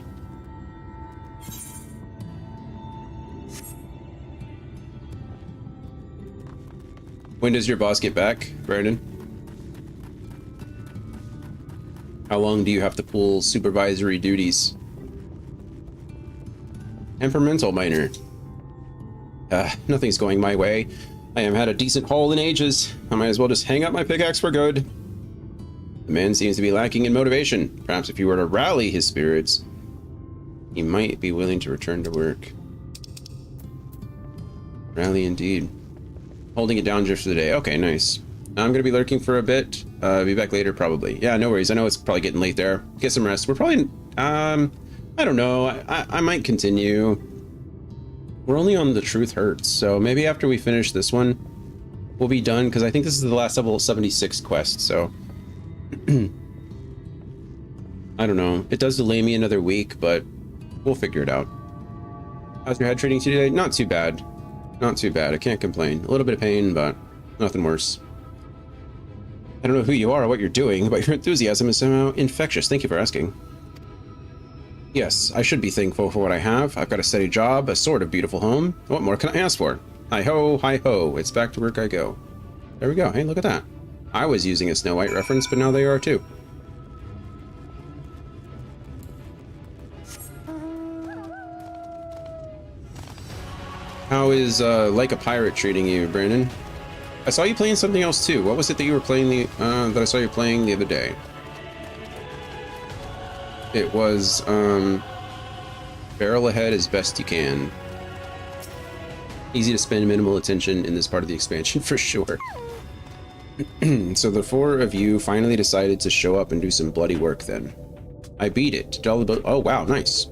When does your boss get back, Brandon? How long do you have to pull supervisory duties? Temperamental miner. Nothing's going my way. I haven't had a decent haul in ages. I might as well just hang up my pickaxe for good. The man seems to be lacking in motivation. Perhaps if you were to rally his spirits, he might be willing to return to work. Rally indeed. Holding it down just for the day. Okay, nice. I'm gonna be lurking for a bit. Be back later probably. Yeah, no worries. I know it's probably getting late there. Get some rest. We're probably I don't know. I might continue. We're only on the Truth Hurts, so maybe after we finish this one, we'll be done, because I think this is the last level 76 quest, so I don't know. It does delay me another week, but we'll figure it out. How's your head treating you today? Not too bad. Not too bad. I can't complain. A little bit of pain, but nothing worse. I don't know who you are or what you're doing, but your enthusiasm is somehow infectious. Thank you for asking. Yes, I should be thankful for what I have. I've got a steady job, a sort of beautiful home. What more can I ask for? Hi-ho, hi-ho. It's back to work I go. There we go. Hey, look at that. I was using a Snow White reference, but now they are too. How is Like a Pirate treating you, Brandon? I saw you playing something else too. What was it that you were playing that I saw you playing the other day? It was barrel ahead as best you can. Easy to spend minimal attention in this part of the expansion for sure. So the four of you finally decided to show up and do some bloody work then. I beat it. Oh wow, nice.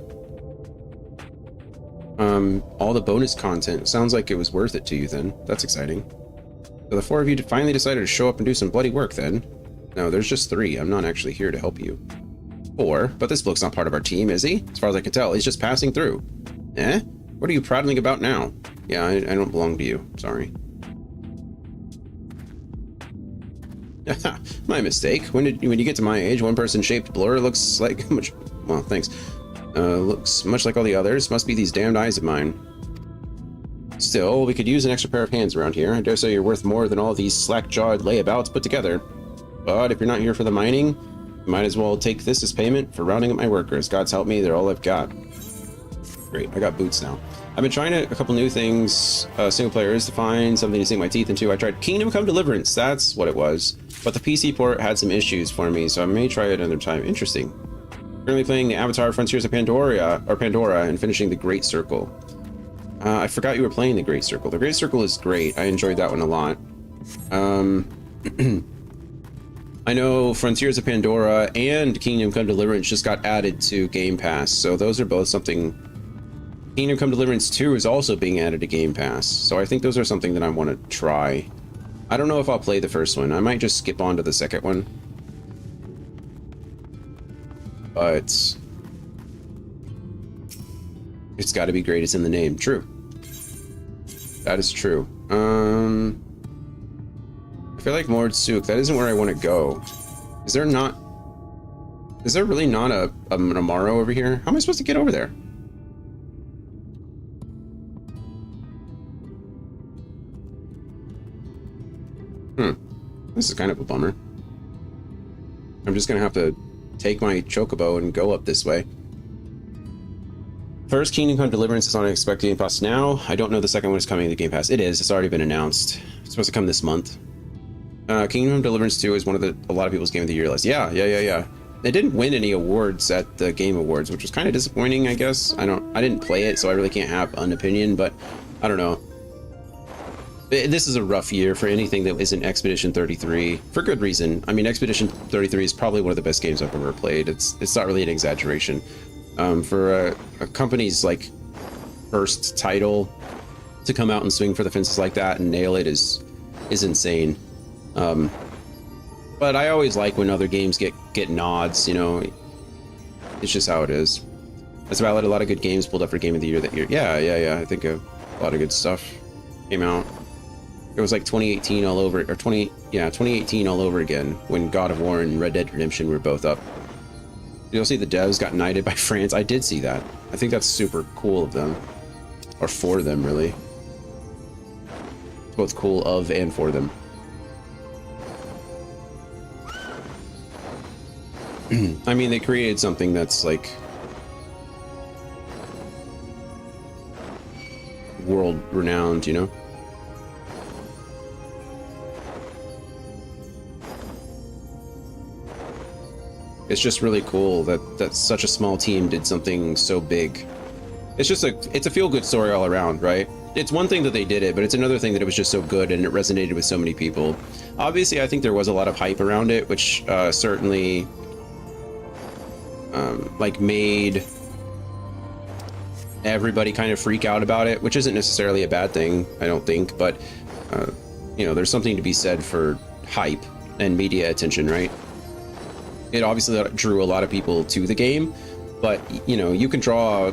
All the bonus content. Sounds like it was worth it to you then. That's exciting. So the four of you finally decided to show up and do some bloody work then. No, there's just 3. I'm not actually here to help you. 4, but this bloke's not part of our team, is he? As far as I can tell, he's just passing through. Eh? What are you prattling about now? Yeah, I don't belong to you. Sorry. My mistake. When you get to my age, one-person-shaped blur looks like much... Well, thanks. Looks much like all the others. Must be these damned eyes of mine. Still, we could use an extra pair of hands around here. I dare say you're worth more than all these slack-jawed layabouts put together. But if you're not here for the mining, might as well take this as payment for rounding up my workers. God's help me, they're all I've got. Great, I got boots now. I've been trying a couple new things, single players, to find something to sink my teeth into. I tried Kingdom Come Deliverance, that's what it was. But the PC port had some issues for me, so I may try it another time. Interesting. Currently playing the Avatar Frontiers of Pandora, and finishing the Great Circle. I forgot you were playing the Great Circle. The Great Circle is great. I enjoyed that one a lot. I know Frontiers of Pandora and Kingdom Come Deliverance just got added to Game Pass, so those are both something... Kingdom Come Deliverance 2 is also being added to Game Pass, so I think those are something that I want to try. I don't know if I'll play the first one. I might just skip on to the second one. But... it's got to be great, it's in the name. True. That is true. I feel like Mordsuk, that isn't where I want to go. Is there not... Is there really not a Amaro over here? How am I supposed to get over there? This is kind of a bummer. I'm just gonna have to take my chocobo and go up this way. First Kingdom Come Deliverance is on Expected Game Pass now. I don't know the second one is coming to Game Pass. It is. It's already been announced. It's supposed to come this month. Kingdom Come Deliverance 2 is one of a lot of people's Game of the Year list. Yeah. It didn't win any awards at the Game Awards, which was kind of disappointing, I guess. I didn't play it, so I really can't have an opinion, but I don't know. This is a rough year for anything that isn't Expedition 33, for good reason. I mean, Expedition 33 is probably one of the best games I've ever played. It's not really an exaggeration. For a company's like first title to come out and swing for the fences like that and nail it is insane. But I always like when other games get nods, you know. It's just how it is. That's valid. A lot of good games pulled up for Game of the Year that year. Yeah. I think a lot of good stuff came out. It was like 2018 all over, or 2018 all over again when God of War and Red Dead Redemption were both up. You'll see the devs got knighted by France. I did see that. I think that's super cool of them, or for them, really. Both cool of and for them. I mean, they created something that's like world renowned, you know? It's just really cool that such a small team did something so big. It's a feel-good story all around, right? It's one thing that they did it, but it's another thing that it was just so good and it resonated with so many people. Obviously, I think there was a lot of hype around it, which certainly like made everybody kind of freak out about it, which isn't necessarily a bad thing, I don't think, but you know, there's something to be said for hype and media attention, right? It obviously drew a lot of people to the game, but you know, you can draw,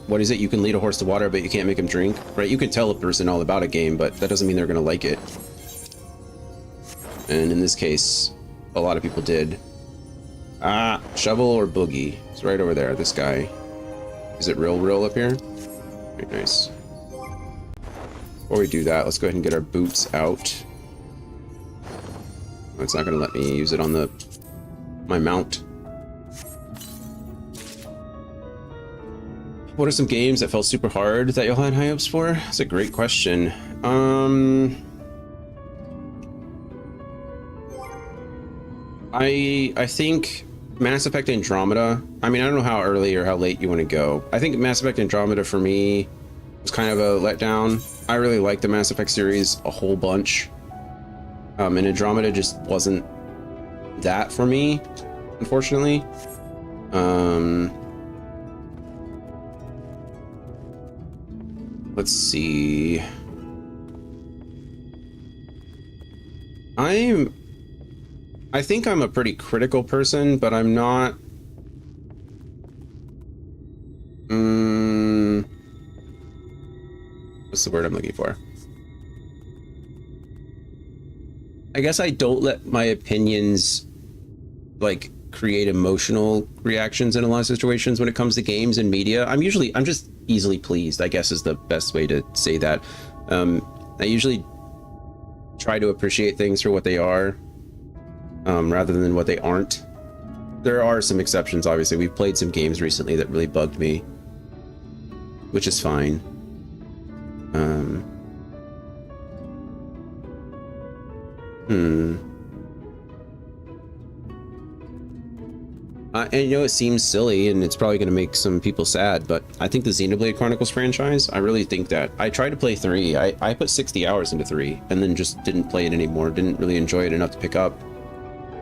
what is it? You can lead a horse to water, but you can't make him drink, right? You can tell a person all about a game, but that doesn't mean they're gonna like it. And in this case, a lot of people did. Shovel or Boogie? It's right over there, this guy. Is it real up here? Very nice. Before we do that, let's go ahead and get our boots out. It's not gonna let me use it on my mount. What are some games that felt super hard that y'all had high hopes for? That's a great question. I think Mass Effect Andromeda. I mean, I don't know how early or how late you want to go. I think Mass Effect Andromeda for me was kind of a letdown. I really like the Mass Effect series a whole bunch. And Andromeda just wasn't that for me, unfortunately. Let's see. I think I'm a pretty critical person, but I'm not. What's the word I'm looking for? I guess I don't let my opinions like create emotional reactions in a lot of situations when it comes to games and media. I'm just easily pleased, I guess is the best way to say that. I usually try to appreciate things for what they are, rather than what they aren't. There are some exceptions, obviously. We've played some games recently that really bugged me, which is fine. And you know, it seems silly and it's probably going to make some people sad, but I think the Xenoblade Chronicles franchise, I really think that. I tried to play 3. I put 60 hours into 3 and then just didn't play it anymore. Didn't really enjoy it enough to pick up.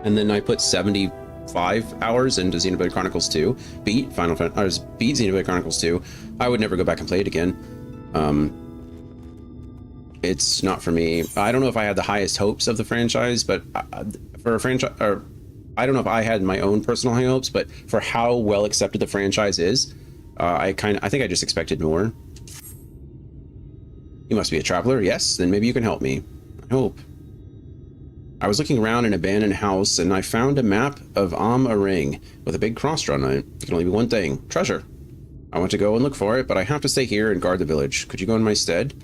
And then I put 75 hours into Xenoblade Chronicles 2. Beat Xenoblade Chronicles 2. I would never go back and play it again. It's not for me. I don't know if I had the highest hopes of the franchise, but for a franchise, or I don't know if I had my own personal high hopes, but for how well accepted the franchise is, I think I just expected more. You must be a traveler. Yes, then maybe you can help me. I hope. I was looking around an abandoned house and I found a map of Ring with a big cross drawn on it. It can only be one thing: treasure. I want to go and look for it, but I have to stay here and guard the village. Could you go in my stead?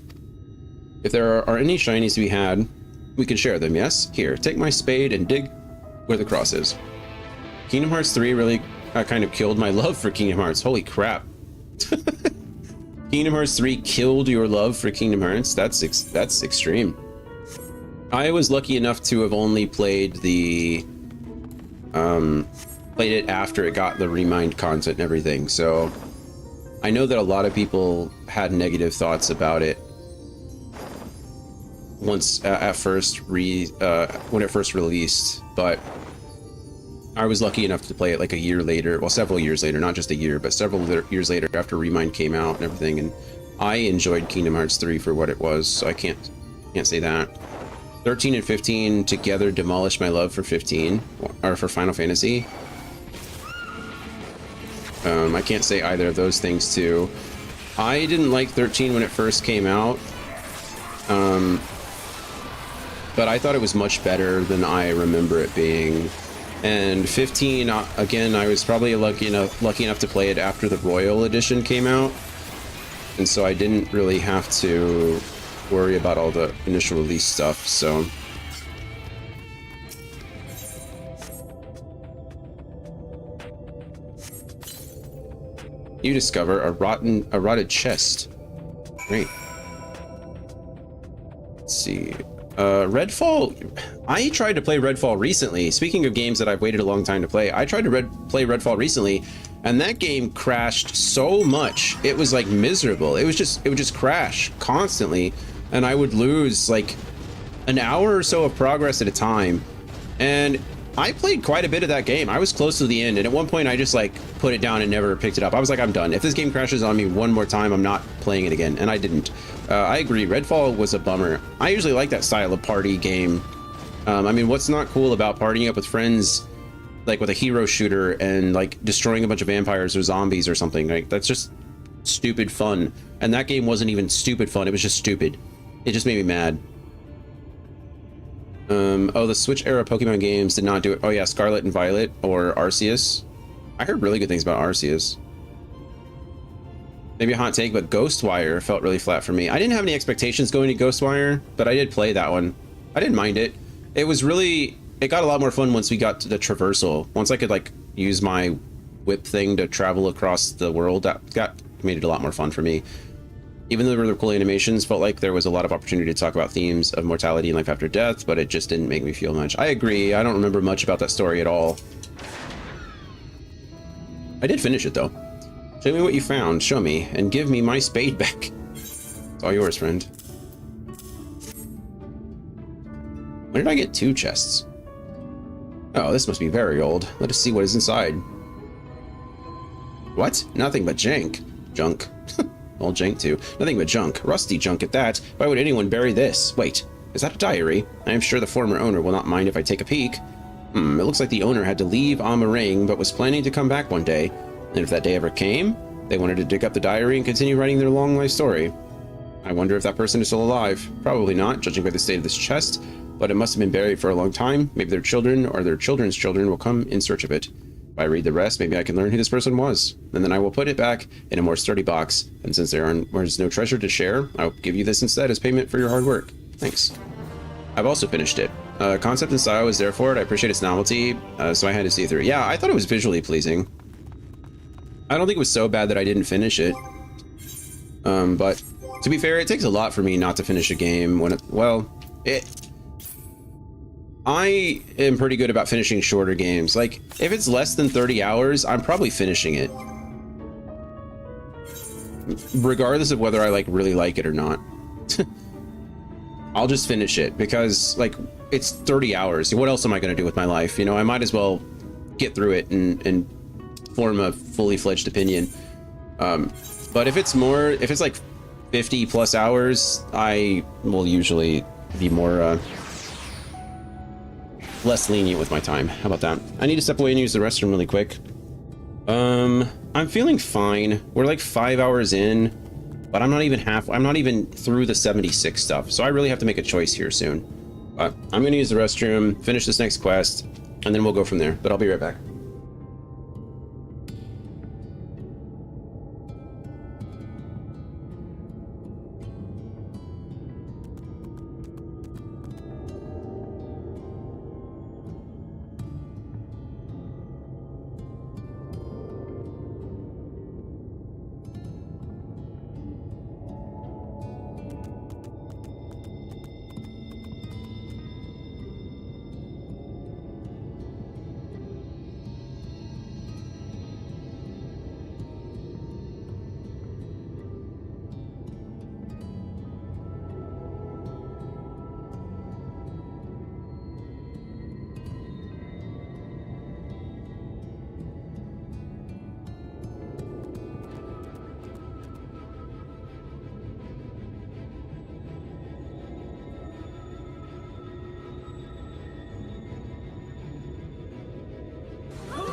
If there are any shinies to be had, we can share them, yes? Here, take my spade and dig where the cross is. Kingdom Hearts 3 really kind of killed my love for Kingdom Hearts. Holy crap. Kingdom Hearts 3 killed your love for Kingdom Hearts? That's extreme. I was lucky enough to have only played the played it after it got the Remind content and everything, so I know that a lot of people had negative thoughts about it once at first when it first released, but I was lucky enough to play it like a year later, well, several years later, not just a year, but several years later after Remind came out and everything, and I enjoyed Kingdom Hearts 3 for what it was, so I can't say that. 13 and 15 together demolished my love for 15, or for Final Fantasy. I can't say either of those things too. I didn't like 13 when it first came out, but I thought it was much better than I remember it being. And 15, again, I was probably lucky enough to play it after the Royal Edition came out, and so I didn't really have to worry about all the initial release stuff, so. You discover a rotted chest. Great. Let's see. Redfall. I tried to play Redfall recently. Speaking of games that I've waited a long time to play, I tried to play Redfall recently, and that game crashed so much. It was like miserable. It would just crash constantly, and I would lose like an hour or so of progress at a time. And I played quite a bit of that game. I was close to the end, and at one point I just like put it down and never picked it up. I was like, I'm done. If this game crashes on me one more time, I'm not playing it again, and I didn't. I agree, Redfall was a bummer. I usually like that style of party game. I mean, what's not cool about partying up with friends, like with a hero shooter and like destroying a bunch of vampires or zombies or something? Like, that's just stupid fun. And that game wasn't even stupid fun, it was just stupid. It just made me mad. Oh, the Switch era Pokemon games did not do it. Oh yeah, Scarlet and Violet or Arceus. I heard really good things about Arceus. Maybe a hot take, but Ghostwire felt really flat for me. I didn't have any expectations going to Ghostwire, but I did play that one. I didn't mind it. It got a lot more fun once we got to the traversal. Once I could like use my whip thing to travel across the world, that made it a lot more fun for me. Even though there were cool animations, felt like there was a lot of opportunity to talk about themes of mortality and life after death, but it just didn't make me feel much. I agree, I don't remember much about that story at all. I did finish it though. Show me what you found, show me, and give me my spade back. It's all yours, friend. When did I get 2 chests? Oh, this must be very old. Let us see what is inside. What? Nothing but jank. Junk. Old jank too. Nothing but junk. Rusty junk at that. Why would anyone bury this? Wait, is that a diary? I am sure the former owner will not mind if I take a peek. It looks like the owner had to leave Ring, but was planning to come back one day. And if that day ever came, they wanted to dig up the diary and continue writing their long life story. I wonder if that person is still alive. Probably not, judging by the state of this chest, but it must have been buried for a long time. Maybe their children or their children's children will come in search of it. If I read the rest, maybe I can learn who this person was, and then I will put it back in a more sturdy box. And since there's no treasure to share, I'll give you this instead as payment for your hard work. Thanks. I've also finished it. Concept and style was there for it. I appreciate its novelty, so I had to see through it. Yeah, I thought it was visually pleasing. I don't think it was so bad that I didn't finish it. But to be fair, it takes a lot for me not to finish a game when I am pretty good about finishing shorter games. Like, if it's less than 30 hours, I'm probably finishing it. Regardless of whether I really like it or not. I'll just finish it because like it's 30 hours. What else am I going to do with my life? You know, I might as well get through it and form a fully fledged opinion. But if it's like 50 plus hours, I will usually be more less lenient with my time. How about that? I need to step away and use the restroom really quick. I'm feeling fine. We're like 5 hours in, but I'm not even through the 76 stuff. So I really have to make a choice here soon. But I'm gonna use the restroom, finish this next quest, and then we'll go from there. But I'll be right back.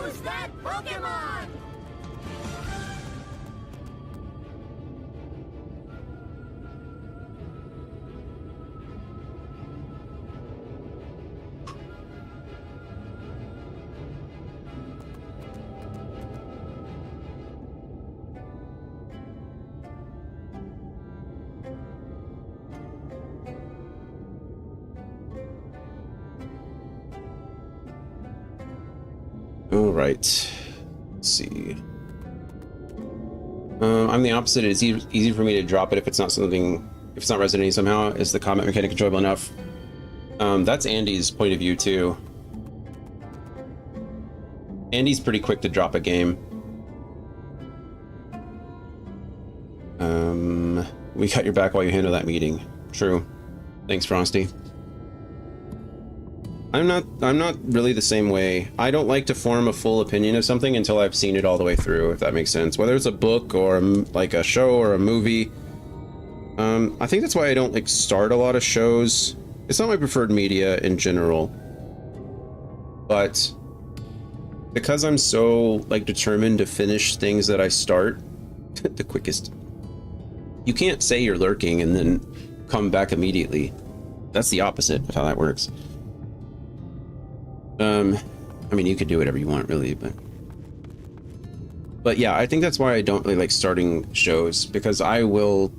Who's that Pokemon? All right. Let's see. I'm the opposite. It's easy for me to drop it if it's not resonating somehow. Is the combat mechanic enjoyable enough? That's Andy's point of view too. Andy's pretty quick to drop a game. We got your back while you handle that meeting. True. Thanks, Frosty. I'm not really the same way. I don't like to form a full opinion of something until I've seen it all the way through, if that makes sense. Whether it's a book or like a show or a movie. I think that's why I don't like start a lot of shows. It's not my preferred media in general. But because I'm so like determined to finish things that I start the quickest. You can't say you're lurking and then come back immediately. That's the opposite of how that works. I mean, you could do whatever you want, really, but yeah, I think that's why I don't really like starting shows, because I will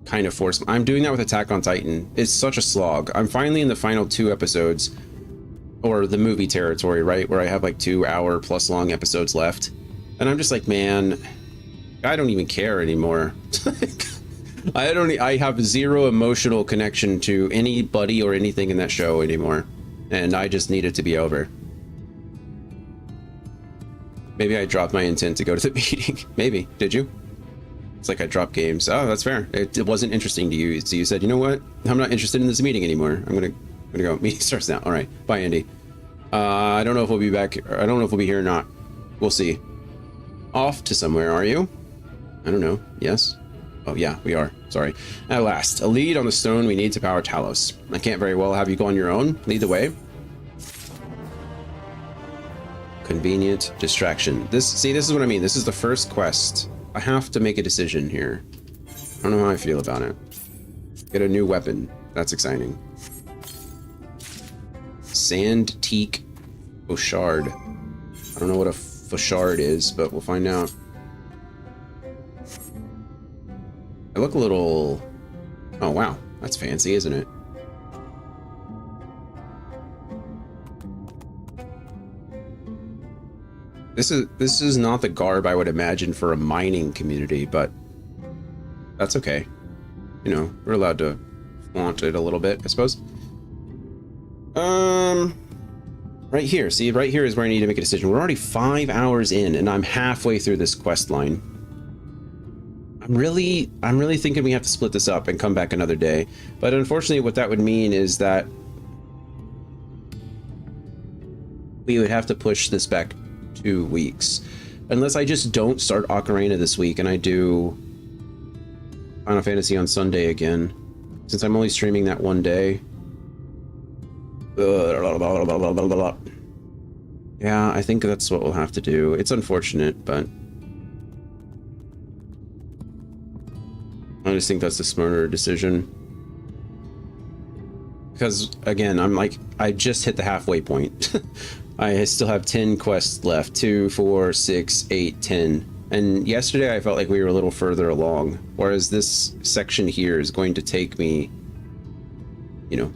kind of force. I'm doing that with Attack on Titan. It's such a slog. I'm finally in the final 2 episodes, or the movie territory, right, where I have like 2-hour plus long episodes left, and I'm just like, man, I don't even care anymore. I have zero emotional connection to anybody or anything in that show anymore. And I just need it to be over. Maybe I dropped my intent to go to the meeting. Maybe. Did you? It's like I dropped games. Oh, that's fair. It wasn't interesting to you. So you said, you know what? I'm not interested in this meeting anymore. I'm gonna go. Meeting starts now. All right. Bye, Andy. I don't know if we'll be back. I don't know if we'll be here or not. We'll see. Off to somewhere, are you? I don't know. Yes? Oh, yeah, we are. Sorry. At last, a lead on the stone we need to power Talos. I can't very well have you go on your own. Lead the way. Convenient distraction. This is what I mean. This is the first quest. I have to make a decision here. I don't know how I feel about it. Get a new weapon. That's exciting. Sand teak Fauchard. I don't know what a Fauchard is, but we'll find out. I look a little... Oh, wow. That's fancy, isn't it? This is not the garb I would imagine for a mining community, but that's okay. You know, we're allowed to flaunt it a little bit, I suppose. Right here. See, right here is where I need to make a decision. We're already 5 hours in, and I'm halfway through this quest line. I'm really thinking we have to split this up and come back another day. But unfortunately, what that would mean is that we would have to push this back 2 weeks. Unless I just don't start Ocarina this week and I do Final Fantasy on Sunday again. Since I'm only streaming that one day. Yeah, I think that's what we'll have to do. It's unfortunate, but I just think that's the smarter decision. Because again, I'm like, I just hit the halfway point. I still have 10 quests left, 2, 4, 6, 8, 10. And yesterday I felt like we were a little further along, whereas this section here is going to take me, you know,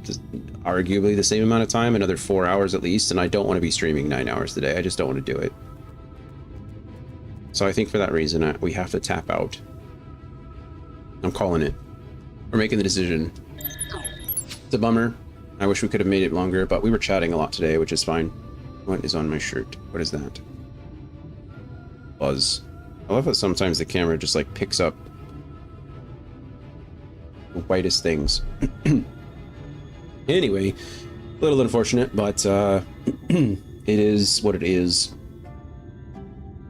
arguably the same amount of time, another 4 hours at least, and I don't want to be streaming 9 hours today. I just don't want to do it. So I think for that reason, we have to tap out. I'm calling it. We're making the decision. It's a bummer. I wish we could have made it longer, but we were chatting a lot today, which is fine. What is on my shirt? What is that? Buzz. I love how sometimes the camera just like picks up the whitest things. Anyway, a little unfortunate, but it is what it is.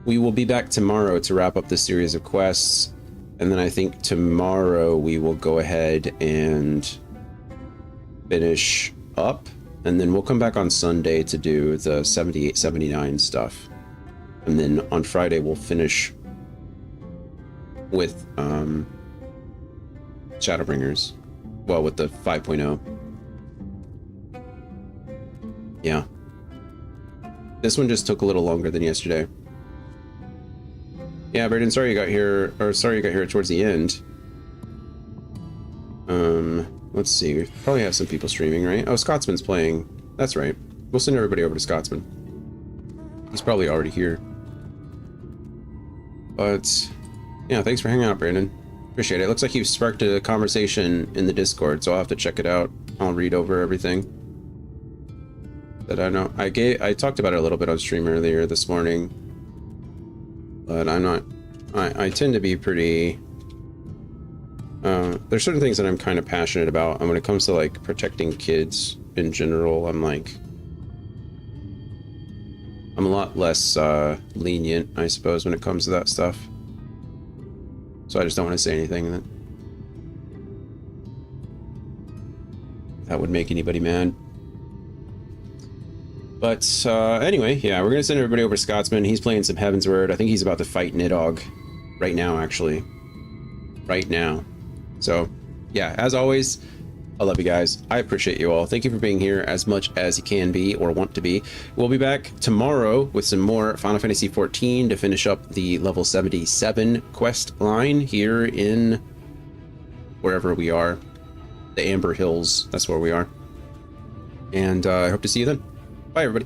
We will be back tomorrow to wrap up this series of quests, and then I think tomorrow we will go ahead and finish up, and then we'll come back on Sunday to do the 78, 79 stuff, and then on Friday we'll finish with Shadowbringers, well, with the 5.0. Yeah, this one just took a little longer than yesterday. Yeah, Braden, sorry you got here towards the end. Let's see, we probably have some people streaming, right? Oh, Scotsman's playing. That's right. We'll send everybody over to Scotsman. He's probably already here. But yeah, thanks for hanging out, Brandon. Appreciate it. It looks like you've sparked a conversation in the Discord, so I'll have to check it out. I'll read over everything that I know. I talked about it a little bit on stream earlier this morning, but I'm not. I tend to be pretty. There's certain things that I'm kind of passionate about, and when it comes to like protecting kids in general, I'm a lot less lenient, I suppose, when it comes to that stuff. So I just don't want to say anything that would make anybody mad. But anyway, yeah, we're gonna send everybody over to Scotsman. He's playing some Heaven's Word. I think he's about to fight Nidhogg right now, actually. Right now. So, yeah, as always, I love you guys. I appreciate you all. Thank you for being here as much as you can be or want to be. We'll be back tomorrow with some more Final Fantasy XIV to finish up the level 77 quest line here in wherever we are. The Amber Hills, that's where we are. And I hope to see you then. Bye, everybody.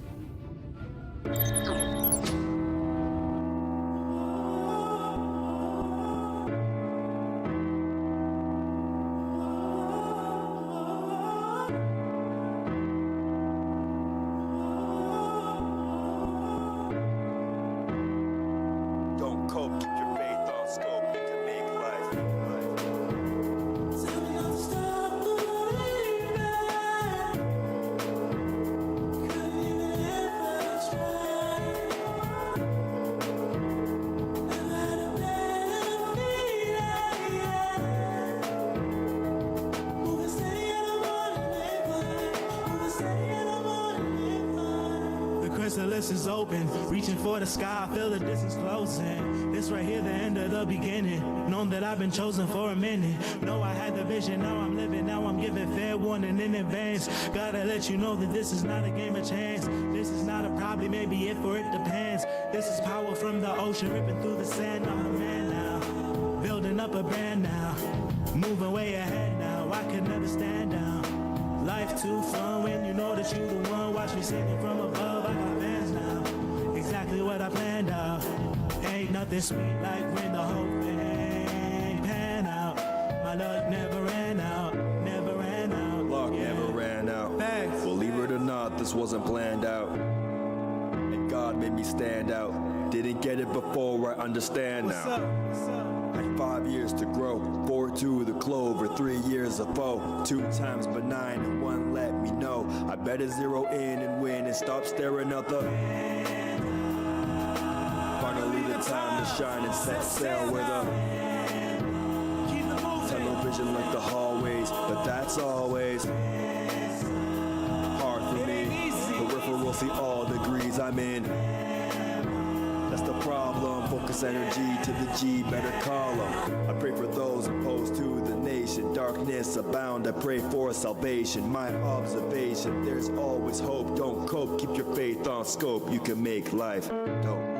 chrysalis is open, reaching for the sky, feel the distance closing. This right here, the end of the beginning. Known that I've been chosen for a minute. Know I had the vision, now I'm living, now I'm giving fair warning in advance. Gotta let you know that this is not a game of chance. This is not a probably, maybe if, or it depends. This is power from the ocean, ripping through the sand. I'm a man now, building up a brand now. Moving way ahead now, I could never stand down. Life too fun when you know that you the one. Watch me singing from above, I got fans now. Exactly what I planned out. Ain't nothing sweet like when the whole thing pan out. My luck never ran out, never ran out. Luck never ran out. Facts. Believe it or not, this wasn't planned out. And God made me stand out. Didn't get it before, I understand now. What's up? Had 5 years to grow, 4-2 the clover, 3 years of foe, 2 times benign and 1 let me know. I better zero in and win and stop staring out the. Finally the time to shine and set sail with a television like the hallways, but that's always hard for me. Peripheral see all degrees I'm in. That's the problem, focus energy to the G, better call them. I pray for those opposed to the nation. darkness abound, I pray for salvation. My observation, there's always hope. Don't cope, keep your faith on scope. You can make life dope.